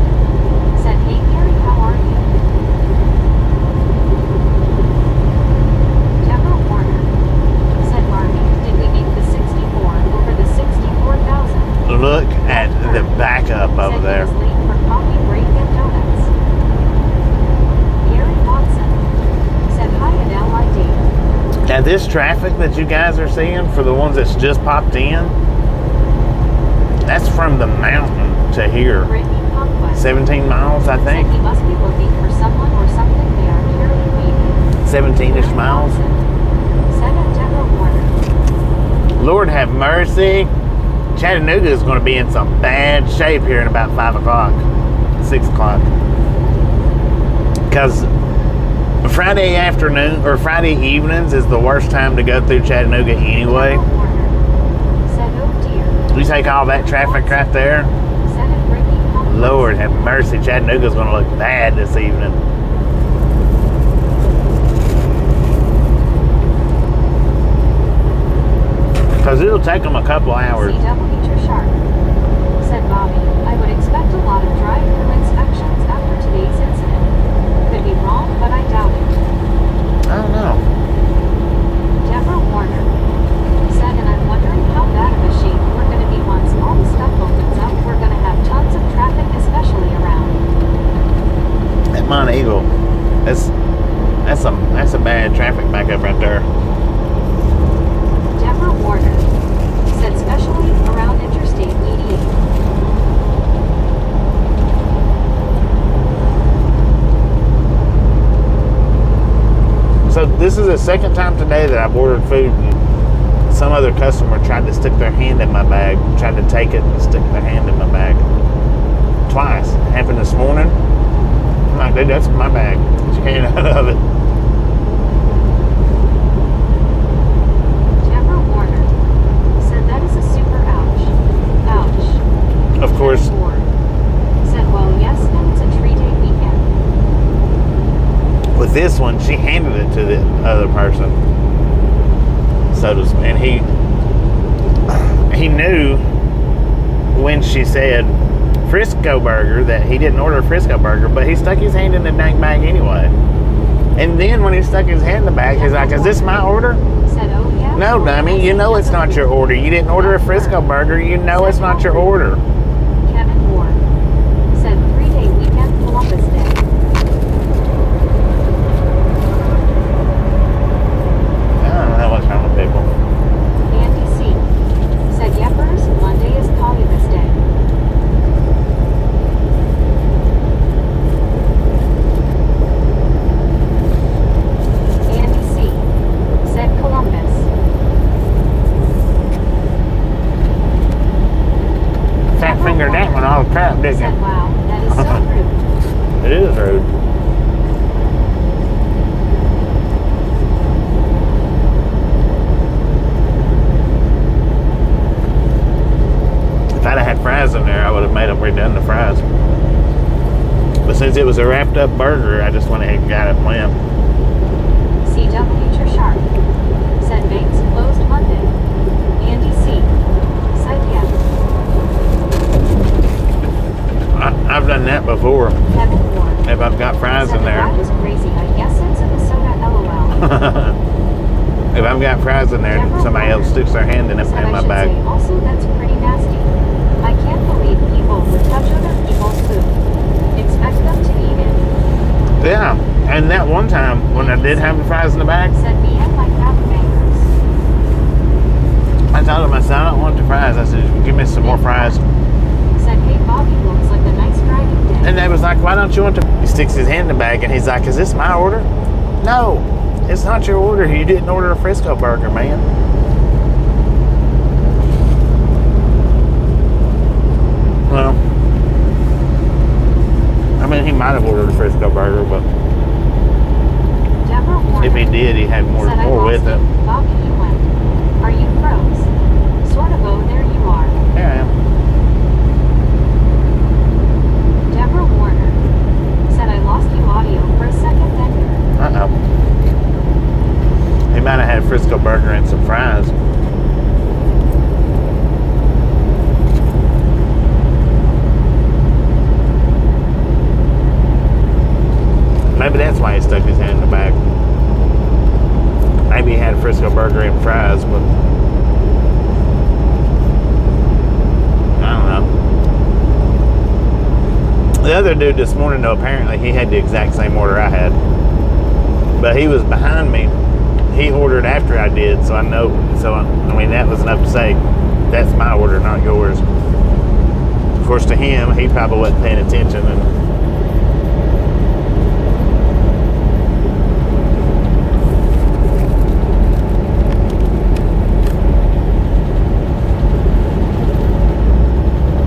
Speaker 2: said hey Gary, how are you? Deborah Warner said Marmy, did we make the 64 over the 64,000?
Speaker 1: Look at the backup over there.
Speaker 2: Said he was late for coffee break and donuts. Gary Watson said hi at LID.
Speaker 1: Now this traffic that you guys are seeing, for the ones that's just popped in, that's from the mountain to here.
Speaker 2: Brittany Conquest
Speaker 1: 17 miles, I
Speaker 2: said
Speaker 1: think.
Speaker 2: he must be looking for someone or something they are purely waiting.
Speaker 1: 17-ish miles.
Speaker 2: Said at Deborah Warner.
Speaker 1: Lord have mercy. Chattanooga is going to be in some bad shape here in about 5 o'clock, 6 o'clock. Because Friday afternoon or Friday evenings is the worst time to go through Chattanooga anyway.
Speaker 2: Deborah Warner said, oh dear.
Speaker 1: You take all that traffic right there,
Speaker 2: Said at Brittany Conquest.
Speaker 1: Lord have mercy, Chattanooga's going to look bad this evening. Because it'll take them a couple hours.
Speaker 2: CW Sharp said Bobby, I would expect a lot of drive-through inspections after today's incident. Could be wrong, but I doubt it.
Speaker 1: I don't know.
Speaker 2: Deborah Warner said, and I'm wondering how bad of a shape we're going to be once all the stuff opens up. We're going to have tons of traffic, especially around.
Speaker 1: At Mount Eagle, that's a bad traffic backup right there.
Speaker 2: Deborah Warner said, especially around Interstate 88.
Speaker 1: So this is the second time today that I've ordered food and some other customer tried to stick their hand in my bag, tried to take it and stick their hand in my bag. Twice. It happened this morning. I'm like, dude, that's my bag. Get your hand out of it.
Speaker 2: Deborah Warner said, that is a super ouch. Ouch.
Speaker 1: Of course.
Speaker 2: Said, well, yes, and it's a 3-day weekend.
Speaker 1: With this one, she handed it to the other person. So to speak. And he knew when she said Frisco burger that he didn't order a Frisco burger, but he stuck his hand in the dang bag anyway. And then when he stuck his head in the bag, he's like, "Is this my order?"
Speaker 2: Said, oh yeah.
Speaker 1: No, dummy. You know it's not your order. You didn't order a Frisco burger. You know it's not your order.
Speaker 2: Kevin Moore said 3-day weekend Columbus Day.
Speaker 1: I don't know what's wrong with people.
Speaker 2: Andy C. said, Yepers, Monday is Columbus Day. Andy C. said Columbus.
Speaker 1: Fat finger that one all the crap, didn't
Speaker 2: Said,
Speaker 1: you?
Speaker 2: wow, that is so rude.
Speaker 1: It is rude. If I'd have had fries in there, I would have made them redone the fries. But since it was a wrapped up burger, I just went ahead and got it planned.
Speaker 2: CW Sharp said banks closed Monday. Andy C. said yeah.
Speaker 1: I've done that before.
Speaker 2: Kevin Moore
Speaker 1: If I've got fries
Speaker 2: said
Speaker 1: in there.
Speaker 2: that is crazy. I guess it's in the soda LOL.
Speaker 1: If I've got fries in there, somebody else sticks their hand in it
Speaker 2: Said
Speaker 1: in
Speaker 2: I
Speaker 1: my
Speaker 2: should
Speaker 1: bag.
Speaker 2: say, also that's pretty nasty. I can't believe people would touch other people's food. Expect them to eat it.
Speaker 1: Yeah, and that one time when I did have the fries in the bag,
Speaker 2: Said me and my crab bangers.
Speaker 1: I told him, I said, I don't want the fries. I said, give me some more fries.
Speaker 2: Said, hey, Bobby looks like a nice driving day.
Speaker 1: And they was like, why don't you want to? He sticks his hand in the bag and he's like, is this my order? No, it's not your order. You didn't order a Frisco burger, man. Well, I mean, he might have ordered a Frisco burger, but
Speaker 2: Deborah Warner
Speaker 1: if he did, he had more
Speaker 2: said, I
Speaker 1: with
Speaker 2: lost
Speaker 1: it.
Speaker 2: you. Bobby, you went. Are you froze? Sort of, oh, there you are.
Speaker 1: Here I am.
Speaker 2: Deborah Warner said, I lost you audio for a second then you're.
Speaker 1: Uh-oh. He might have had a Frisco burger and some fries. Maybe that's why he stuck his hand in the bag. Maybe he had a Frisco burger and fries, but I don't know. The other dude this morning, though, apparently he had the exact same order I had. But he was behind me. He ordered after I did, so I know. So, I mean, that was enough to say, that's my order, not yours. Of course, to him, he probably wasn't paying attention. And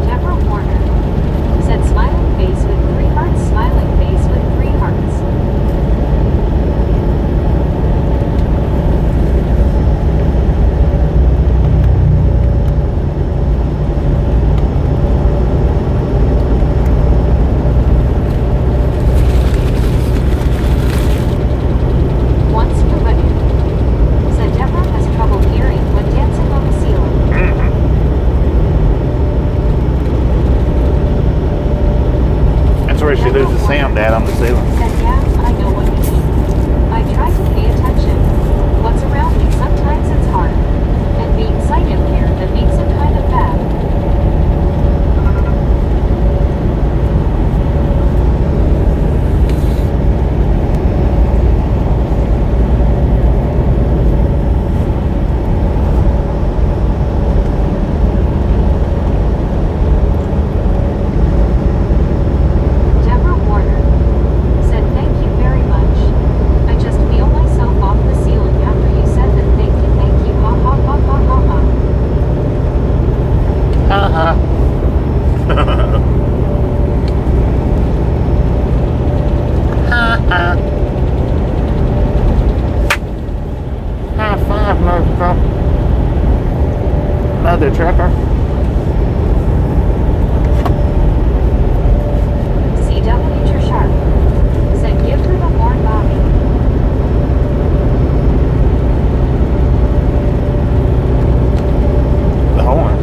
Speaker 2: Deborah Warner said, smiling face with 3 hearts, smiling face with 3 hearts. Once you're ready, said Deborah has trouble hearing when dancing on the ceiling.
Speaker 1: that's where she loses sound at, on the ceiling.
Speaker 2: Said, yeah, I know what you mean. I try to pay attention. What's around me sometimes it's hard. And being sight impaired that makes it kind of bad. Deborah Warner said, thank you very much. I just feel myself off the ceiling after you said that thank you, ha ha ha ha ha ha.
Speaker 1: Ha ha. Ha ha. High five, motherfucker. Mother trucker.
Speaker 2: CW Sharp said, give her the horn, Bobby.
Speaker 1: The horn.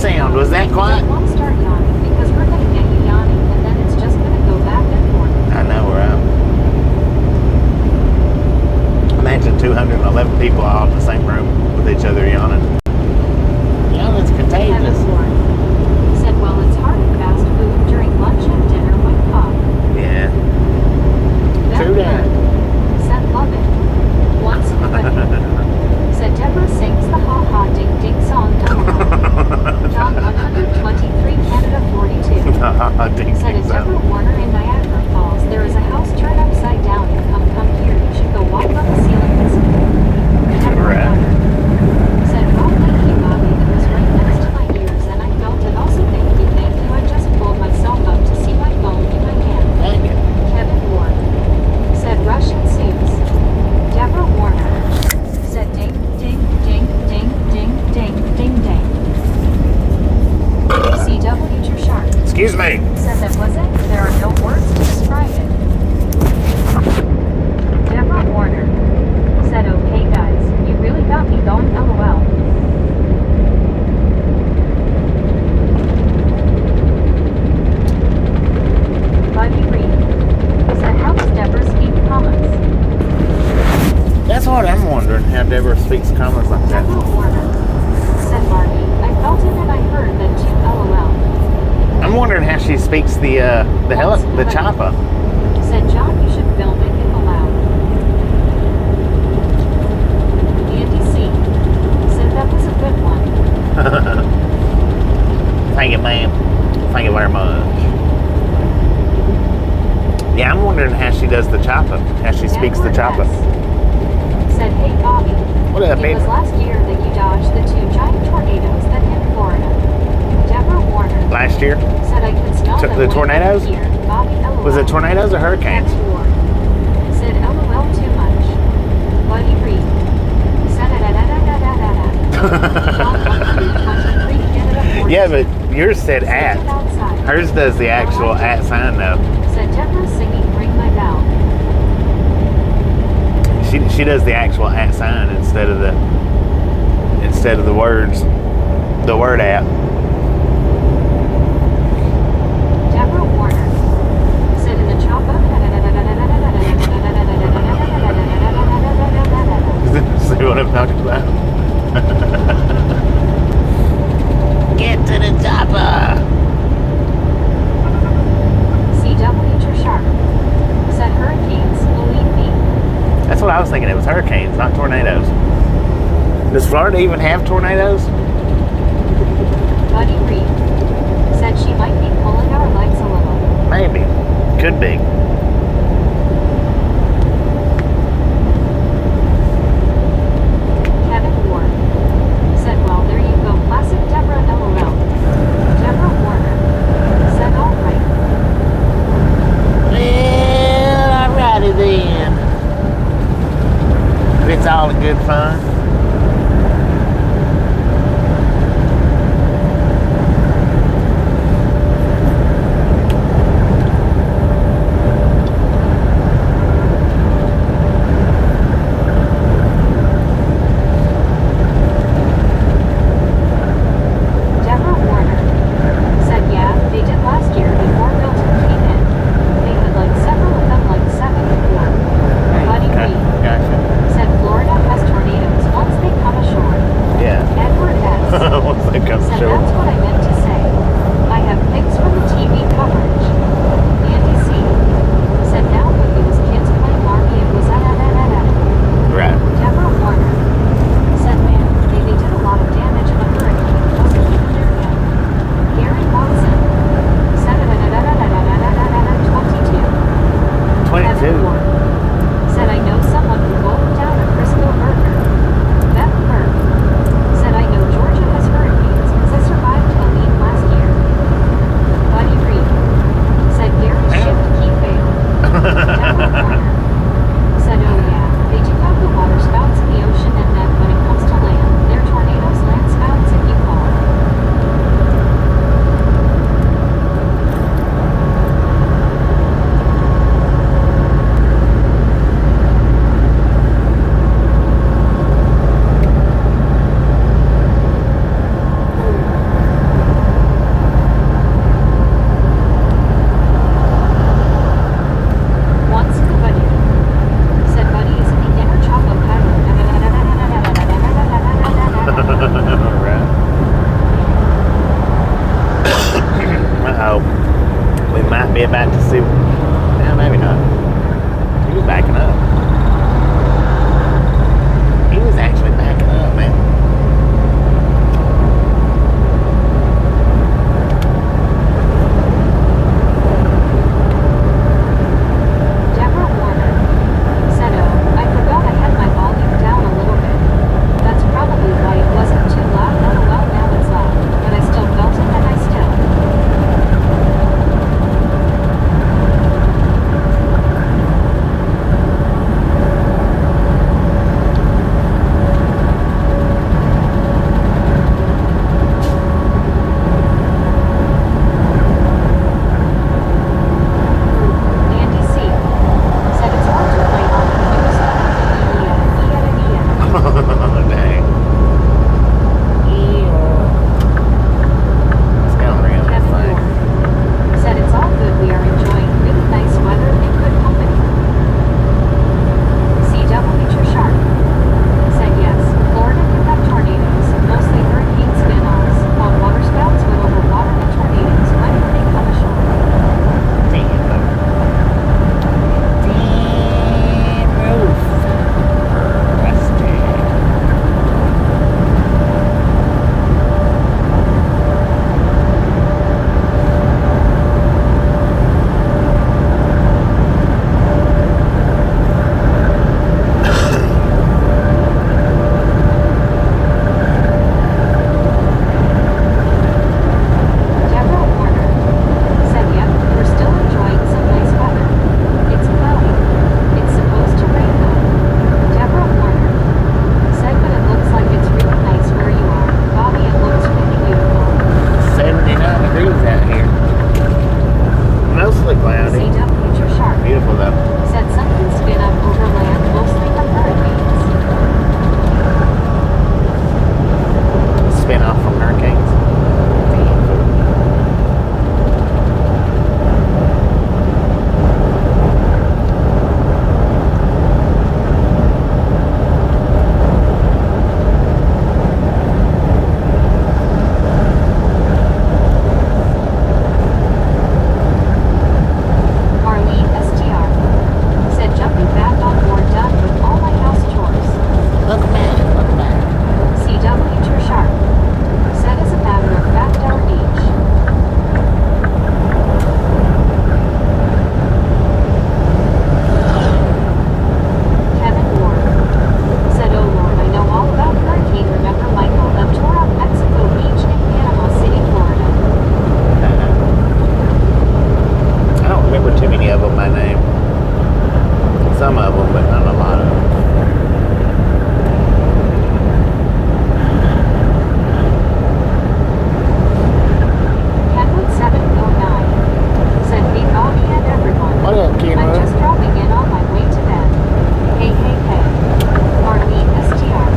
Speaker 1: sound? Was that quiet?
Speaker 2: Don't start yawning because we're gonna get you yawning and then it's just gonna go back and forth.
Speaker 1: I know, right? Imagine 211 people all in the same room with each other yawning. Yawning's contagious.
Speaker 2: Kevin Ward said, well, it's hard in fast food during lunch and dinner when cough.
Speaker 1: Yeah.
Speaker 2: Beth
Speaker 1: True that.
Speaker 2: Bird said, love it. Once in a wedding. Said, Deborah sings the ha-ha ding-ding song. John 123, Canada 42. Said, at Deborah Warner in Niagara Falls, there is a house turned upside down. Come here. You should go walk on the ceiling and see. Deborah Warner said, oh, thank you, Bobby. That was right next to my ears, and I felt it. Also, thank you. I just pulled myself up to see my phone in my hand.
Speaker 1: Dang it.
Speaker 2: Kevin Ward said, Russian suits. Deborah Warner said, ding, ding, ding, ding, ding, ding, ding, ding. CW True Shark
Speaker 1: Excuse me.
Speaker 2: said that wasn't. There are no words to describe it. Deborah Warner said, okay guys, you really got me going, LOL. Buddy Reed said, how does Deborah speak commas?
Speaker 1: That's what I'm wondering, how Deborah speaks commas like that.
Speaker 2: Deborah Warner said, Marty, I felt it and I heard that too, LOL.
Speaker 1: I'm wondering how she speaks the chopper.
Speaker 2: Said, John, you should film it if allowed. Andy C said that was a good one.
Speaker 1: Thank you, ma'am. Thank you very much. Yeah, I'm wondering how she does the chopper. How she speaks the chopper.
Speaker 2: Said, hey Bobby,
Speaker 1: What up,
Speaker 2: it
Speaker 1: babe?
Speaker 2: was last year that you dodged the 2 giant tornadoes that hit Florida. Deborah Warner
Speaker 1: Last year?
Speaker 2: said I could smell them
Speaker 1: The
Speaker 2: way
Speaker 1: tornadoes?
Speaker 2: over here. Bobby, LOL.
Speaker 1: Was it tornadoes or hurricanes?
Speaker 2: Kevin Ward said LOL too much. Buddy Reed said
Speaker 1: Yeah, but yours said at. Hers does the actual at sign though.
Speaker 2: Said Deborah singing Ring My Bell.
Speaker 1: She does the actual at sign instead of the words, the word at.
Speaker 2: Deborah Warner said in the chopper.
Speaker 1: See what I'm talking about? Get to the chopper!
Speaker 2: CW True Shark said hurricanes, believe me.
Speaker 1: That's what I was thinking. It was hurricanes, not tornadoes. Does Florida even have tornadoes?
Speaker 2: Buddy Reed said she might be pulling our legs a little.
Speaker 1: Maybe. Could be.
Speaker 2: Kevin Ward said, well, there you go. Classic Deborah, LOL. Deborah Warner said, all right.
Speaker 1: Well, alrighty then. It's all in good fun.
Speaker 2: Deborah Warner said, yeah, they did last year before Milton came in. They had like several of them, like 7 before. Buddy
Speaker 1: Okay,
Speaker 2: Reed
Speaker 1: gotcha.
Speaker 2: said Florida has tornadoes once they come ashore.
Speaker 1: Yeah.
Speaker 2: Edward S.
Speaker 1: Once they come
Speaker 2: said
Speaker 1: short.
Speaker 2: that's what I meant to say. I have pics from the TV coverage. Andy C. said now when those kids playing Barbie it was
Speaker 1: Right.
Speaker 2: Deborah Warner said man, they did a lot of damage in the hurricane. Wasn't even there yet. Gary Watson said 22.
Speaker 1: 22.
Speaker 2: Kevin Ward said I know someone who rolled down a Crisco burger. Beth Bird said I know Georgia has hurricanes because I survived Helene last year.
Speaker 1: be about to see. No, maybe not. He was backing up. He was actually backing up, man.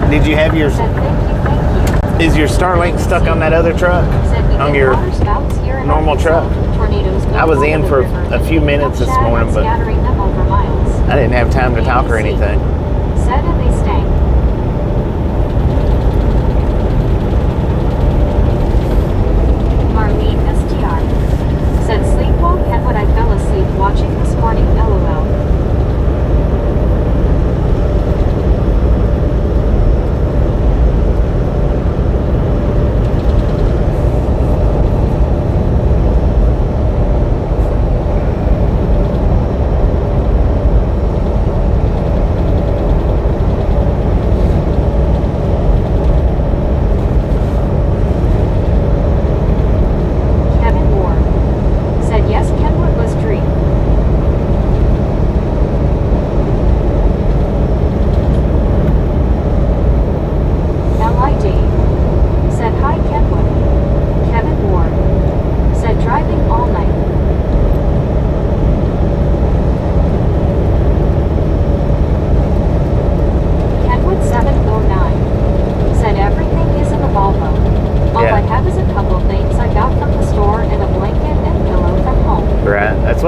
Speaker 1: Did you have your... Is your Starlink stuck on that other truck? On your normal truck? I was in for a few minutes this morning, but I didn't have time to talk or anything.
Speaker 2: Said sleepwalk and what I fell asleep watching this morning, LOL.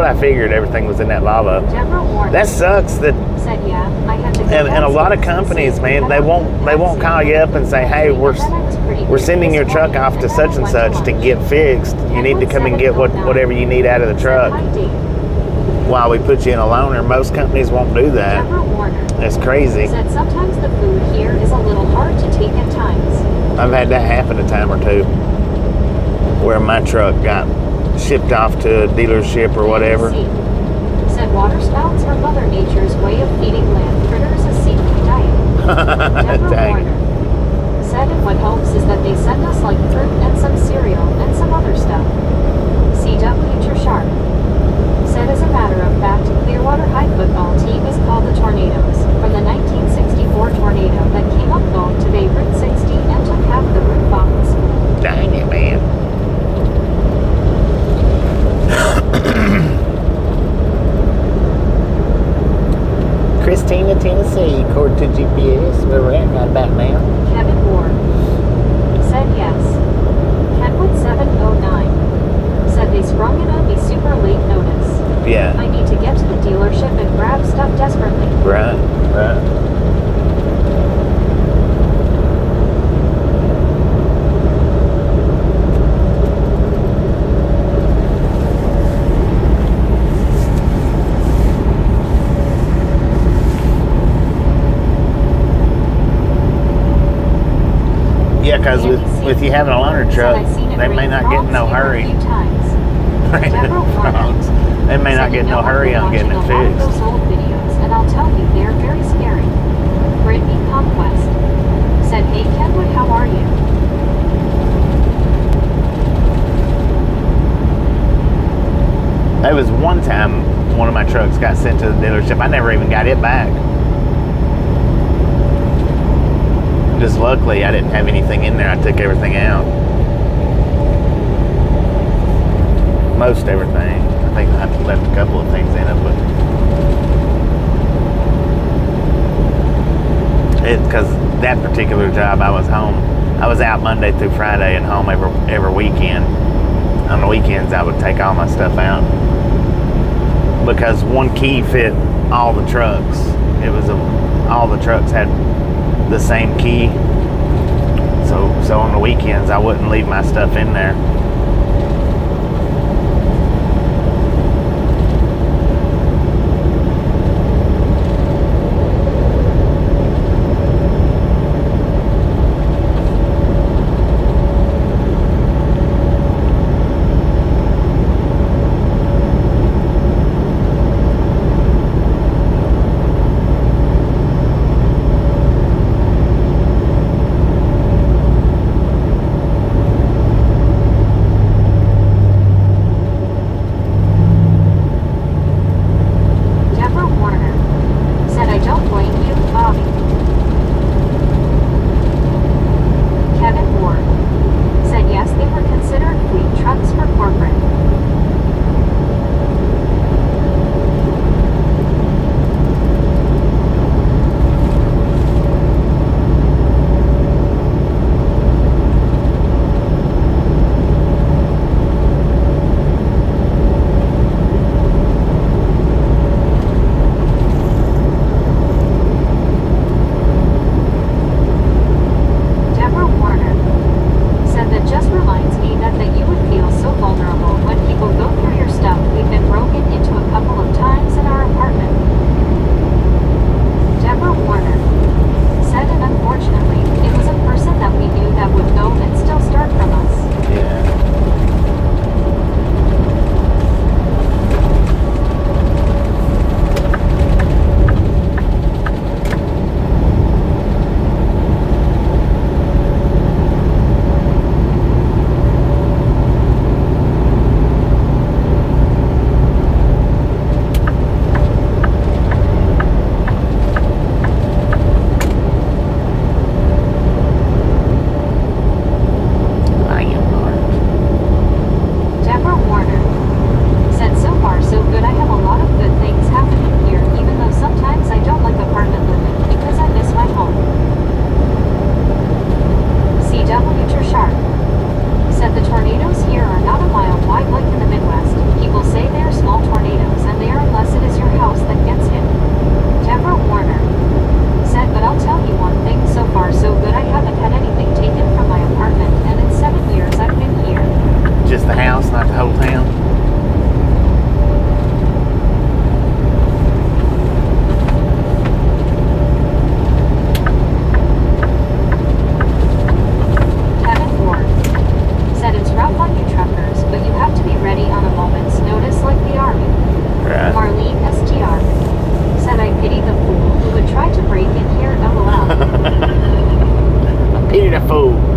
Speaker 1: what I figured. Everything was in that lava.
Speaker 2: Deborah Warner
Speaker 1: That sucks. That
Speaker 2: said, yeah, I had to go
Speaker 1: and a lot of
Speaker 2: downstairs
Speaker 1: companies,
Speaker 2: and
Speaker 1: man,
Speaker 2: see
Speaker 1: they won't call you up and say, hey, we're sending your truck off to such and such to get fixed. You need to come and get whatever you need out of the truck while we put you in a loaner. Most companies won't do that.
Speaker 2: Deborah Warner
Speaker 1: That's crazy.
Speaker 2: said sometimes the food here is a little hard to take at times.
Speaker 1: I've had that happen a time or two where my truck got shipped off to a dealership or whatever.
Speaker 2: Said waterspouts are Mother Nature's way of feeding land critters a seafood diet. Deborah
Speaker 1: Dang.
Speaker 2: Warner said, and what helps is that they send us like fruit and some cereal and some other stuff. CW Sharp said, as a matter of fact, Clearwater High football team is called the Tornadoes, from the 1964 tornado that came up long today Route 60 and took half the roof off the school.
Speaker 1: Dang it, man. Christina, Tennessee, according to GPS, where we're at right about now.
Speaker 2: Kevin Ward said yes. Kenwood 709 said they sprung it on me super late notice.
Speaker 1: Yeah.
Speaker 2: I need to get to the dealership and grab stuff desperately.
Speaker 1: Right. Yeah, because with you having a loaner truck, they may not get in no hurry. Frogs. They may not get in no hurry on getting it fixed.
Speaker 2: Those old videos, and I'll tell you, they're very scary. Brittany Conquest said, hey Kenwood, how are you?
Speaker 1: There was one time one of my trucks got sent to the dealership. I never even got it back. Just luckily I didn't have anything in there. I took everything out. Most everything. I think I left a couple of things in it, but because that particular job I was home. I was out Monday through Friday and home every weekend. On the weekends I would take all my stuff out because one key fit all the trucks. All the trucks had the same key, so on the weekends I wouldn't leave my stuff in there. just the house, not the whole town.
Speaker 2: Kevin Ward said it's rough on you truckers, but you have to be ready on a moment's notice like the army.
Speaker 1: Right.
Speaker 2: Marlene STR said I pity the fool who would try to break in here, LOL.
Speaker 1: I pity the fool.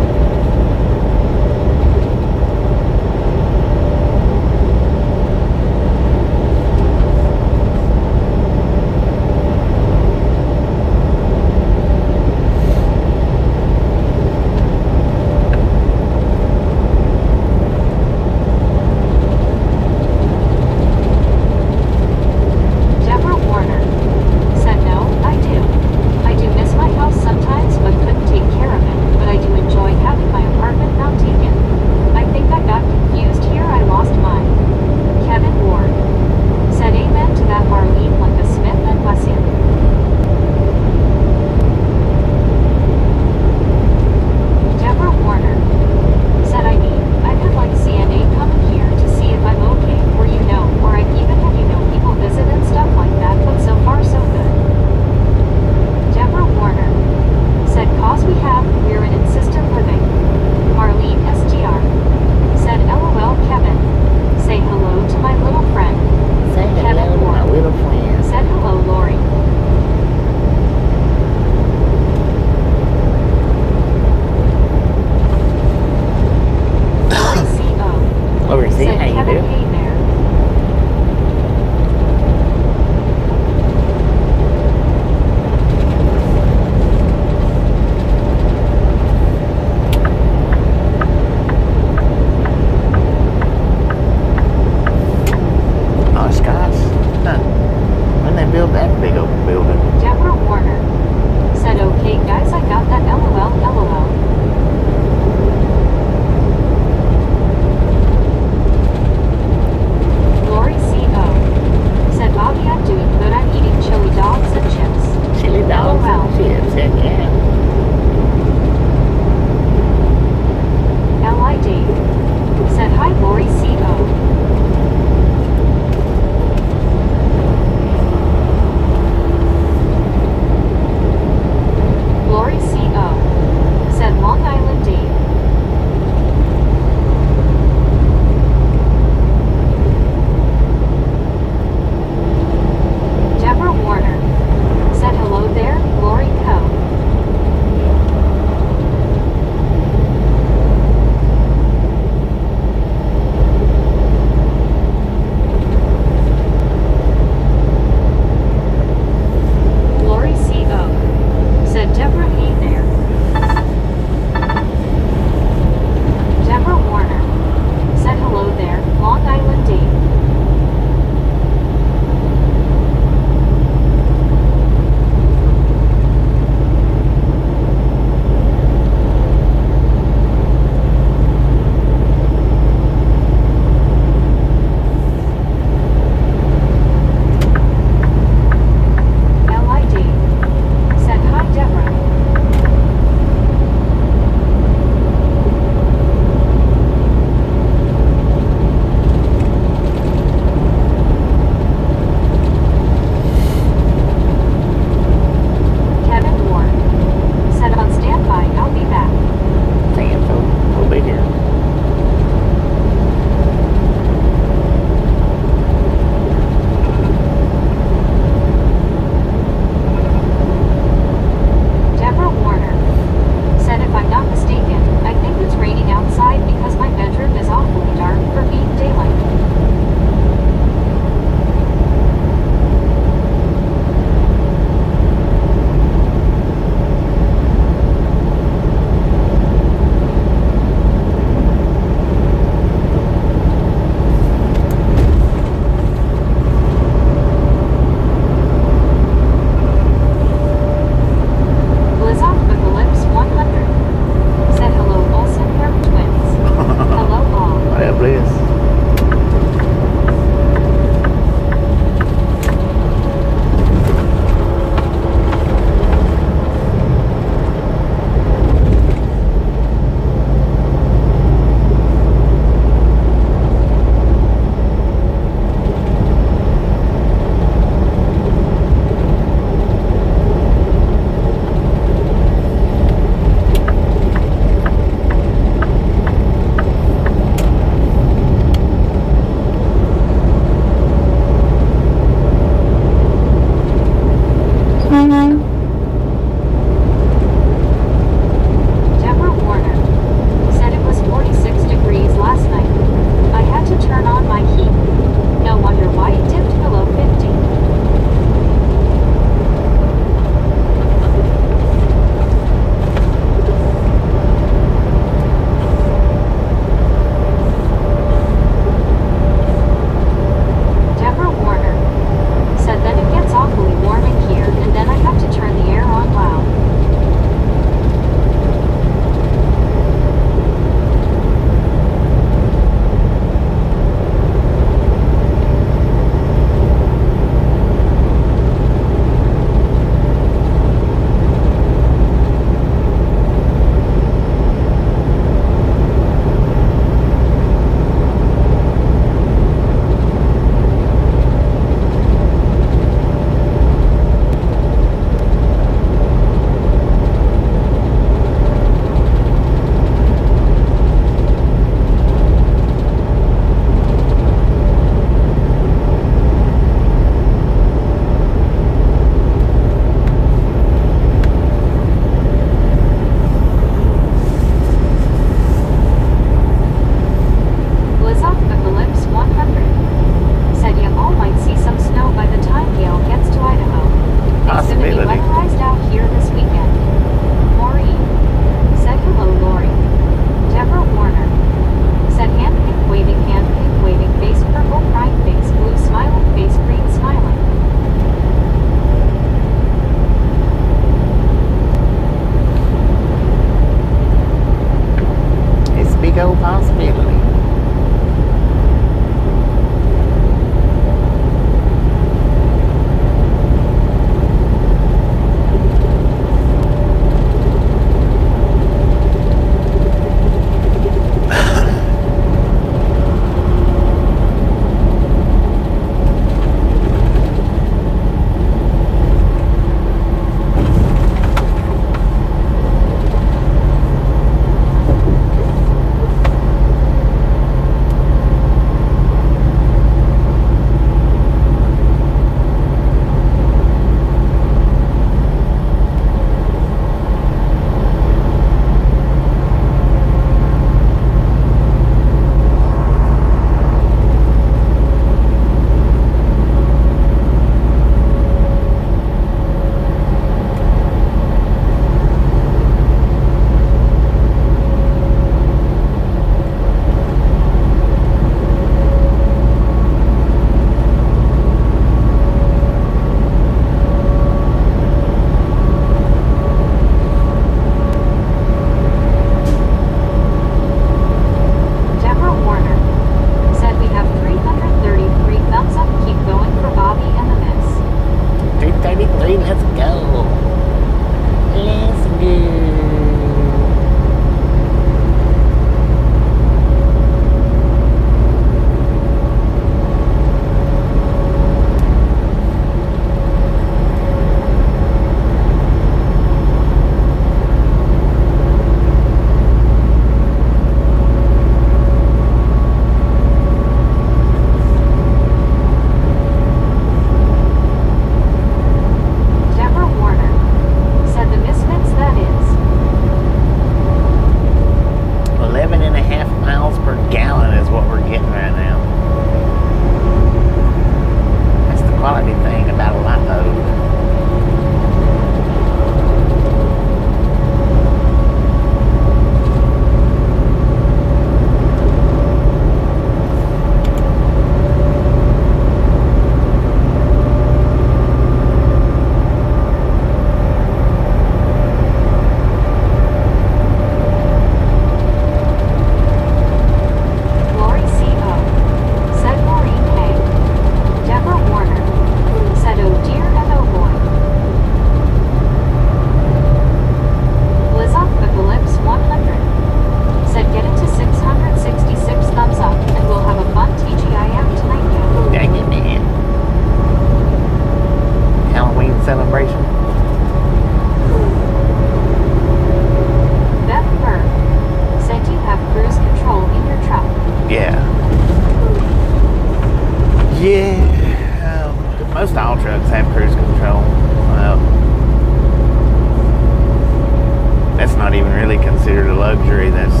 Speaker 1: battery that's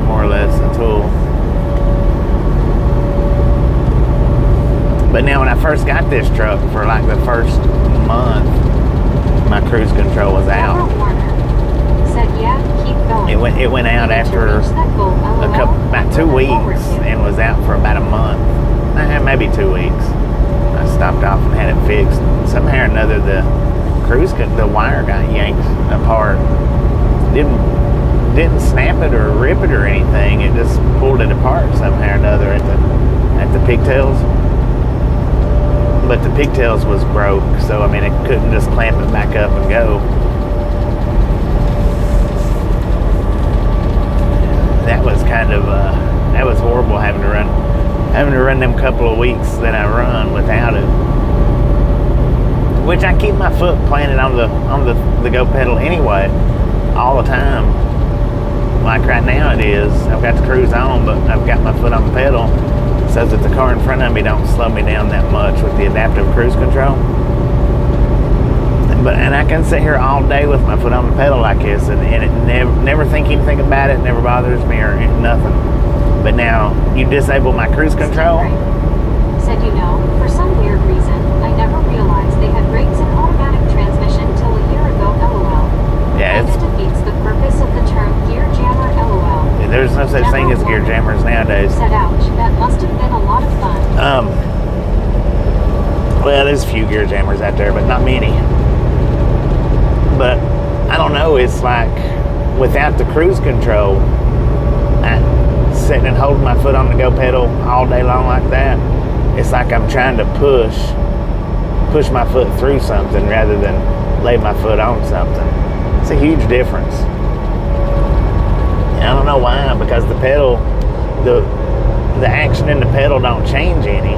Speaker 1: more or less a tool. But now when I first got this truck, for like the first month, my cruise control was out.
Speaker 2: Said, yeah, keep going.
Speaker 1: It went out after about 2 weeks and was out for about a month, maybe 2 weeks. I stopped off and had it fixed. Somehow or another, the wire got yanked apart. Didn't snap it or rip it or anything. It just pulled it apart somehow or another at the pigtails. But the pigtails was broke, so I mean it couldn't just clamp it back up and go. That was kind of that was horrible having to run them couple of weeks that I run without it. Which I keep my foot planted on the go pedal anyway, all the time. Like right now it is. I've got the cruise on, but I've got my foot on the pedal so that the car in front of me don't slow me down that much with the adaptive cruise control. And I can sit here all day with my foot on the pedal like this, and it never think anything about it, never bothers me or nothing. But now you disable my cruise control.
Speaker 2: Said, for some weird reason, I never realized they had brakes and automatic transmission till a year ago, LOL.
Speaker 1: Yeah,
Speaker 2: it defeats the purpose of the term gear jammer, LOL.
Speaker 1: There's no such thing as gear jammers nowadays.
Speaker 2: Said, ouch, that must have been a lot of fun.
Speaker 1: Well, there's a few gear jammers out there, but not many. But I don't know, it's like without the cruise control, sitting and holding my foot on the go pedal all day long like that, it's like I'm trying to push my foot through something rather than lay my foot on something. It's a huge difference. And I don't know why, because the pedal, the action in the pedal don't change any,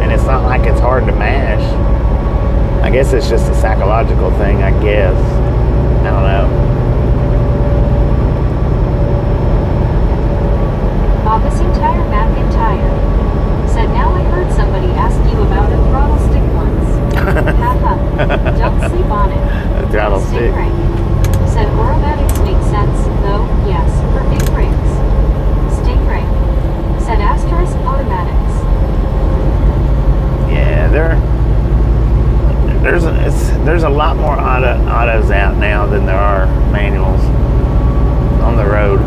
Speaker 1: and it's not like it's hard to mash. I guess it's just a psychological thing, I guess. I don't know.
Speaker 2: Bobbissing Tire McIntyre said, now I heard somebody ask you about a throttle stick once. Haha. Don't sleep on it.
Speaker 1: A throttle stick.
Speaker 2: Stingray said, aromatics make sense, though, yes, for big rigs. Stingray said, asterisk automatics.
Speaker 1: Yeah, there's a lot more autos out now than there are manuals on the road.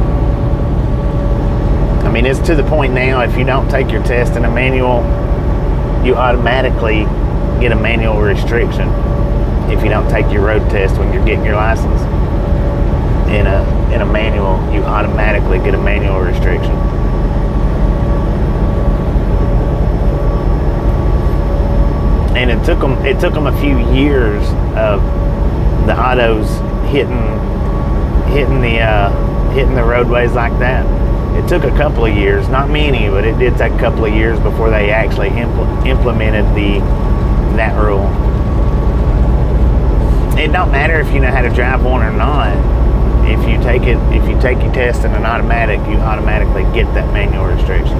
Speaker 1: I mean, it's to the point now, if you don't take your test in a manual, you automatically get a manual restriction. If you don't take your road test when you're getting your license in a manual, you automatically get a manual restriction. And it took them a few years of the autos hitting the roadways like that. It took a couple of years, not many, but it did take a couple of years before they actually implemented that rule. It don't matter if you know how to drive one or not. If you take your test in an automatic, you automatically get that manual restriction.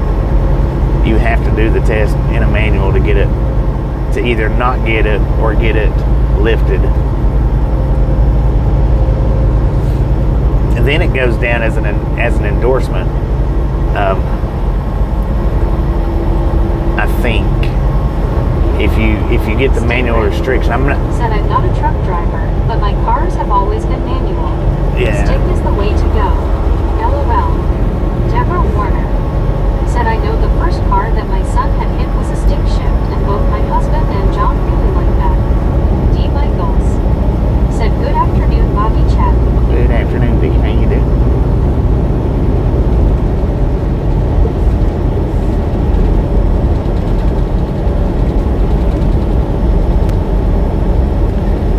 Speaker 1: You have to do the test in a manual to get it, to either not get it or get it lifted. And then it goes down as an endorsement. I think if you get the manual restriction,
Speaker 2: said, I'm not a truck driver, but my cars have always been manual.
Speaker 1: Yeah.
Speaker 2: Stick is the way to go. LOL. Deborah Warner said, I know the first car that my son had hit was a stick shift, and both my husband and John really like that. D. Michaels said, good afternoon, Bobby Chat.
Speaker 1: Good afternoon, D. How you doing?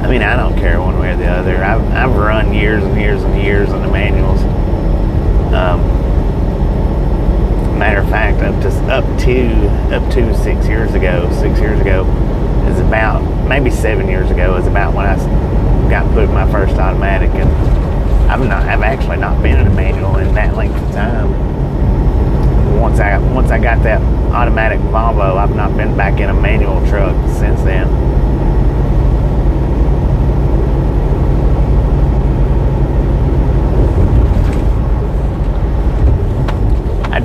Speaker 1: I mean, I don't care one way or the other. I've run years and years and years on the manuals. Matter of fact, up to 6 years ago is about, maybe 7 years ago is about when I got put in my first automatic, and I've actually not been in a manual in that length of time. Once I got that automatic Volvo, I've not been back in a manual truck since then.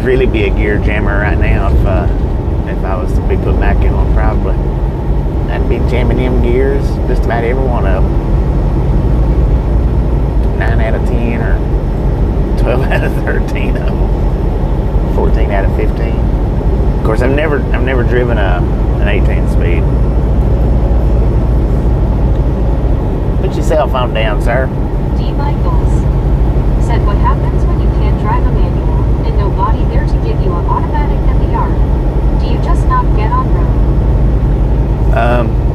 Speaker 1: really be a gear jammer right now if I was to be put back in one, probably. I'd be jamming them gears, just about every one of them. 9 out of 10 or 12 out of 13 of them. 14 out of 15. Of course, I've never driven an 18 speed. Put your cell phone down, sir.
Speaker 2: D. Michaels said, what happens when you can't drive a manual and nobody there to give you an automatic at the yard? Do you just not get on road?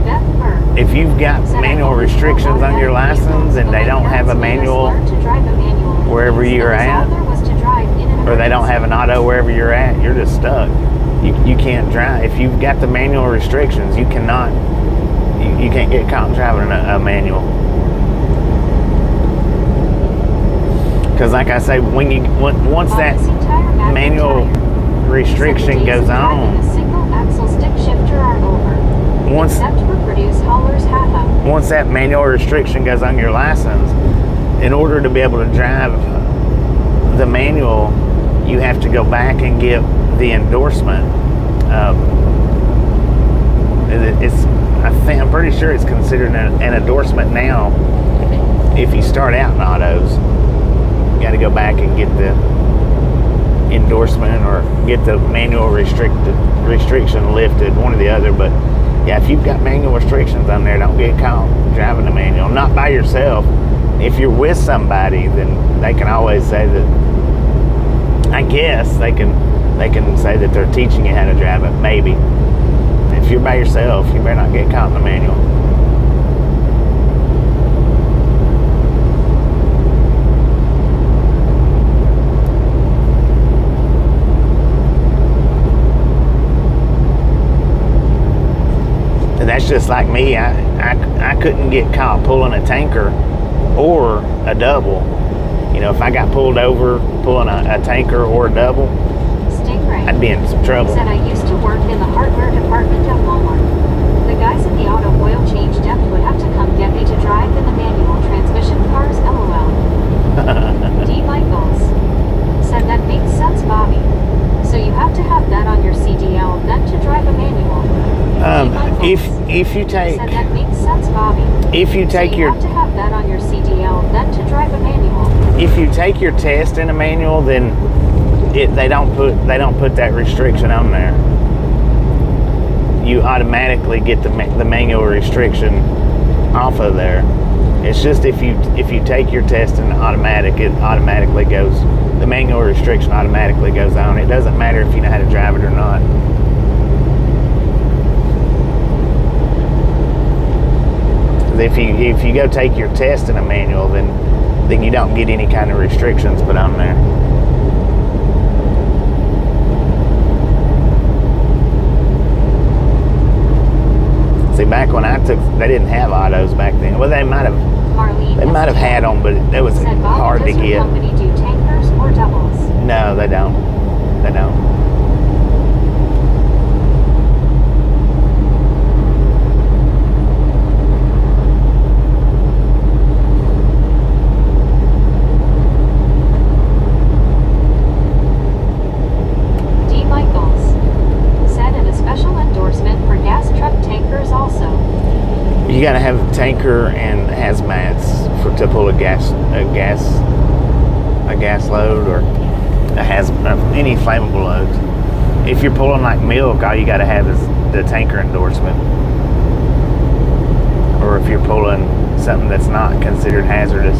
Speaker 2: Beth Burr
Speaker 1: If you've got
Speaker 2: said,
Speaker 1: manual restrictions on your license and they don't have a manual wherever you're at, or they don't have an auto wherever you're at, you're just stuck. You can't drive. If you've got the manual restrictions, you can't get caught driving a manual. Because like I say, once that manual restriction goes on, once that manual restriction goes on your license, in order to be able to drive the manual, you have to go back and get the endorsement. I'm pretty sure it's considered an endorsement now. If you start out in autos, you got to go back and get the endorsement or get the manual restriction lifted, one or the other. But yeah, if you've got manual restrictions on there, don't get caught driving the manual. Not by yourself. If you're with somebody, then they can always say that. I guess they can say that they're teaching you how to drive it. Maybe. If you're by yourself, you better not get caught in the manual. And that's just like me. I couldn't get caught pulling a tanker or a double. You know, if I got pulled over pulling a tanker or a double, I'd be in some trouble.
Speaker 2: Said, I used to work in the hardware department at Walmart. The guys at the auto oil change depth would have to come get me to drive in the manual transmission cars, LOL. D. Michaels said, that makes sense, Bobby. So you have to have that on your CDL then to drive a manual.
Speaker 1: If you take
Speaker 2: said, that makes sense, Bobby.
Speaker 1: If you take
Speaker 2: so you
Speaker 1: your
Speaker 2: have to have that on your CDL then to drive a manual.
Speaker 1: If you take your test in a manual, then they don't put that restriction on there. You automatically get the manual restriction off of there. It's just if you take your test in automatic, it automatically goes. The manual restriction automatically goes on. It doesn't matter if you know how to drive it or not. If you go take your test in a manual, then you don't get any kind of restrictions put on there. See, back when I took, they didn't have autos back then. Well, they might have had them, but it was hard to get.
Speaker 2: Company do tankers or doubles?
Speaker 1: No, they don't. They don't. You gotta have a tanker and hazmats to pull a gas load or any flammable loads. If you're pulling like milk, all you gotta have is the tanker endorsement. Or if you're pulling something that's not considered hazardous,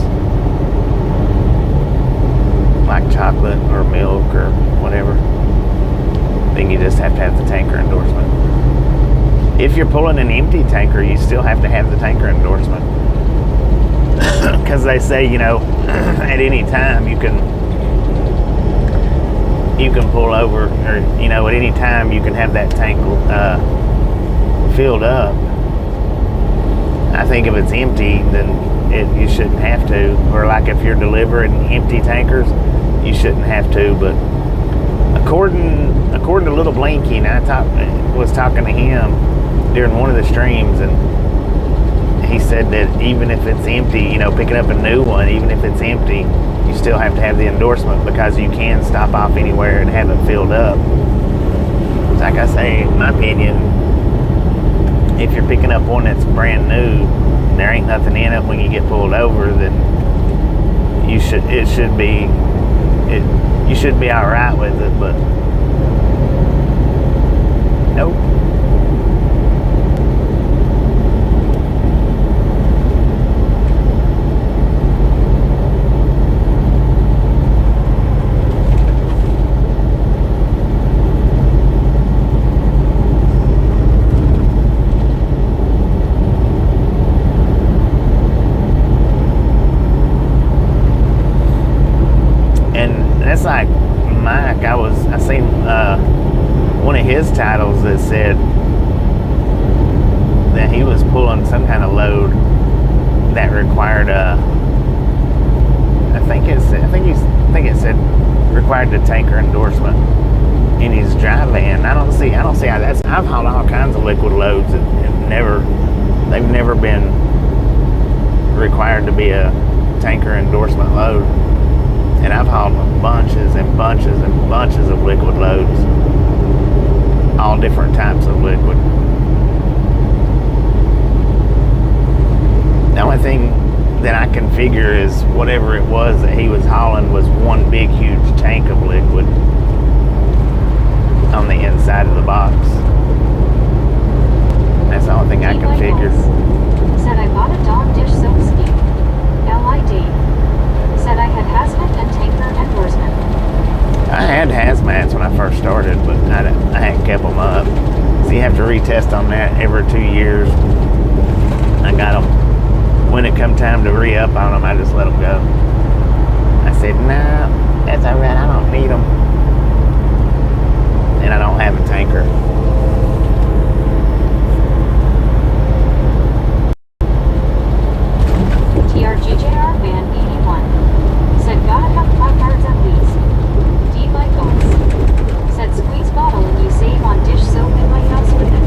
Speaker 1: like chocolate or milk or whatever, then you just have to have the tanker endorsement. If you're pulling an empty tanker, you still have to have the tanker endorsement. Because they say, you know, at any time you can pull over, or, you know, at any time you can have that tank filled up. I think if it's empty, then you shouldn't have to. Or like if you're delivering empty tankers, you shouldn't have to. But according to Little Blinky, and I was talking to him during one of the streams, and he said that even if it's empty, you know, picking up a new one, even if it's empty, you still have to have the endorsement because you can stop off anywhere and have it filled up. Like I say, in my opinion, if you're picking up one that's brand new and there ain't nothing in it when you get pulled over, then you should be all right with it. But nope. That's like Mike. I seen one of his titles that said that he was pulling some kind of load that required I think it said required the tanker endorsement in his dry van. I don't see how that's. I've hauled all kinds of liquid loads and they've never been required to be a tanker endorsement load. And I've hauled bunches and bunches and bunches of liquid loads. All different types of liquid. The only thing that I can figure is whatever it was that he was hauling was one big huge tank of liquid on the inside of the box. That's the only thing I can figure.
Speaker 2: Said I bought a dog dish soap ski. LID. Said I had hazmat and tanker endorsement.
Speaker 1: I had hazmats when I first started, but I hadn't kept them up. So you have to retest on that every 2 years. I got them. When it come time to re-up on them, I just let them go. I said, no, that's all right. I don't need them. And I don't have a tanker.
Speaker 2: TRGJR Van 81. Said gotta have placards at least. D. Michaels. Said squeeze bottle and you save on dish soap in my house with it.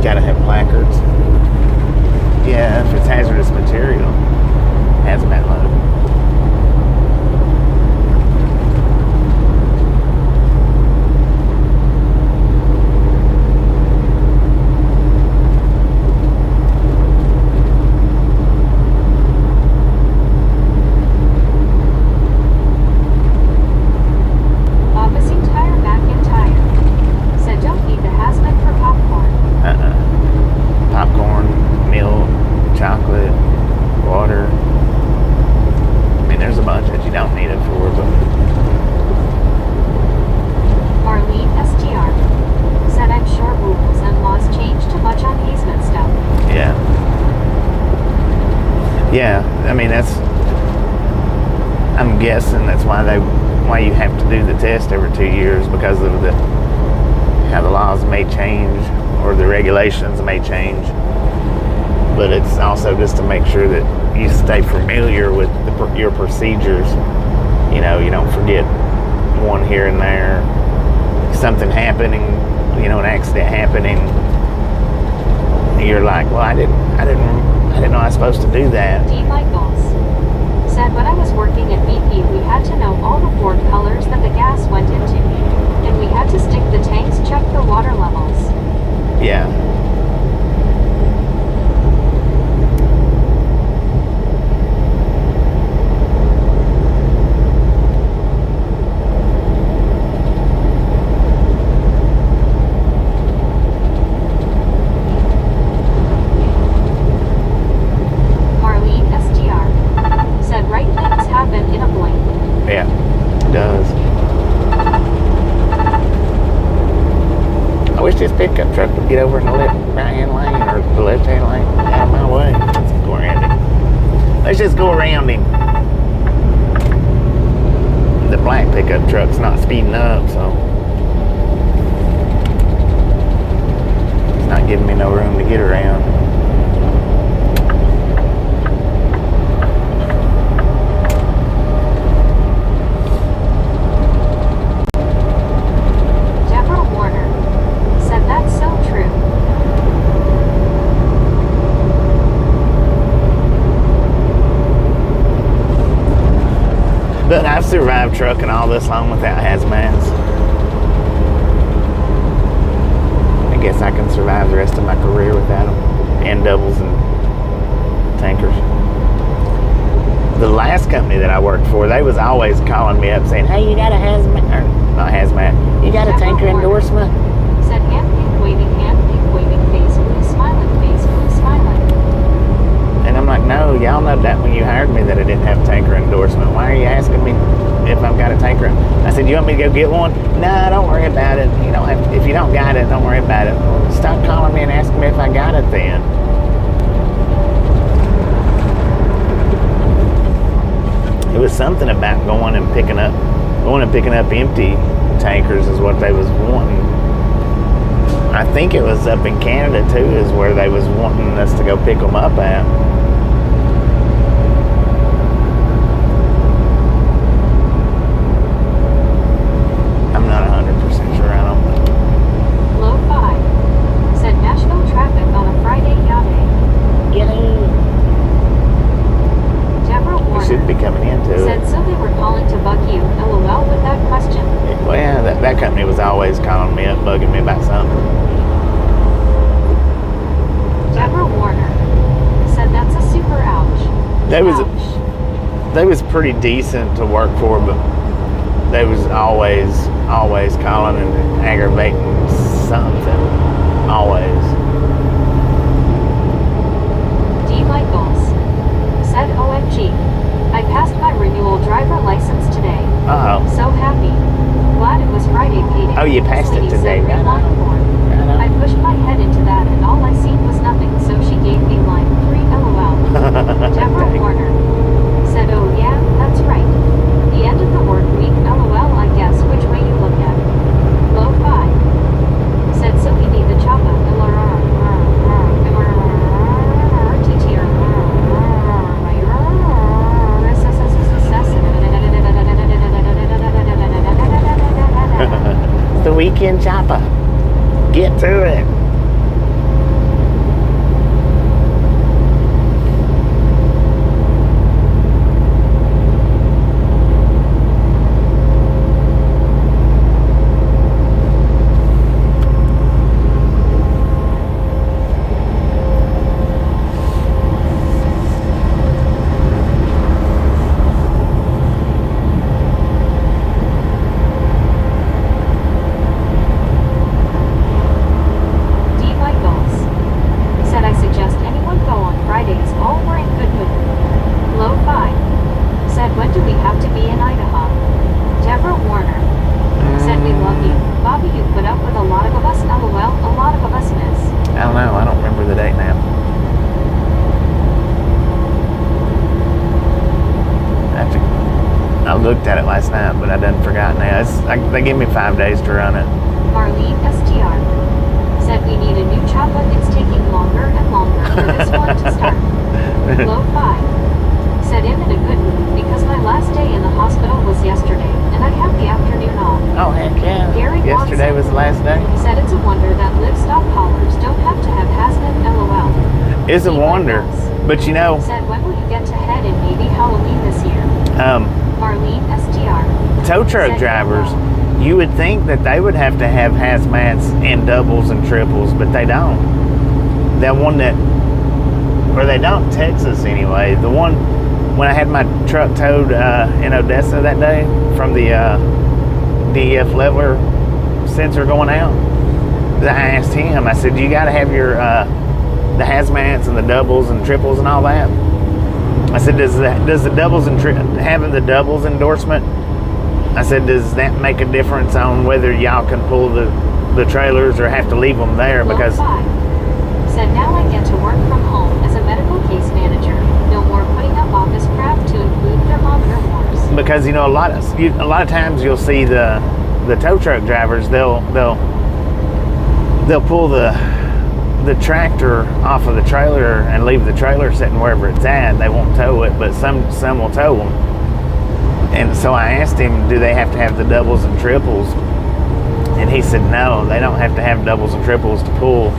Speaker 1: Gotta have placards. Yeah, if it's hazardous material. Hazmat load. Popcorn, milk, chocolate, water. I mean, there's a bunch that you don't need it for, but...
Speaker 2: Marlene STR said I'm sure rules and laws change too much on easement stuff.
Speaker 1: Yeah. Yeah, I mean, I'm guessing that's why you have to do the test every 2 years, because of how the laws may change or the regulations may change. But it's also just to make sure that you stay familiar with your procedures. You know, you don't forget one here and there. Something happening, you know, an accident happening. You're like, well, I didn't know I was supposed to do that.
Speaker 2: D. Michaels said when I was working at BP, we had to know all the board colors that the gas went into, and we had to stick the tanks, check the water levels.
Speaker 1: Yeah.
Speaker 2: Marlene STR said right things happen in a blink.
Speaker 1: Yeah, it does. I wish this pickup truck would get over in the right-hand lane or the left-hand lane out of my way. Let's go around him. Let's just go around him. The black pickup truck's not speeding up, so it's not giving me no room to get around. I've survived trucking all this long without hazmats. I guess I can survive the rest of my career without them. And doubles and tankers. The last company that I worked for, they was always calling me up saying, hey, you got a hazmat, or not hazmat, you got a tanker endorsement?
Speaker 2: Said hand waving, face blue, smiling,
Speaker 1: And I'm like, no, y'all know that when you hired me that I didn't have a tanker endorsement. Why are you asking me if I've got a tanker? I said, you want me to go get one? No, don't worry about it. You don't have, if you don't got it, don't worry about it. Well, stop calling me and asking me if I got it then. It was something about going and picking up empty tankers is what they was wanting. I think it was up in Canada too, is where they was wanting us to go pick them up at. I'm not 100% sure. I don't know.
Speaker 2: Low 5. Said Nashville traffic on a Friday yachting. Deborah Warner.
Speaker 1: We should be coming into
Speaker 2: said,
Speaker 1: it.
Speaker 2: so they were calling to bug you, LOL, with that question.
Speaker 1: Well, yeah, that company was always calling me up, bugging me about something.
Speaker 2: Deborah Warner said, that's a super ouch.
Speaker 1: They was
Speaker 2: Ouch.
Speaker 1: pretty decent to work for, but they was always calling and aggravating something. Always.
Speaker 2: D. Michaels said, OMG, I passed my renewal driver license today.
Speaker 1: Uh-oh.
Speaker 2: So happy. Glad it was Friday payday.
Speaker 1: Oh, you passed it
Speaker 2: Sweetie
Speaker 1: today.
Speaker 2: said,
Speaker 1: Right
Speaker 2: line
Speaker 1: on.
Speaker 2: form.
Speaker 1: Right on.
Speaker 2: I pushed my head into that and all I seen was nothing, so she gave me line 3 LOL. Deborah
Speaker 1: Dang.
Speaker 2: Warner said, oh yeah, that's right. The end of the work week, LOL, I guess, which way you look at it. Low 5 said, so we need the chopper.
Speaker 1: The weekend chopper. Get to it. Looked at it last night, but I done forgot now. They give me 5 days to run it.
Speaker 2: Marlene STR said we need a new chopper. It's taking longer and longer for this one to start. Low 5 said I'm in a good mood because my last day in the hospital was yesterday and I have the afternoon off.
Speaker 1: Oh heck yeah.
Speaker 2: Gary
Speaker 1: Yesterday
Speaker 2: Watson
Speaker 1: was the last day.
Speaker 2: said it's a wonder that livestock haulers don't have to have hazmat LOL.
Speaker 1: It's a wonder. But you know,
Speaker 2: said when will you get to head in maybe Halloween this year? Marlene STR.
Speaker 1: Tow truck drivers, you would think that they would have to have hazmats and doubles and triples, but they don't. That one that, or they don't, Texas anyway. The one, when I had my truck towed in Odessa that day from the DEF leveler sensor going out, I asked him, I said, you got to have your, the hazmats and the doubles and triples and all that? I said, does the doubles and having the doubles endorsement, I said, does that make a difference on whether y'all can pull the trailers or have to leave them there? Because
Speaker 2: said now I get to work from home as a medical case manager. No more putting up office crap to include thermometer wars.
Speaker 1: Because you know a lot of times you'll see the tow truck drivers, they'll pull the tractor off of the trailer and leave the trailer sitting wherever it's at. They won't tow it, but some will tow them. And so I asked him, do they have to have the doubles and triples? And he said, no, they don't have to have doubles and triples to pull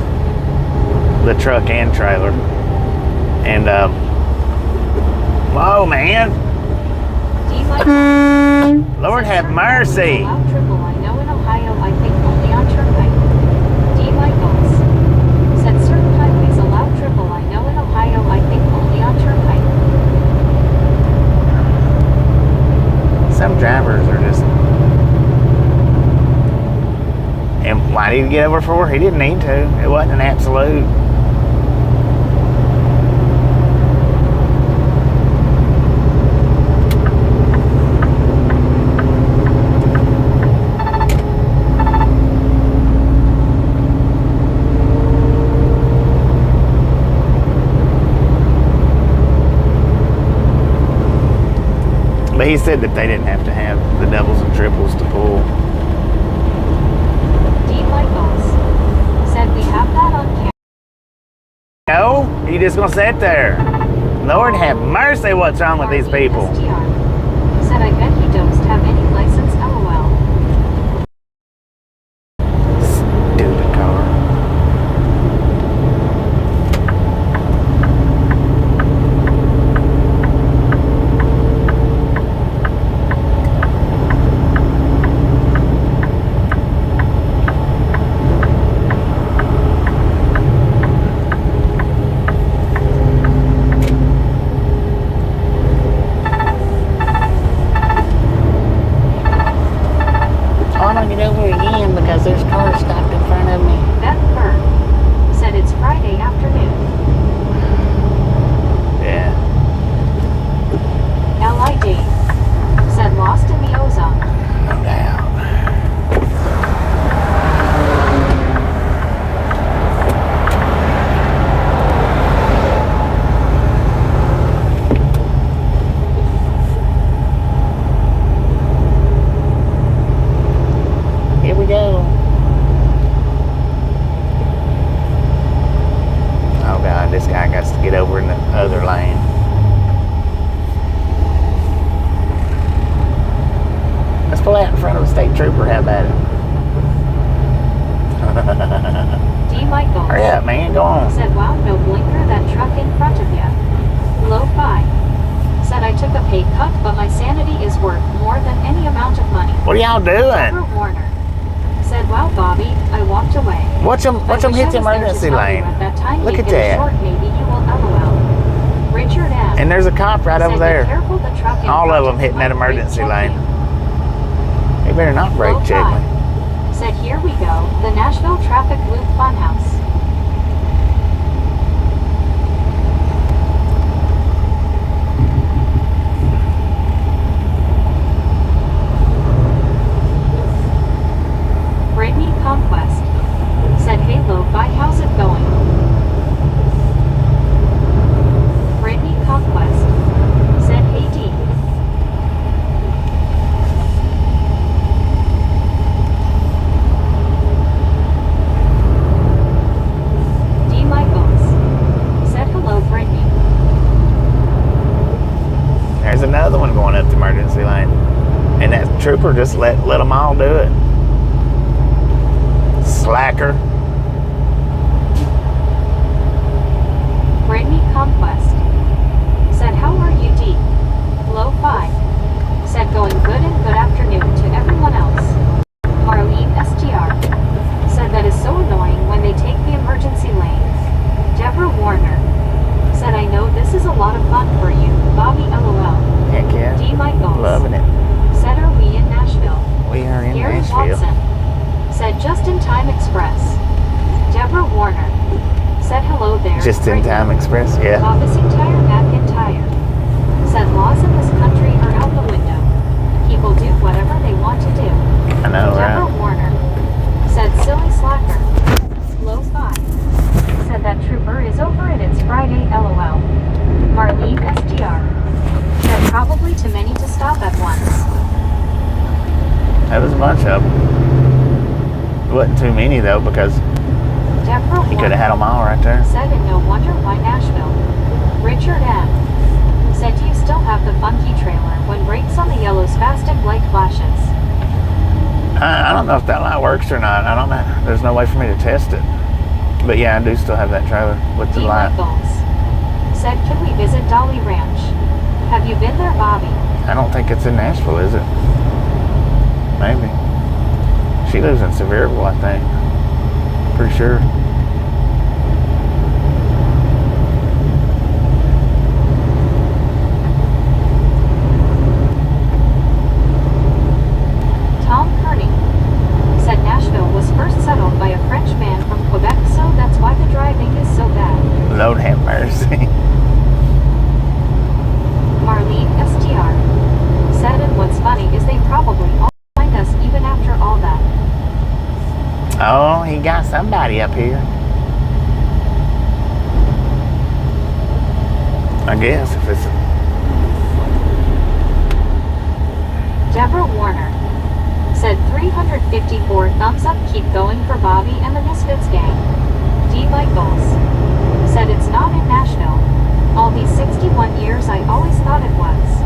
Speaker 1: the truck and trailer. And whoa, man!
Speaker 2: D.
Speaker 1: Lord have mercy.
Speaker 2: Loud triple I know in Ohio, I think only on Turnpike. D. Michaels said certain highways allow triple I know in Ohio, I think only on Turnpike.
Speaker 1: Some drivers are just... And why did he get over 4? He didn't need to. It wasn't an absolute. But he said that they didn't have to have the doubles and triples to pull.
Speaker 2: D. Michaels said we have that on camera.
Speaker 1: No, you just gonna sit there. Lord have mercy, what's wrong with these people?
Speaker 2: STR said I bet he don't have any license, LOL.
Speaker 1: Stupid car. Get over again because there's cars stopped in front of me.
Speaker 2: Beth Byrne said it's Friday afternoon.
Speaker 1: Yeah.
Speaker 2: L.I. Dave said lost in the ozone.
Speaker 1: No doubt. Here we go. Oh God, this guy got to get over in the other lane. Let's pull out in front of a state trooper. How about it?
Speaker 2: D. Michaels
Speaker 1: Hurry up, man. Go on.
Speaker 2: said wow, no blinker, that truck in front of ya. Lo-fi said I took a pay cut, but my sanity is worth more than any amount of money.
Speaker 1: What are y'all
Speaker 2: Deborah
Speaker 1: doing?
Speaker 2: Warner said wow, Bobby, I walked away.
Speaker 1: Watch them
Speaker 2: I wish
Speaker 1: hit
Speaker 2: I
Speaker 1: the
Speaker 2: was there to
Speaker 1: emergency
Speaker 2: tell you
Speaker 1: lane.
Speaker 2: at that time.
Speaker 1: Look
Speaker 2: You
Speaker 1: at
Speaker 2: get a
Speaker 1: that.
Speaker 2: short, maybe you will LOL. Richard M.
Speaker 1: And there's a cop right
Speaker 2: said,
Speaker 1: over
Speaker 2: "Be
Speaker 1: there.
Speaker 2: careful, the truck in
Speaker 1: All
Speaker 2: front
Speaker 1: of them
Speaker 2: you
Speaker 1: hitting that
Speaker 2: might brake
Speaker 1: emergency
Speaker 2: check
Speaker 1: lane.
Speaker 2: you."
Speaker 1: They better not brake check me.
Speaker 2: Lo-fi said here we go, the Nashville traffic loop funhouse. Brittany Conquest said hey Lo-fi, how's it going? Brittany Conquest said hey D. D. Michaels said hello Brittany.
Speaker 1: There's another one going up the emergency lane. And that trooper just let them all do it. Slacker.
Speaker 2: Brittany Conquest said how are you D. Lo-fi said going good and good afternoon to everyone else. Marlene STR said that is so annoying when they take the emergency lane. Deborah Warner said I know this is a lot of fun for you, Bobby LOL.
Speaker 1: Heck yeah.
Speaker 2: D. Michaels
Speaker 1: Loving it.
Speaker 2: said are we in Nashville?
Speaker 1: We are in
Speaker 2: Gary
Speaker 1: Nashville.
Speaker 2: Watson said just in time express. Deborah Warner said hello there.
Speaker 1: Just in
Speaker 2: Brittany.
Speaker 1: time express, yeah.
Speaker 2: Officing Tire McIntyre said laws in this country are out the window. People do whatever they want to do.
Speaker 1: I know,
Speaker 2: Deborah
Speaker 1: right?
Speaker 2: Warner said silly slacker. Lo-fi said that trooper is over it, it's Friday, LOL. Marlene STR said probably too many to stop at once.
Speaker 1: That was a bunch of them. It wasn't too many though because
Speaker 2: Deborah
Speaker 1: he could
Speaker 2: Warner
Speaker 1: have had them all right there.
Speaker 2: said and no wonder why Nashville. Richard M. said do you still have the funky trailer when brakes on the yellow spastic light flashes?
Speaker 1: I don't know if that light works or not. I don't know. There's no way for me to test it. But yeah, I do still have that trailer with the
Speaker 2: D.
Speaker 1: light.
Speaker 2: Michaels said can we visit Dolly Ranch? Have you been there, Bobby?
Speaker 1: I don't think it's in Nashville, is it? Maybe. She lives in Sevierville, I think. Pretty sure.
Speaker 2: Tom Kearney said Nashville was first settled by a French man from Quebec, so that's why the driving is so bad.
Speaker 1: Lord have mercy.
Speaker 2: Marlene STR said, and what's funny is they probably all find us even after all that.
Speaker 1: Oh, he got somebody up here. I guess if it's...
Speaker 2: Deborah Warner said 354 thumbs up, keep going for Bobby and the Misfits gang. D. Michaels said it's not in Nashville. All these 61 years I always thought it was.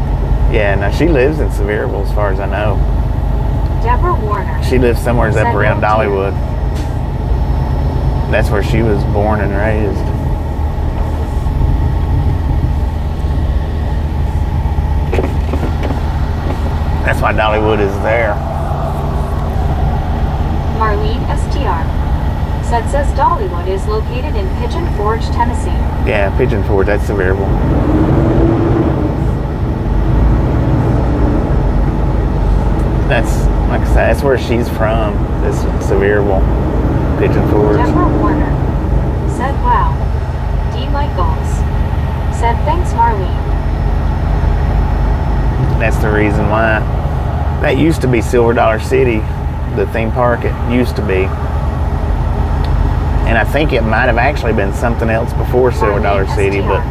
Speaker 1: Yeah, no, she lives in Sevierville as far as I know.
Speaker 2: Deborah Warner.
Speaker 1: She lives somewhere up around Dollywood. That's where she was born and raised. That's why Dollywood is there.
Speaker 2: Marlene STR says Dollywood is located in Pigeon Forge, Tennessee.
Speaker 1: Yeah, Pigeon Forge, that's Sevierville. That's, like I said, that's where she's from. This Sevierville, Pigeon Forge.
Speaker 2: Deborah Warner said, wow. D. Michaels said, thanks, Marlene.
Speaker 1: That's the reason why. That used to be Silver Dollar City, the theme park. It used to be. And I think it might have actually been something else before Silver Dollar City, but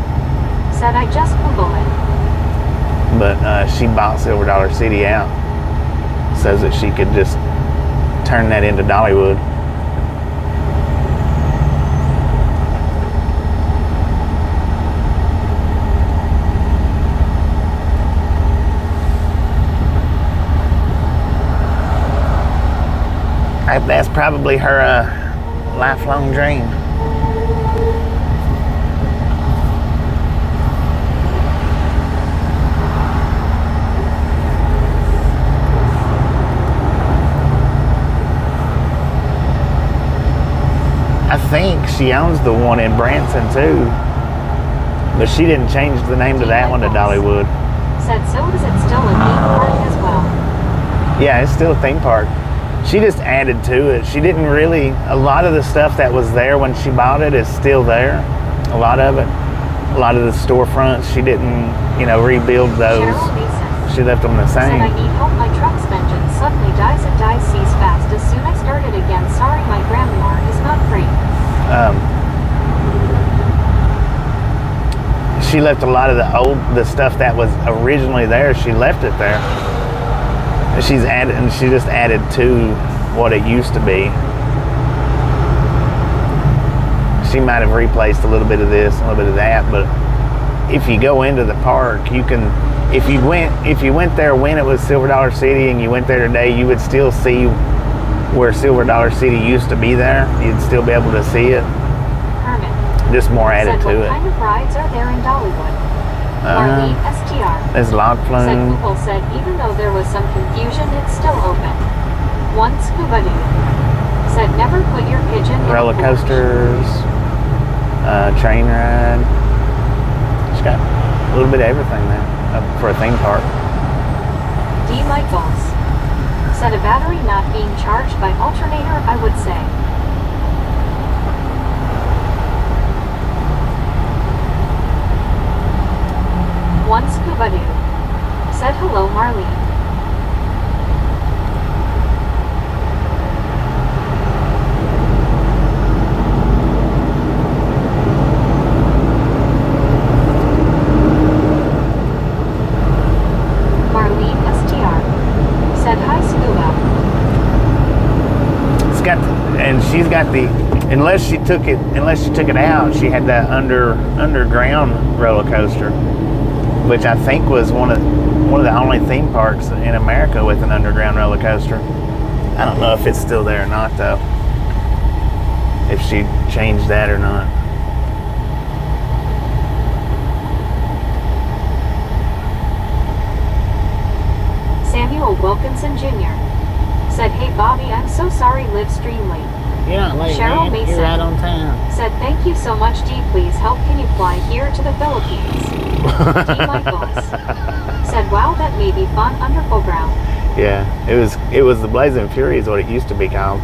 Speaker 2: said I just Googled it.
Speaker 1: But she bought Silver Dollar City out so that she could just turn that into Dollywood. That's probably her lifelong dream. I think she owns the one in Branson too, but she didn't change the name to that one to Dollywood.
Speaker 2: Said so is it still a theme park as well?
Speaker 1: Yeah, it's still a theme park. She just added to it. She didn't really, a lot of the stuff that was there when she bought it is still there. A lot of it. A lot of the storefronts, she didn't, rebuild those. She left them the same.
Speaker 2: Said I need help, my truck's engine suddenly dies and dies sees fast as soon as I start it again. Sorry, my grandma is not free.
Speaker 1: She left a lot of the stuff that was originally there, she left it there. She just added to what it used to be. She might have replaced a little bit of this, a little bit of that, but if you go into the park, you can, if you went there when it was Silver Dollar City and you went there today, you would still see where Silver Dollar City used to be there. You'd still be able to see it.
Speaker 2: Herman.
Speaker 1: Just more added to it.
Speaker 2: What kind of rides are there in Dollywood? Marlene STR.
Speaker 1: There's log flume.
Speaker 2: Said Google said even though there was some confusion, it's still open. One scuba dude said never put your pigeon in
Speaker 1: roller coasters, train ride. She's got a little bit of everything there for a theme park.
Speaker 2: D. Michaels said a battery not being charged by alternator, I would say. One scuba dude said hello, Marlene. Marlene STR said hi, scuba.
Speaker 1: It's got, and she's got the, unless she took it out, she had that underground roller coaster, which I think was one of the only theme parks in America with an underground roller coaster. I don't know if it's still there or not though. If she changed that or not.
Speaker 2: Wilkinson Jr. said, "Hey Bobby, I'm so sorry, live stream late."
Speaker 1: You're not late,
Speaker 2: Cheryl
Speaker 1: man.
Speaker 2: Mason
Speaker 1: You're right on time.
Speaker 2: said, "Thank you so much, D. Please help. Can you fly here to the Philippines?" D. Michaels said, "Wow, that may be fun. Underground."
Speaker 1: Yeah, it was the Blazing Fury is what it used to be called.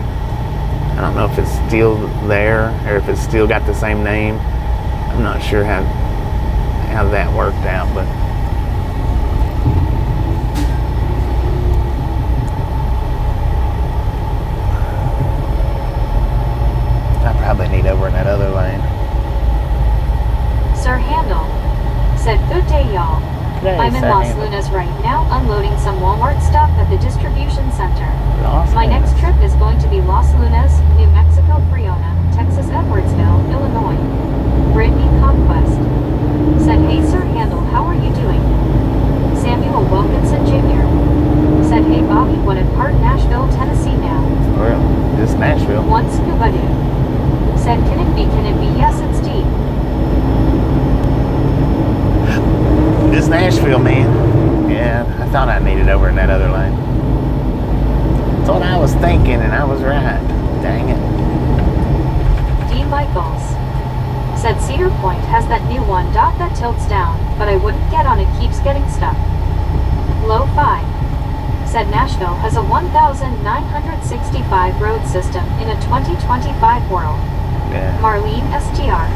Speaker 1: I don't know if it's still there or if it's still got the same name. I'm not sure how that worked out, but I probably need over in that other lane.
Speaker 2: Sir Handel said, "Good day, y'all.
Speaker 1: Today,
Speaker 2: I'm in
Speaker 1: Sir
Speaker 2: Los
Speaker 1: Handel.
Speaker 2: Lunas right now, unloading some Walmart stuff at the distribution center.
Speaker 1: Los
Speaker 2: My
Speaker 1: Lunas.
Speaker 2: next trip is going to be Los Lunas, New Mexico, Friona, Texas, Edwardsville, Illinois." Brittany Conquest said, "Hey Sir Handel, how are you doing?" Samuel Wilkinson Jr. said, "Hey Bobby, what in part Nashville, Tennessee now?"
Speaker 1: Well, just Nashville.
Speaker 2: One Scuba Dude said, Can it be, yes it's deep."
Speaker 1: Just Nashville, man. Yeah, I thought I needed over in that other lane. That's what I was thinking, and I was right. Dang it.
Speaker 2: D. Michaels said, "Cedar Point has that new one that tilts down, but I wouldn't get on it, keeps getting stuck." Low 5 said, "Nashville has a 1,965 road system in a 2025 world."
Speaker 1: Yeah.
Speaker 2: Marlene STR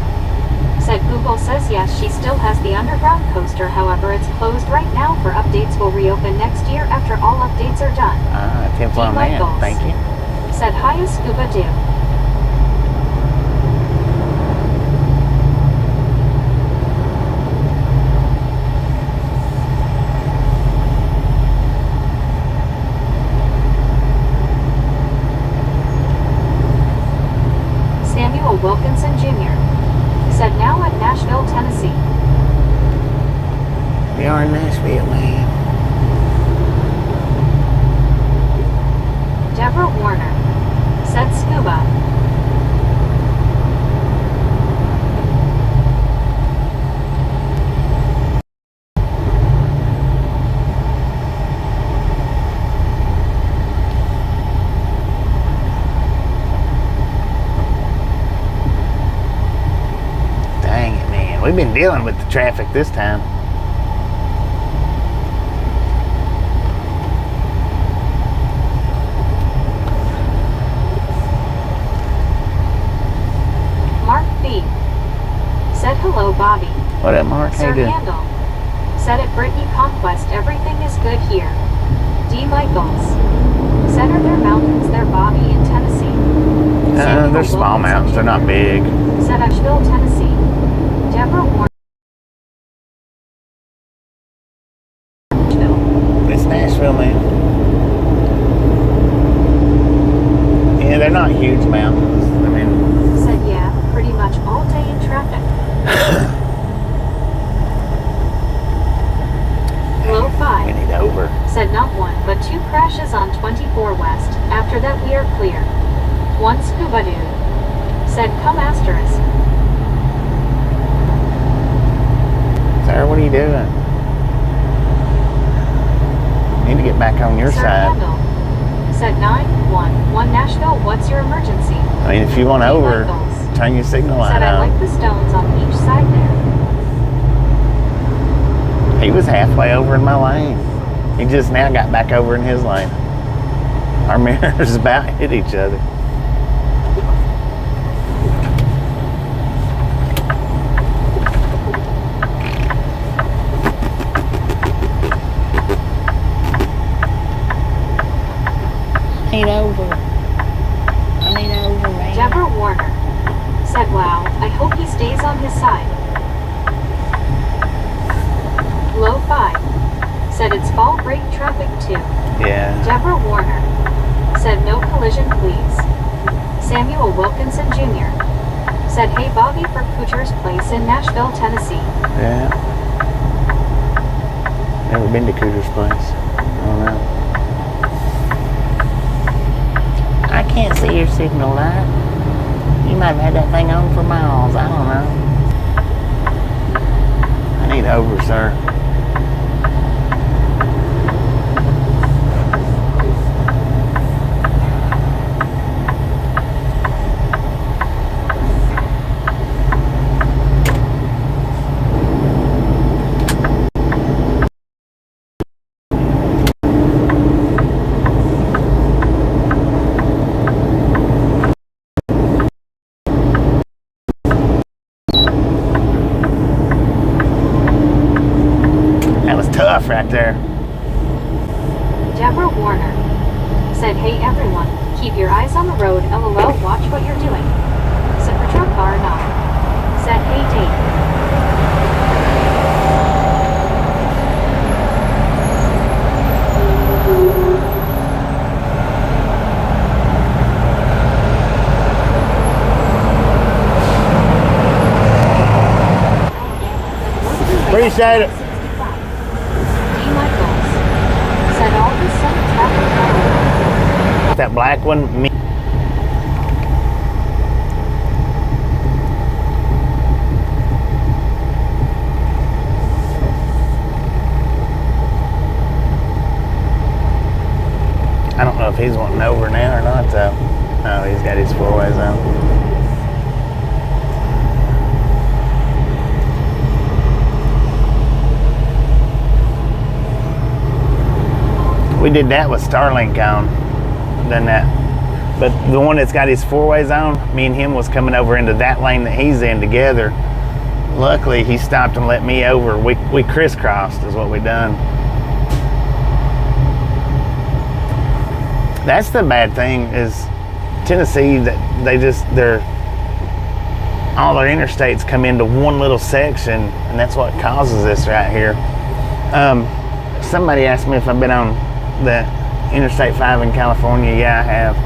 Speaker 2: said, "Google says yes, she still has the underground coaster, however it's closed right now for updates, will reopen next year after all updates are done."
Speaker 1: Teflon Man.
Speaker 2: Michaels
Speaker 1: Thank you.
Speaker 2: said, "Hiya Scuba Doo." Samuel Wilkinson Jr. said, "Now at Nashville, Tennessee."
Speaker 1: We are in Nashville, man.
Speaker 2: Deborah Warner said, "Scuba."
Speaker 1: Dang it, man. We've been dealing with the traffic this time.
Speaker 2: Mark B. said, "Hello, Bobby."
Speaker 1: What up, Mark? How
Speaker 2: Sir
Speaker 1: you doing?
Speaker 2: Handel said, "At Brittany Conquest, everything is good here." D. Michaels said, "Are there mountains there, Bobby, in Tennessee?" Samuel
Speaker 1: They're small
Speaker 2: Wilkinson
Speaker 1: mountains. They're not
Speaker 2: Jr.
Speaker 1: big.
Speaker 2: said, "Nashville, Tennessee." Deborah Warner.
Speaker 1: It's Nashville, man. Yeah, they're not huge mountains. I mean,
Speaker 2: said, "Yeah, pretty much all day in traffic." Low
Speaker 1: we
Speaker 2: 5
Speaker 1: need over.
Speaker 2: said, "Not one, but two crashes on 24 West. After that we are clear." One Scuba Dude said, "Come asterisk."
Speaker 1: Sir, what are you doing? Need to get back on your
Speaker 2: Sir
Speaker 1: side.
Speaker 2: Handel said, 911 Nashville, what's your emergency?"
Speaker 1: I mean, if you want
Speaker 2: D.
Speaker 1: over,
Speaker 2: Michaels
Speaker 1: turn your signal light
Speaker 2: said, "I
Speaker 1: on.
Speaker 2: like the stones on each side there."
Speaker 1: He was halfway over in my lane. He just now got back over in his lane. Our mirrors about hit each other. I need over, man.
Speaker 2: Deborah Warner said, "Wow, I hope he stays on his side." Low 5 said, "It's fall break traffic too."
Speaker 1: Yeah.
Speaker 2: Deborah Warner said, "No collision, please." Samuel Wilkinson Jr. said, "Hey Bobby, for Cooter's Place in Nashville, Tennessee."
Speaker 1: Yeah. Never been to Cooter's Place. I don't know. I can't see your signal light. You might have had that thing on for miles. I don't know. I need over, sir. tough right there.
Speaker 2: Deborah Warner said, hey everyone, keep your eyes on the road, lol, watch what you're doing. Said patrol car not. Said, hey Dave.
Speaker 1: Appreciate it.
Speaker 2: Said all this sudden traffic.
Speaker 1: That black one, me. I don't know if he's wanting over now or not though. Oh, he's got his four-way zone. We did that with Starlink on, done that. But the one that's got his four-way zone, me and him was coming over into that lane that he's in together. Luckily, he stopped and let me over. We crisscrossed is what we done. That's the bad thing is Tennessee, that all their interstates come into one little section, and that's what causes this right here. Somebody asked me if I've been on the Interstate 5 in California. Yeah, I have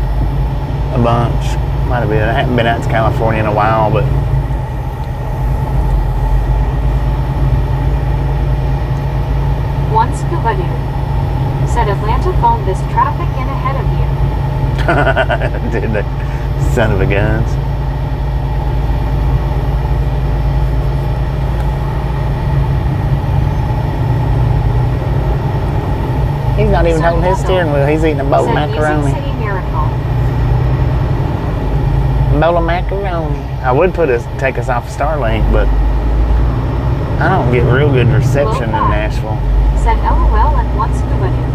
Speaker 1: a bunch. Might have been. I haven't been out to California in a while, but
Speaker 2: one scuba dude said Atlanta phoned this traffic in ahead of you.
Speaker 1: Did they? Son of a guns. He's not even holding his steering wheel. He's eating a bowl of macaroni.
Speaker 2: City Miracle.
Speaker 1: Bowl of macaroni. I would take us off of Starlink, but I don't get real good reception in Nashville.
Speaker 2: Said LOL and one scuba dude.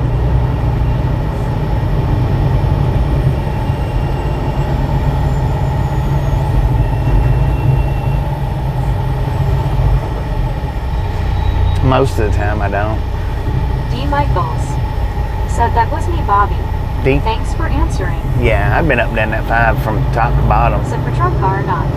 Speaker 1: Most of the time I don't.
Speaker 2: D. Michaels said that was me, Bobby.
Speaker 1: D?
Speaker 2: Thanks for answering.
Speaker 1: Yeah, I've been up down that 5 from top to bottom.
Speaker 2: Said patrol car not.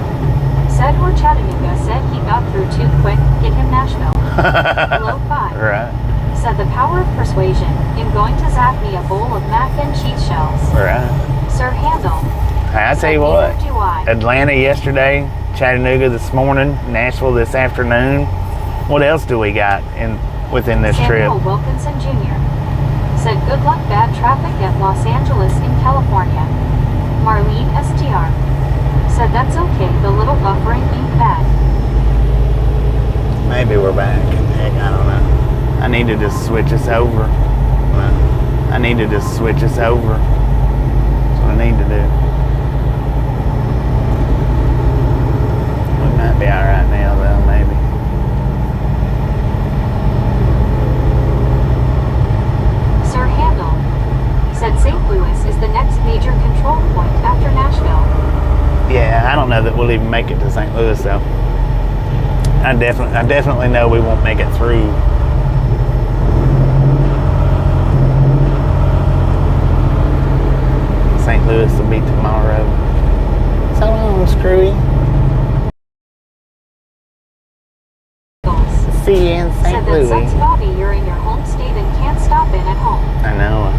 Speaker 2: Said or Chattanooga said he got through too quick. Get him Nashville. Below 5.
Speaker 1: Right.
Speaker 2: Said the power of persuasion in going to zap me a bowl of mac and cheese shells.
Speaker 1: Right.
Speaker 2: Sir Handel.
Speaker 1: Hey, I tell you what, Atlanta yesterday, Chattanooga this morning, Nashville this afternoon. What else do we got within this
Speaker 2: Samuel
Speaker 1: trip?
Speaker 2: Wilkinson Jr. said good luck bad traffic at Los Angeles in California. Marlene STR said that's okay, the little buffering ain't bad.
Speaker 1: Maybe we're back. Heck, I don't know. I need to just switch us over. I need to just switch us over. That's what I need to do. We might be alright now though, maybe.
Speaker 2: Sir Handel said St. Louis is the next major control point after Nashville.
Speaker 1: Yeah, I don't know that we'll even make it to St. Louis though. I definitely know we won't make it through. St. Louis will be tomorrow. So long, Screwy. See you in St. Louis.
Speaker 2: Said that sucks, Bobby. You're in your home state and can't stop in at home.
Speaker 1: I know.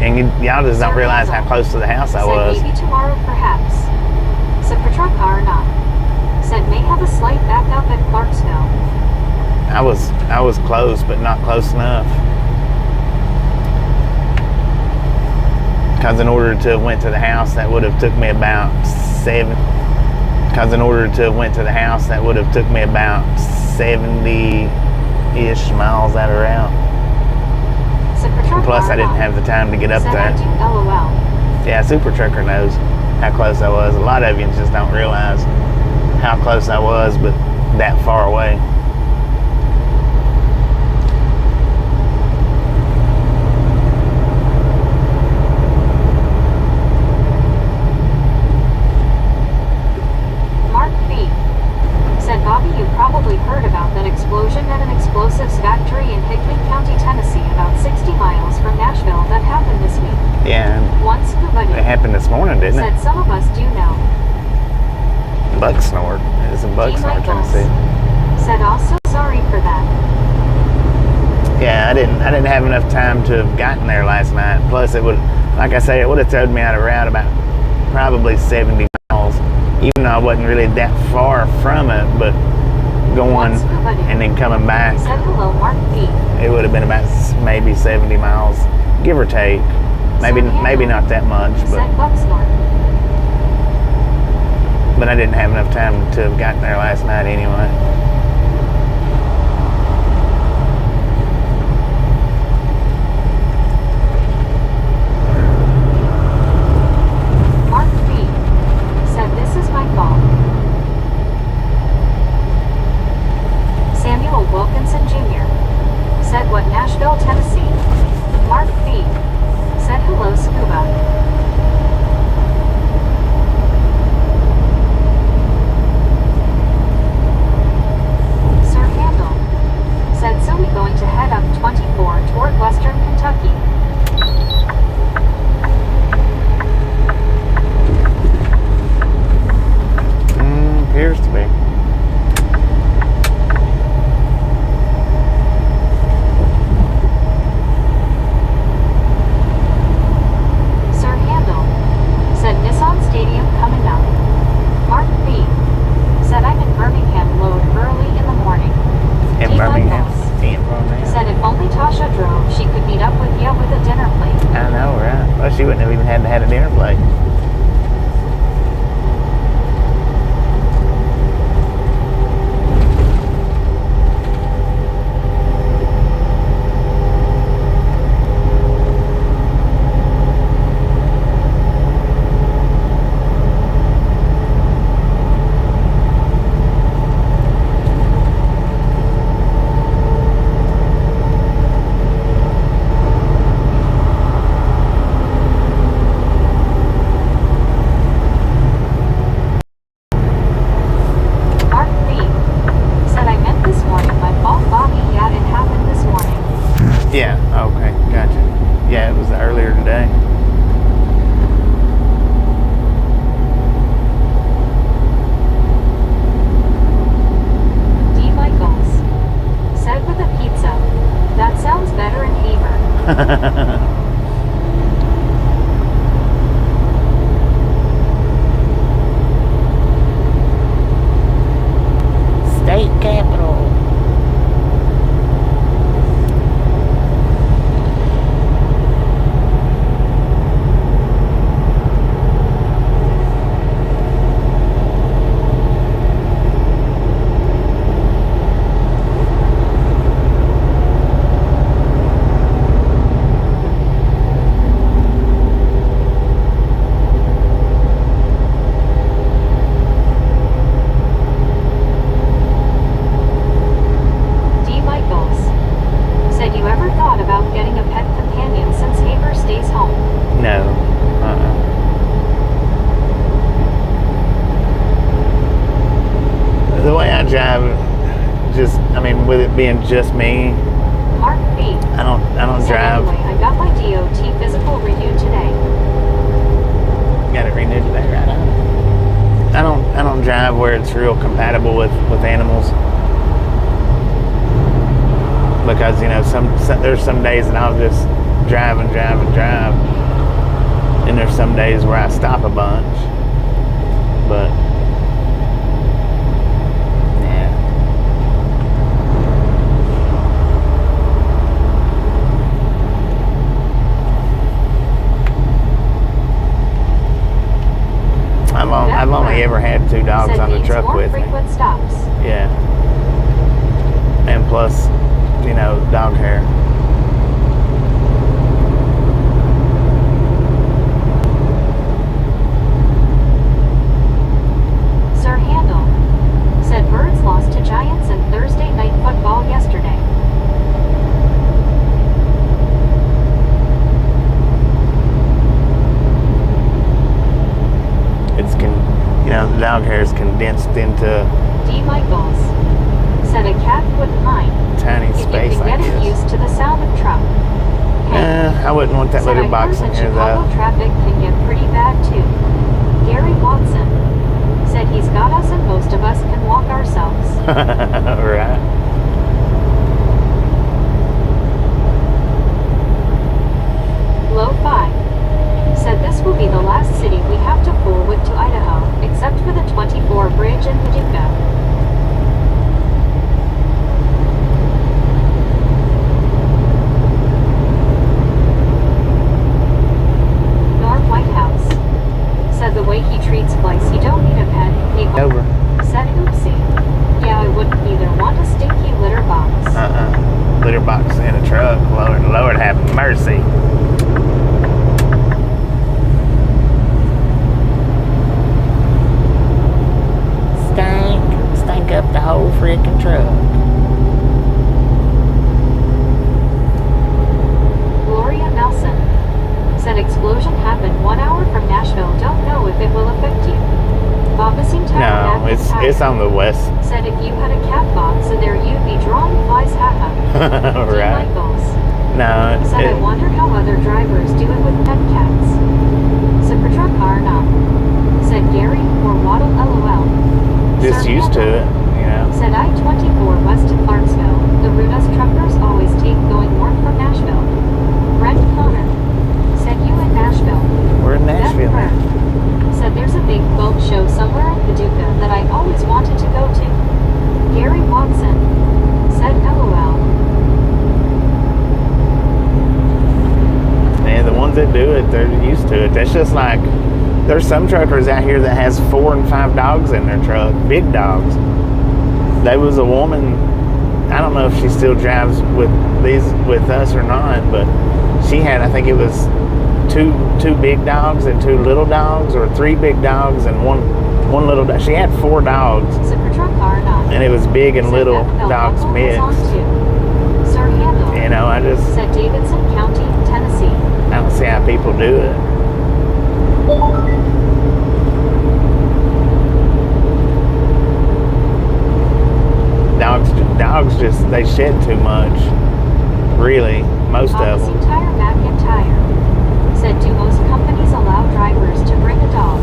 Speaker 1: And y'all just don't realize how close to the house I was.
Speaker 2: Said maybe tomorrow, perhaps. Said patrol car not. Said may have a slight backup at Clarksville.
Speaker 1: I was close, but not close enough. Because in order to have went to the house, that would have took me about 7. Because in order to have went to the house, that would have took me about 70-ish miles that are out. Plus, I didn't have the time to get up there.
Speaker 2: LOL.
Speaker 1: Yeah, Super Trucker knows how close I was. A lot of you just don't realize how close I was, but that far away.
Speaker 2: Mark B. said, Bobby, you probably heard about that explosion at an explosives factory in Hickman County.
Speaker 1: happened this morning, didn't it?
Speaker 2: Said some of us do know.
Speaker 1: Bug snort. It was in Bug
Speaker 2: D.
Speaker 1: Snort,
Speaker 2: Michaels
Speaker 1: Tennessee.
Speaker 2: said also sorry for that.
Speaker 1: Yeah, I didn't have enough time to have gotten there last night. Plus, it would, like I say, it would have towed me out of route about probably 70 miles, even though I wasn't really that far from it. But going and then coming back,
Speaker 2: Said hello, Mark B.
Speaker 1: it would have been about maybe 70 miles, give or take. Maybe not that much,
Speaker 2: Said Bucksnort.
Speaker 1: but I didn't have enough time to have gotten there last night anyway.
Speaker 2: Mark B. said this is my fault. Samuel Wilkinson Jr. said what, Nashville, Tennessee. Mark B. said hello, Scuba. Sir Handel said so we going to head up 24 toward western Kentucky.
Speaker 1: Appears to be.
Speaker 2: Sir Handel said Nissan Stadium coming up. Mark B. said I'm in Birmingham load early in the morning.
Speaker 1: In
Speaker 2: D.
Speaker 1: Birmingham.
Speaker 2: Michaels
Speaker 1: In Birmingham.
Speaker 2: said if only Tasha drove, she could meet up with you with a dinner plate.
Speaker 1: I know, right? Well, she wouldn't have even had to have a dinner plate.
Speaker 2: Mark B. said I meant this morning. My fault, Bobby. Yeah, it happened this morning.
Speaker 1: Yeah, okay, gotcha. Yeah, it was earlier today.
Speaker 2: D. Michaels said with a pizza. That sounds better in Haver.
Speaker 1: State capital.
Speaker 2: D. Michaels said you ever thought about getting a pet companion since Haver stays home?
Speaker 1: No. The way I drive, with it being just me,
Speaker 2: Mark B.
Speaker 1: I don't
Speaker 2: said
Speaker 1: drive.
Speaker 2: anyway, I got my DOT physical renewed today.
Speaker 1: Got it renewed today, right on. I don't drive where it's real compatible with animals. Because, there's some days that I'll just drive and drive and drive. And there's some days where I stop a bunch. But, yeah. I've only ever had 2 dogs
Speaker 2: said
Speaker 1: on the
Speaker 2: needs
Speaker 1: truck
Speaker 2: more
Speaker 1: with me.
Speaker 2: frequent stops.
Speaker 1: Yeah. And plus, dog hair.
Speaker 2: Sir Handel said Birds lost to Giants in Thursday night football yesterday.
Speaker 1: The dog hair is condensed into
Speaker 2: D. Michaels said a cat wouldn't mind
Speaker 1: tiny
Speaker 2: if you
Speaker 1: space
Speaker 2: could
Speaker 1: like
Speaker 2: get it
Speaker 1: this.
Speaker 2: used to the sound of truck. Hey,
Speaker 1: I wouldn't want that
Speaker 2: Said
Speaker 1: litter
Speaker 2: I
Speaker 1: box
Speaker 2: heard
Speaker 1: in
Speaker 2: that
Speaker 1: here
Speaker 2: Chicago
Speaker 1: though.
Speaker 2: traffic can get pretty bad too. Gary Watson said he's got us and most of us can walk ourselves.
Speaker 1: Right.
Speaker 2: Low 5 said this will be the last city we have to fool with to Idaho, except for the 24 bridge in Paducah. Said the way he treats flies, you don't need a pen.
Speaker 1: Over.
Speaker 2: Said oopsie. Yeah, I wouldn't either want a stinky litter box.
Speaker 1: Litter box in a truck. Lord have mercy. Stank up the whole freaking truck.
Speaker 2: Gloria Nelson said explosion happened 1 hour from Nashville. Don't know if it will affect you. Bobbasing
Speaker 1: No, it's on the west.
Speaker 2: Said if you had a cat box in there, you'd be drawing flies. Haha.
Speaker 1: Right.
Speaker 2: Michaels
Speaker 1: No,
Speaker 2: said I wonder how other drivers do it with pet cats. Supertruck Arna said Gary or Waddle LOL.
Speaker 1: just
Speaker 2: Sir
Speaker 1: used to
Speaker 2: Hannah
Speaker 1: it, you know.
Speaker 2: said I-24 west to Clarksville. The route us truckers always take going north from Nashville. Brent Connor said you in Nashville.
Speaker 1: We're in
Speaker 2: Beth
Speaker 1: Nashville.
Speaker 2: Burke said there's a big boat show somewhere in Paducah that I always wanted to go to. Gary Watson said LOL.
Speaker 1: Man, the ones that do it, they're used to it. That's just like, there's some truckers out here that has 4 and 5 dogs in their truck, big dogs. There was a woman, I don't know if she still drives with us or not, but she had, I think it was two big dogs and 2 little dogs, or 3 big dogs and one little dog. She had 4 dogs,
Speaker 2: Supertruck Arna
Speaker 1: and it was big and little dogs mixed.
Speaker 2: Sir Handel
Speaker 1: You know, I just,
Speaker 2: said Davidson County, Tennessee.
Speaker 1: I don't see how people do it. Dogs just, they shed too much. Really, most of them.
Speaker 2: Tire McIntyre said do most companies allow drivers to bring a dog?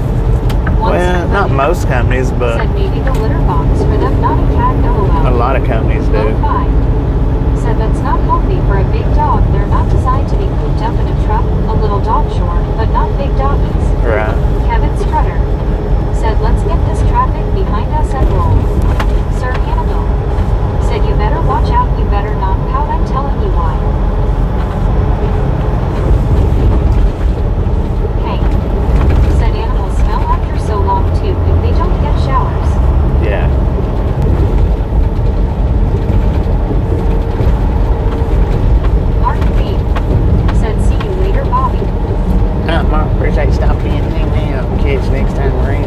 Speaker 1: Well, not most companies, but
Speaker 2: said maybe the litter box for them, not a cat. LOL.
Speaker 1: a lot of companies do.
Speaker 2: Low 5 said that's not healthy for a big dog. They're not designed to be cooped up in a truck. A little dog sure, but not big doggies.
Speaker 1: Right.
Speaker 2: Kevin Strutter said let's get this traffic behind us and roll. Sir Hannibal said you better watch out, you better not pout, I'm telling you why. Hey, said animals smell after so long too if they don't get showers.
Speaker 1: Yeah.
Speaker 2: Mark B said see you later, Bobby.
Speaker 1: Mark, appreciate you stopping in. Hang out. Catch you next time we're in.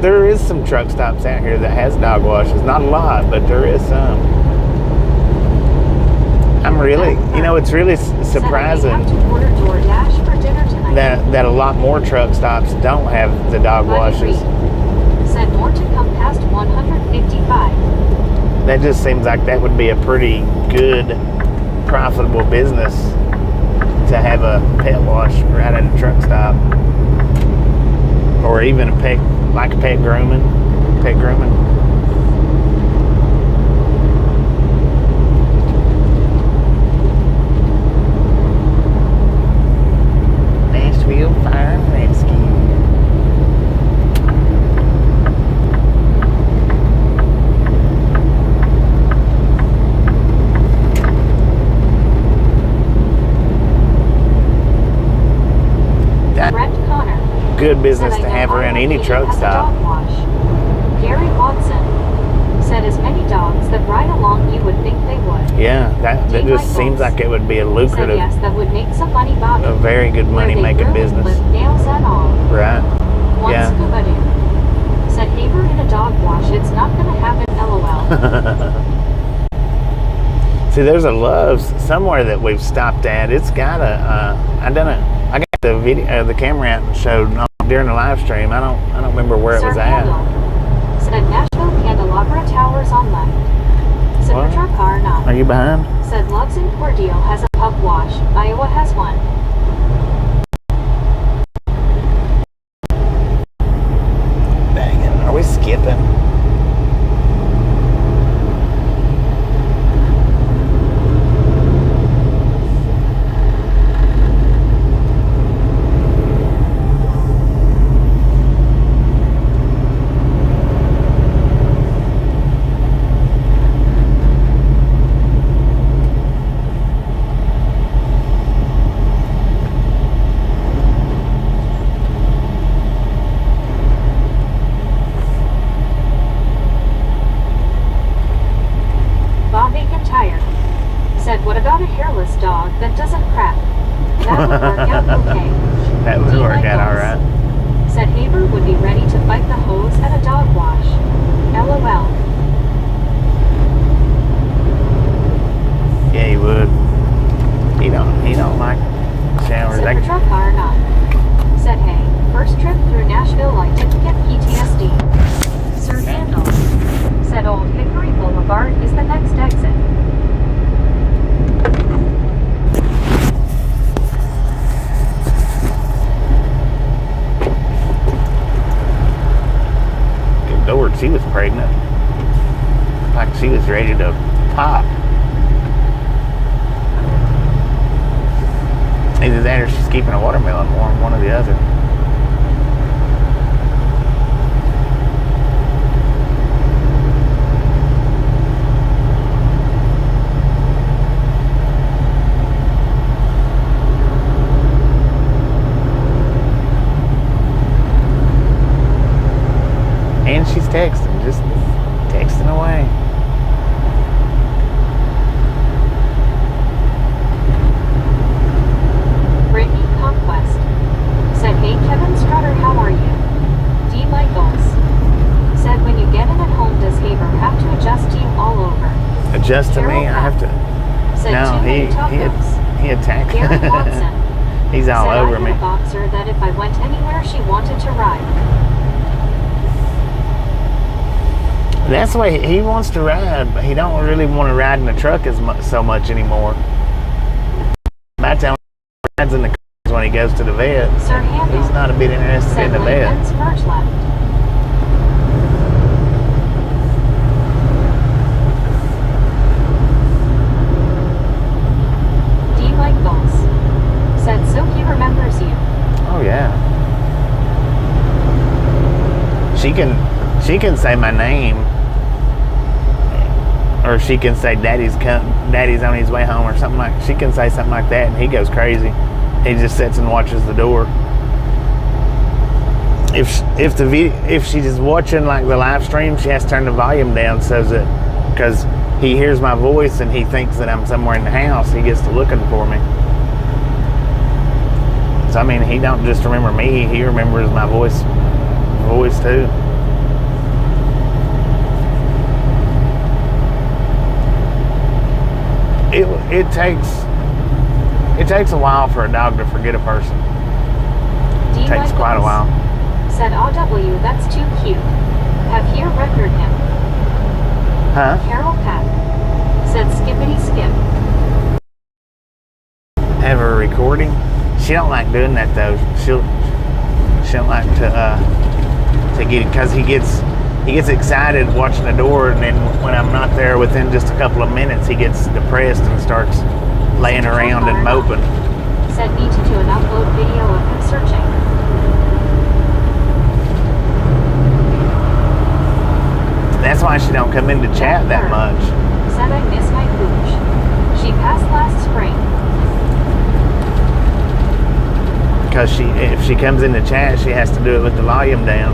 Speaker 1: There is some truck stops out here that has dog washes. Not a lot, but there is some. I'm really, you know, it's really surprising that a lot more truck stops don't have the dog washes.
Speaker 2: Said more to come past 155.
Speaker 1: That just seems like that would be a pretty good, profitable business to have a pet wash right at a truck stop, or even a pet, like a pet grooming. Nashville Fire and Rescue. good business
Speaker 2: Said,
Speaker 1: to
Speaker 2: "I know
Speaker 1: have around
Speaker 2: Iowa
Speaker 1: any
Speaker 2: Katie
Speaker 1: truck
Speaker 2: has a
Speaker 1: stop.
Speaker 2: dog wash." Gary Watson said, "As many dogs that ride along, you would think they would."
Speaker 1: Yeah, that
Speaker 2: Dean
Speaker 1: just
Speaker 2: Michaels
Speaker 1: seems like it would be a
Speaker 2: said,
Speaker 1: lucrative,
Speaker 2: "Yes, that would make some money, Bobby."
Speaker 1: a very good
Speaker 2: Where
Speaker 1: money
Speaker 2: they
Speaker 1: making
Speaker 2: really
Speaker 1: business.
Speaker 2: lift nails and all.
Speaker 1: Right.
Speaker 2: One
Speaker 1: Yeah.
Speaker 2: scuba dude said, "Haber in a dog wash, it's not gonna happen, LOL."
Speaker 1: See, there's a Love's somewhere that we've stopped at. It's got a, I got the video, the camera out and showed during the live stream. I don't remember where it was at.
Speaker 2: Handel said, "Nashville Candelabra Towers on left." Said,
Speaker 1: What?
Speaker 2: "Patrick car not."
Speaker 1: Are you behind?
Speaker 2: Said, "Love's in Cordeal has a pup wash. Iowa has one."
Speaker 1: Dang it, are we skipping?
Speaker 2: Bob Aiken said, "What about a hairless dog that doesn't crap? That would work out okay."
Speaker 1: That would
Speaker 2: Dean
Speaker 1: work out all
Speaker 2: Michaels
Speaker 1: right.
Speaker 2: said, "Haber would be ready to fight the hose at a dog wash. LOL."
Speaker 1: Yeah, he would. He don't like showers.
Speaker 2: Said, "Patrick car not." Said, "Hey, first trip through Nashville, I didn't get PTSD." Sir Handel said, "Old Hickory Boulevard is the next exit."
Speaker 1: Good Lord, she was pregnant. Like she was ready to pop. Either that or she's keeping a watermelon warm, one or the other. And she's texting, just texting away.
Speaker 2: Brittany Conquest said, "Hey Kevin Strutter, how are you?" D. Michaels said, "When you get in at home, does Haber have to adjust to you all over?"
Speaker 1: Adjust to me, I have to.
Speaker 2: Said,
Speaker 1: No,
Speaker 2: "Too many tacos."
Speaker 1: he attacked.
Speaker 2: Gary Watson
Speaker 1: He's all
Speaker 2: said,
Speaker 1: over
Speaker 2: "I
Speaker 1: me.
Speaker 2: had a boxer that if I went anywhere, she wanted to ride."
Speaker 1: That's the way he wants to ride, but he don't really want to ride in the truck so much anymore. By the time he rides in the cars when he goes to the vet,
Speaker 2: Sir Handel
Speaker 1: he's not a bit interested
Speaker 2: said,
Speaker 1: in the vet.
Speaker 2: "Lincoln's merge left." D. Michaels said, "So he remembers you."
Speaker 1: Oh yeah. She can say my name, or she can say Daddy's on his way home, or something like. She can say something like that, and he goes crazy. He just sits and watches the door. If she's watching like the live stream, she has to turn the volume down so that because he hears my voice and he thinks that I'm somewhere in the house, he gets to looking for me. So I mean, he don't just remember me; he remembers my voice too. It takes a while for a dog to forget a person. It takes quite a while.
Speaker 2: Said, "RW, that's too cute. Have here record him."
Speaker 1: Huh?
Speaker 2: Carol Pat said, "Skippity skip."
Speaker 1: Have a recording? She don't like doing that though. She don't like to get, because he gets excited watching the door, and then when I'm not there within just a couple of minutes, he gets depressed and starts laying around and moping.
Speaker 2: Said, "Need to do an upload video of him searching."
Speaker 1: That's why she don't come into chat that much.
Speaker 2: Said, "I miss my pooch. She passed last spring."
Speaker 1: Because if she comes in the chat, she has to do it with the volume down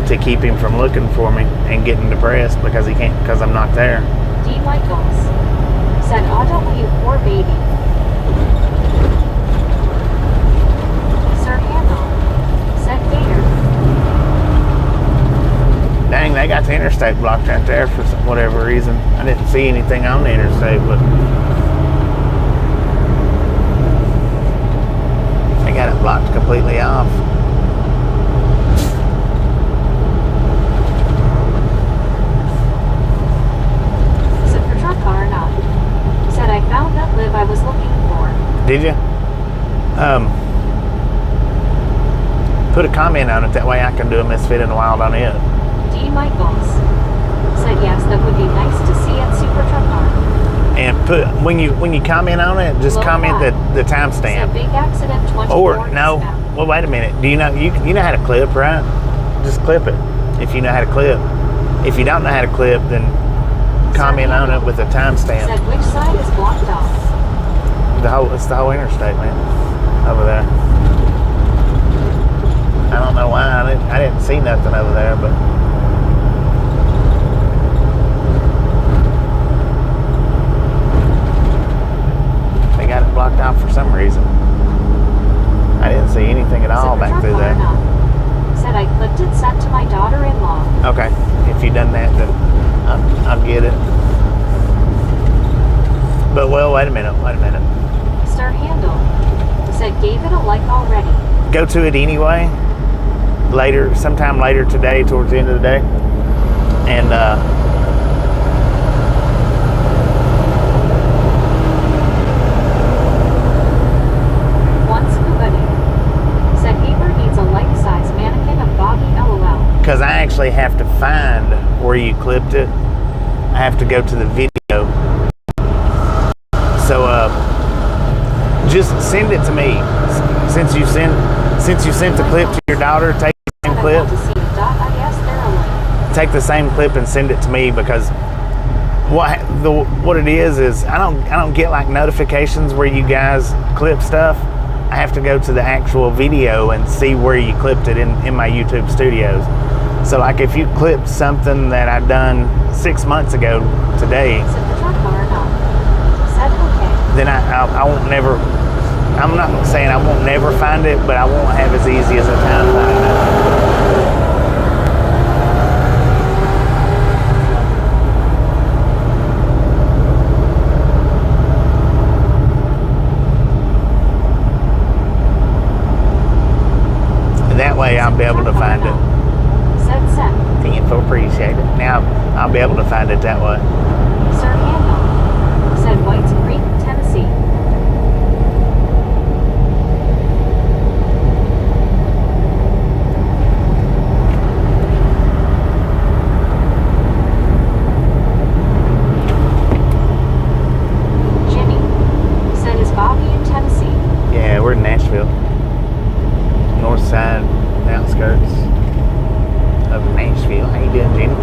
Speaker 1: to keep him from looking for me and getting depressed because I'm not there.
Speaker 2: D. Michaels said, "AW, poor baby." Sir Handel said, "Gator."
Speaker 1: Dang, they got the interstate blocked right there for whatever reason. I didn't see anything on the interstate, but they got it blocked completely off.
Speaker 2: Super truck car not. Said, "I found that live I was looking for."
Speaker 1: Did you? Put a comment on it, that way I can do a Misfit in the Wild on it.
Speaker 2: D. Michaels said, "Yes, that would be nice to see at Super Truck Car."
Speaker 1: And put when you comment on it, just
Speaker 2: Low
Speaker 1: comment the
Speaker 2: Said,
Speaker 1: timestamp.
Speaker 2: "Big accident 24."
Speaker 1: Or no, well, wait a minute. Do you know you know how to clip, right? Just clip it if you know how to clip. If you don't know how to clip, then comment on it with a timestamp.
Speaker 2: Said, "Which side is blocked off?"
Speaker 1: It's the whole interstate, man, over there. I don't know why I didn't see nothing over there, but they got it blocked out for some reason. I didn't see anything at all back through there.
Speaker 2: Said, "I clipped it, sent to my daughter-in-law."
Speaker 1: Okay, if you done that, then I'll get it. But well, wait a minute.
Speaker 2: Sir Handel said, "Gave it a like already."
Speaker 1: Go to it anyway. Sometime later today, towards the end of the day, and
Speaker 2: Once Kubani said, "Haber needs a life-size mannequin of Bobby LOL."
Speaker 1: because I actually have to find where you clipped it. I have to go to the video. So just send it to me. Since you sent the clip to your daughter, take the same clip. Take the same clip and send it to me, because what it is I don't get like notifications where you guys clip stuff. I have to go to the actual video and see where you clipped it in my YouTube studios. So like if you clipped something that I done 6 months ago today, then I won't never. I'm not saying I won't never find it, but I won't have as easy as a time finding it. That way I'll be able to find it. Thank you, appreciate it. Now I'll be able to find it that way.
Speaker 2: Sir Handel said, "Whites Creek, Tennessee." Jenny said, "Is Bobby in Tennessee?"
Speaker 1: Yeah, we're in Nashville. North side, the outskirts of Nashville. How you doing, Jenny?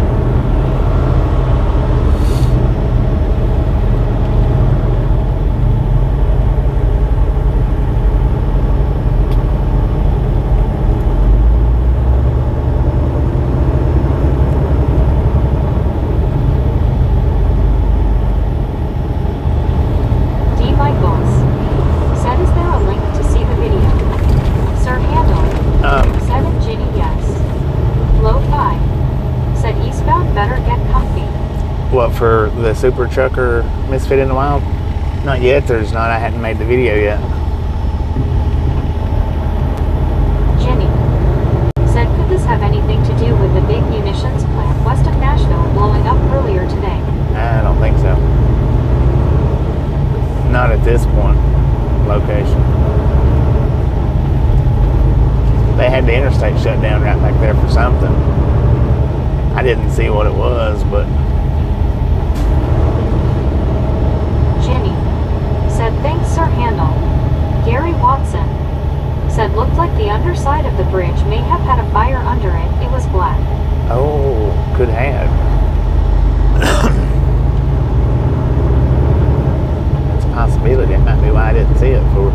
Speaker 2: D. Michaels said, "Is there a link to see the video?" Sir Handel said, "And Ginny, yes." Low 5 said, "Eastbound better get comfy."
Speaker 1: What, for the Super Trucker Misfit in the Wild? Not yet, there's not. I hadn't made the video yet.
Speaker 2: Ginny said, "Could this have anything to do with the big munitions plant west of Nashville blowing up earlier today?"
Speaker 1: I don't think so. Not at this point. Location. They had the interstate shut down right back there for something. I didn't see what it was, but
Speaker 2: Ginny said, "Thanks, Sir Handel." Gary Watson said, "Looked like the underside of the bridge may have had a fire under it. It was black."
Speaker 1: oh, could have. That's a possibility. That might be why I didn't see it for.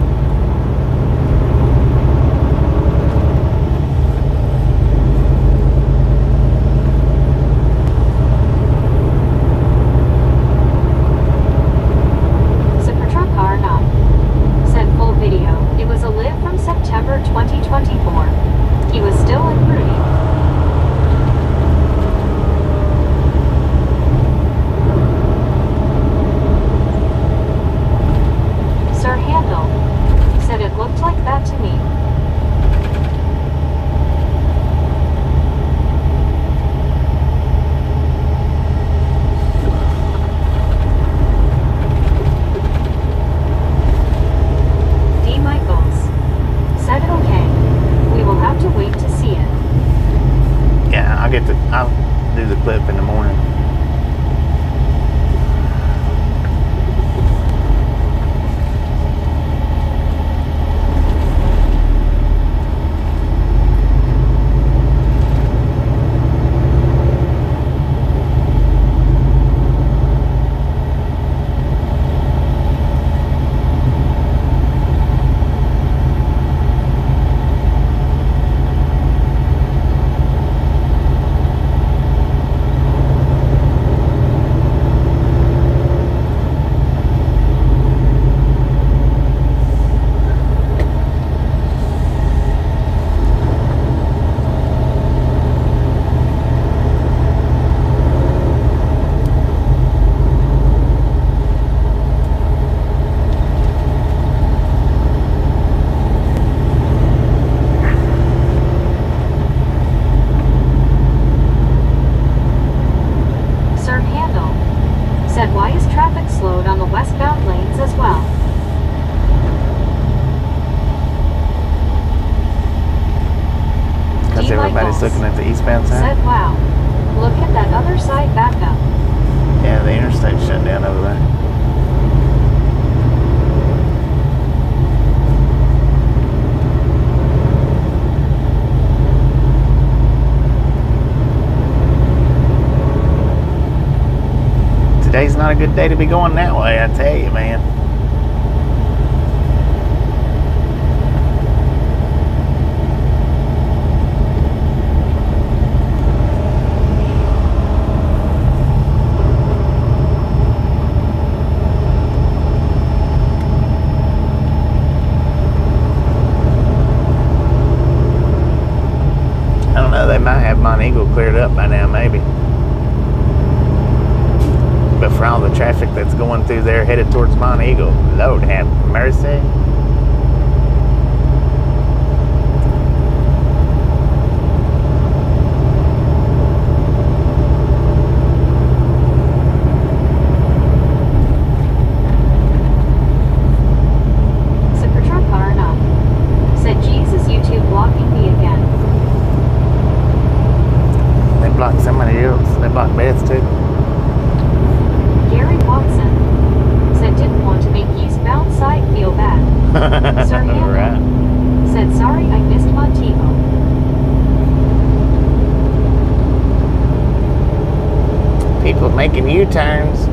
Speaker 1: clip in the morning. Everybody's looking at the eastbound side.
Speaker 2: Said, wow, look at that other side back up.
Speaker 1: Yeah, the interstate's shut down over there. Today's not a good day to be going that way, I tell you, man. They might have Mont Eagle cleared up by now, maybe. But for all the traffic that's going through there headed towards Mont Eagle, Lord have mercy.
Speaker 2: Secretary Karna said, Jesus, YouTube blocking me again.
Speaker 1: They blocked somebody else. They blocked Beth too.
Speaker 2: Gary Watson said, didn't want to make eastbound side feel bad. Sir Hannah
Speaker 1: Right.
Speaker 2: said, sorry I missed Montego.
Speaker 1: People making U-turns.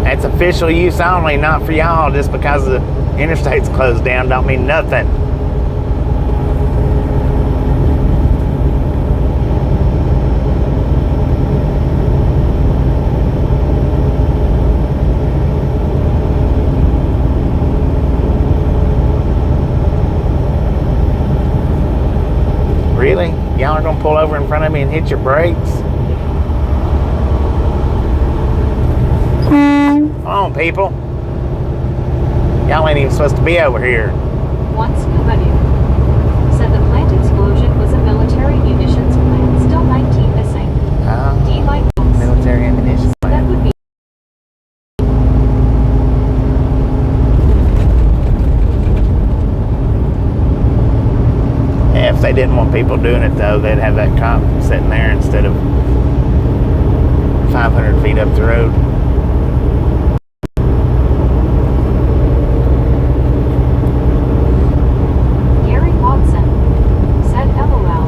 Speaker 1: That's official use only, not for y'all. Just because the interstate's closed down don't mean nothing. Really? Y'all are gonna pull over in front of me and hit your brakes? Come on, people. Y'all ain't even supposed to be over here.
Speaker 2: One scuba dude said the plant explosion was a military munitions plant. Still 19 missing. D-light
Speaker 1: military ammunition
Speaker 2: that
Speaker 1: plant.
Speaker 2: would be
Speaker 1: Yeah, if they didn't want people doing it though, they'd have that cop sitting there instead of 500 feet up the road.
Speaker 2: Gary Watson said LOL.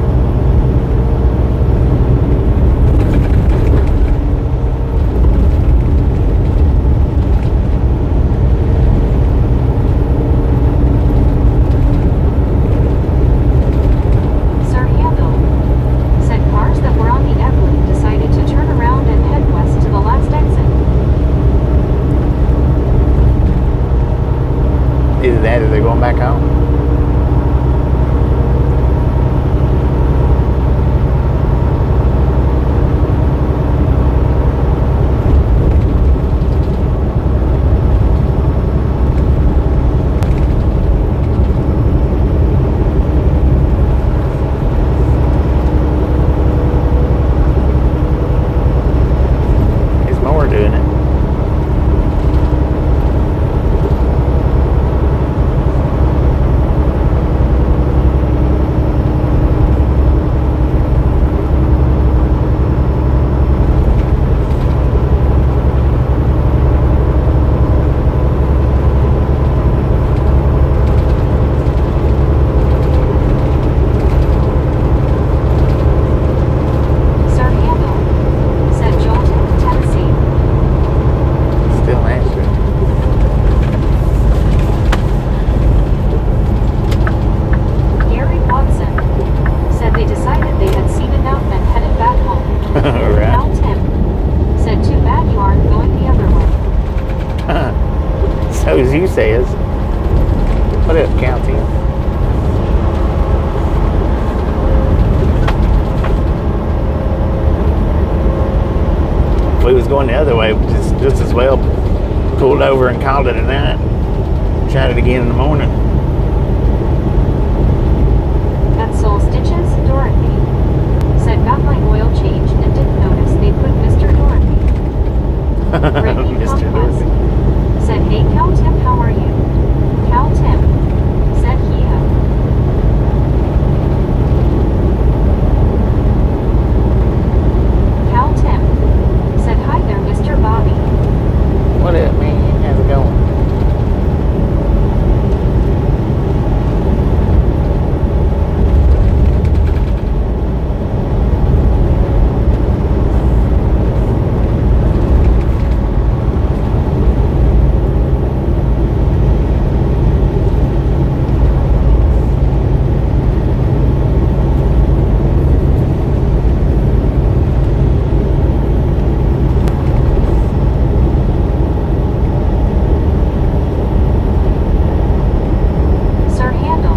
Speaker 2: Sir Handel said cars that were on the Evelyn decided to turn around and head west to the last exit.
Speaker 1: Either that or they're going back home. There's more doing it. as you says. What up, County? If we was going the other way, just as well pulled over and called it a night. Tried it again in the morning.
Speaker 2: At Soul Stitches, Dorothy said, got my oil changed and didn't notice they put Mr. Dorothy. Brittany
Speaker 1: Mr.
Speaker 2: Conquest
Speaker 1: Dorothy.
Speaker 2: said, hey Cal Tim, how are you? Cal Tim said, he Cal Tim said, hi there, Mr. Bobby.
Speaker 1: What up, man? How's it going?
Speaker 2: Sir Handel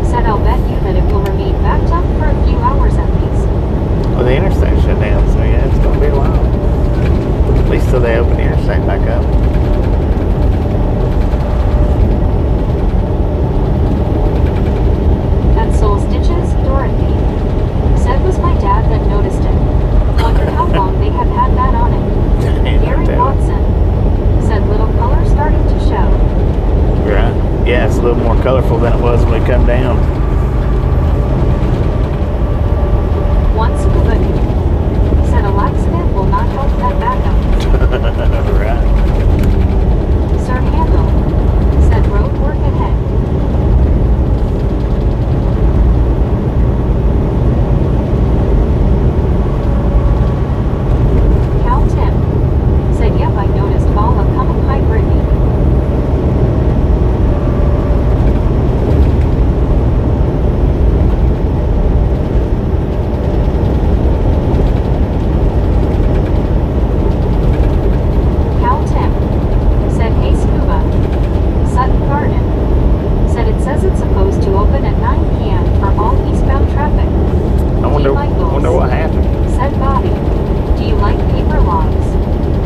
Speaker 2: said, I'll bet you that it will remain backed up for a few hours at least.
Speaker 1: Well, the interstate shut down, so yeah, it's gonna be a while. At least till they open the interstate back up.
Speaker 2: At Soul Stitches, Dorothy said, was my dad that noticed it. Wondered how long they had had that on it. Gary Watson said, little color starting to show.
Speaker 1: Right. Yeah, it's a little more colorful than it was when we come down.
Speaker 2: One scuba said, a laxative will not help that backup.
Speaker 1: Right.
Speaker 2: Sir Handel said, road work ahead. Cal Tim said, yep, I noticed Bala coming. Hi, Brittany. Cal Tim said, hey, Scuba. Sutton Garden said, it says it's supposed to open at 9 p.m. for all eastbound traffic.
Speaker 1: I wonder what happened.
Speaker 2: Said Bobby, do you like paper logs?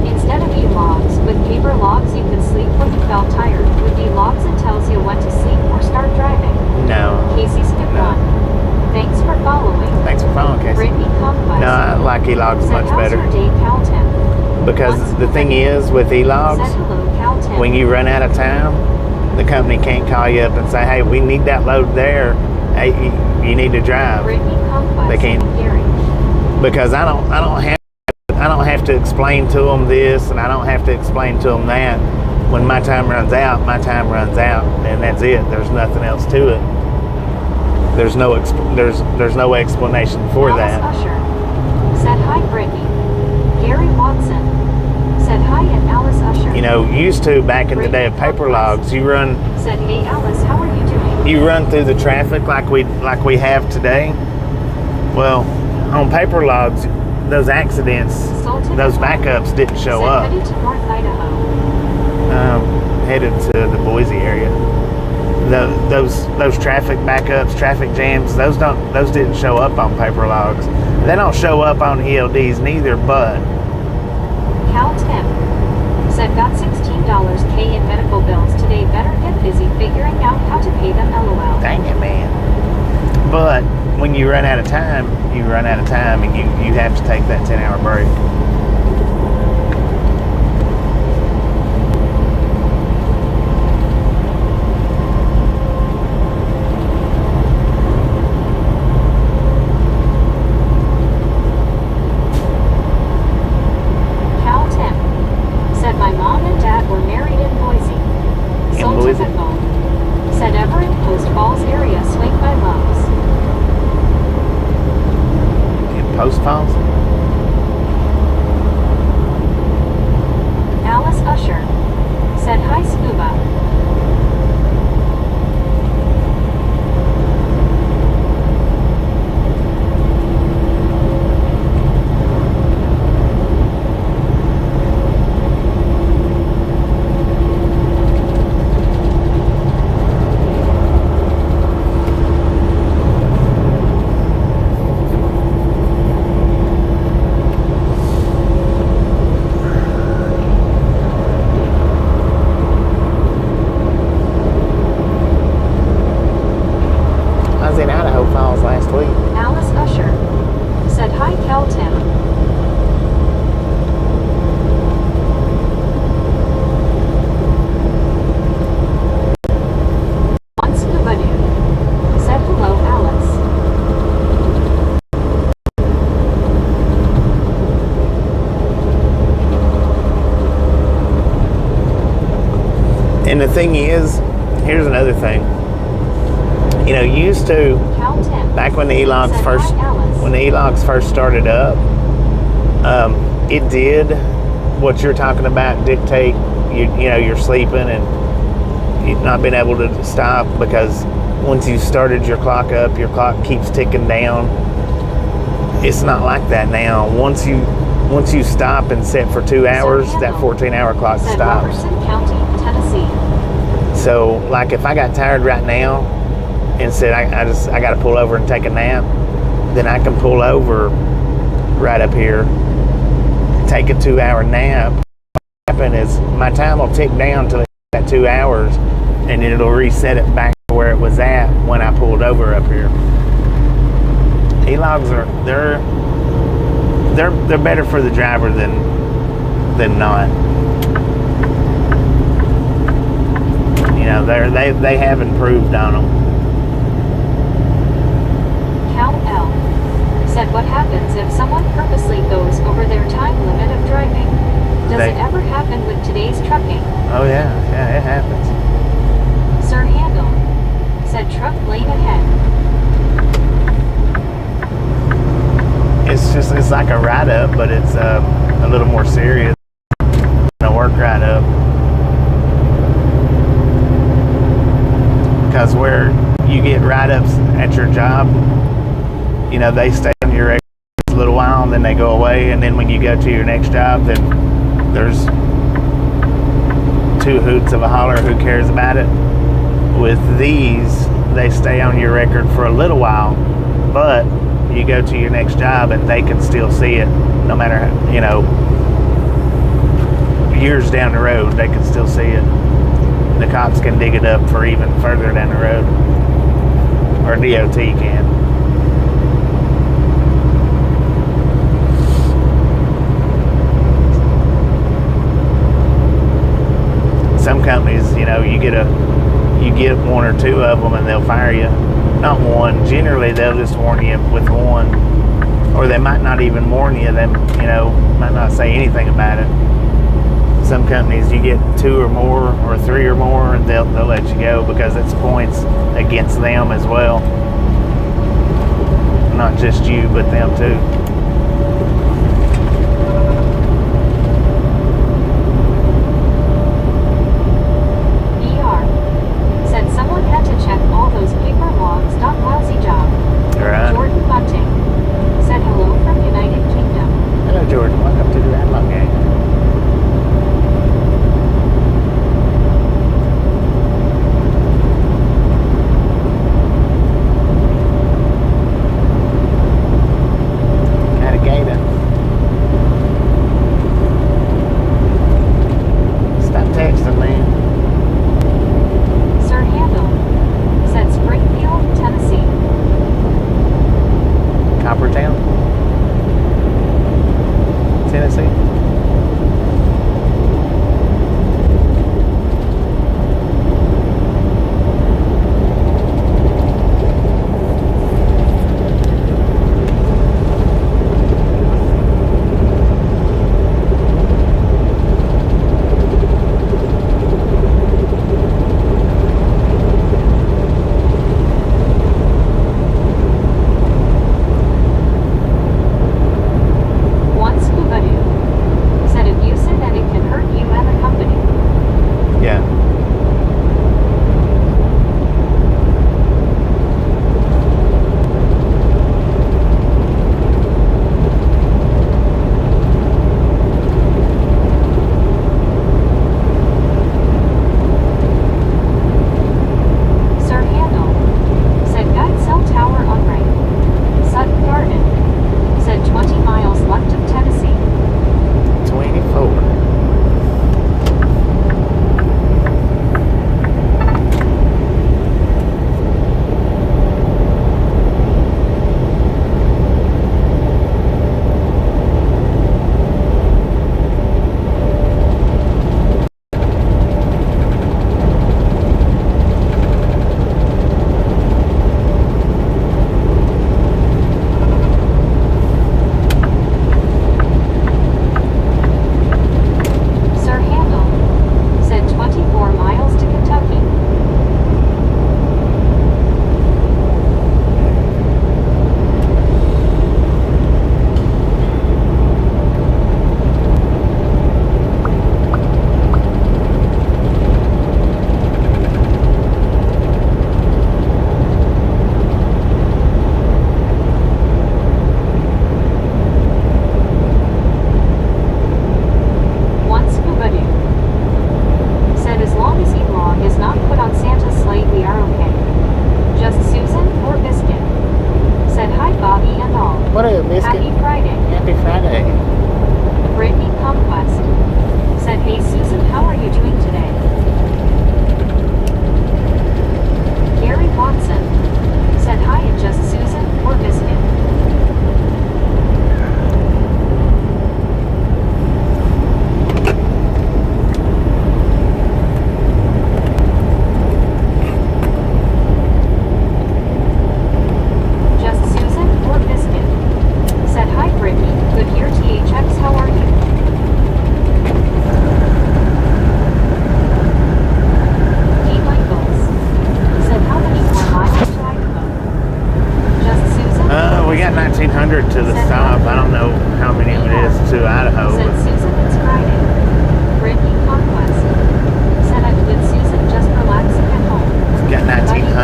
Speaker 2: Instead of e-logs, with paper logs you can sleep when you felt tired. With e-logs it tells you when to sleep or start driving.
Speaker 1: No.
Speaker 2: Casey skipped
Speaker 1: No.
Speaker 2: one. Thanks for following.
Speaker 1: Thanks for following, Casey.
Speaker 2: Brittany Conquest
Speaker 1: No, I like e-logs
Speaker 2: said,
Speaker 1: much
Speaker 2: how's
Speaker 1: better.
Speaker 2: your day, Cal Tim?
Speaker 1: Because the thing is, with e-logs,
Speaker 2: Said hello, Cal Tim.
Speaker 1: when you run out of time, the company can't call you up and say, hey, we need that load there. Hey, you need to drive.
Speaker 2: Brittany Conquest
Speaker 1: They can't.
Speaker 2: and Gary.
Speaker 1: Because I don't have to explain to them this, and I don't have to explain to them that. When my time runs out, and that's it. There's nothing else to it. There's no explanation for
Speaker 2: Alice
Speaker 1: that.
Speaker 2: Usher said, hi, Brittany. Gary Watson said, hi, and Alice Usher
Speaker 1: You know, used to back in the day of paper logs, you run
Speaker 2: said, hey, Alice, how are you doing?
Speaker 1: you run through the traffic like we have today. Well, on paper logs, those accidents,
Speaker 2: Sultan
Speaker 1: those backups didn't show
Speaker 2: said,
Speaker 1: up.
Speaker 2: headed to North Idaho.
Speaker 1: Headed to the Boise area. Those traffic backups, traffic jams, those didn't show up on paper logs. They don't show up on ELDs neither, but
Speaker 2: Cal Tim said, got $16K in medical bills today. Better get busy figuring out how to pay them. LOL.
Speaker 1: dang it, man. But when you run out of time, and you have to take that 10-hour break.
Speaker 2: Cal Tim said, my mom and dad were married in Boise.
Speaker 1: In
Speaker 2: Soul
Speaker 1: Boise?
Speaker 2: Typical said, ever in Post Falls area, swing by Lowe's.
Speaker 1: In Post Falls?
Speaker 2: Alice Usher said, hi, Scuba.
Speaker 1: And the thing is, here's another thing. You know, used to, back when the e-logs first started up, it did what you're talking about, dictate you know, you're sleeping and you not being able to stop, because once you started your clock up, your clock keeps ticking down. It's not like that now. Once you stop and set for 2 hours, that 14-hour clock stops.
Speaker 2: County, Tennessee.
Speaker 1: So, like, if I got tired right now and said I got to pull over and take a nap, then I can pull over right up here, take a 2-hour nap. What happen is my time will tick down to that 2 hours, and it'll reset it back to where it was at when I pulled over up here. E-logs are they're better for the driver than not. You know, they have improved on them.
Speaker 2: Cal L said, what happens if someone purposely goes over their time limit of driving? Does it ever happen with today's trucking?
Speaker 1: Oh yeah, it happens.
Speaker 2: Sir Handel said, truck lane ahead.
Speaker 1: It's like a write-up, but it's a little more serious than a work write-up. Because where you get write-ups at your job, you know, they stay on your record for a little while and then they go away, and then when you go to your next job, then there's 2 hoots of a holler, who cares about it. With these, they stay on your record for a little while, but you go to your next job and they can still see it, no matter, you know, years down the road, they can still see it. The cops can dig it up for even further down the road, or DOT can. Some companies, you know, you get 1 or 2 of them and they'll fire you. Not one. Generally, they'll just warn you with 1, or they might not even warn you. They, you know, might not say anything about it. Some companies, you get 2 or more, or 3 or more, and they'll let you go, because it's points against them as well. Not just you, but them too. Right.
Speaker 2: Jordan Bunting said hello from United Kingdom.
Speaker 1: Hello, Jordan. Welcome to the Radlock Gang.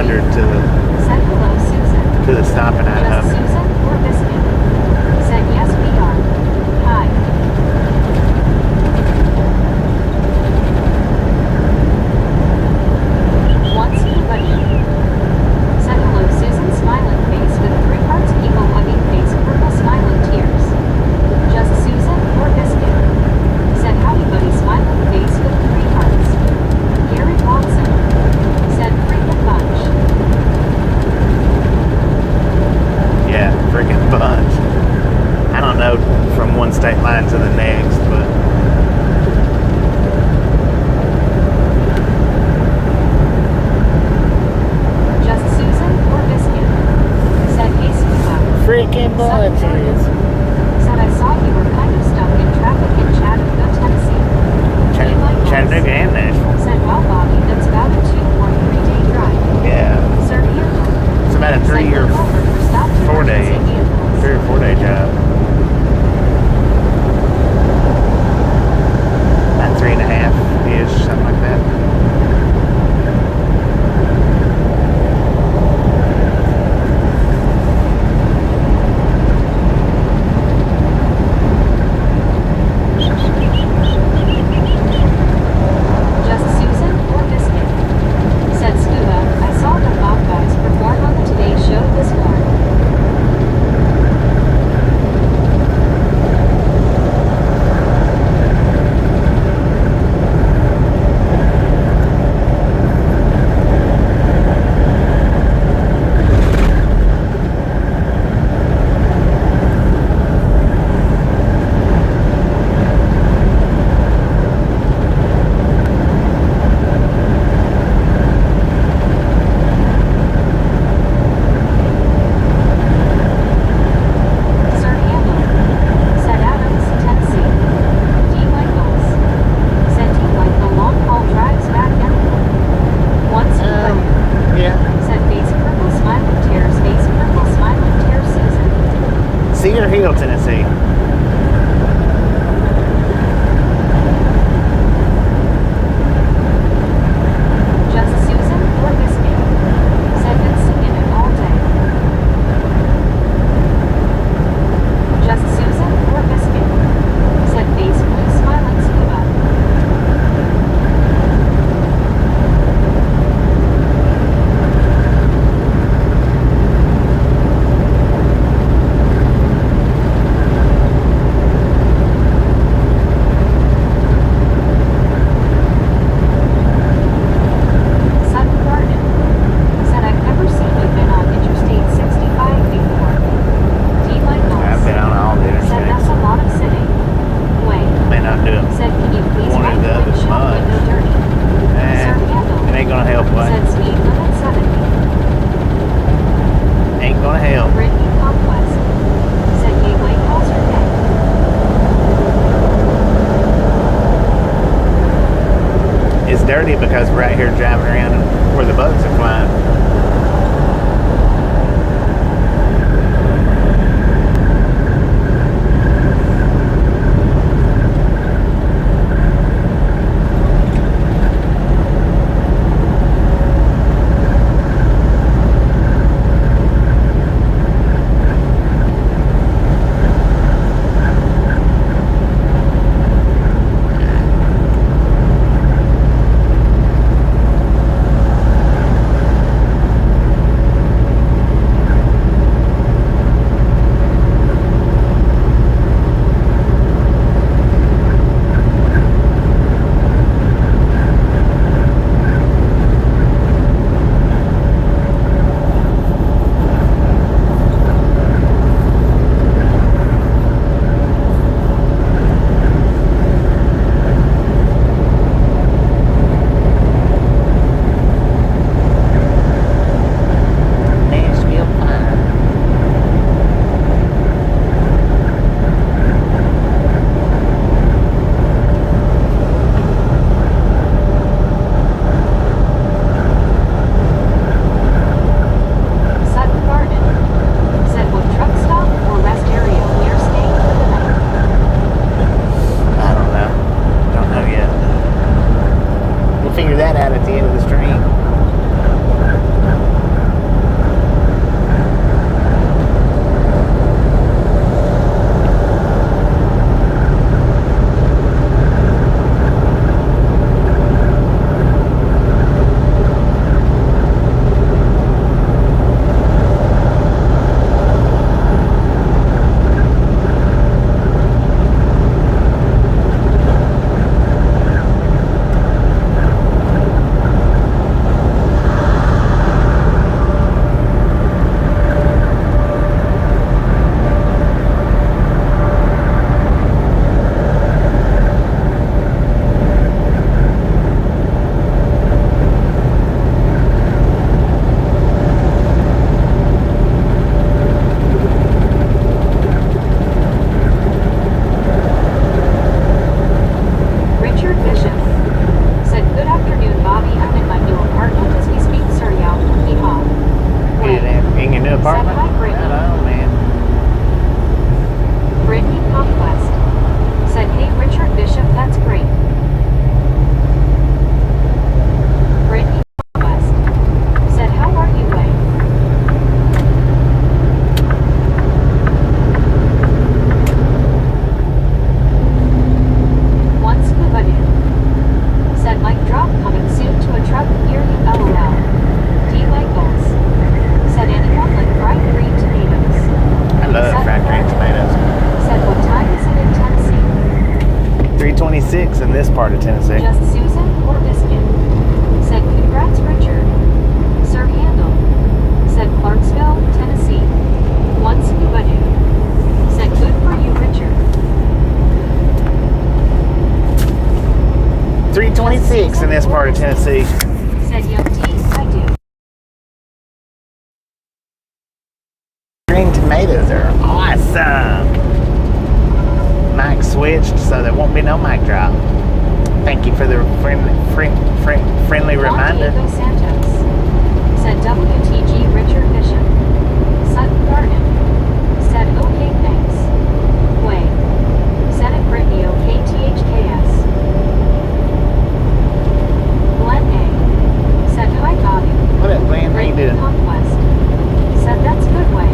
Speaker 1: 200 to
Speaker 2: Said hello, Susan.
Speaker 1: the stop in Idaho.
Speaker 2: Just Susan or Biscuit? Said yes, we are. Hi. Once you buddy. Said hello, Susan, smiling face with 3 hearts, evil hugging face, purple smiling tears. Just Susan or Biscuit? Said howdy buddy, smiling face with 3 hearts. Gary Watson. Said freaking bunch.
Speaker 1: Yeah, freaking bunch. I don't know from one state line to the next, but
Speaker 2: Just Susan or Biscuit? Said hey, Scuba.
Speaker 1: freaking bunches.
Speaker 2: Said I saw you were kind of stuck in traffic in Chattanooga, Tennessee.
Speaker 1: Chattanooga and Nashville.
Speaker 2: Said wow, Bobby, that's about a 2 or 3 day drive.
Speaker 1: Yeah,
Speaker 2: Sir Handle.
Speaker 1: it's about a 3 or 4 day, 3 or 4 day job. About 3.5 ish, something like that.
Speaker 2: Just Susan or Biscuit? Said Scuba, I saw the Bob guys perform on the Today Show this morning. Sir Handle. Said Adams, Tennessee. D. Michaels. Said D. like the long haul drives back down. Once you buddy.
Speaker 1: Yeah.
Speaker 2: Said face purple smiling tears, face purple smiling tears, Susan.
Speaker 1: Cedar Hill, Tennessee.
Speaker 2: Just Susan or Biscuit? Said been singing it all day. Just Susan or Biscuit? Said face blue smiling Scuba. Sutton Garden. Said I've never seen you been on Interstate 65 before. D. Michaels.
Speaker 1: I've been on all the
Speaker 2: Said that's
Speaker 1: interstates.
Speaker 2: a lot of sitting. Wait.
Speaker 1: May not do it.
Speaker 2: Said can you please
Speaker 1: One or
Speaker 2: wipe
Speaker 1: the other
Speaker 2: windshield
Speaker 1: much.
Speaker 2: window dirty? Sir Handle.
Speaker 1: It ain't gonna help, what?
Speaker 2: Said speed limit 70.
Speaker 1: Ain't gonna help.
Speaker 2: Brittany Conquest. Said Gateway calls her day.
Speaker 1: It's dirty because we're out here driving around where the bugs are flying. this part of Tennessee?
Speaker 2: Said Young T, I do.
Speaker 1: Green tomatoes are awesome. Mic switched, so there won't be no mic drop. Thank you for the friendly reminder.
Speaker 2: Diego Santos. Said WTG Richard Bishop. Sutton Garden. Said okay thanks. Way. Said it Brittany OKTHKS. Glenn A. Said hi Bobby.
Speaker 1: What up, Glenn? How you
Speaker 2: Brittany
Speaker 1: doing?
Speaker 2: Conquest. Said that's good way.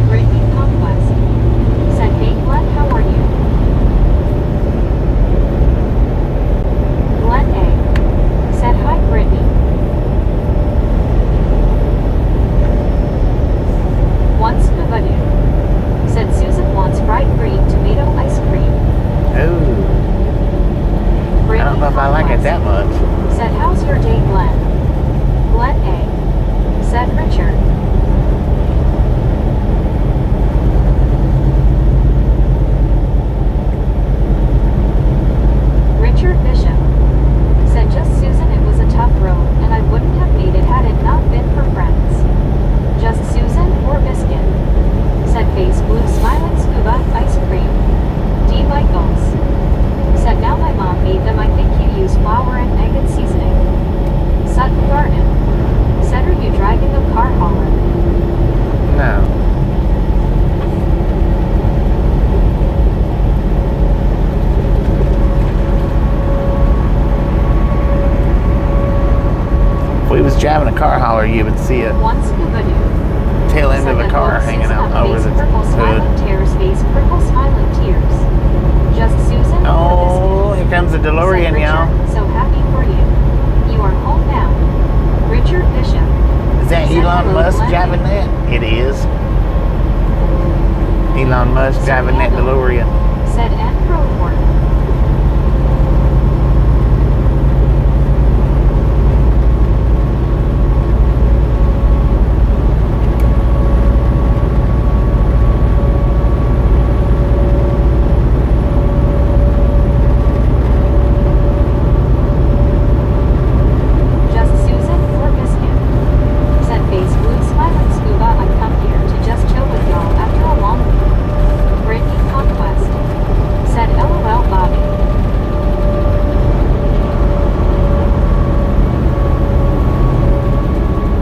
Speaker 2: Brittany Conquest. Said hey Glenn, how are you? Glenn A. Said hi Brittany. One Scubadoo. Said Susan wants fried green tomato ice cream.
Speaker 1: Ooh, I don't know if I like it that much.
Speaker 2: Said how's your day Glenn? Glenn A. Said Richard. Richard Bishop. Said just Susan it was a tough road and I wouldn't have made it had it not been for friends. Just Susan or Biscuit. Said face blue smiling scuba ice cream. D. Michaels. Said now my mom made them I think you use flour and egg and seasoning. Sutton Garden. Said are you driving a car hauler?
Speaker 1: No. If we was driving a car hauler, you would see a
Speaker 2: One Scubadoo.
Speaker 1: tail end of a car hanging out over the
Speaker 2: purple smiling
Speaker 1: hood.
Speaker 2: tears face purple smiling tears. Just Susan or
Speaker 1: Oh, here comes the
Speaker 2: Biscuit.
Speaker 1: DeLorean,
Speaker 2: Said
Speaker 1: y'all.
Speaker 2: Richard, so happy for you. You are home now. Richard Bishop.
Speaker 1: Is that
Speaker 2: Said
Speaker 1: Elon
Speaker 2: hello,
Speaker 1: Musk
Speaker 2: Glenn.
Speaker 1: driving that? It is. Elon Musk driving that DeLorean.
Speaker 2: Said N. Roadwork. Just Susan or Biscuit. Said face blue smiling scuba I come here to just chill with y'all after a long week. Brittany Conquest. Said LOL Bobby.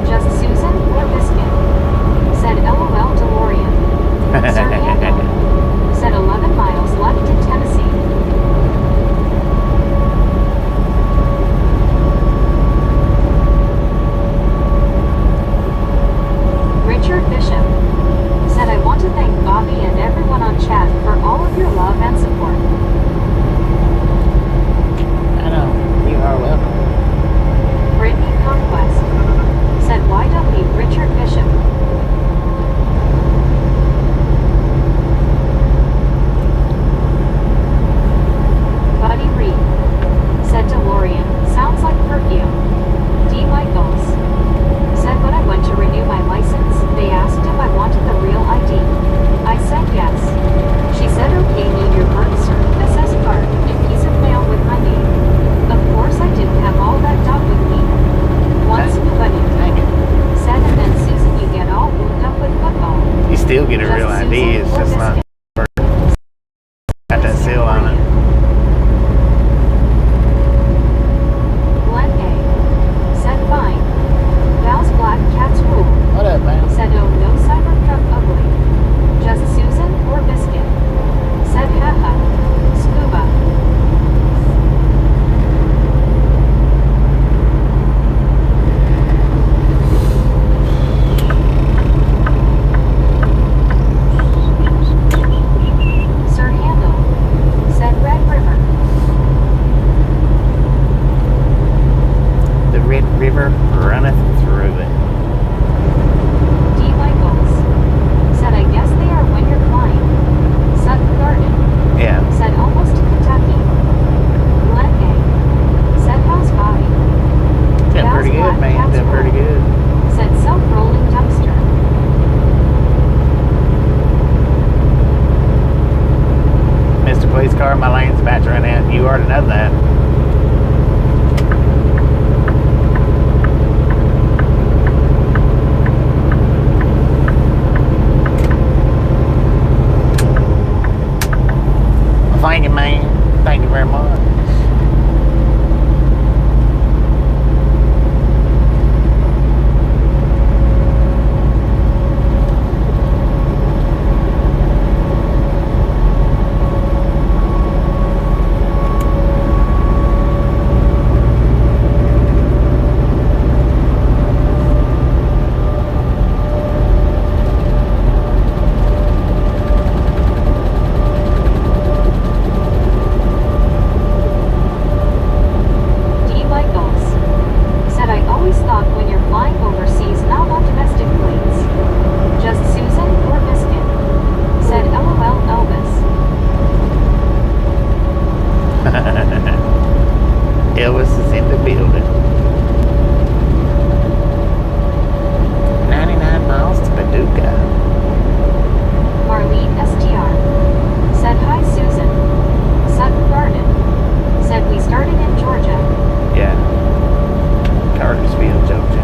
Speaker 2: Just Susan or Biscuit. Said LOL DeLorean. Sir Handel. Said 11 miles left in Tennessee. Richard Bishop. Said I want to thank Bobby and everyone on chat for all of your love and support.
Speaker 1: I know. You are welcome.
Speaker 2: Brittany Conquest. Said YW Richard Bishop. Buddy Reed. Said DeLorean. Sounds like perfume. D. Michaels. Said when I went to renew my license, they asked if I wanted the real ID. I said yes. She said okay need your birth cert, SS card, and piece of mail with my name. Of course I didn't have all that dot with me. Once Buddy.
Speaker 1: Thank you.
Speaker 2: Said and then Susan you get all hooked up with football.
Speaker 1: You still get a
Speaker 2: Just
Speaker 1: real ID.
Speaker 2: Susan
Speaker 1: It's
Speaker 2: or
Speaker 1: just not
Speaker 2: Biscuit.
Speaker 1: got that seal on it.
Speaker 2: Glenn A. Said fine. Val's black cats rule.
Speaker 1: What up, man?
Speaker 2: Said oh no Cybertruck ugly. Just Susan or Biscuit. Said haha. Scuba. Sir Handel. Said
Speaker 1: car, my lane's about to run out. You already know that. Thank you, man. Thank you very much. Elvis is in the building. 99 miles to Paducah.
Speaker 2: Marlene STR said, "Hi, Susan." Sutton Garden said, "We started in Georgia."
Speaker 1: Yeah. Cartersville, Georgia.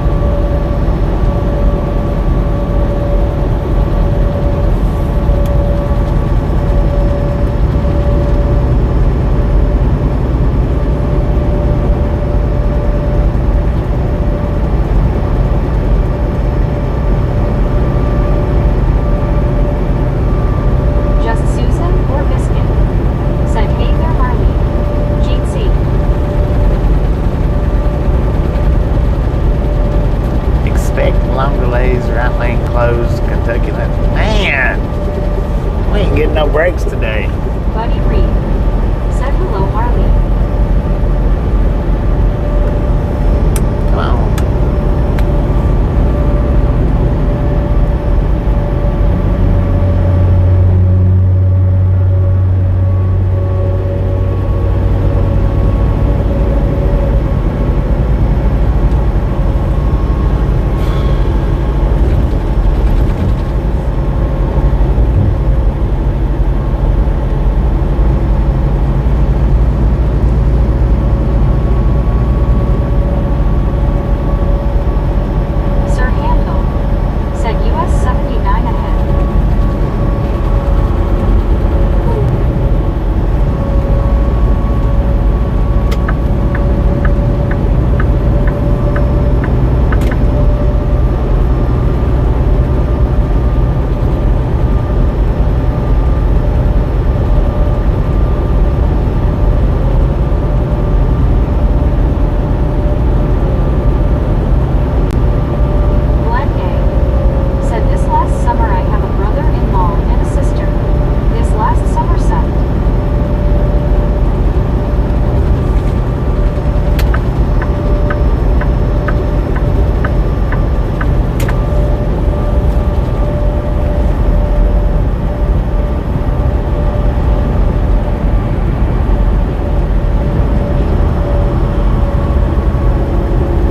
Speaker 1: No breaks today.
Speaker 2: Buddy Reed said, "Hello, Marley."
Speaker 1: Come on.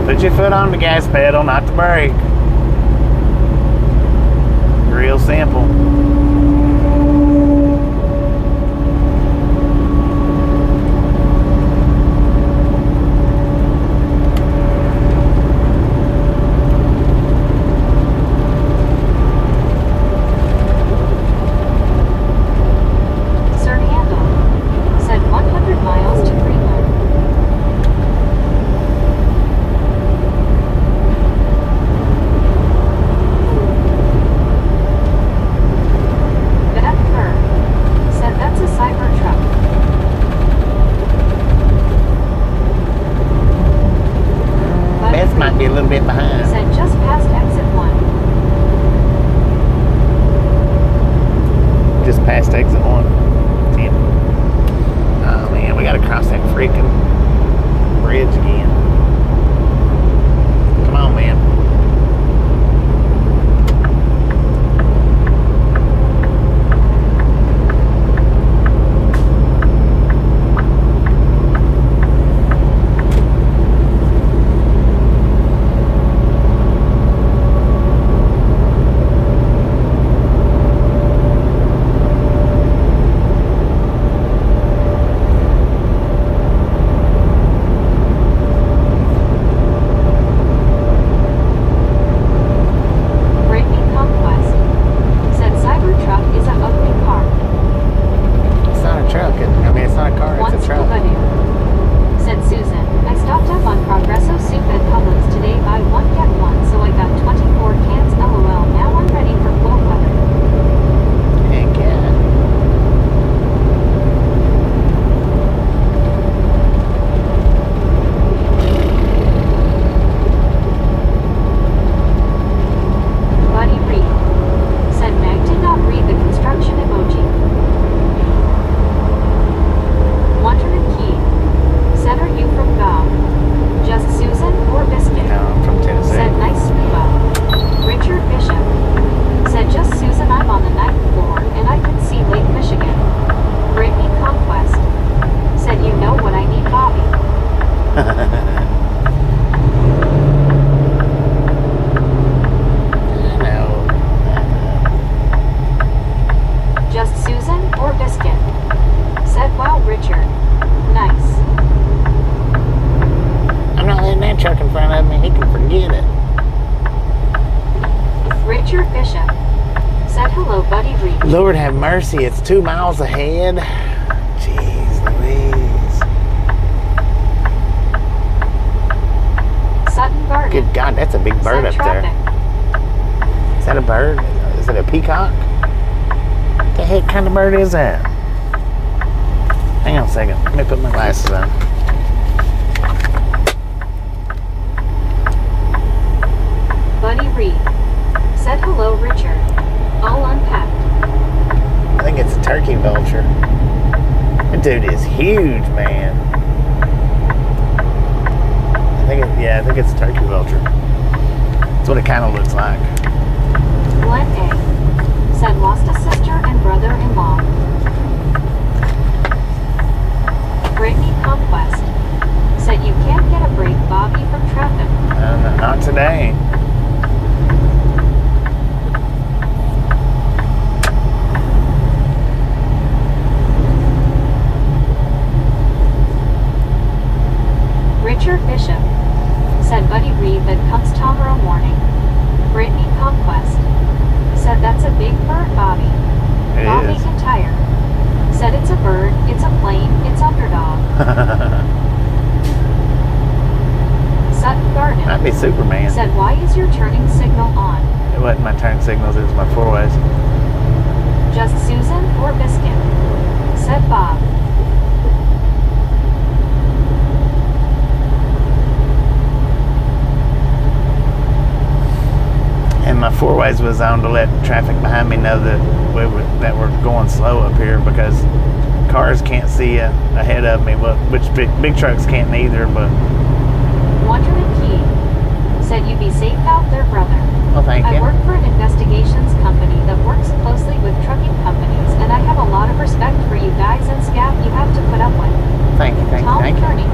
Speaker 1: Put your foot on the gas pedal, not the brake. Real simple.
Speaker 2: Sir Handel said 100 miles to Greenland. Richard. Nice.
Speaker 1: I'm not letting that truck in front of me. He can forget it.
Speaker 2: Richard Bishop said hello, Buddy Reed.
Speaker 1: Lord have mercy. It's 2 miles ahead. Jeez Louise.
Speaker 2: Sutton Garden.
Speaker 1: Good God, that's a big bird
Speaker 2: said
Speaker 1: up
Speaker 2: traffic.
Speaker 1: there. Is that a bird? Is it a peacock? What the heck kind of bird is that? Hang on a second. Let me put my glasses on.
Speaker 2: Buddy Reed said hello, Richard. All unpacked.
Speaker 1: I think it's a turkey vulture. That dude is huge, man. I think it's a turkey vulture. That's what it kind of looks like.
Speaker 2: Glenn A. said lost a sister and brother-in-law. Brittany Conquest said you can't get a break, Bobby, from traffic.
Speaker 1: Not today.
Speaker 2: Richard Bishop said Buddy Reed that comes tomorrow morning. Brittany Conquest said that's a big bird, Bobby. Bobby
Speaker 1: It is.
Speaker 2: McIntyre said it's a bird, it's a plane, it's underdog. Sutton Garden
Speaker 1: Might be Superman.
Speaker 2: said why is your turning signal on?
Speaker 1: It wasn't my turn signals, it was my 4-ways.
Speaker 2: Just Susan or Biscuit? Said Bob.
Speaker 1: And my 4-ways was on to let traffic behind me know that we're going slow up here because cars can't see ahead of me, which big trucks can't either. But
Speaker 2: Wonderman Key said you be safe out there, brother.
Speaker 1: well, thank
Speaker 2: I
Speaker 1: you.
Speaker 2: work for an investigations company that works closely with trucking companies, and I have a lot of respect for you guys and scout you have to put up with.
Speaker 1: Thank you.
Speaker 2: Tom
Speaker 1: Thank you.
Speaker 2: Kearney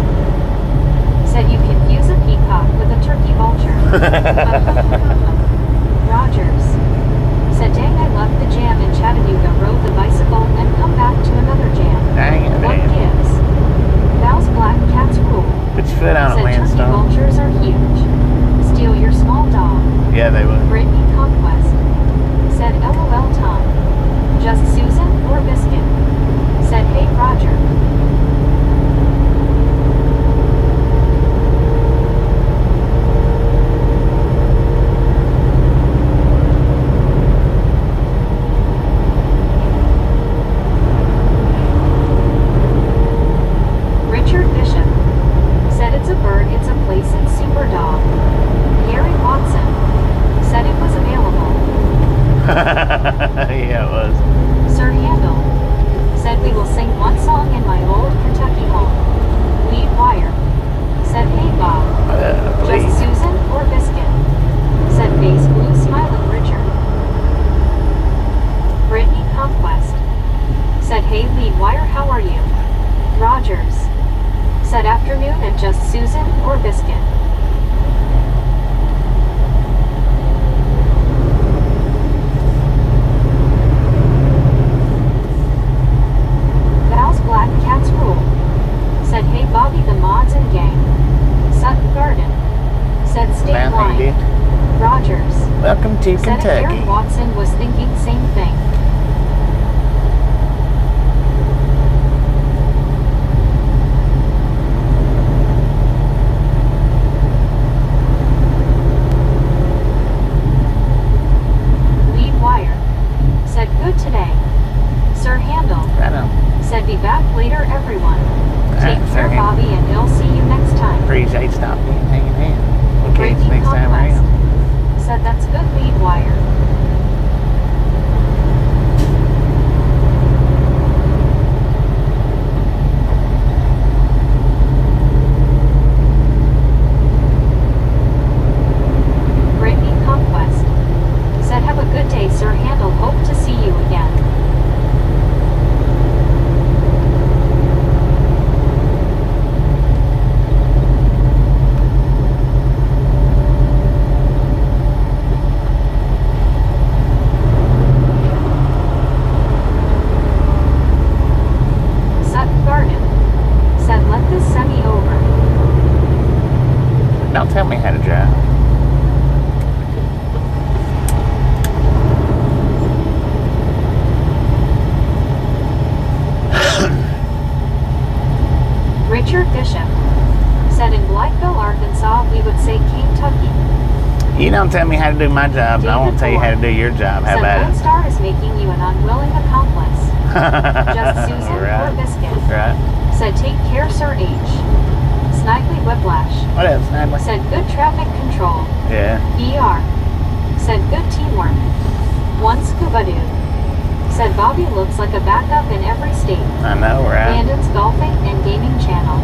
Speaker 2: said you confuse a peacock with a turkey vulture. Rogers said, dang, I love the jam in Chattanooga, rode the bicycle and come back to another jam.
Speaker 1: Dang it,
Speaker 2: What
Speaker 1: man.
Speaker 2: gives? Val's Black Cats rule.
Speaker 1: Put your foot on it,
Speaker 2: Said turkey
Speaker 1: Landstone.
Speaker 2: vultures are huge. Steal your small dog.
Speaker 1: Yeah, they would.
Speaker 2: Brittany Conquest said LOL Tom. Just Susan or Biscuit? Said hey Roger. Richard Bishop said it's a bird, it's a place in Superdog. Gary Watson said it was available.
Speaker 1: Yeah, it was.
Speaker 2: Sir Handel said we will sing one song in my old Kentucky home. Lead Wire said hey Bob.
Speaker 1: Please.
Speaker 2: Just Susan or Biscuit? Said face blue smiling Richard. Brittany Conquest said hey Lead Wire, how are you? Rogers said afternoon and just Susan or Biscuit? Val's Black Cats rule said hey Bobby the mods and gang. Sutton Garden said state
Speaker 1: Man,
Speaker 2: line.
Speaker 1: he did.
Speaker 2: Rogers
Speaker 1: Welcome to
Speaker 2: said
Speaker 1: Kentucky.
Speaker 2: Aaron Watson was thinking same thing. Lead Wire said good today. Sir Handel
Speaker 1: I know.
Speaker 2: said be back later everyone.
Speaker 1: Alright,
Speaker 2: Take
Speaker 1: Sir
Speaker 2: care
Speaker 1: Handel.
Speaker 2: Bobby and he'll see you next time.
Speaker 1: Appreciate stopping and hanging in. We'll catch you
Speaker 2: Brittany
Speaker 1: next time
Speaker 2: Conquest
Speaker 1: around.
Speaker 2: said that's good Lead Wire. Brittany Conquest said have a good day Sir Handel, hope to see you again. Richard Bishop said in Blytheville, Arkansas, we would say Kentucky.
Speaker 1: You don't tell me how to do my job, and I won't tell you how to do your job. How
Speaker 2: said
Speaker 1: about
Speaker 2: Lone
Speaker 1: it?
Speaker 2: Star is making you an unwilling accomplice. Just Susan
Speaker 1: Right.
Speaker 2: or Biscuit.
Speaker 1: Right.
Speaker 2: Said take care, Sir H. Snidely Whiplash.
Speaker 1: What else, Natalie?
Speaker 2: Said good traffic control.
Speaker 1: Yeah.
Speaker 2: ER. Said good teamwork. One Scuba Dude. Said Bobby looks like a backup in every state.
Speaker 1: I know, right?
Speaker 2: Landon's Golfing and Gaming Channel.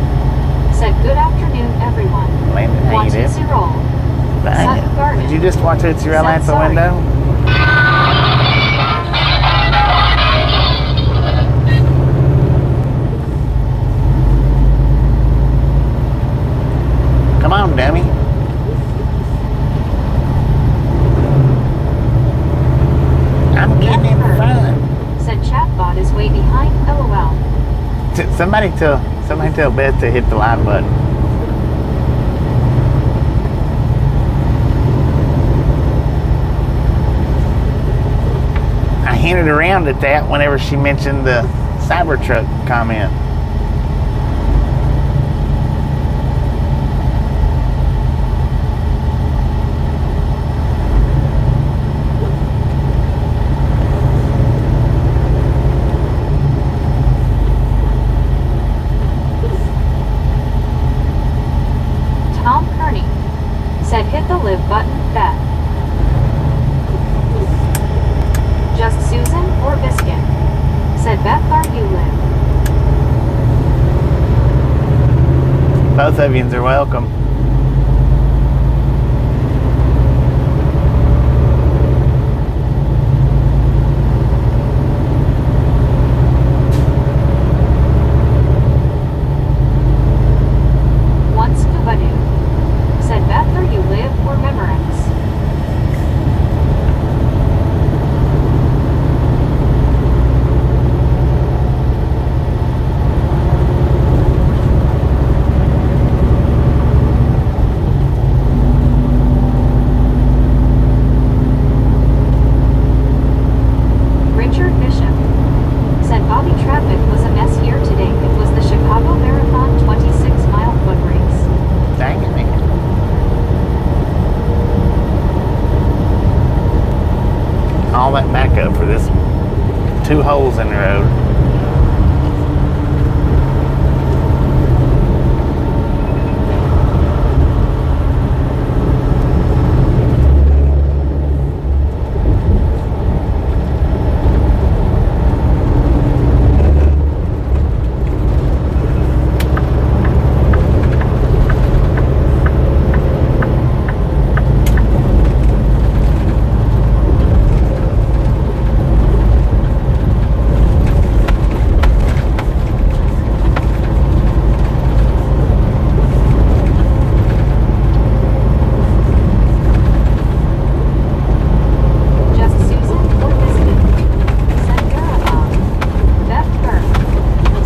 Speaker 2: Said good afternoon, everyone.
Speaker 1: Landon, how
Speaker 2: One
Speaker 1: you doing?
Speaker 2: Tootsie Roll. Sutton Garden.
Speaker 1: Did you just watch Tootsie Roll
Speaker 2: Said
Speaker 1: out the
Speaker 2: sorry.
Speaker 1: window? Come on, dummy. I'm getting in front.
Speaker 2: Said chatbot is way behind, LOL.
Speaker 1: Somebody tell Beth to hit the live button. I hinted around at that whenever she mentioned the Cybertruck comment.
Speaker 2: Tom Kearney said hit the live button, Beth. Just Susan or Biscuit. Said Beth, are you live?
Speaker 1: Both of yous are welcome.
Speaker 2: One Scuba Dude. Said Beth, are you live or Memorex? Richard Bishop said Bobby traffic was a mess here today. It was the Chicago Marathon 26-mile foot race.
Speaker 1: Dang it, man. All that backup for this 2 holes in the road.
Speaker 2: Just Susan or Biscuit. Said Garabon. Beth Burke.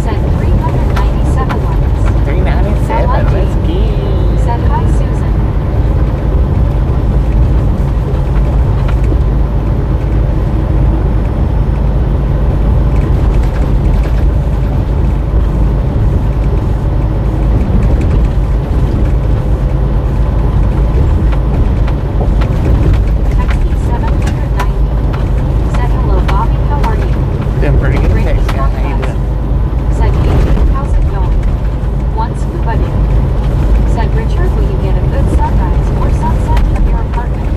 Speaker 2: Said 397 likes.
Speaker 1: 397, let's go.
Speaker 2: Said hi Susan. Texty 790. Said hello Bobby, how are you?
Speaker 1: Doing pretty good,
Speaker 2: Great
Speaker 1: thanks, guy. How you
Speaker 2: podcast.
Speaker 1: doing?
Speaker 2: Said Katie, how's it going? One Scuba Dude. Said Richard, will you get a good sunrise or sunset from your apartment?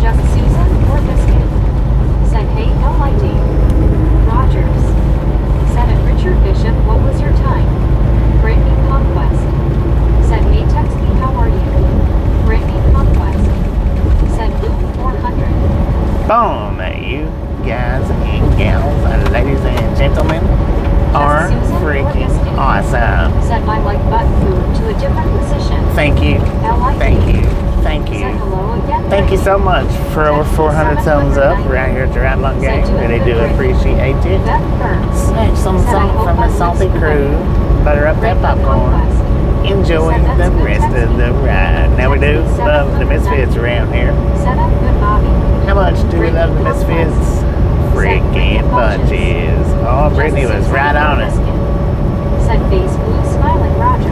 Speaker 2: Just Susan or Biscuit. Said hey LID. Rogers. Said at Richard Bishop, what was your time? Brittany Conquest. Said hey Texty, how are you? Brittany Conquest. Said Boom 400.
Speaker 1: Boom, you guys and gals, ladies and gentlemen, are freaking awesome.
Speaker 2: Said my like button moved to a different position.
Speaker 1: Thank you,
Speaker 2: LID.
Speaker 1: thank you, thank
Speaker 2: Said
Speaker 1: you.
Speaker 2: hello again.
Speaker 1: Thank you so much for over 400 thumbs up around here at the Ride Long Game. Really do appreciate it.
Speaker 2: Beth Burns.
Speaker 1: Snatch some salt from the salty crew. Butter up that popcorn. Enjoy the rest of the ride. Now we do love the Misfits around here.
Speaker 2: Set up good Bobby.
Speaker 1: How much do we love the Misfits? Freaking bunches. Oh, Brittany was right on it.
Speaker 2: Said face blue smiling Roger.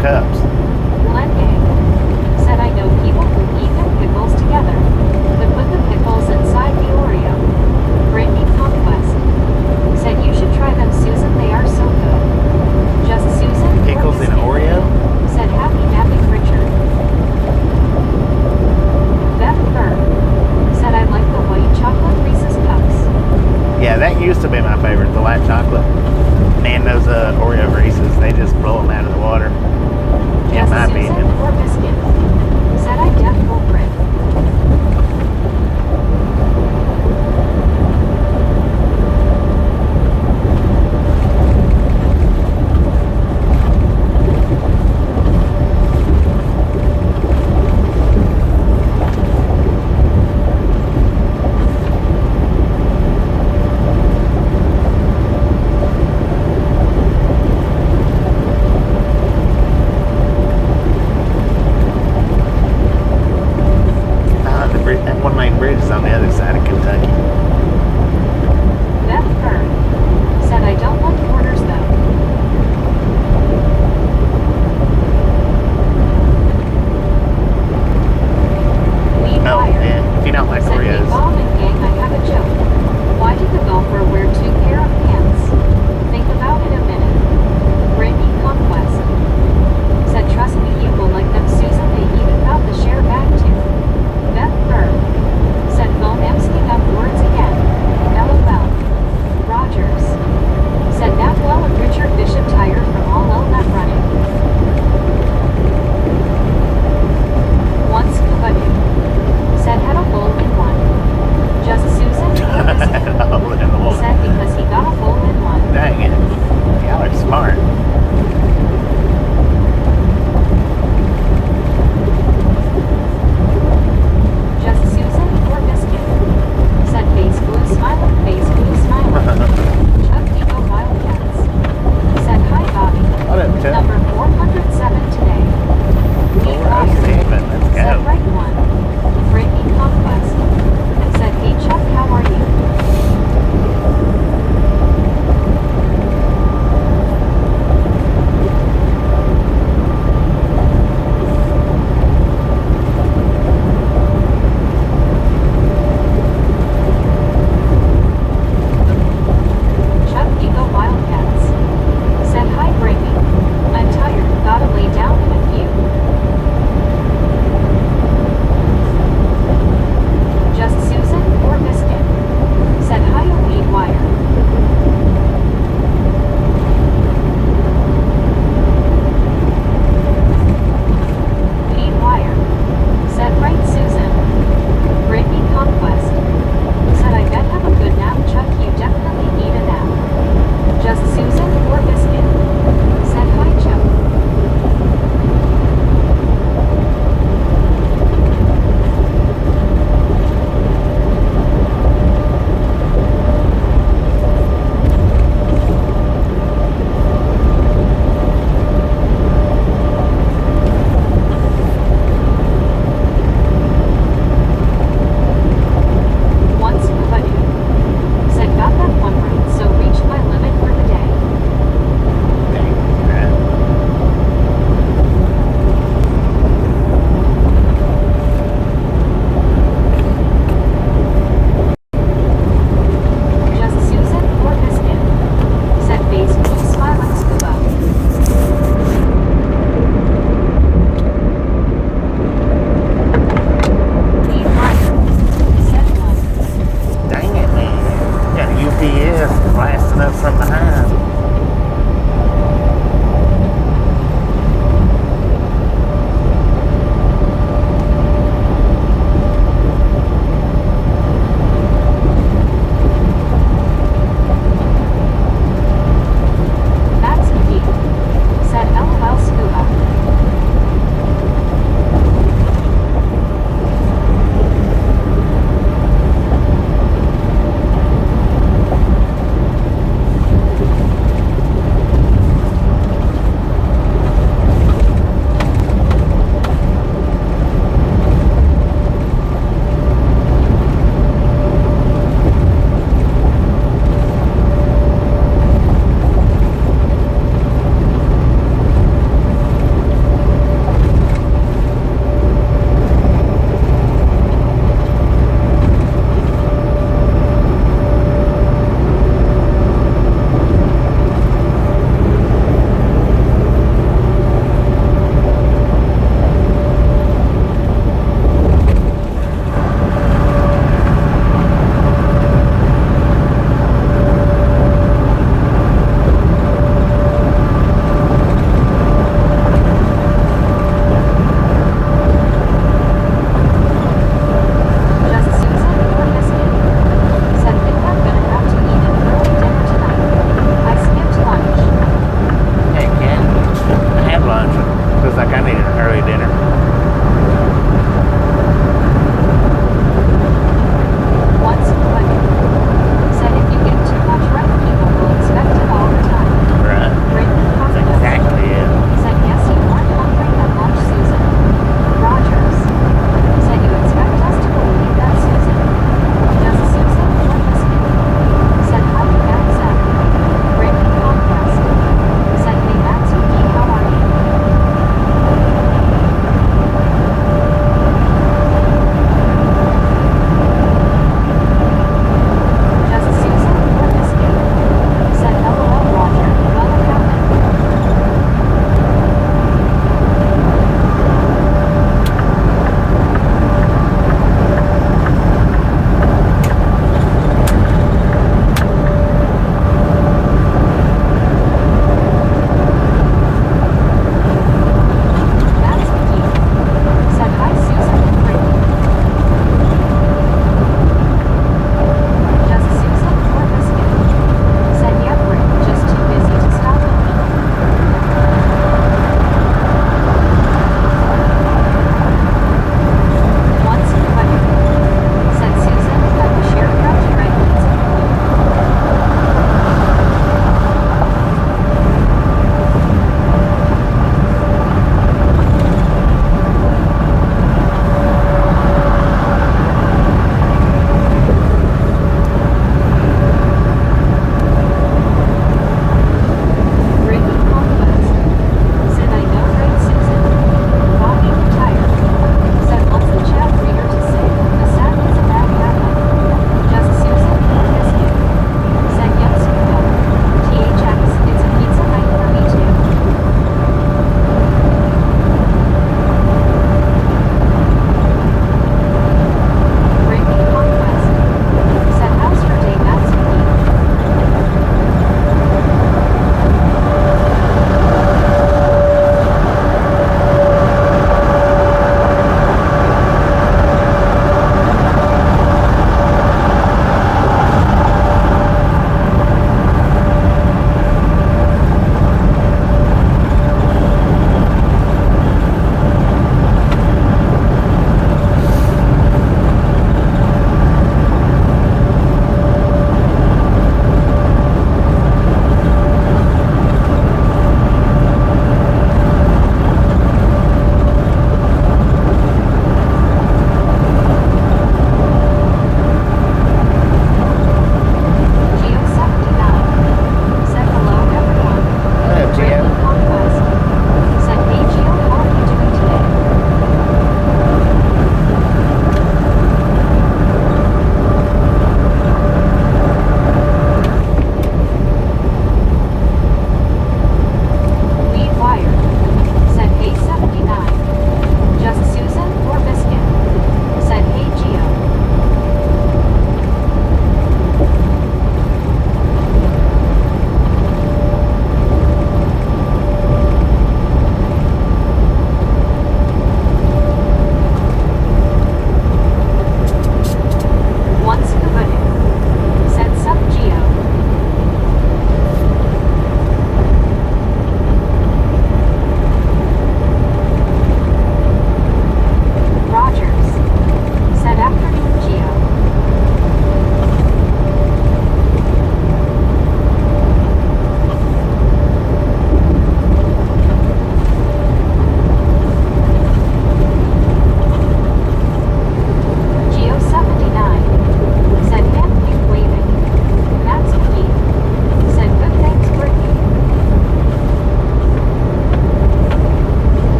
Speaker 1: cups.
Speaker 2: Glenn Gang said, I know people who eat their pickles together, but put the pickles inside the Oreo. Brittany Conquest said, you should try them, Susan. They are so good. Just Susan.
Speaker 1: Pickles in Oreo?
Speaker 2: Said, happy napping Richard. Beth Burr said, I like the white chocolate Reese's cups.
Speaker 1: Yeah, that used to be my favorite, the white chocolate. Man, those Oreo Reese's, they just blow them out of the water. In
Speaker 2: Just
Speaker 1: my
Speaker 2: Susan
Speaker 1: opinion.
Speaker 2: or biscuit. Said, I deaf will Brit.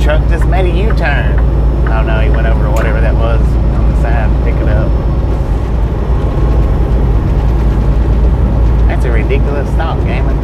Speaker 1: truck just made a U-turn. Oh no, he went over to whatever that was on the side to pick it up. That's a ridiculous stop, Gaiman.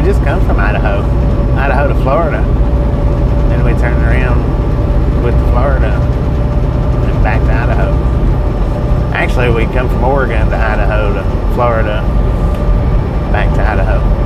Speaker 1: we just come from Idaho to Florida. Then we turn around with Florida and back to Idaho. Actually, we come from Oregon to Idaho to Florida, back to Idaho.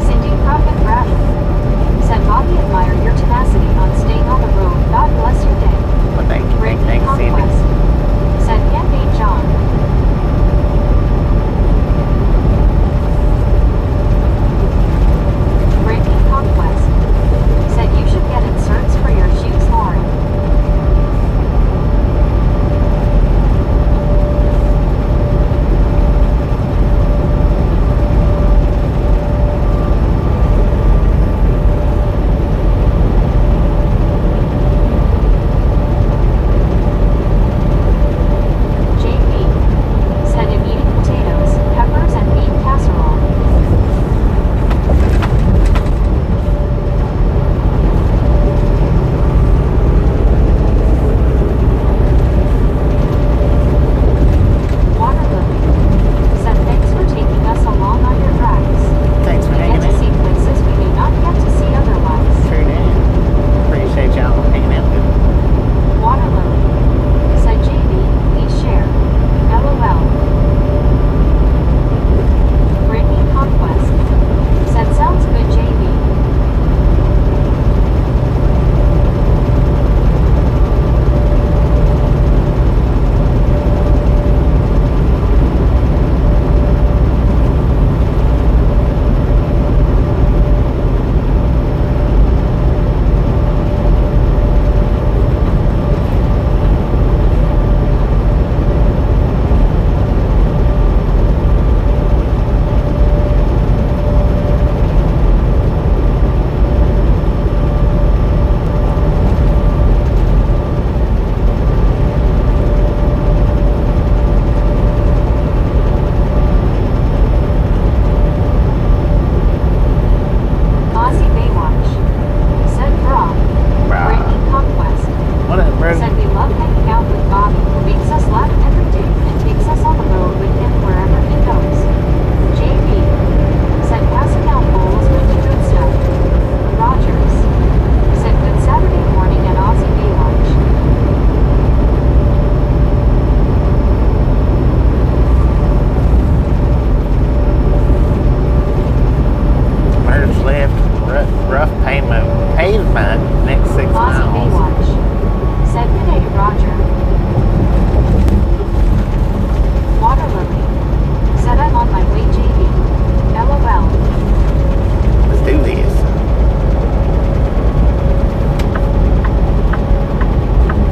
Speaker 2: Cindy Crockett Bradley said, Bobby admire your tenacity.
Speaker 1: fine. Next 6
Speaker 2: Aussie
Speaker 1: miles.
Speaker 2: Baywatch. Said good day to Roger. Water Lily. Said I'm on my way, JB. LOL.
Speaker 1: Let's do this.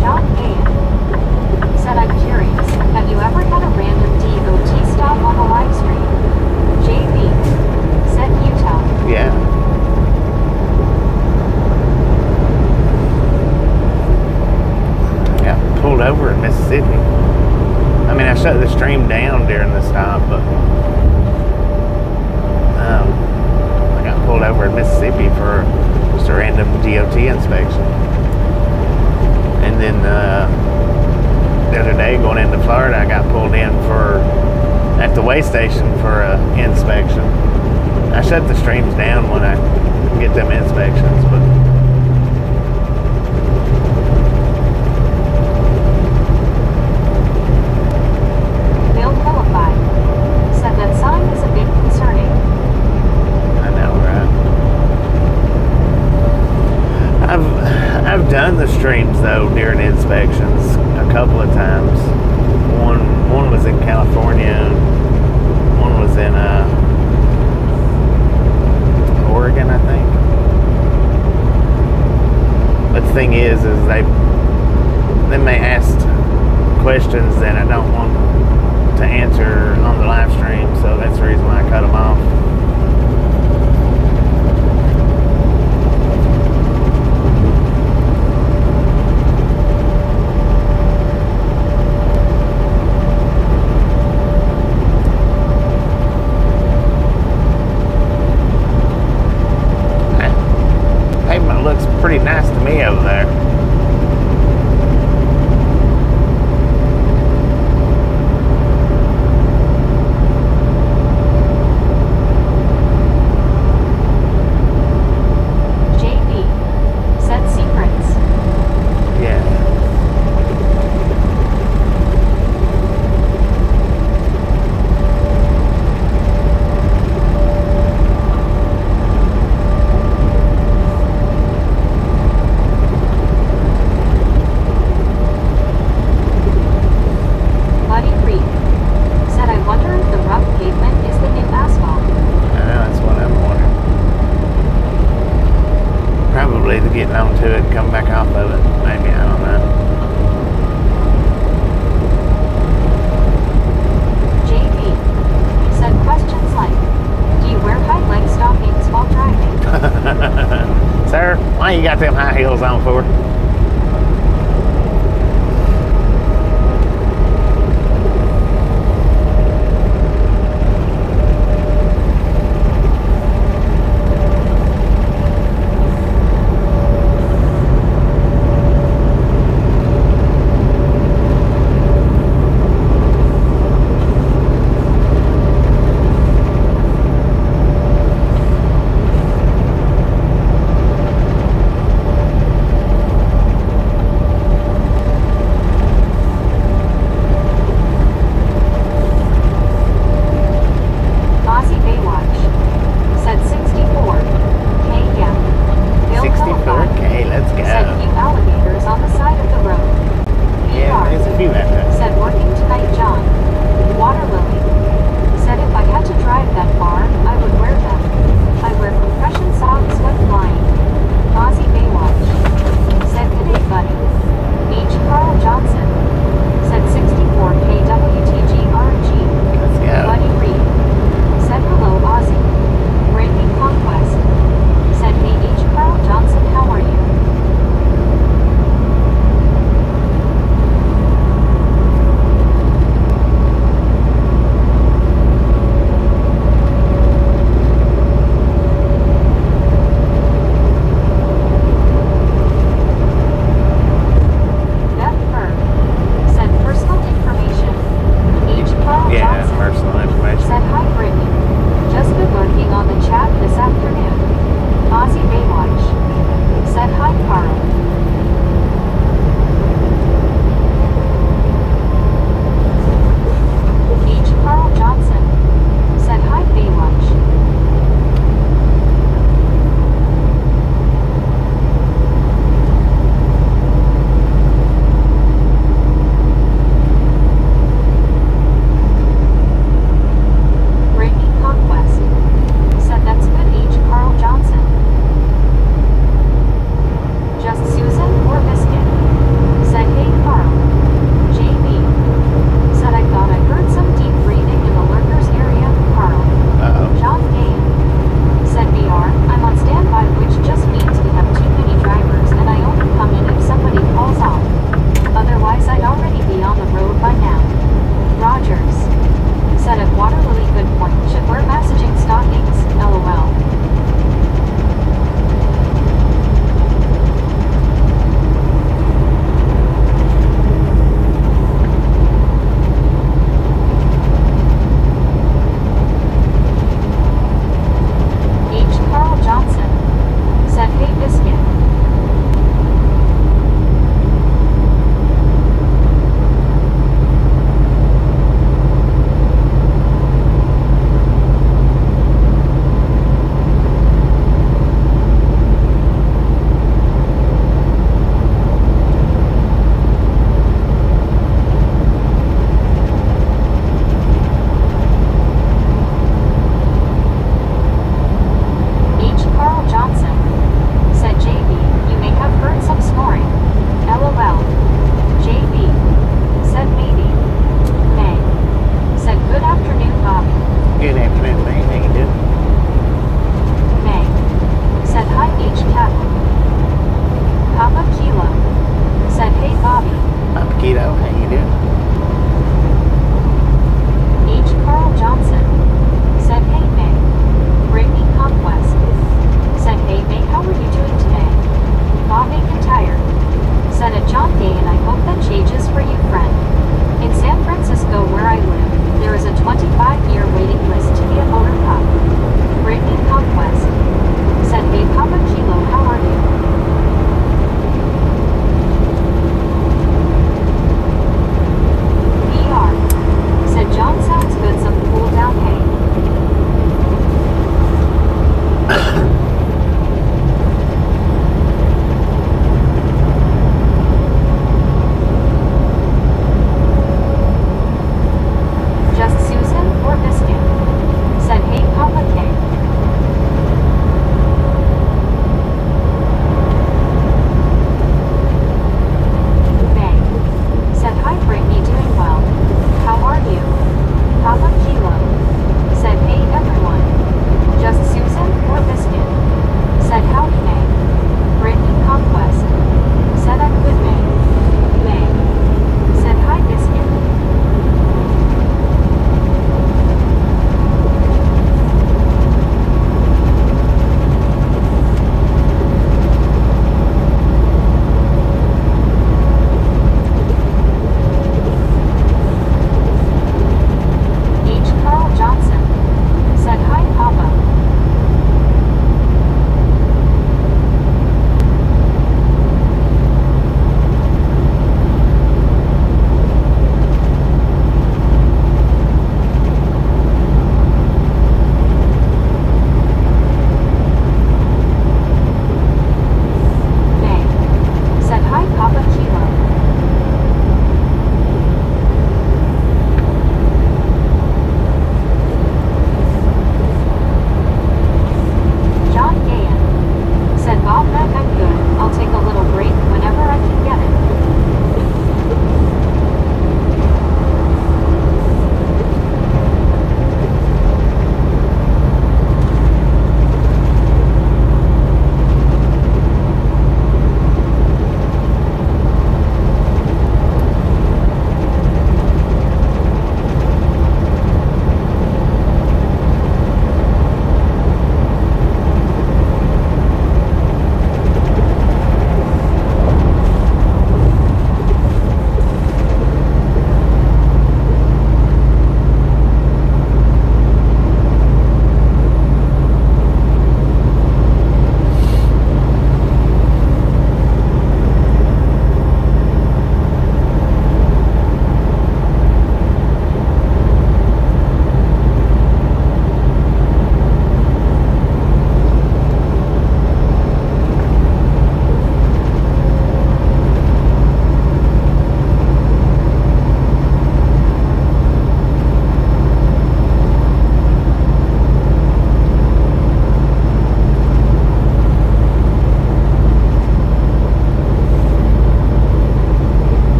Speaker 2: John A. Said I'm curious. Have you ever had a random DOT stop on a live stream? JB. Said Utah.
Speaker 1: Yeah. Got pulled over in Mississippi. I mean, I shut the stream down during the stop, but I got pulled over in Mississippi for just a random DOT inspection. And then the other day, going into Florida, I got pulled in at the weigh station for an inspection. I shut the streams down when I get them inspections, but
Speaker 2: Bill Philippi. Said that sign is a bit concerning.
Speaker 1: I know, right? I've done the streams though during inspections a couple of times. One was in California, one was in Oregon, I think. But the thing is they may ask questions that I don't want to answer on the live stream, so that's the reason why I cut them off. Pavement looks pretty nice to me over there. Getting onto it and come back off of it. Maybe, I don't know.
Speaker 2: JB said questions like, do you wear high leg stockings while driving?
Speaker 1: Sir, why you got them high heels on for?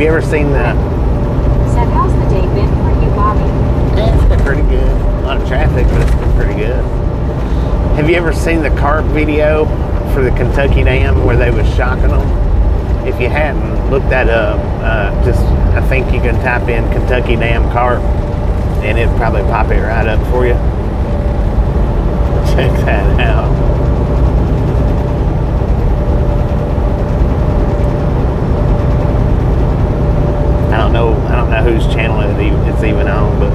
Speaker 1: Have you ever seen the...
Speaker 2: Said, how's the day been for you, Bobby?
Speaker 1: Yeah, it's been pretty good. A lot of traffic, but it's been pretty good. Have you ever seen the carp video for the Kentucky Dam where they was shocking them? If you hadn't, look that up. I think you can type in Kentucky Dam carp and it'll probably pop it right up for you. Check that out. I don't know whose channel it's even on, but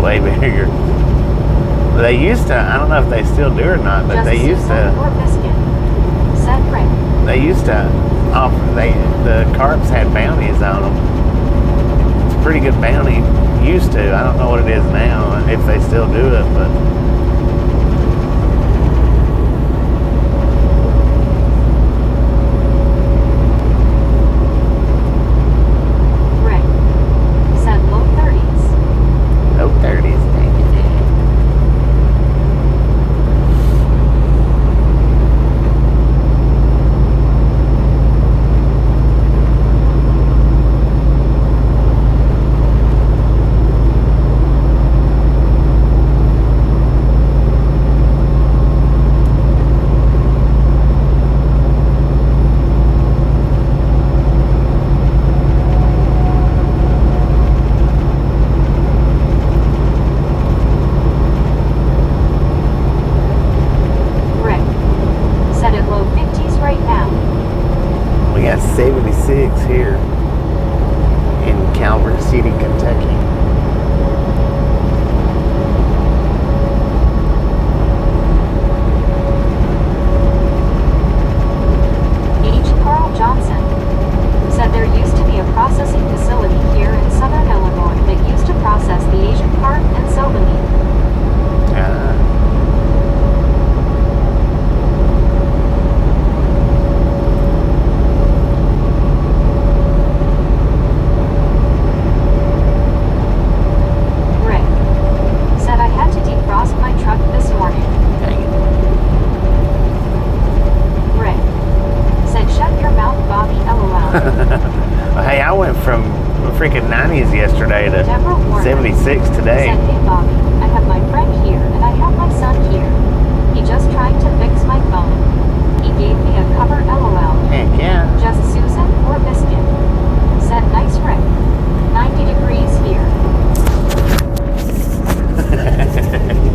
Speaker 3: way bigger. They used to, I don't know if they still do or not, but they used to. They used to offer, the carps had bounties on them. It's a pretty good bounty. Used to. I don't know what it is now, if they still do it, but. Here in Calvert City, Kentucky.
Speaker 2: H. Carl Johnson said there used to be a processing facility here in southern Illinois that used to process the Asian
Speaker 3: Hey, I went from freaking 90s yesterday to 76 today.
Speaker 2: Said, hey Bobby, I have my friend here and I have my son here. He just tried to fix my phone. He gave me a cover LOL.
Speaker 3: Heck yeah.
Speaker 2: Just Susan or Biscuit. Said nice Rick. 90 degrees here.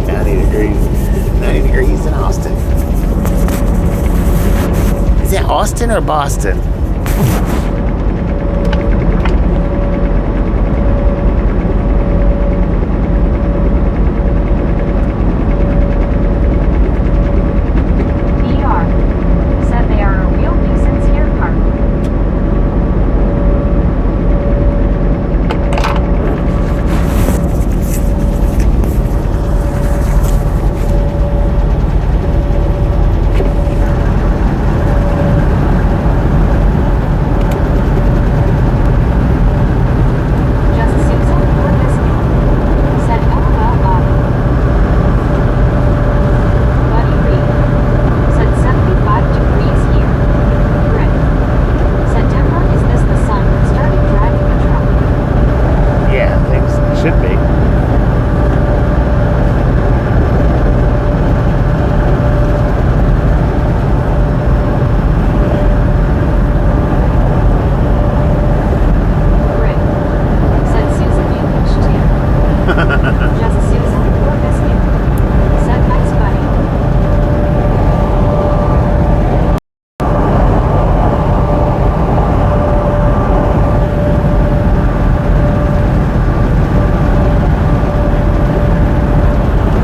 Speaker 3: 90 degrees. 90 degrees in Austin. Is it Austin or Boston?
Speaker 2: PR. Said they are a real nuisance here, Park. Just Susan or Biscuit. Said LOL Bobby. Buddy Reed. Said 75 degrees here. Rick. Said Denver, is this the son that started driving the truck?
Speaker 3: Yeah, I think so. It should be.
Speaker 2: Rick. Said Susan you pitched too. Just Susan or Biscuit. Said nice buddy.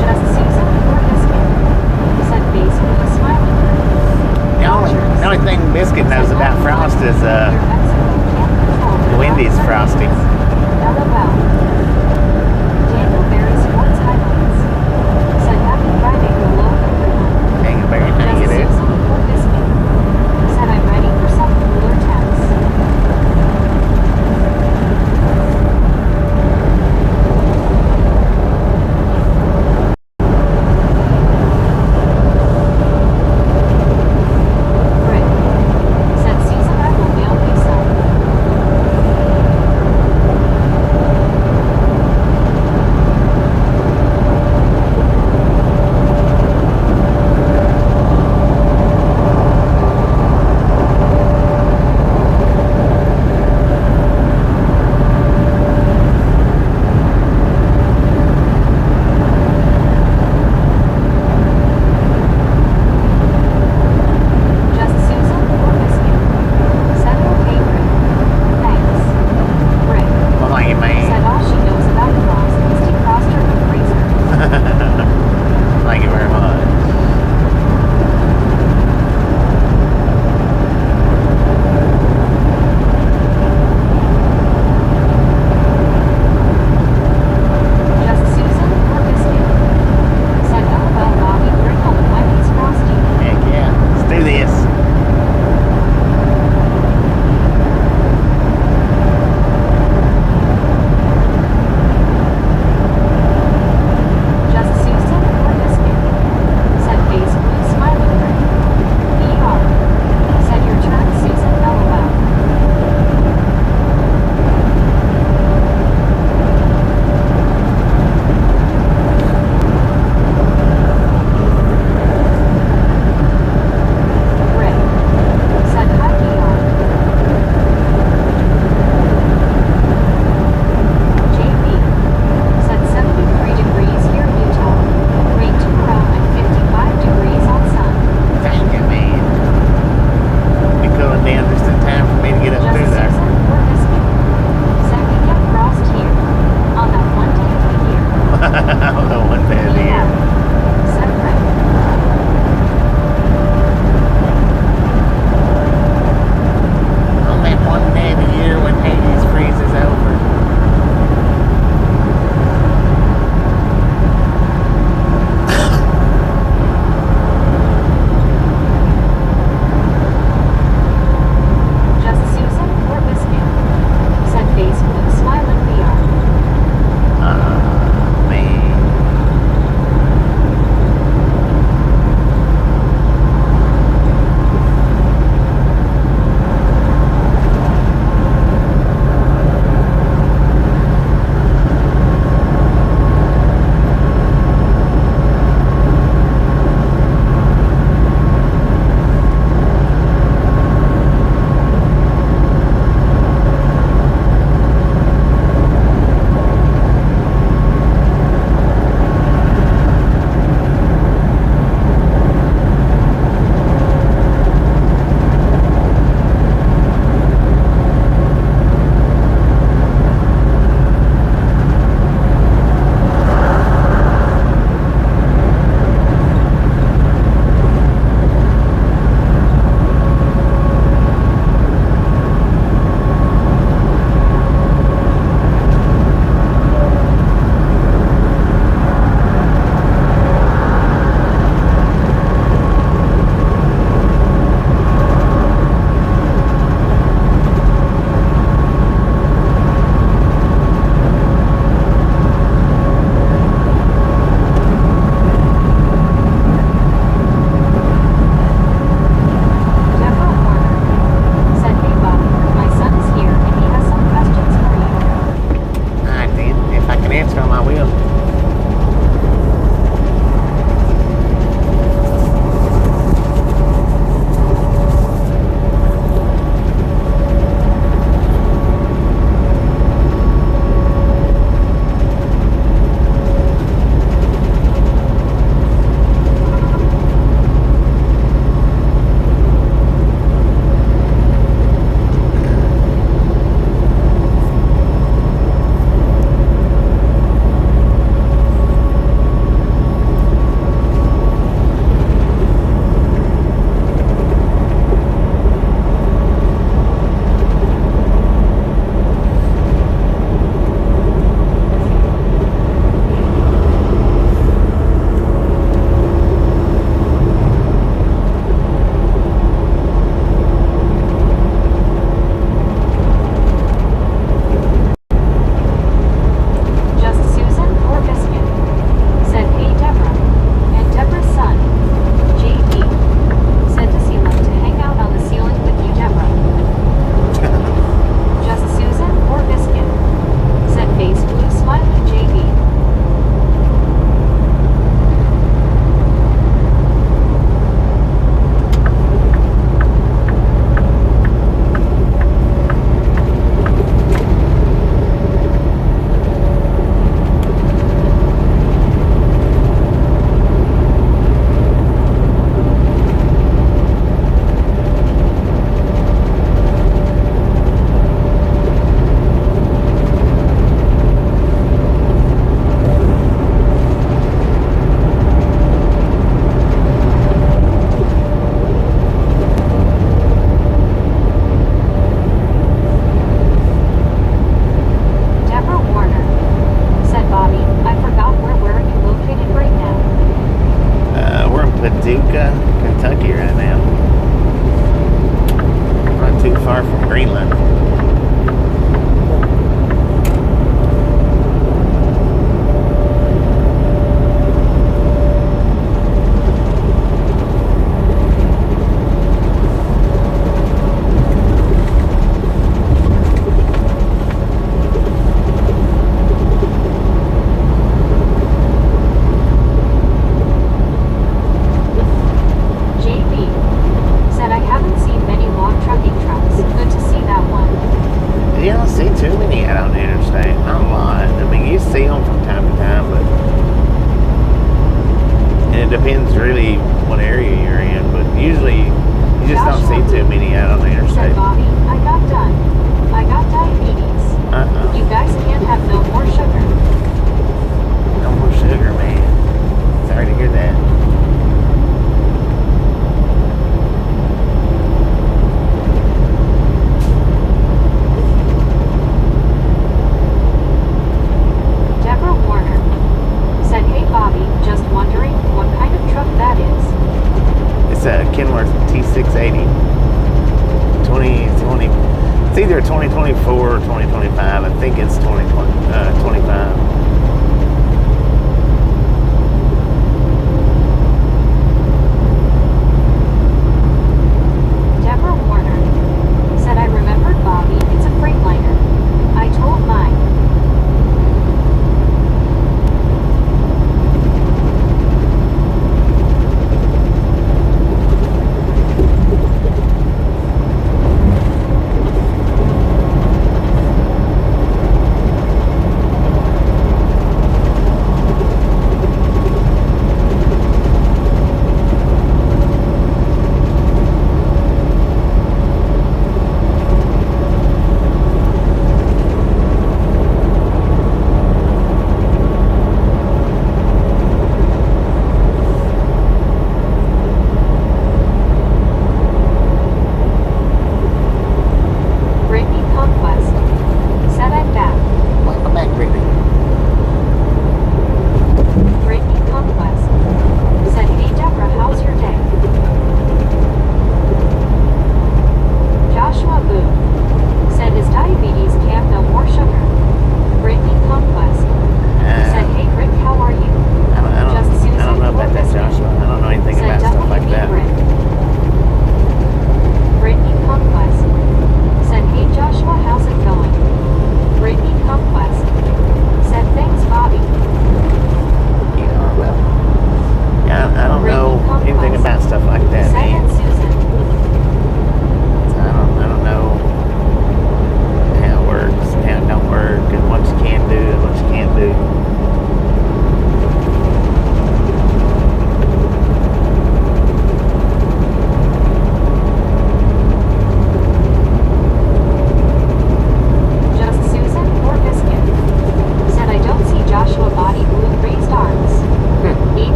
Speaker 2: Just Susan or Biscuit. Said basically smiling.
Speaker 3: The only thing Biscuit knows about Frost is Wendy's Frosty.
Speaker 2: LOL. Daniel Berry Sports Highlights. Said happy Friday hello everyone.
Speaker 3: Dang it, baby. Dang
Speaker 2: Just
Speaker 3: it, dude.
Speaker 2: Susan or Biscuit. Said I'm ready for some cooler temps. Rick. Said Susan I will mail you some.
Speaker 3: far from Greenland.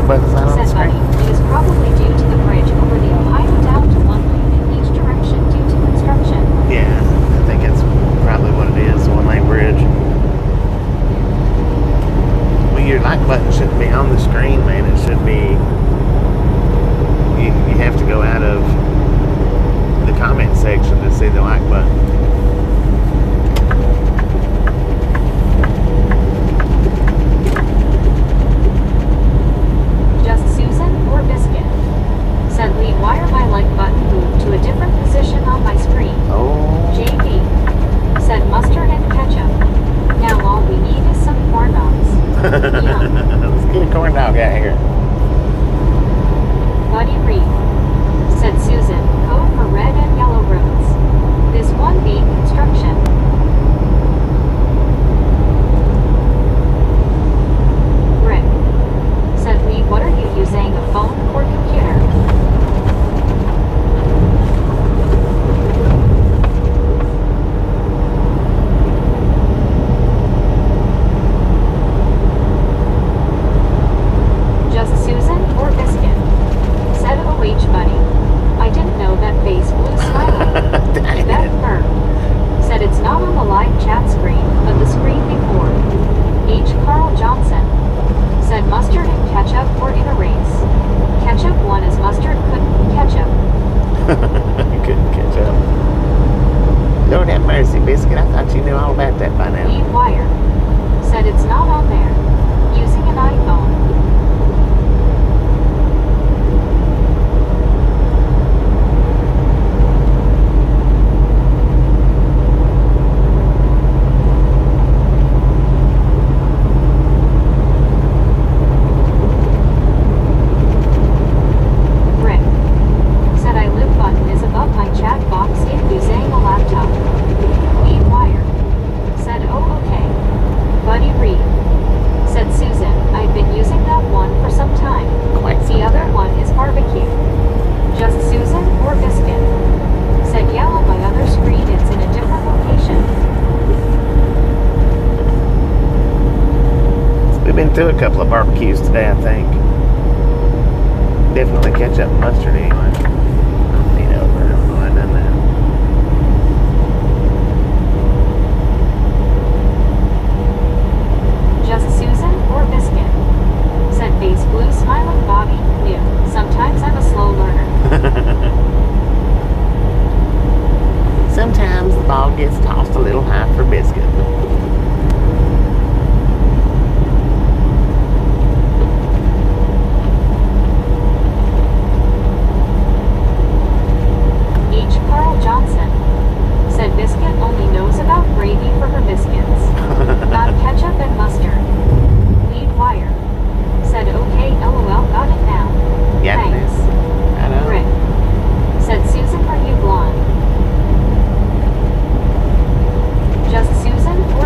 Speaker 2: It is probably due to the bridge over the Ohio down to one lane in each direction due to construction.
Speaker 3: about that by now.
Speaker 2: Lead wire. Said it's not on there. Using an iPhone. Rick. Said I live button is above my chat box if using a laptop. Lead wire. Said oh okay. Buddy Reed. Said Susan, I've been using that one for some time.
Speaker 3: Quite some
Speaker 2: The other
Speaker 3: time.
Speaker 2: one is barbecue. Just Susan or biscuit? Said yeah on my other screen it's in a different location.
Speaker 3: We've been through a couple of barbecues today, I think. Definitely ketchup and mustard anyway. Lean over. I don't know why I done that.
Speaker 2: Just Susan or biscuit? Said face blue smiling Bobby, new. Sometimes I'm a slow learner.
Speaker 3: Sometimes the ball gets tossed a little high for biscuit.
Speaker 2: H. Carl Johnson. Said biscuit only knows about gravy for her biscuits. Not ketchup and mustard. Lead wire. Said okay lol got it now.
Speaker 3: Yeah,
Speaker 2: Thanks.
Speaker 3: I know.
Speaker 2: Rick. Said Susan are you blonde? Just Susan or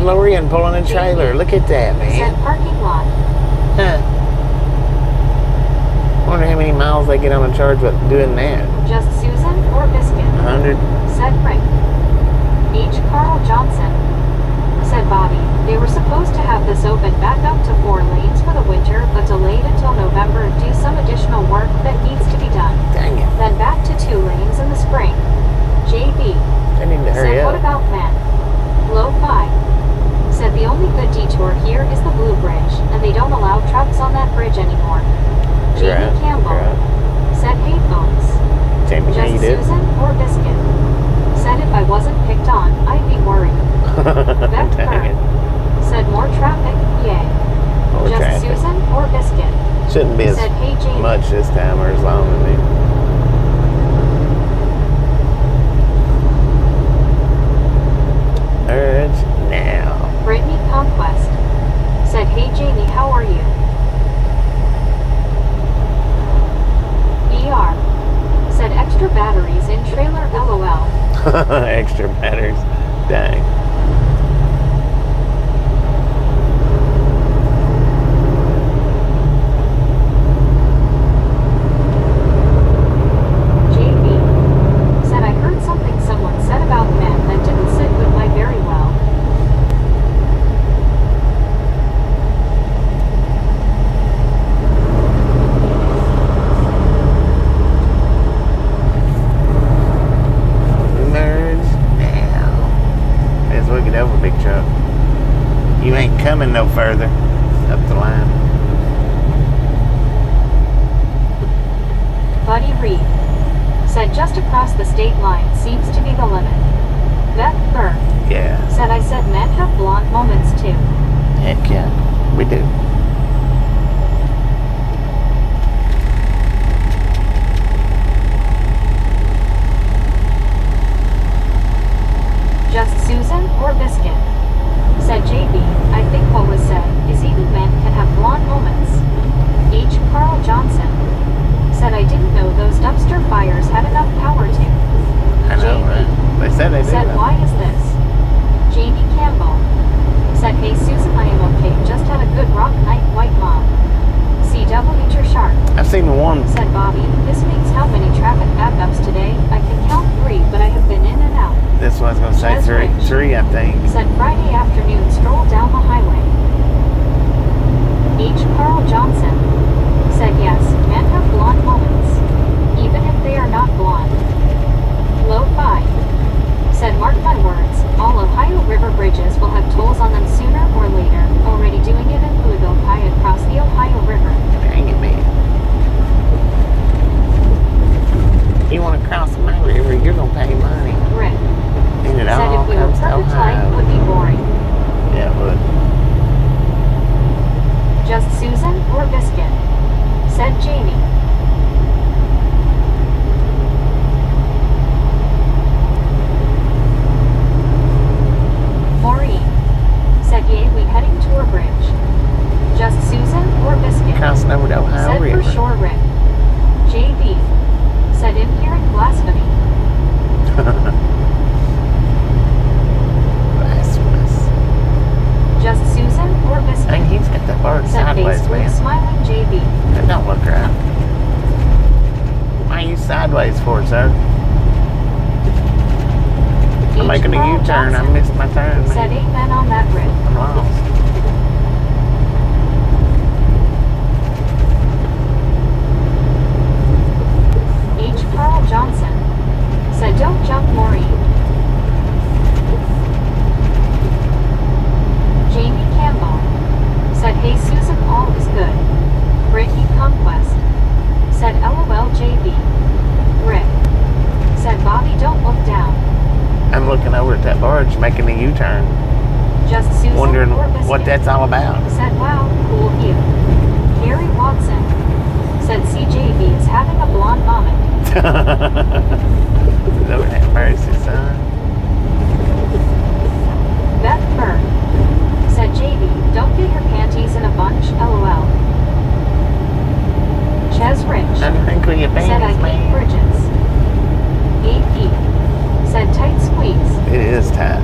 Speaker 3: DeLorean pulling a trailer. Look at that,
Speaker 2: Said
Speaker 3: man.
Speaker 2: parking lot.
Speaker 3: Huh. Wonder how many miles they get on a charge with doing that.
Speaker 2: Just Susan or Biscuit?
Speaker 3: 100.
Speaker 2: Said Rick. H. Carl Johnson. Said Bobby. They were supposed to have this open back up to 4 lanes for the winter, but delayed until November due some additional work that needs to be done.
Speaker 3: Dang it.
Speaker 2: Then back to 2 lanes in the spring. JB.
Speaker 3: They need to hurry
Speaker 2: Said, what
Speaker 3: up.
Speaker 2: about men? Low 5. Said the only good detour here is the Blue Bridge, and they don't allow trucks on that bridge anymore. Jamie
Speaker 3: Right,
Speaker 2: Campbell.
Speaker 3: right.
Speaker 2: Said, hey folks.
Speaker 3: Jamie, how you
Speaker 2: Just
Speaker 3: doing?
Speaker 2: Susan or Biscuit? Said if I wasn't picked on, I'd be worried. Beth
Speaker 3: Dang
Speaker 2: Byrne.
Speaker 3: it.
Speaker 2: Said more traffic, yay.
Speaker 3: More
Speaker 2: Just
Speaker 3: traffic.
Speaker 2: Susan or Biscuit?
Speaker 3: Shouldn't be as
Speaker 2: Said, hey Jamie.
Speaker 3: much this time or as long as it. Urge now.
Speaker 2: Brittany Conquest. Said, hey Jamie, how are you? ER. Said extra batteries in trailer LOL.
Speaker 3: Extra batteries. Dang.
Speaker 2: JB. Said I heard something someone said about men that didn't sit with my very well.
Speaker 3: Merge now. Let's look it over, big truck. You ain't coming no further up the line.
Speaker 2: Buddy Reed. Said just across the state line seems to be the limit. Beth Burr.
Speaker 3: Yeah.
Speaker 2: Said I said men have blonde moments too.
Speaker 3: Heck yeah. We do.
Speaker 2: Just Susan or Biscuit? Said JB. I think what was said is even men can have blonde moments. H. Carl Johnson. Said I didn't know those dumpster fires had enough power to.
Speaker 3: I know, right? They said they did.
Speaker 2: Said
Speaker 3: that.
Speaker 2: why is this? Jamie Campbell. Said hey Susan, I am okay, just had a good rock night, white mom. CW Nature Shark.
Speaker 3: I've seen one.
Speaker 2: Said Bobby, this makes how many traffic backups today? I can count 3, but I have been in and out.
Speaker 3: This one's gonna say
Speaker 2: That's
Speaker 3: three.
Speaker 2: rich.
Speaker 3: 3, I think.
Speaker 2: Said Friday afternoon stroll down the highway. H. Carl Johnson. Said yes, men have blonde moments, even if they are not blonde. Low 5. Said mark my words, all Ohio River bridges will have tolls on them sooner or later, already doing it in Louisville High across the Ohio River.
Speaker 3: Dang it, man. You want to cross my river, you're gonna pay money.
Speaker 2: Rick.
Speaker 3: And it
Speaker 2: Said
Speaker 3: all
Speaker 2: if we were
Speaker 3: comes to
Speaker 2: perfect life,
Speaker 3: Ohio.
Speaker 2: would be boring.
Speaker 3: Yeah, it would.
Speaker 2: Just Susan or Biscuit? Said Jamie. Maureen. Said yay, we heading to a bridge. Just Susan or Biscuit?
Speaker 3: Crossing over the Ohio
Speaker 2: Said
Speaker 3: River.
Speaker 2: for sure Rick. JB. Said inherent blasphemy.
Speaker 3: Blasphemous.
Speaker 2: Just Susan or Biscuit?
Speaker 3: Dang, he's got that bird
Speaker 2: Said
Speaker 3: sideways,
Speaker 2: Facebook
Speaker 3: man.
Speaker 2: smiling JB.
Speaker 3: That don't look right. Why are you sideways for, sir? I'm
Speaker 2: H.
Speaker 3: making a
Speaker 2: Carl
Speaker 3: U-turn. I
Speaker 2: Johnson.
Speaker 3: missed my turn,
Speaker 2: Said
Speaker 3: man.
Speaker 2: amen on that Rick.
Speaker 3: I'm lost.
Speaker 2: H. Carl Johnson. Said don't jump Maureen. Jamie Campbell. Said hey Susan, all is good. Brittany Conquest. Said LOL JB. Rick. Said Bobby don't look down.
Speaker 3: I'm looking over at that barge making a U-turn,
Speaker 2: Just Susan
Speaker 3: wondering
Speaker 2: or Biscuit?
Speaker 3: what that's all about.
Speaker 2: Said wow, cool view. Gary Watson. Said CJB is having a blonde moment.
Speaker 3: Lord have mercy, son.
Speaker 2: Beth Burr. Said JB, don't get your panties in a bunch, LOL. Ches Rich.
Speaker 3: Untwinkle your
Speaker 2: Said I
Speaker 3: panties,
Speaker 2: hate
Speaker 3: man.
Speaker 2: bridges. AP. Said tight squeeze.
Speaker 3: It is tight.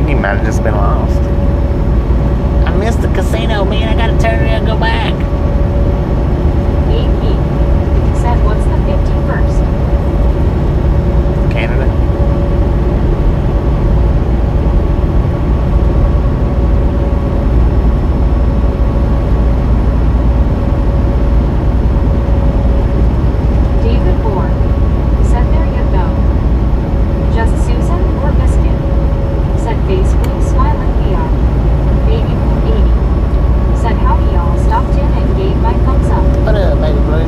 Speaker 3: think he might have just been lost. I missed the casino, man. I gotta turn around and go back.
Speaker 2: AP said, what's the 51st?
Speaker 3: Canada.
Speaker 2: David Moore said, there you go. Just Susan or Biscuit? Said Face Blue Smiling VR. Baby Blue 80 said, howdy y'all, stopped in and gave my thumbs up.
Speaker 3: What up, baby blue?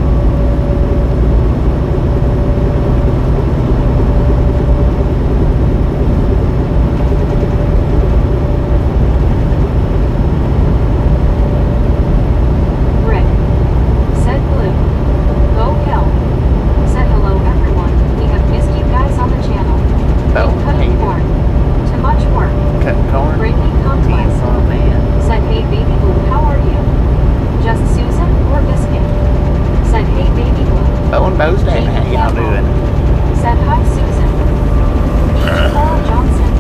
Speaker 2: Rick said blue. Go Hill said hello everyone. We have missed you guys on the channel.
Speaker 3: Oh,
Speaker 2: Cutting
Speaker 3: hey.
Speaker 2: corn. Too much work.
Speaker 3: Cut corn.
Speaker 2: Greatly complex.
Speaker 3: Oh, man.
Speaker 2: Said hey baby blue, how are you? Just Susan or Biscuit? Said hey baby blue.
Speaker 3: Bo and Bo's Day. How y'all doing?
Speaker 2: Said hi Susan. Paul Johnson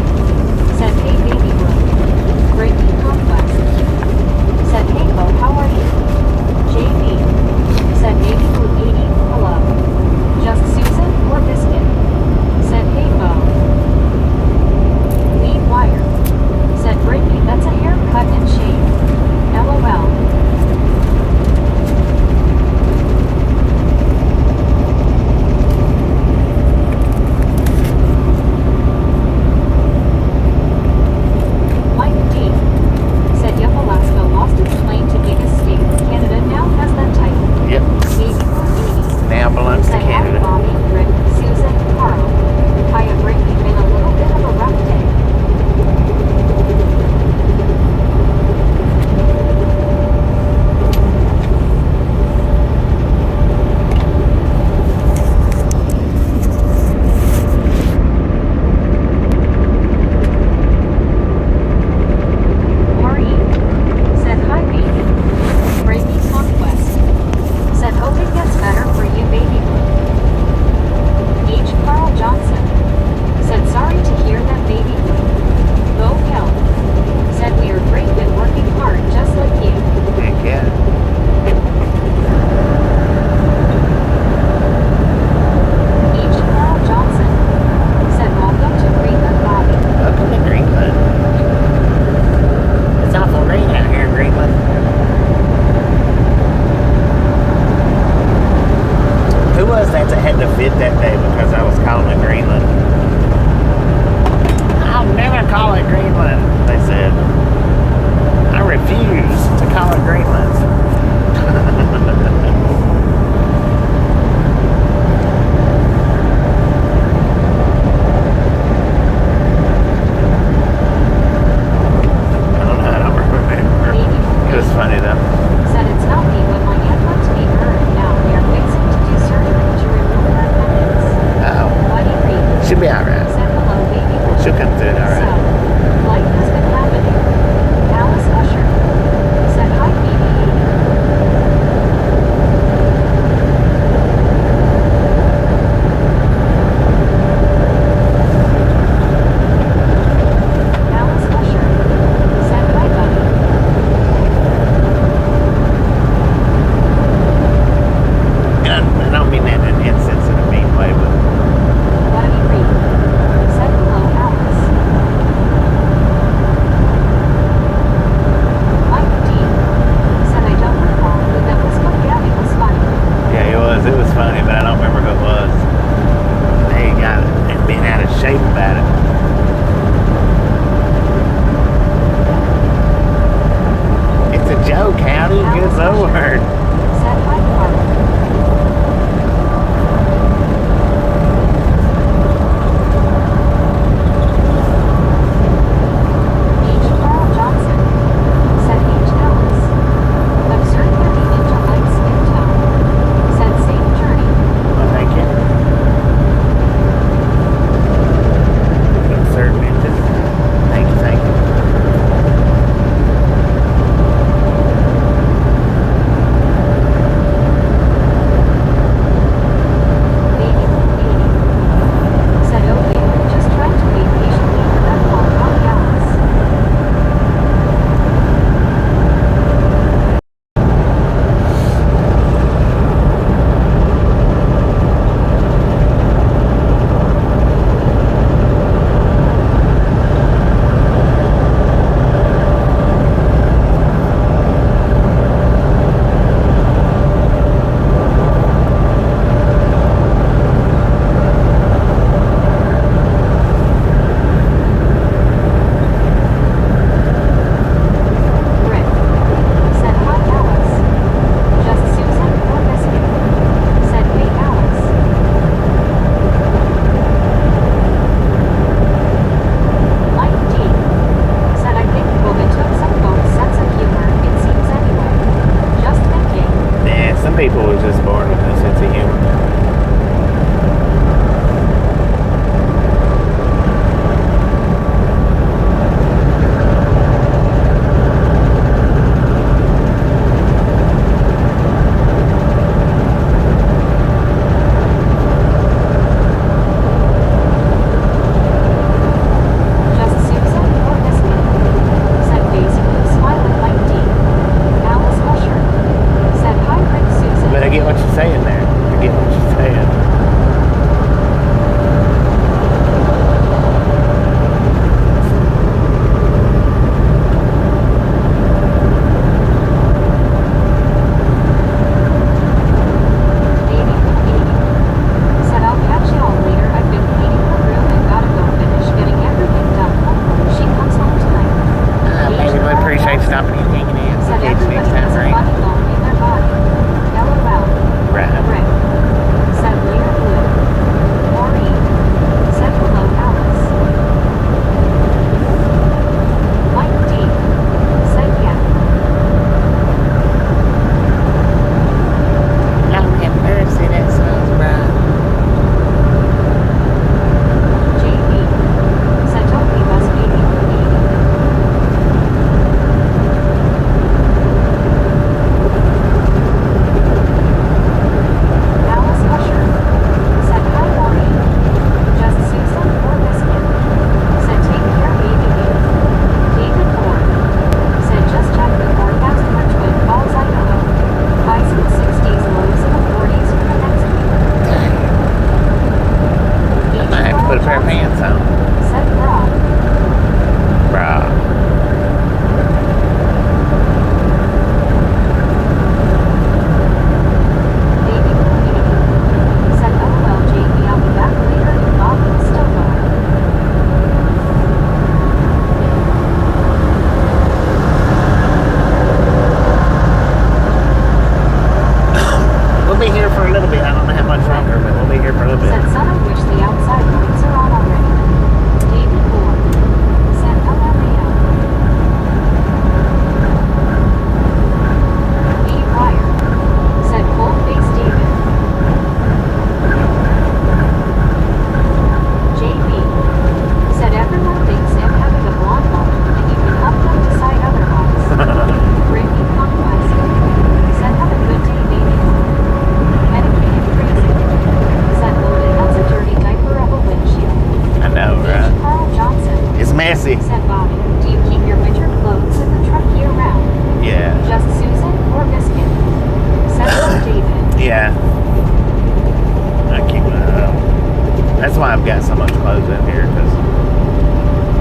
Speaker 2: said hey baby blue. Greatly complex. Said hey Bo, how are you? JB said baby blue 80, hello. Just Susan or Biscuit? Said hey Bo. Lead wire said Brittany, that's a haircut and shave. LOL. Mike D said Yup, Alaska lost its claim to biggest state. Canada now has that title.
Speaker 3: Yep.
Speaker 2: Baby Blue 80
Speaker 3: Now belongs to
Speaker 2: said hi
Speaker 3: Canada.
Speaker 2: Bobby, Rick, Susan, Carl. Hiya Brittany, been a little bit of a rough day. Marie said hi baby. Brady Conquest said hope it gets better for you baby blue. H. Carl Johnson said sorry to hear that baby blue. Go Hill said we are great, been working hard just like you.
Speaker 3: Heck yeah.
Speaker 2: H. Carl Johnson said welcome to Greenland Bobby.
Speaker 3: Welcome to Greenland. It's awful rain out here in Greenland. Who was that had to fit that day because I was calling it Greenland? I'll never call it Greenland, they said. I refuse to call it Greenland. I don't know, I don't remember.
Speaker 2: Baby
Speaker 3: It was funny though.
Speaker 2: said it's not me when my aunt went to be buried. Now we are fixing to do surgery to remove her appendix.
Speaker 3: Oh,
Speaker 2: Buddy Reed
Speaker 3: she'll be alright.
Speaker 2: said hello baby blue.
Speaker 3: She'll come through it alright.
Speaker 2: So, life has been happening. Alice Usher said hi baby. Alice Usher said hi buddy.
Speaker 3: I don't mean that in an insensitive, mean way, but
Speaker 2: Buddy Reed said hello Alice.
Speaker 3: much clothes in here because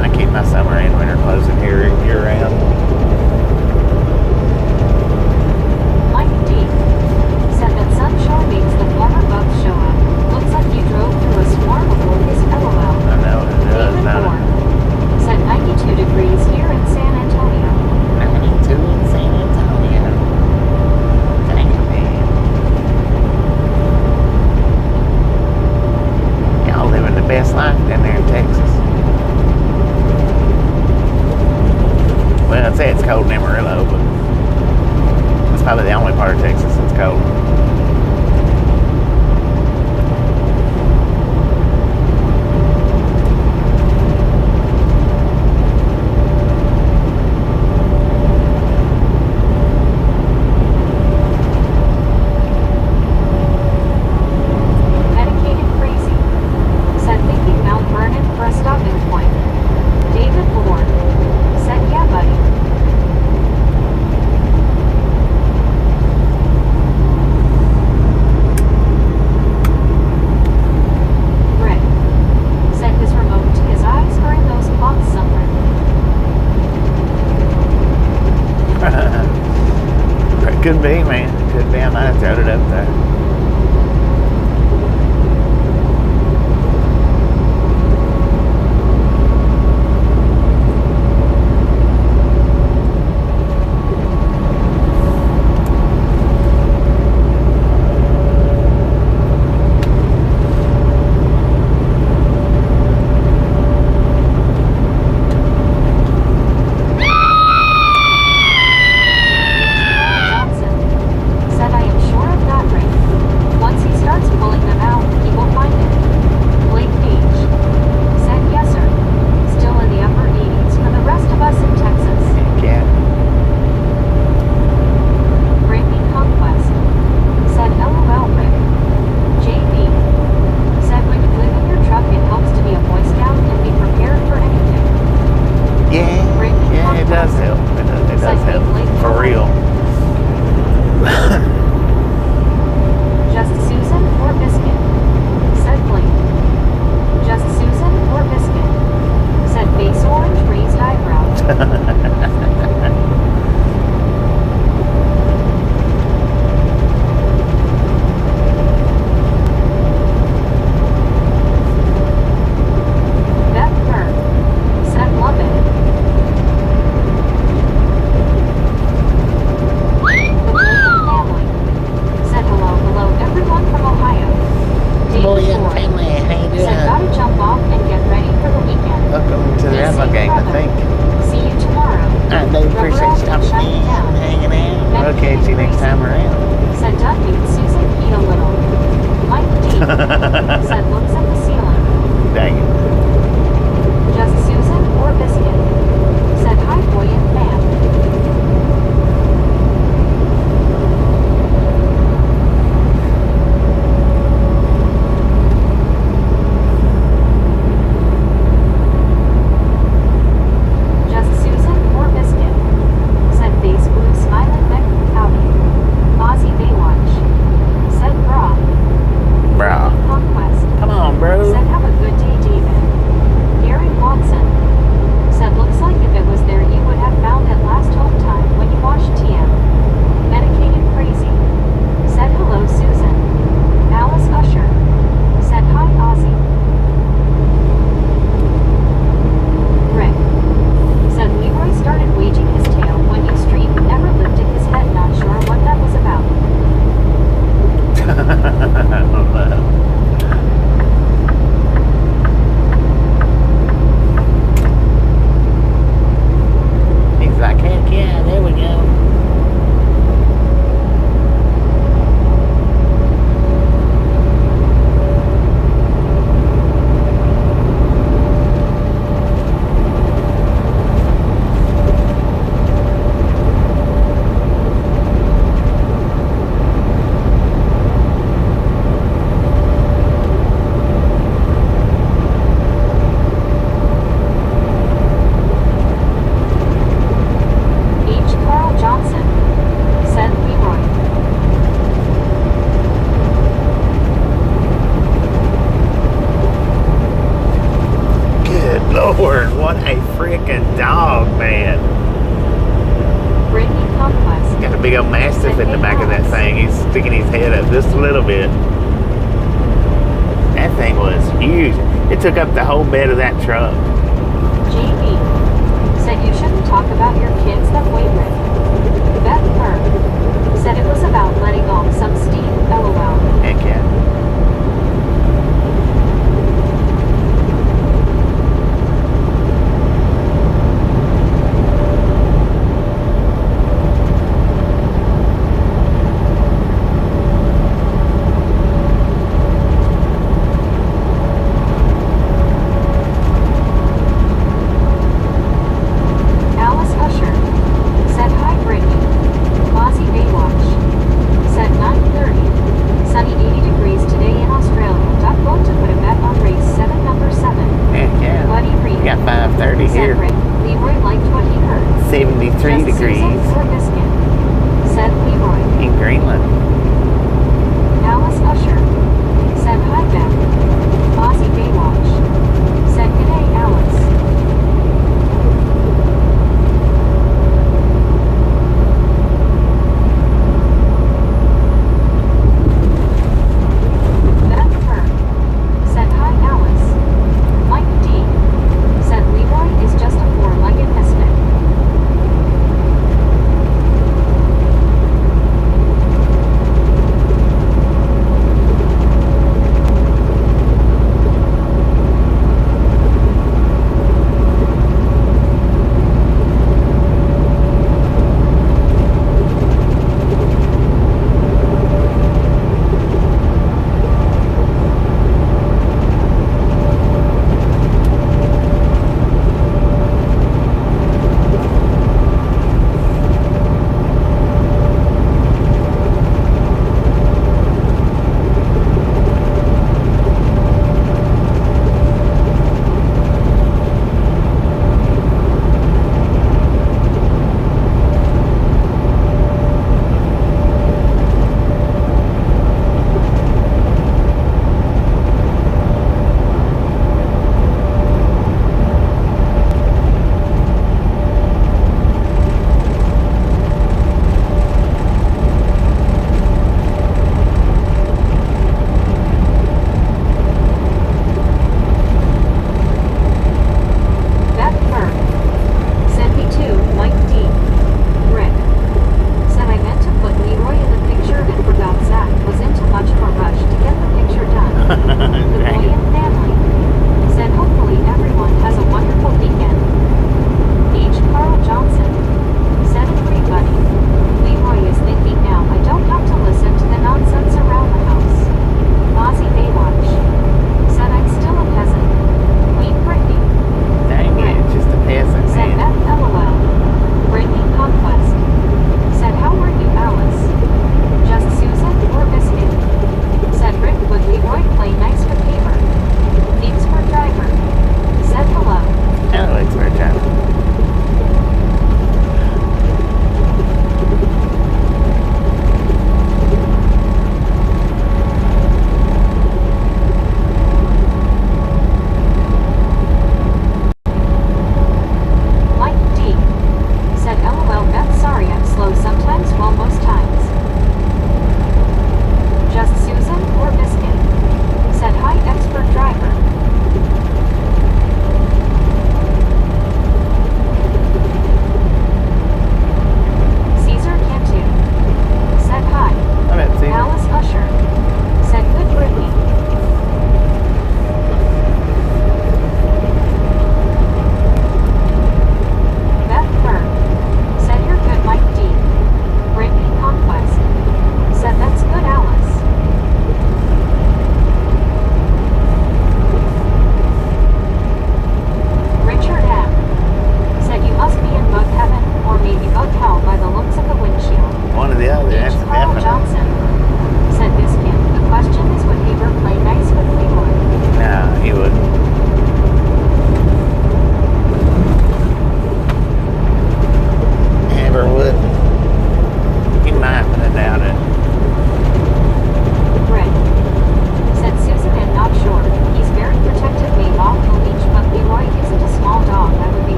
Speaker 3: I keep my summer and winter clothes in here year round.
Speaker 2: Mike D said that sun sure makes the former bugs show up. Looks like you drove through a swarm of locusts, LOL.
Speaker 3: I know it does,
Speaker 2: David
Speaker 3: don't
Speaker 2: Moore
Speaker 3: it?
Speaker 2: said 92 degrees here in San Antonio.
Speaker 1: 92 in San Antonio. Dang it, man.
Speaker 3: Y'all living the best life down there in Texas. Well, I'd say it's cold in Amarillo, but it's probably the only part of Texas that's cold.
Speaker 2: Medicated Crazy said thinking Mount Vernon for a stopping point. David Moore said yeah buddy. Rick said his remote to his eyes during those plots somewhere.
Speaker 3: Could be, man. Could be. I might have thrown it up there.
Speaker 2: Johnson said I am sure of that ring.
Speaker 3: Lord, what a freaking dog, man.
Speaker 2: Brittany Conquest.
Speaker 3: Got a big old mastiff in the back of that thing. He's sticking his head up just a little bit. That thing was huge. It took up the whole bed of that truck.
Speaker 2: JB said you shouldn't talk about your kids that way, Rick. Beth Kern said it was about letting off some steam. LOL.
Speaker 3: Heck yeah.
Speaker 2: Alice Usher said hi, Brittany. Aussie Baywatch said 9:30, sunny 80 degrees.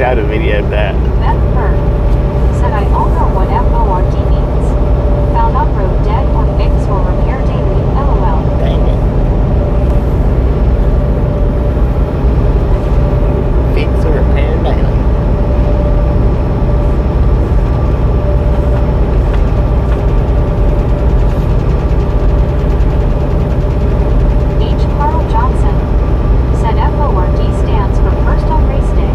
Speaker 3: I'd have videoed that.
Speaker 2: Beth Bird said, I all know what FORD means. Found off-road dead or fix or repair daily, LOL.
Speaker 1: Dang it. Fix or repair daily.
Speaker 2: H. Carl Johnson said FORD stands for First on Race Day.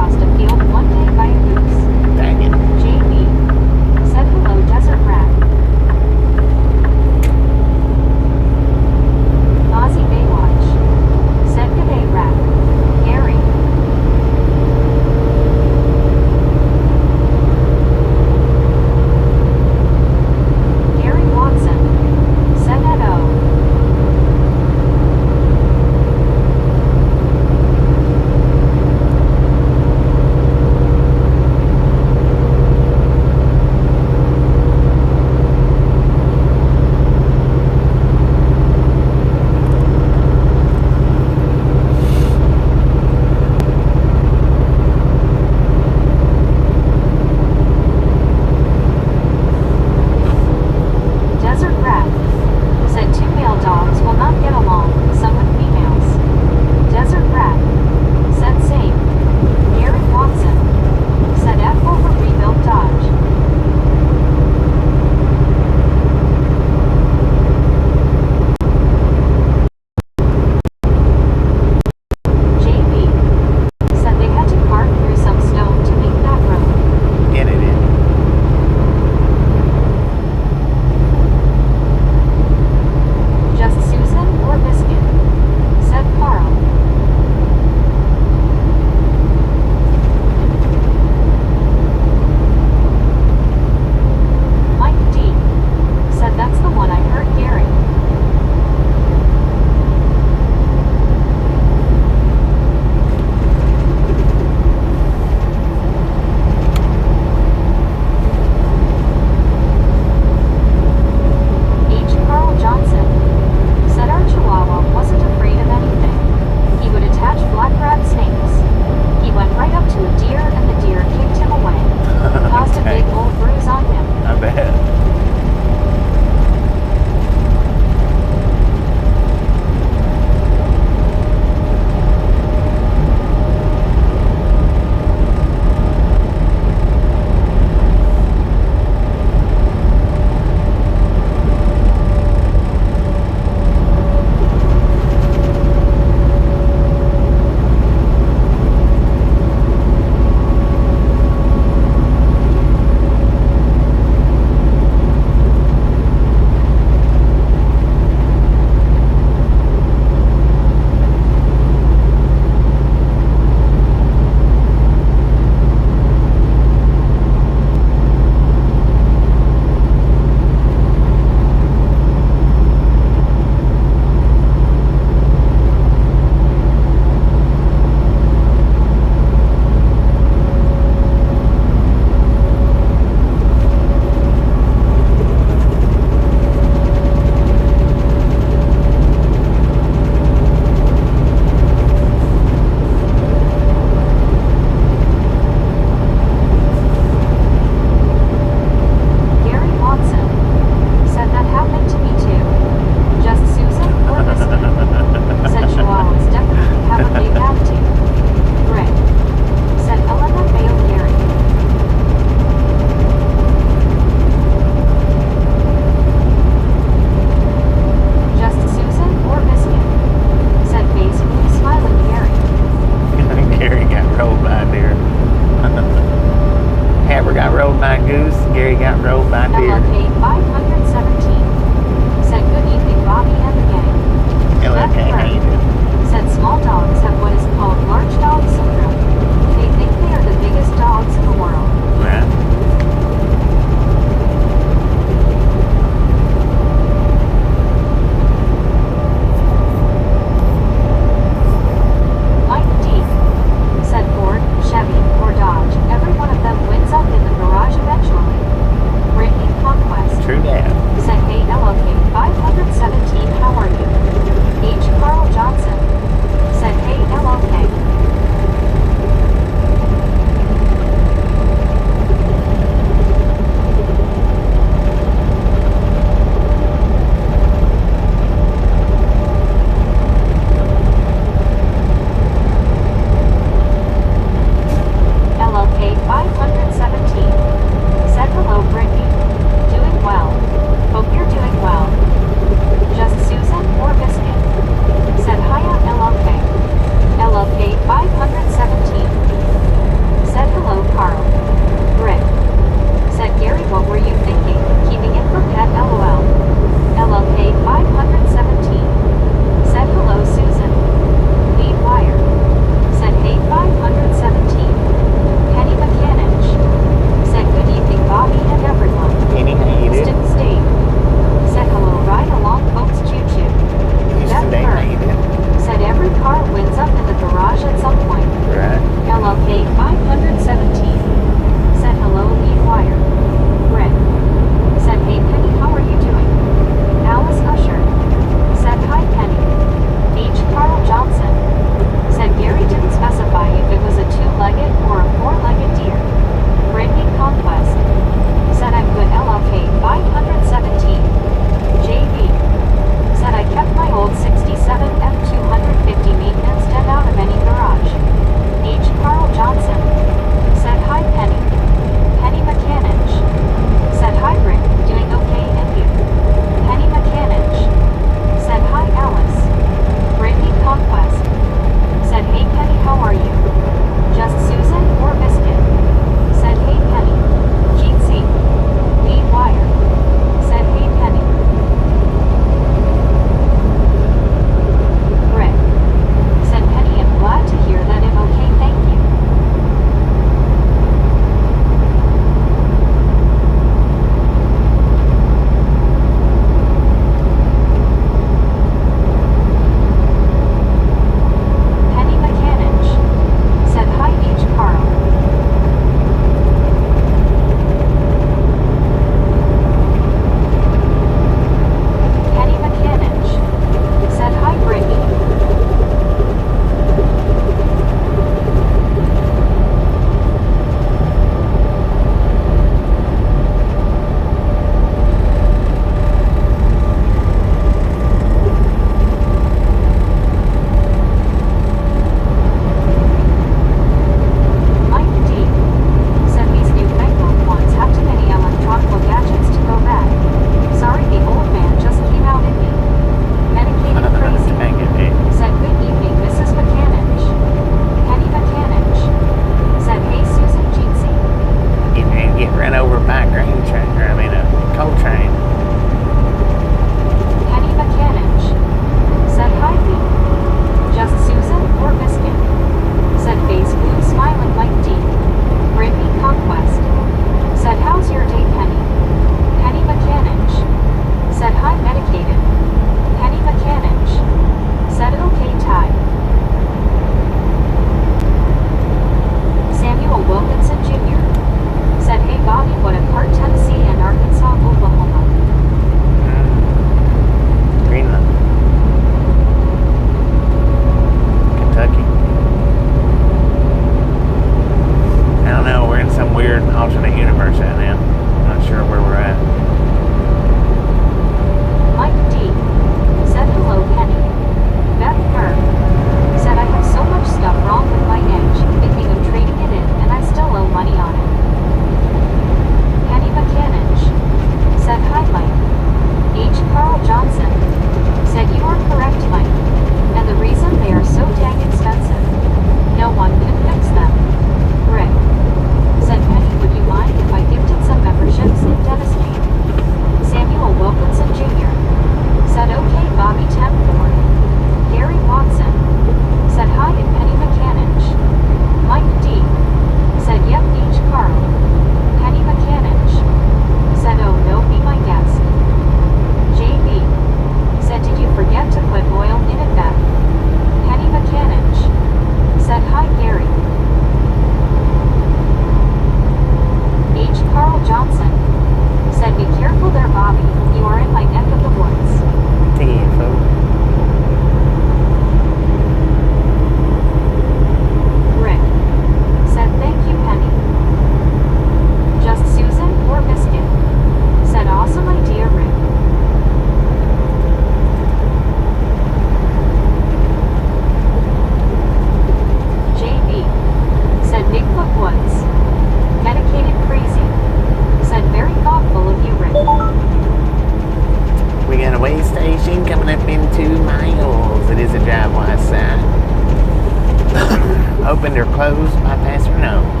Speaker 3: opened or closed, bypass or no.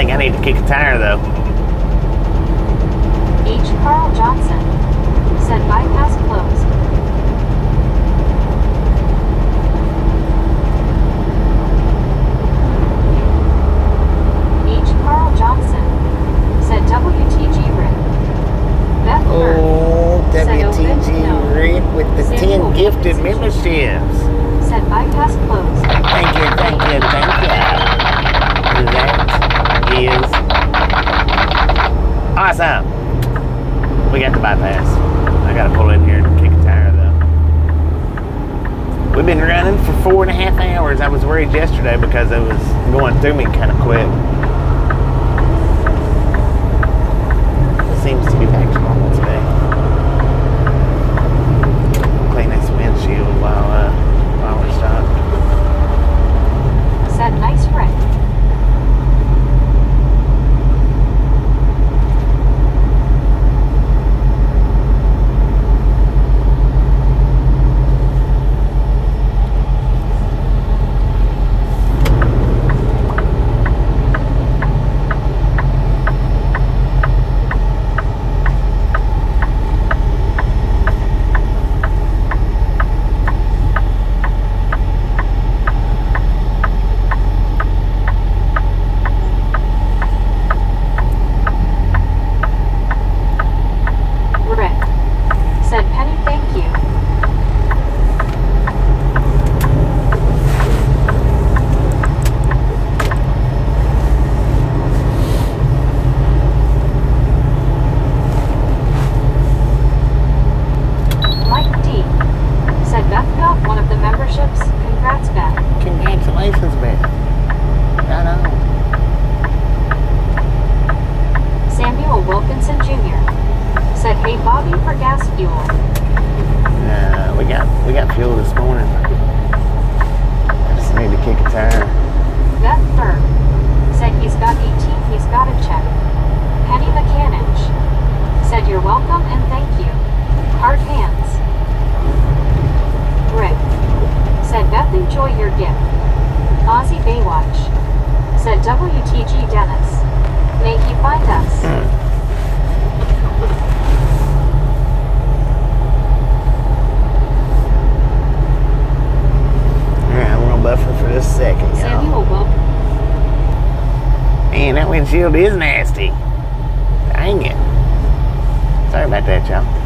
Speaker 3: I need to kick a tire though.
Speaker 2: H. Carl Johnson said bypass closed. H. Carl Johnson said WTG Rick. Beth
Speaker 3: Oh,
Speaker 2: Bird said open
Speaker 3: WTG
Speaker 2: no.
Speaker 3: Rick with the
Speaker 2: Samuel
Speaker 3: 10 gifted
Speaker 2: Wilkinson
Speaker 3: memberships.
Speaker 2: said bypass closed.
Speaker 3: Thank you, thank you, thank you. That is awesome. We got the bypass. I gotta pull in here and kick a tire though. We've been running for 4.5 hours. I was worried yesterday because it was going through me kind of quick. Seems to be back to normal today. Clean this windshield while we're stopped.
Speaker 2: Said nice Rick.
Speaker 3: We got fuel this morning. I just need to kick a tire.
Speaker 2: Beth Berg said he's got 18, he's got a check. Penny McCannage said you're welcome and thank you. Hard hands. Rick said Beth enjoy your gift. Ozzy Baywatch said WTG Dennis. May he find us.
Speaker 3: Buffer for just a second, y'all.
Speaker 2: Samuel welcome.
Speaker 3: Man, that windshield is nasty. Dang it. Sorry about that, y'all.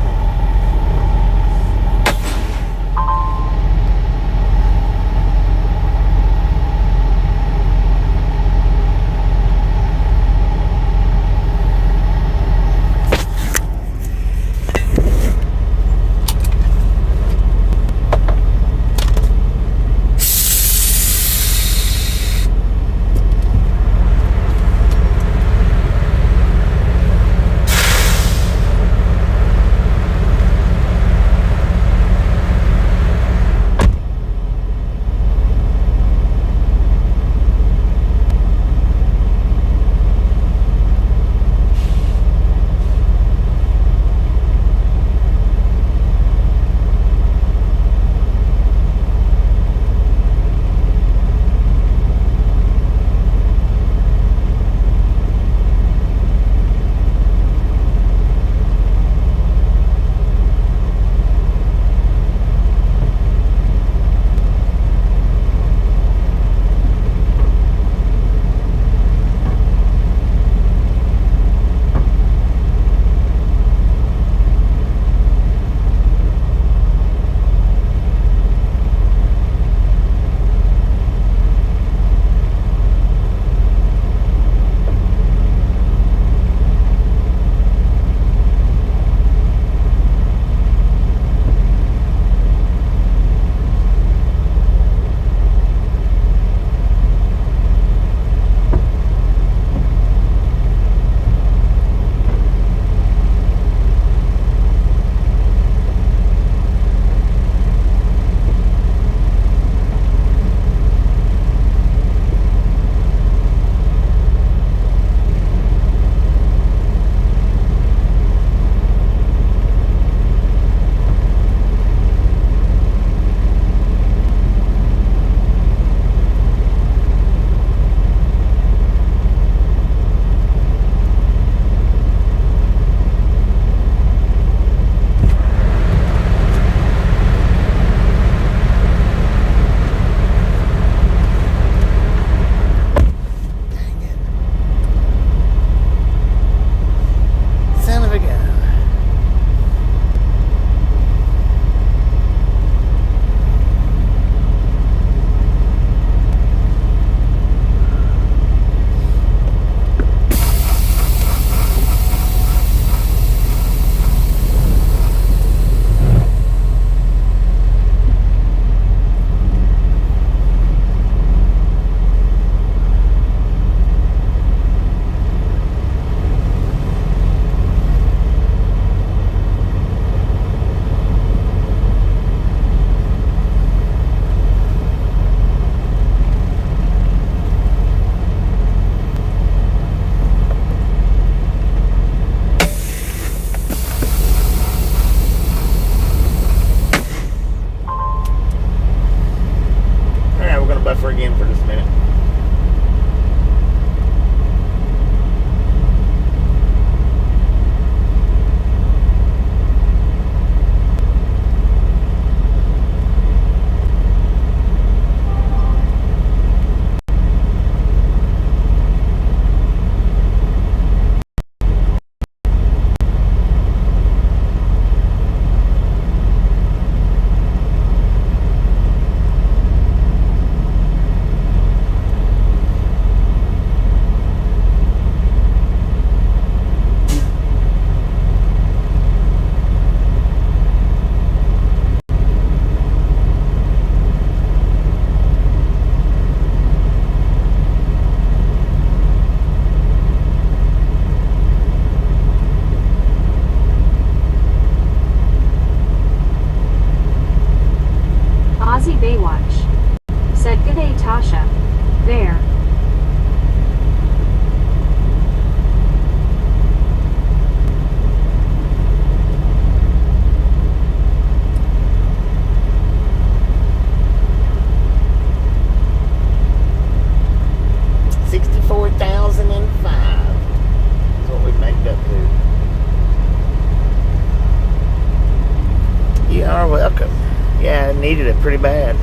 Speaker 1: needed it pretty bad.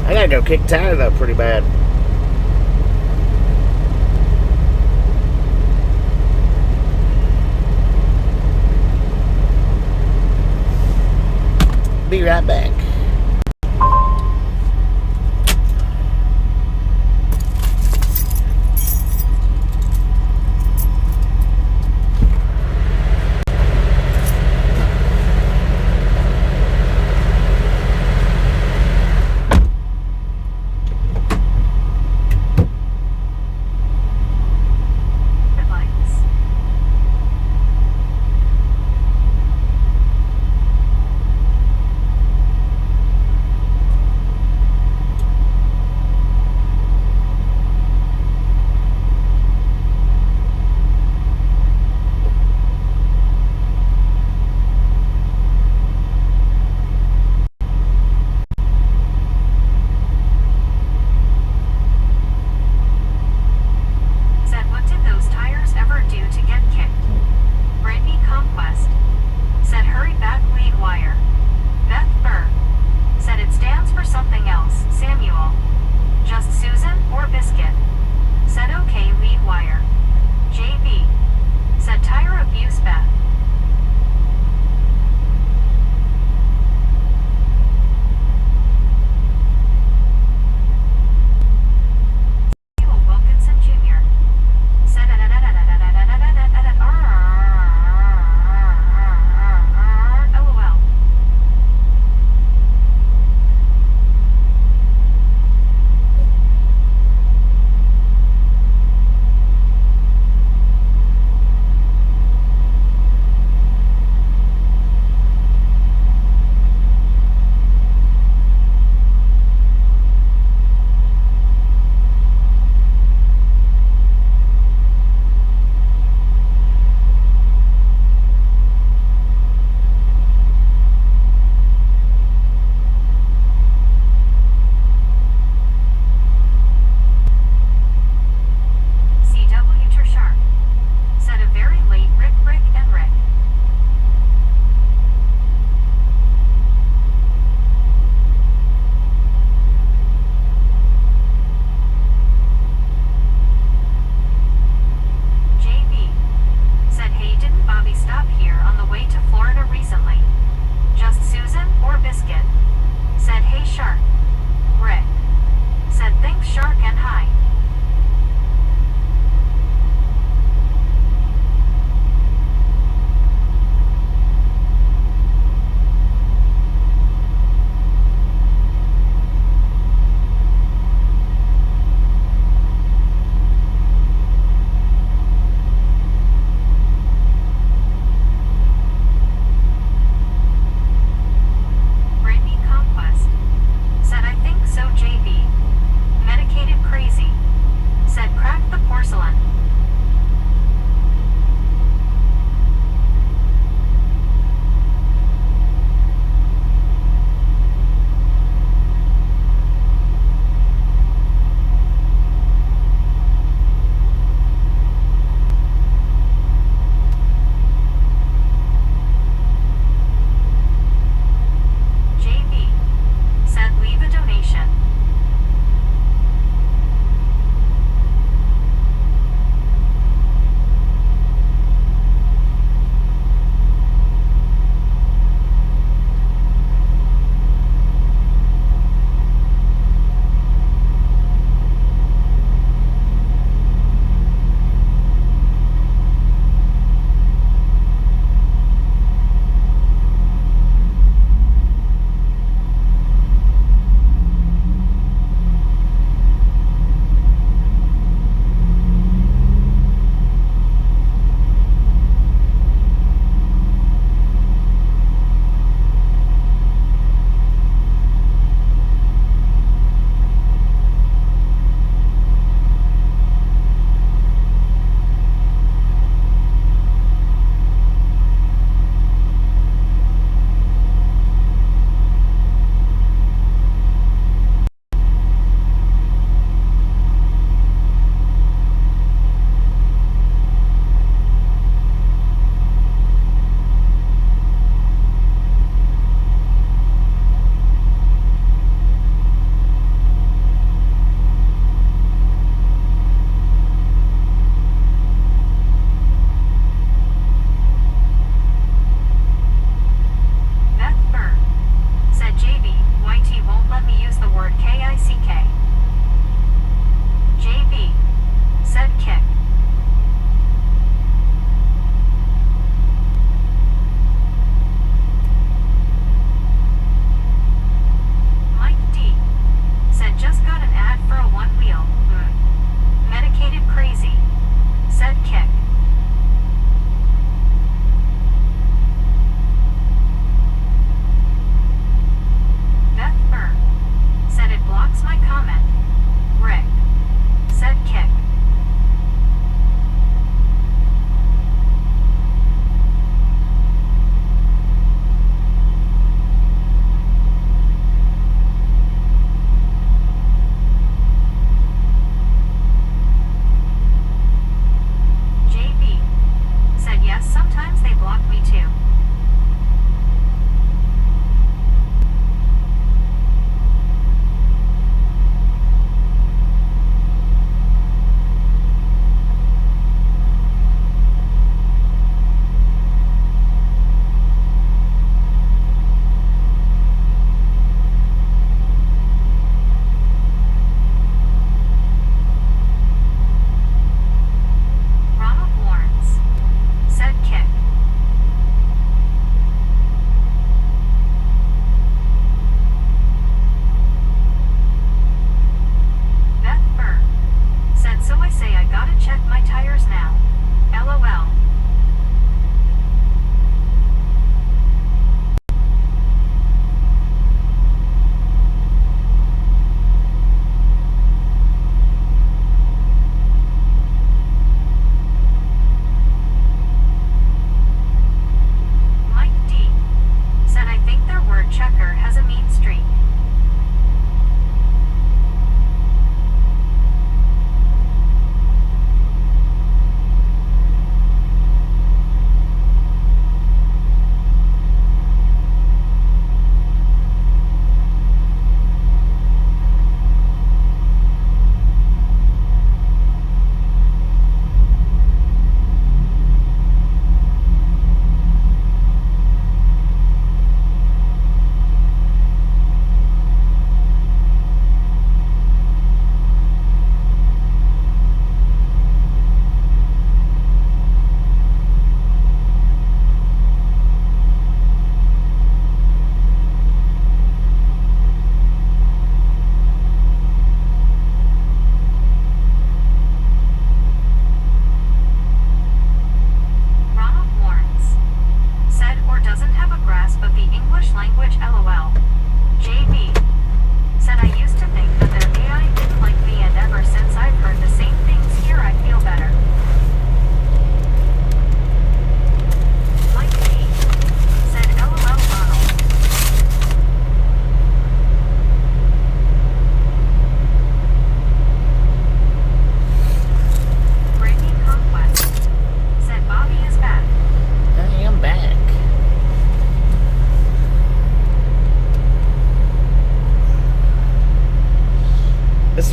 Speaker 1: I gotta go kick Tyler though pretty bad. Be right back.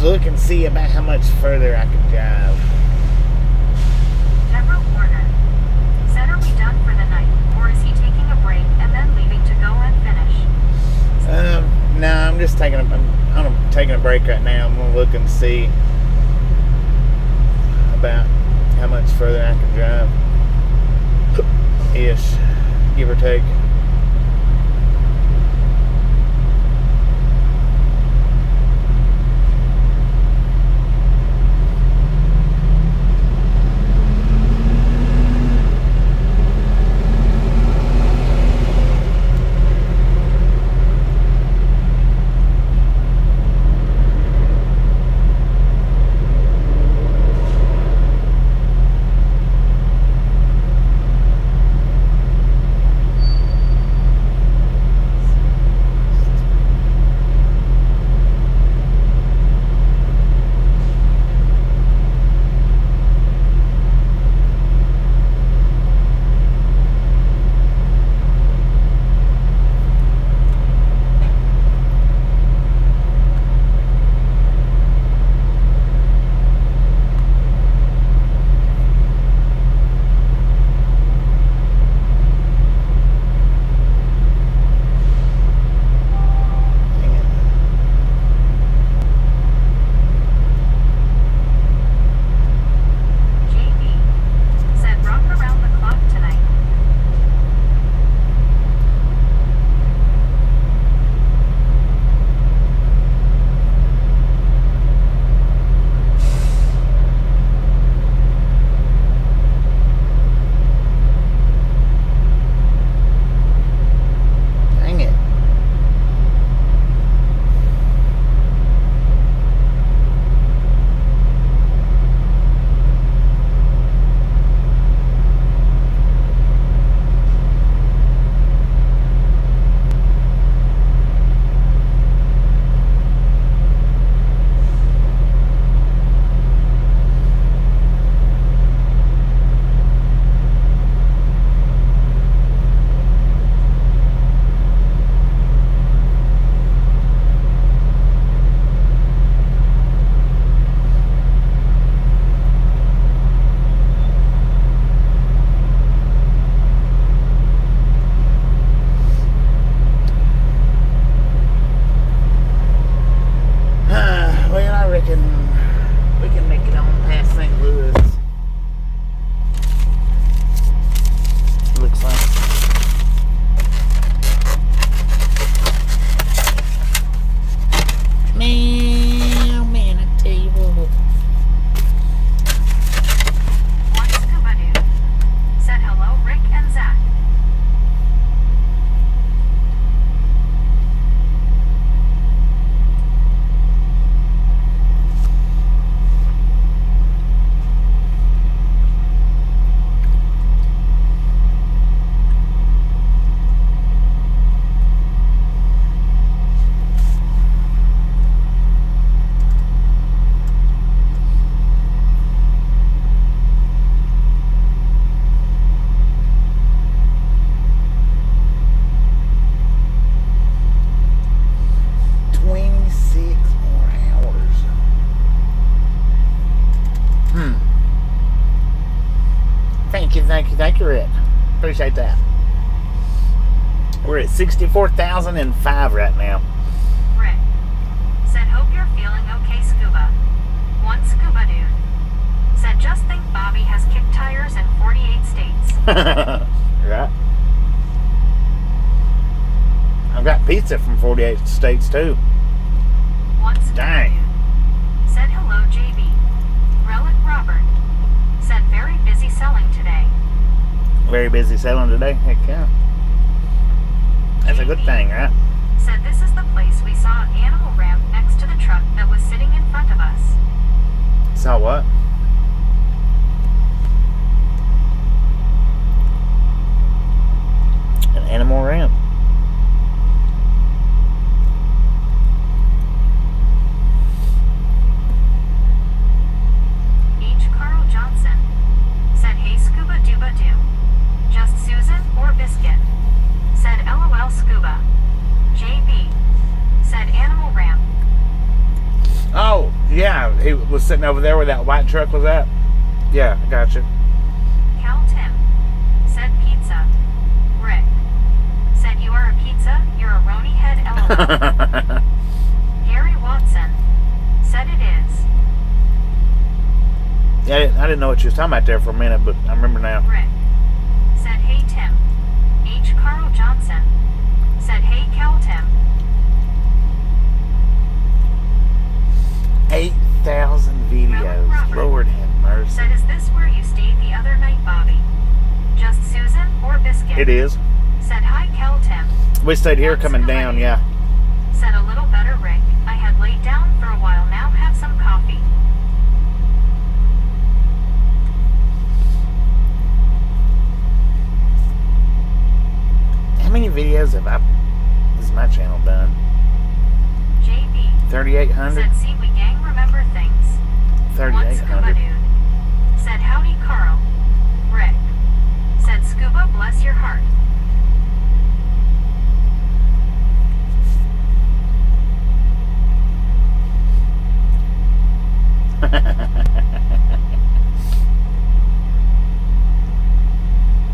Speaker 1: to look and see about how much further I can drive.
Speaker 2: General Warner said, are we done for the night, or is he taking a break and then leaving to go and finish?
Speaker 1: No, I'm just taking a break right now. I'm gonna look and see about how much further I can drive. Ish, give or take. Thank you, Rick. Appreciate that. We're at 64,005 right now.
Speaker 2: Rick said, hope you're feeling okay, Scuba. One Scuba dude said, just think Bobby has kicked tires in 48 states.
Speaker 1: Right. I've got pizza from 48 states too.
Speaker 2: One Scuba
Speaker 1: Dang.
Speaker 2: dude said, hello, JB. Relic Robert said, very busy selling today.
Speaker 1: Very busy selling today. Heck yeah. That's a good thing, right?
Speaker 2: Said this is the place we saw an animal ramp next to the truck that was sitting in front of us.
Speaker 1: Saw what? An animal ramp.
Speaker 2: H. Carl Johnson said, hey, Scuba Dooba Doo. Just Susan or Biscuit? Said, LOL Scuba. JB
Speaker 1: he was sitting over there where that white truck was at? Yeah, I got you.
Speaker 2: Cal Tim said pizza. Rick said you are a pizza. You're a Roni head. LOL. Gary Watson said it is.
Speaker 1: Yeah, I didn't know what she was talking about there for a minute, but I remember now.
Speaker 2: Rick said hey Tim. H. Carl Johnson said hey Cal Tim.
Speaker 1: 8,000 videos. Lord have mercy.
Speaker 2: Said is this where you stayed the other night, Bobby? Just Susan or Biscuit?
Speaker 1: It is.
Speaker 2: Said hi Cal Tim.
Speaker 1: We stayed here coming down, yeah.
Speaker 2: Said a little better, Rick. I had laid down for a while now. Have some coffee.
Speaker 1: How many videos has my channel done?
Speaker 2: JB
Speaker 1: 3,800?
Speaker 2: said see we gang remember things.
Speaker 1: 3,800.
Speaker 2: Dude said howdy Carl. Rick said Scuba bless your heart.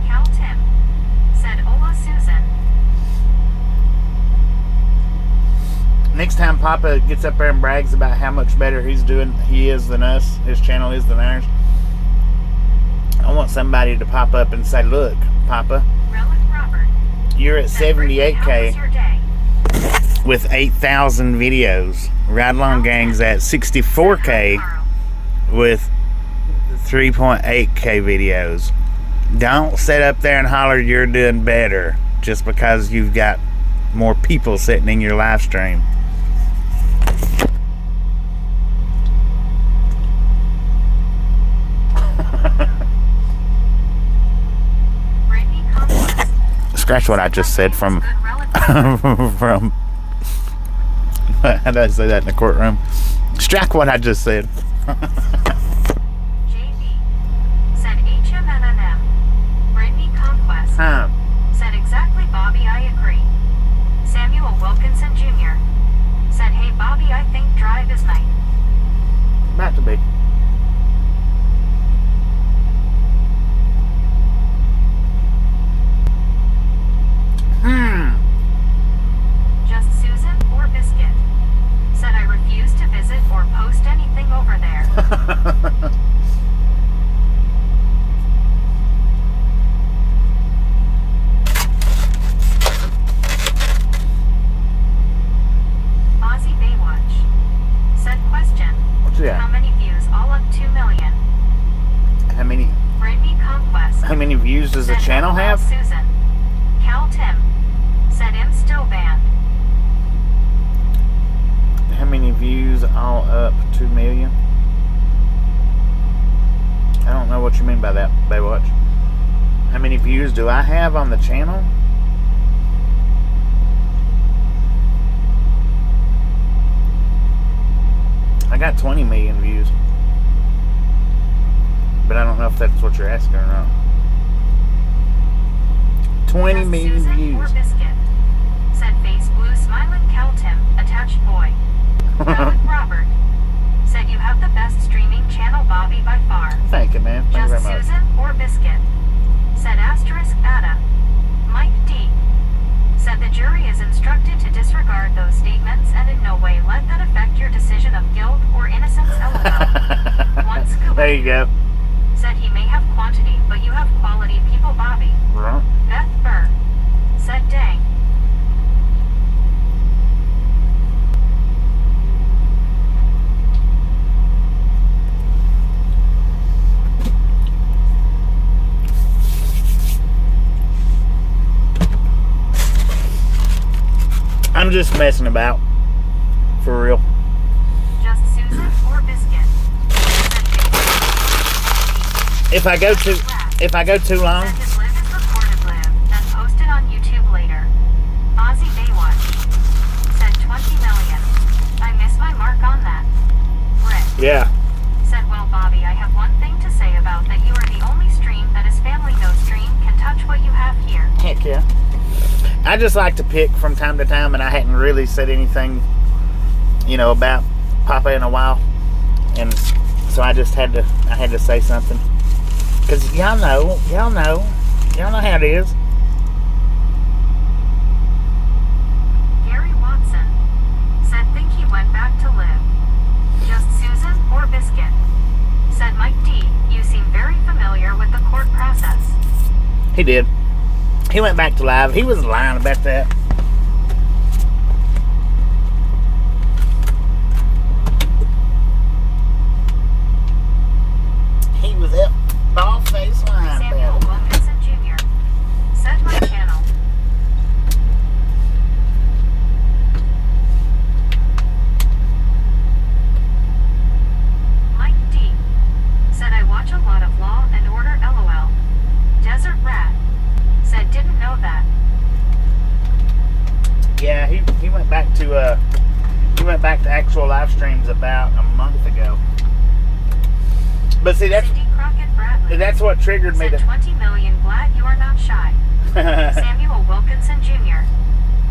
Speaker 2: Cal Tim said hola Susan.
Speaker 1: Next time Papa gets up there and brags about how much better he is than us, his channel is than ours, I want somebody to pop up and say, look, Papa,
Speaker 2: Relic Robert
Speaker 1: you're at
Speaker 2: said, Brittany, how was
Speaker 1: 78K
Speaker 2: your day?
Speaker 1: with 8,000 videos. Ride Along Gang's at 64K
Speaker 2: Carl.
Speaker 1: with 3.8K videos. Don't sit up there and holler you're doing better just because you've got more people sitting in your live stream.
Speaker 2: Brittany Convoy
Speaker 1: Scratch what I just said from
Speaker 2: good relative.
Speaker 1: from how did I say that in the courtroom? Strike what I just said.
Speaker 2: JB said HMNNM. Brittany Conquest
Speaker 1: Huh.
Speaker 2: said exactly Bobby I agree. Samuel Wilkinson Jr. said hey Bobby I think drive is night.
Speaker 1: About to be.
Speaker 2: Just Susan or Biscuit said I refuse to visit or post anything over there. Ozzy Baywatch said question.
Speaker 1: What's that?
Speaker 2: How many views? All up 2 million.
Speaker 1: How many
Speaker 2: Brittany Conquest
Speaker 1: views does the
Speaker 2: said
Speaker 1: channel
Speaker 2: LOL
Speaker 1: have?
Speaker 2: Susan. Cal Tim said I'm still banned.
Speaker 1: How many views all up 2 million? I don't know what you mean by that, Baywatch. How many views do I have on the channel? I got 20 million views. But I don't know if that's what you're asking or not. 20
Speaker 2: Just
Speaker 1: million
Speaker 2: Susan
Speaker 1: views.
Speaker 2: or Biscuit said face blue smiling Cal Tim attached boy. Relic Robert said you have the best streaming channel Bobby by far.
Speaker 1: Thank you, man. Thank you
Speaker 2: Just
Speaker 1: very much.
Speaker 2: Susan or Biscuit said asterisk Ada. Mike D said the jury is instructed to disregard those statements and in no way let that affect your decision of guilt or innocence. LOL. One Scuba
Speaker 1: There you go.
Speaker 2: said he may have quantity, but you have quality people, Bobby.
Speaker 1: Right.
Speaker 2: Beth Burr said dang.
Speaker 1: I'm just messing about. For real.
Speaker 2: Just Susan or Biscuit said
Speaker 1: If I go too long,
Speaker 2: said his live is recorded live, then posted on YouTube later. Ozzy Baywatch said 20 million. I missed my mark on that. Rick
Speaker 1: yeah.
Speaker 2: said, well, Bobby, I have one thing to say about that. You are the only stream that is family no stream can touch what you have here.
Speaker 1: Heck yeah. I just like to pick from time to time, and I hadn't really said anything, about Papa in a while. and so I had to say something, because y'all know how it is.
Speaker 2: Gary Watson said, think he went back to live. Just Susan or Biscuit? Said Mike D, you seem very familiar with the court process.
Speaker 1: He did. He went back to live. He was lying about that. He was up ball face lying
Speaker 2: Samuel
Speaker 1: about it.
Speaker 2: Wilkinson Jr. said my channel. Mike D said I watch a lot of Law and Order LOL. Desert Rat said didn't know that.
Speaker 1: Yeah, he went back to actual live streams about a month ago. But see,
Speaker 2: Cindy Crockett Bradley
Speaker 1: that's what triggered me
Speaker 2: said
Speaker 1: to
Speaker 2: 20 million glad you are not shy. Samuel Wilkinson Jr.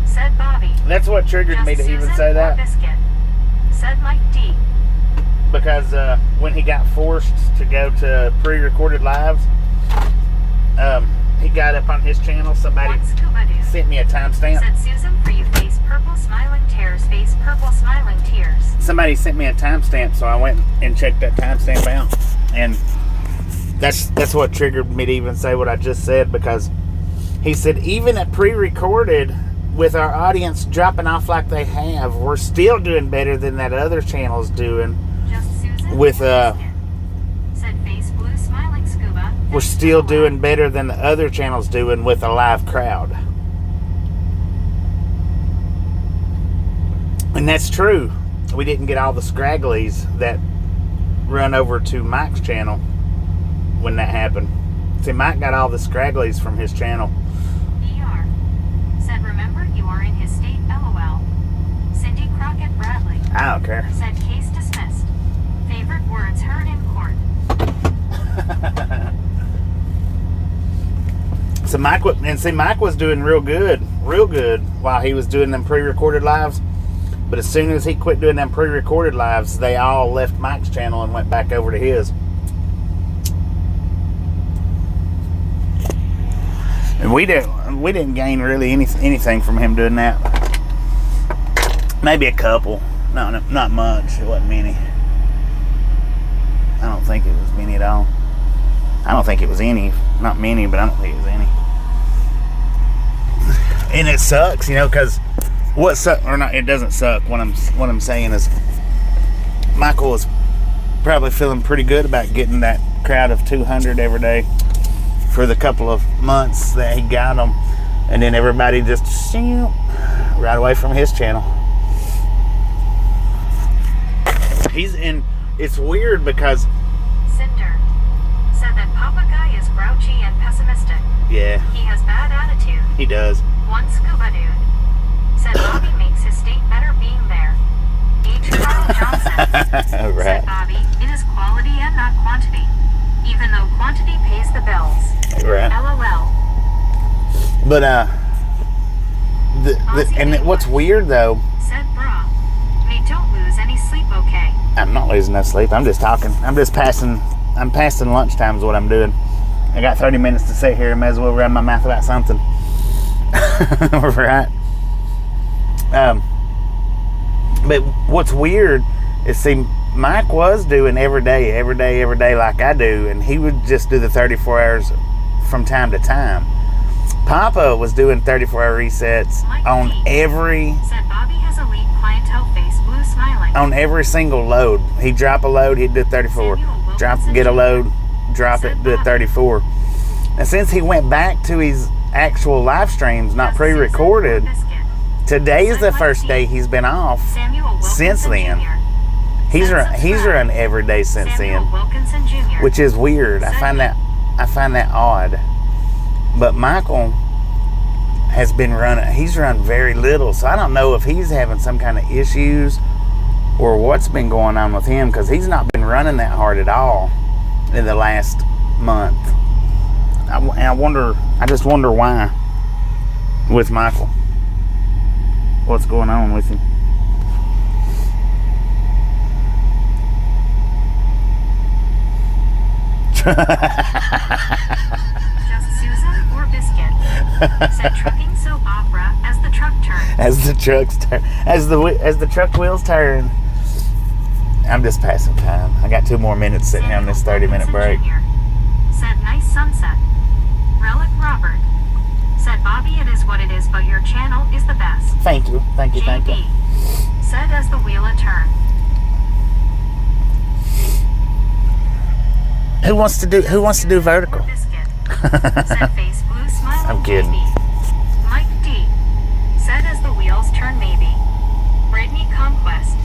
Speaker 2: said Bobby.
Speaker 1: that's what triggered
Speaker 2: Just
Speaker 1: me to even
Speaker 2: Susan
Speaker 1: say
Speaker 2: or
Speaker 1: that,
Speaker 2: Biscuit? Said Mike D.
Speaker 1: because when he got forced to go to pre-recorded lives, he got up on his channel. Somebody
Speaker 2: One scuba dude
Speaker 1: sent me a timestamp.
Speaker 2: said Susan for you face purple smiling tears, face purple smiling tears.
Speaker 1: Somebody sent me a timestamp, so I went and checked that timestamp out, and that's what triggered me to even say what I just said, because he said even at pre-recorded, with our audience dropping off like they have, we're still doing better than that other channel's doing.
Speaker 2: Just Susan
Speaker 1: With,
Speaker 2: or Biscuit? Said face blue smiling scuba.
Speaker 1: We're still doing better than the other channel's doing with a live crowd. And that's true. We didn't get all the scragglies that run over to Mike's channel when that happened. See, Mike got all the scragglies from his channel.
Speaker 2: ER said remember you are in his state LOL. Cindy Crockett Bradley
Speaker 1: I don't care.
Speaker 2: said case dismissed. Favorite words heard in court.
Speaker 1: So Mike was doing real good while he was doing them pre-recorded lives. But as soon as he quit doing them pre-recorded lives, they all left Mike's channel and went back over to his. And we didn't gain really anything from him doing that. Maybe a couple. No, not much. It wasn't many. I don't think it was many at all. I don't think it was any. Not many, but I don't think it was any. And it sucks, because it doesn't suck. What I'm saying is, Michael was probably feeling pretty good about getting that crowd of 200 every day for the couple of months that he got them, and then everybody just right away from his channel. He's in. It's weird because
Speaker 2: Cinder said that Papa Guy is grouchy and pessimistic.
Speaker 1: yeah,
Speaker 2: He has bad attitude.
Speaker 1: he does.
Speaker 2: One scuba dude said Bobby makes his state better being there. H. Carl Johnson
Speaker 1: Right.
Speaker 2: said Bobby, it is quality and not quantity. Even though quantity pays the bills.
Speaker 1: Right.
Speaker 2: LOL.
Speaker 1: But what's weird though,
Speaker 2: Said brah. Me don't lose any sleep, okay?
Speaker 1: I'm not losing no sleep. I'm just talking. I'm passing lunchtime is what I'm doing. I got 30 minutes to sit here and may as well run my mouth about something. Right. But what's weird is, see, Mike was doing every day like I do, and he would just do the 34 hours from time to time. Papa was doing 34-hour resets on every
Speaker 2: said Bobby has elite clientele face blue smiling.
Speaker 1: on every single load. He'd drop a load, he'd do 34. Get a load, drop it, do it 34. And since he went back to his actual live streams, not pre-recorded, today is the first day he's been off since then. He's run every day since then, which is weird. I find that odd. But Michael has been running. He's run very little, so I don't know if he's having some kind of issues or what's been going on with him, because he's not been running that hard at all in the last month. I just wonder why with Michael. What's going on with him?
Speaker 2: Just Susan or Biscuit. Said trucking soap opera as the truck turns.
Speaker 1: As the truck wheels turn. I'm just passing time. I got 2 more minutes sitting here on this 30-minute break.
Speaker 2: Jr. Said nice sunset. Relic Robert. Said Bobby, it is what it is, but your channel is the best.
Speaker 1: Thank you. Thank you. Thank you.
Speaker 2: JB. Said as the wheel a turn.
Speaker 1: Who wants to do vertical?
Speaker 2: Or Biscuit. Said face blue smile.
Speaker 1: I'm kidding.
Speaker 2: JB. Mike D. Said as the wheels turn maybe. Brittany Conquest.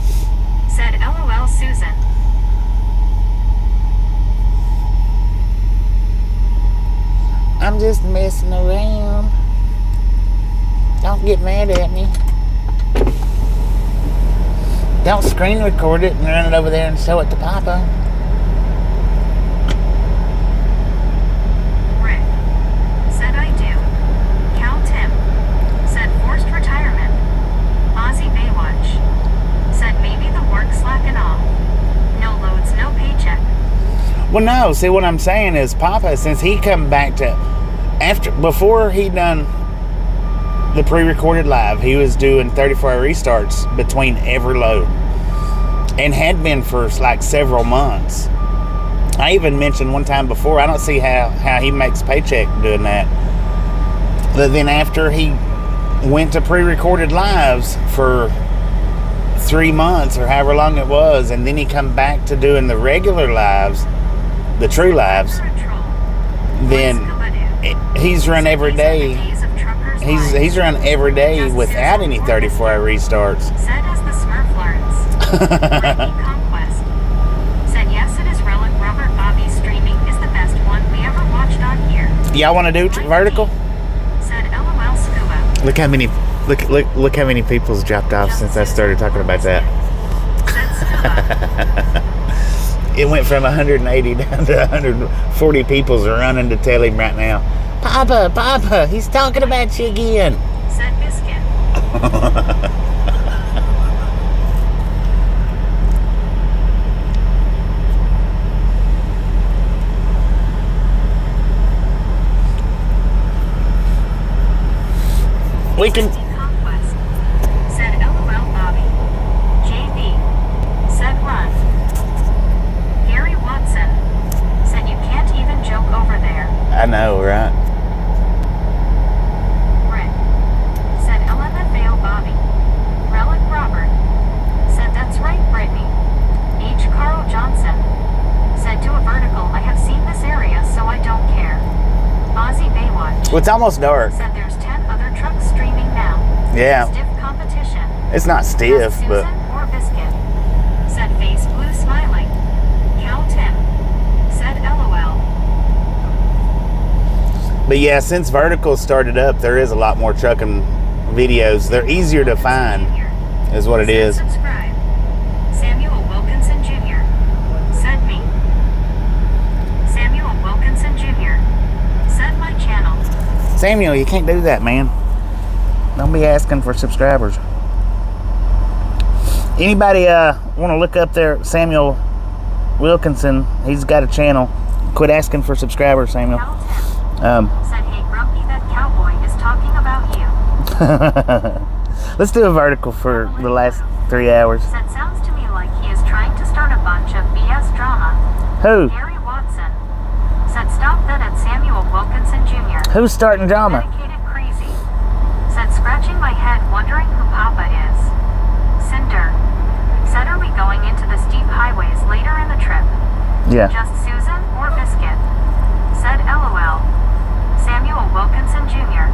Speaker 2: Said LOL Susan.
Speaker 1: I'm just messing around. Don't get mad at me. Don't screen record it and run it over there and show it to Papa.
Speaker 2: Rick. Said I do. Cal Tim. Said forced retirement. Ozzy Baywatch. Said maybe the work slacking off. No loads, no paycheck.
Speaker 1: Well, no. See, what I'm saying is Papa, since he come back to... Before he done the pre-recorded live, he was doing 34-hour restarts between every load. And had been for like several months. I even mentioned one time before, I don't see how he makes paycheck doing that. But then after he went to pre-recorded lives for 3 months or however long it was, and then he come back to doing the regular lives, the true lives, then he's run every day. He's run every day without any 34-hour restarts.
Speaker 2: Said as the Smurf learns. Brittany Conquest. Said yes, it is Relic Robert. Bobby streaming is the best one we ever watched on here.
Speaker 1: Y'all want to do vertical?
Speaker 2: Said LOL Scuba.
Speaker 1: Look how many people's dropped off since I started talking about that.
Speaker 2: Said Scuba.
Speaker 1: It went from 180 down to 140 people's running to tell him right now, Papa, he's talking about you again.
Speaker 2: Said Biscuit.
Speaker 1: We can...
Speaker 2: Conquest. Said LOL Bobby. JB. Said run. Gary Watson. Said you can't even joke over there.
Speaker 1: I know, right?
Speaker 2: Rick. Said LMFAO Bobby. Relic Robert. Said that's right Brittany. H. Carl Johnson. Said do a vertical. I have seen this area so I don't care. Ozzy Baywatch.
Speaker 1: Well, it's almost dark.
Speaker 2: Said there's 10 other trucks streaming now.
Speaker 1: Yeah.
Speaker 2: Stiff competition.
Speaker 1: It's not stiff,
Speaker 2: Susan
Speaker 1: but...
Speaker 2: or Biscuit. Said face blue smiling. Cal Tim. Said LOL.
Speaker 1: But yeah, since vertical started up, there is a lot more trucking videos. They're easier to find, is what it
Speaker 2: Said
Speaker 1: is.
Speaker 2: subscribe. Samuel Wilkinson Jr. Said me. Samuel Wilkinson Jr. Said my channel.
Speaker 1: Samuel, you can't do that, man. Don't be asking for subscribers. Anybody want to look up there, Samuel Wilkinson? He's got a channel. Quit asking for subscribers, Samuel.
Speaker 2: Cal Tim. Said hey Grumpy, that cowboy is talking about you.
Speaker 1: Let's do a vertical for the last 3 hours.
Speaker 2: Said sounds to me like he is trying to start a bunch of BS drama.
Speaker 1: Who?
Speaker 2: Gary Watson. Said stop that at Samuel Wilkinson Jr.
Speaker 1: Who's starting drama?
Speaker 2: Dedicated crazy. Said scratching my head wondering who Papa is. Cinder. Said are we going into the steep highways later in the trip?
Speaker 1: Yeah.
Speaker 2: Just Susan or Biscuit? Said LOL. Samuel Wilkinson Jr.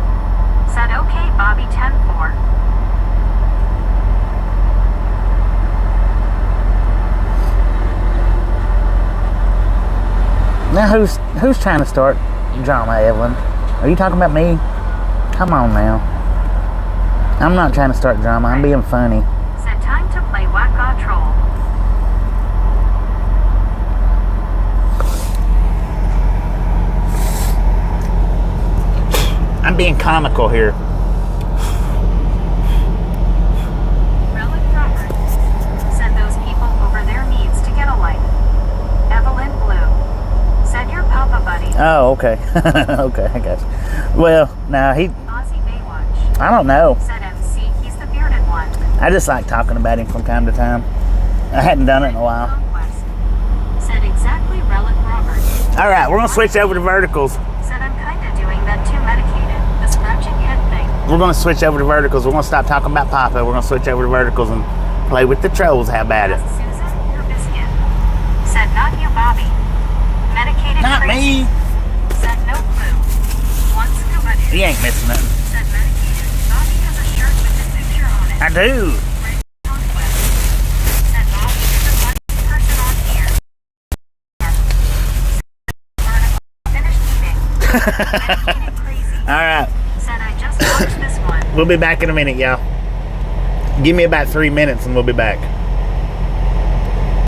Speaker 2: Said okay Bobby 10-4.
Speaker 1: Now who's trying to start drama, Evelyn? Are you talking about me? Come on now. I'm not trying to start drama. I'm being funny.
Speaker 2: Said time to play Whack-A Troll.
Speaker 1: I'm being comical here.
Speaker 2: Relic Robert. Said those people over there needs to get a life. Evelyn Blue. Said your
Speaker 1: Oh, okay. Okay, I guess. Well, now
Speaker 2: Ozzy Baywatch.
Speaker 1: I don't know.
Speaker 2: Said MC, he's the bearded one.
Speaker 1: I just like talking about him from time to time. I hadn't done it in a while.
Speaker 2: Conquest. Said exactly Relic Robert.
Speaker 1: All right, we're gonna switch over to verticals.
Speaker 2: Said I'm kinda doing that too medicated. The scratching head thing.
Speaker 1: We're gonna switch over to verticals. We're gonna stop talking about Papa. We're gonna switch over to verticals and play with the trolls. How about it?
Speaker 2: Asked Susan, your biscuit. Said not you, Bobby. Medicated
Speaker 1: Not
Speaker 2: crazy.
Speaker 1: me.
Speaker 2: Said no clue. One scuba dude.
Speaker 1: You ain't missing nothing.
Speaker 2: Said medicated. Bobby has a shirt with his picture on it.
Speaker 1: I do.
Speaker 2: Red Conquest. Said Bobby is the funniest person on here. Said finished eating. Medicated crazy.
Speaker 1: All right.
Speaker 2: Said I just watched this one.
Speaker 1: We'll be back in a minute, y'all. Give me about 3 minutes and we'll be back.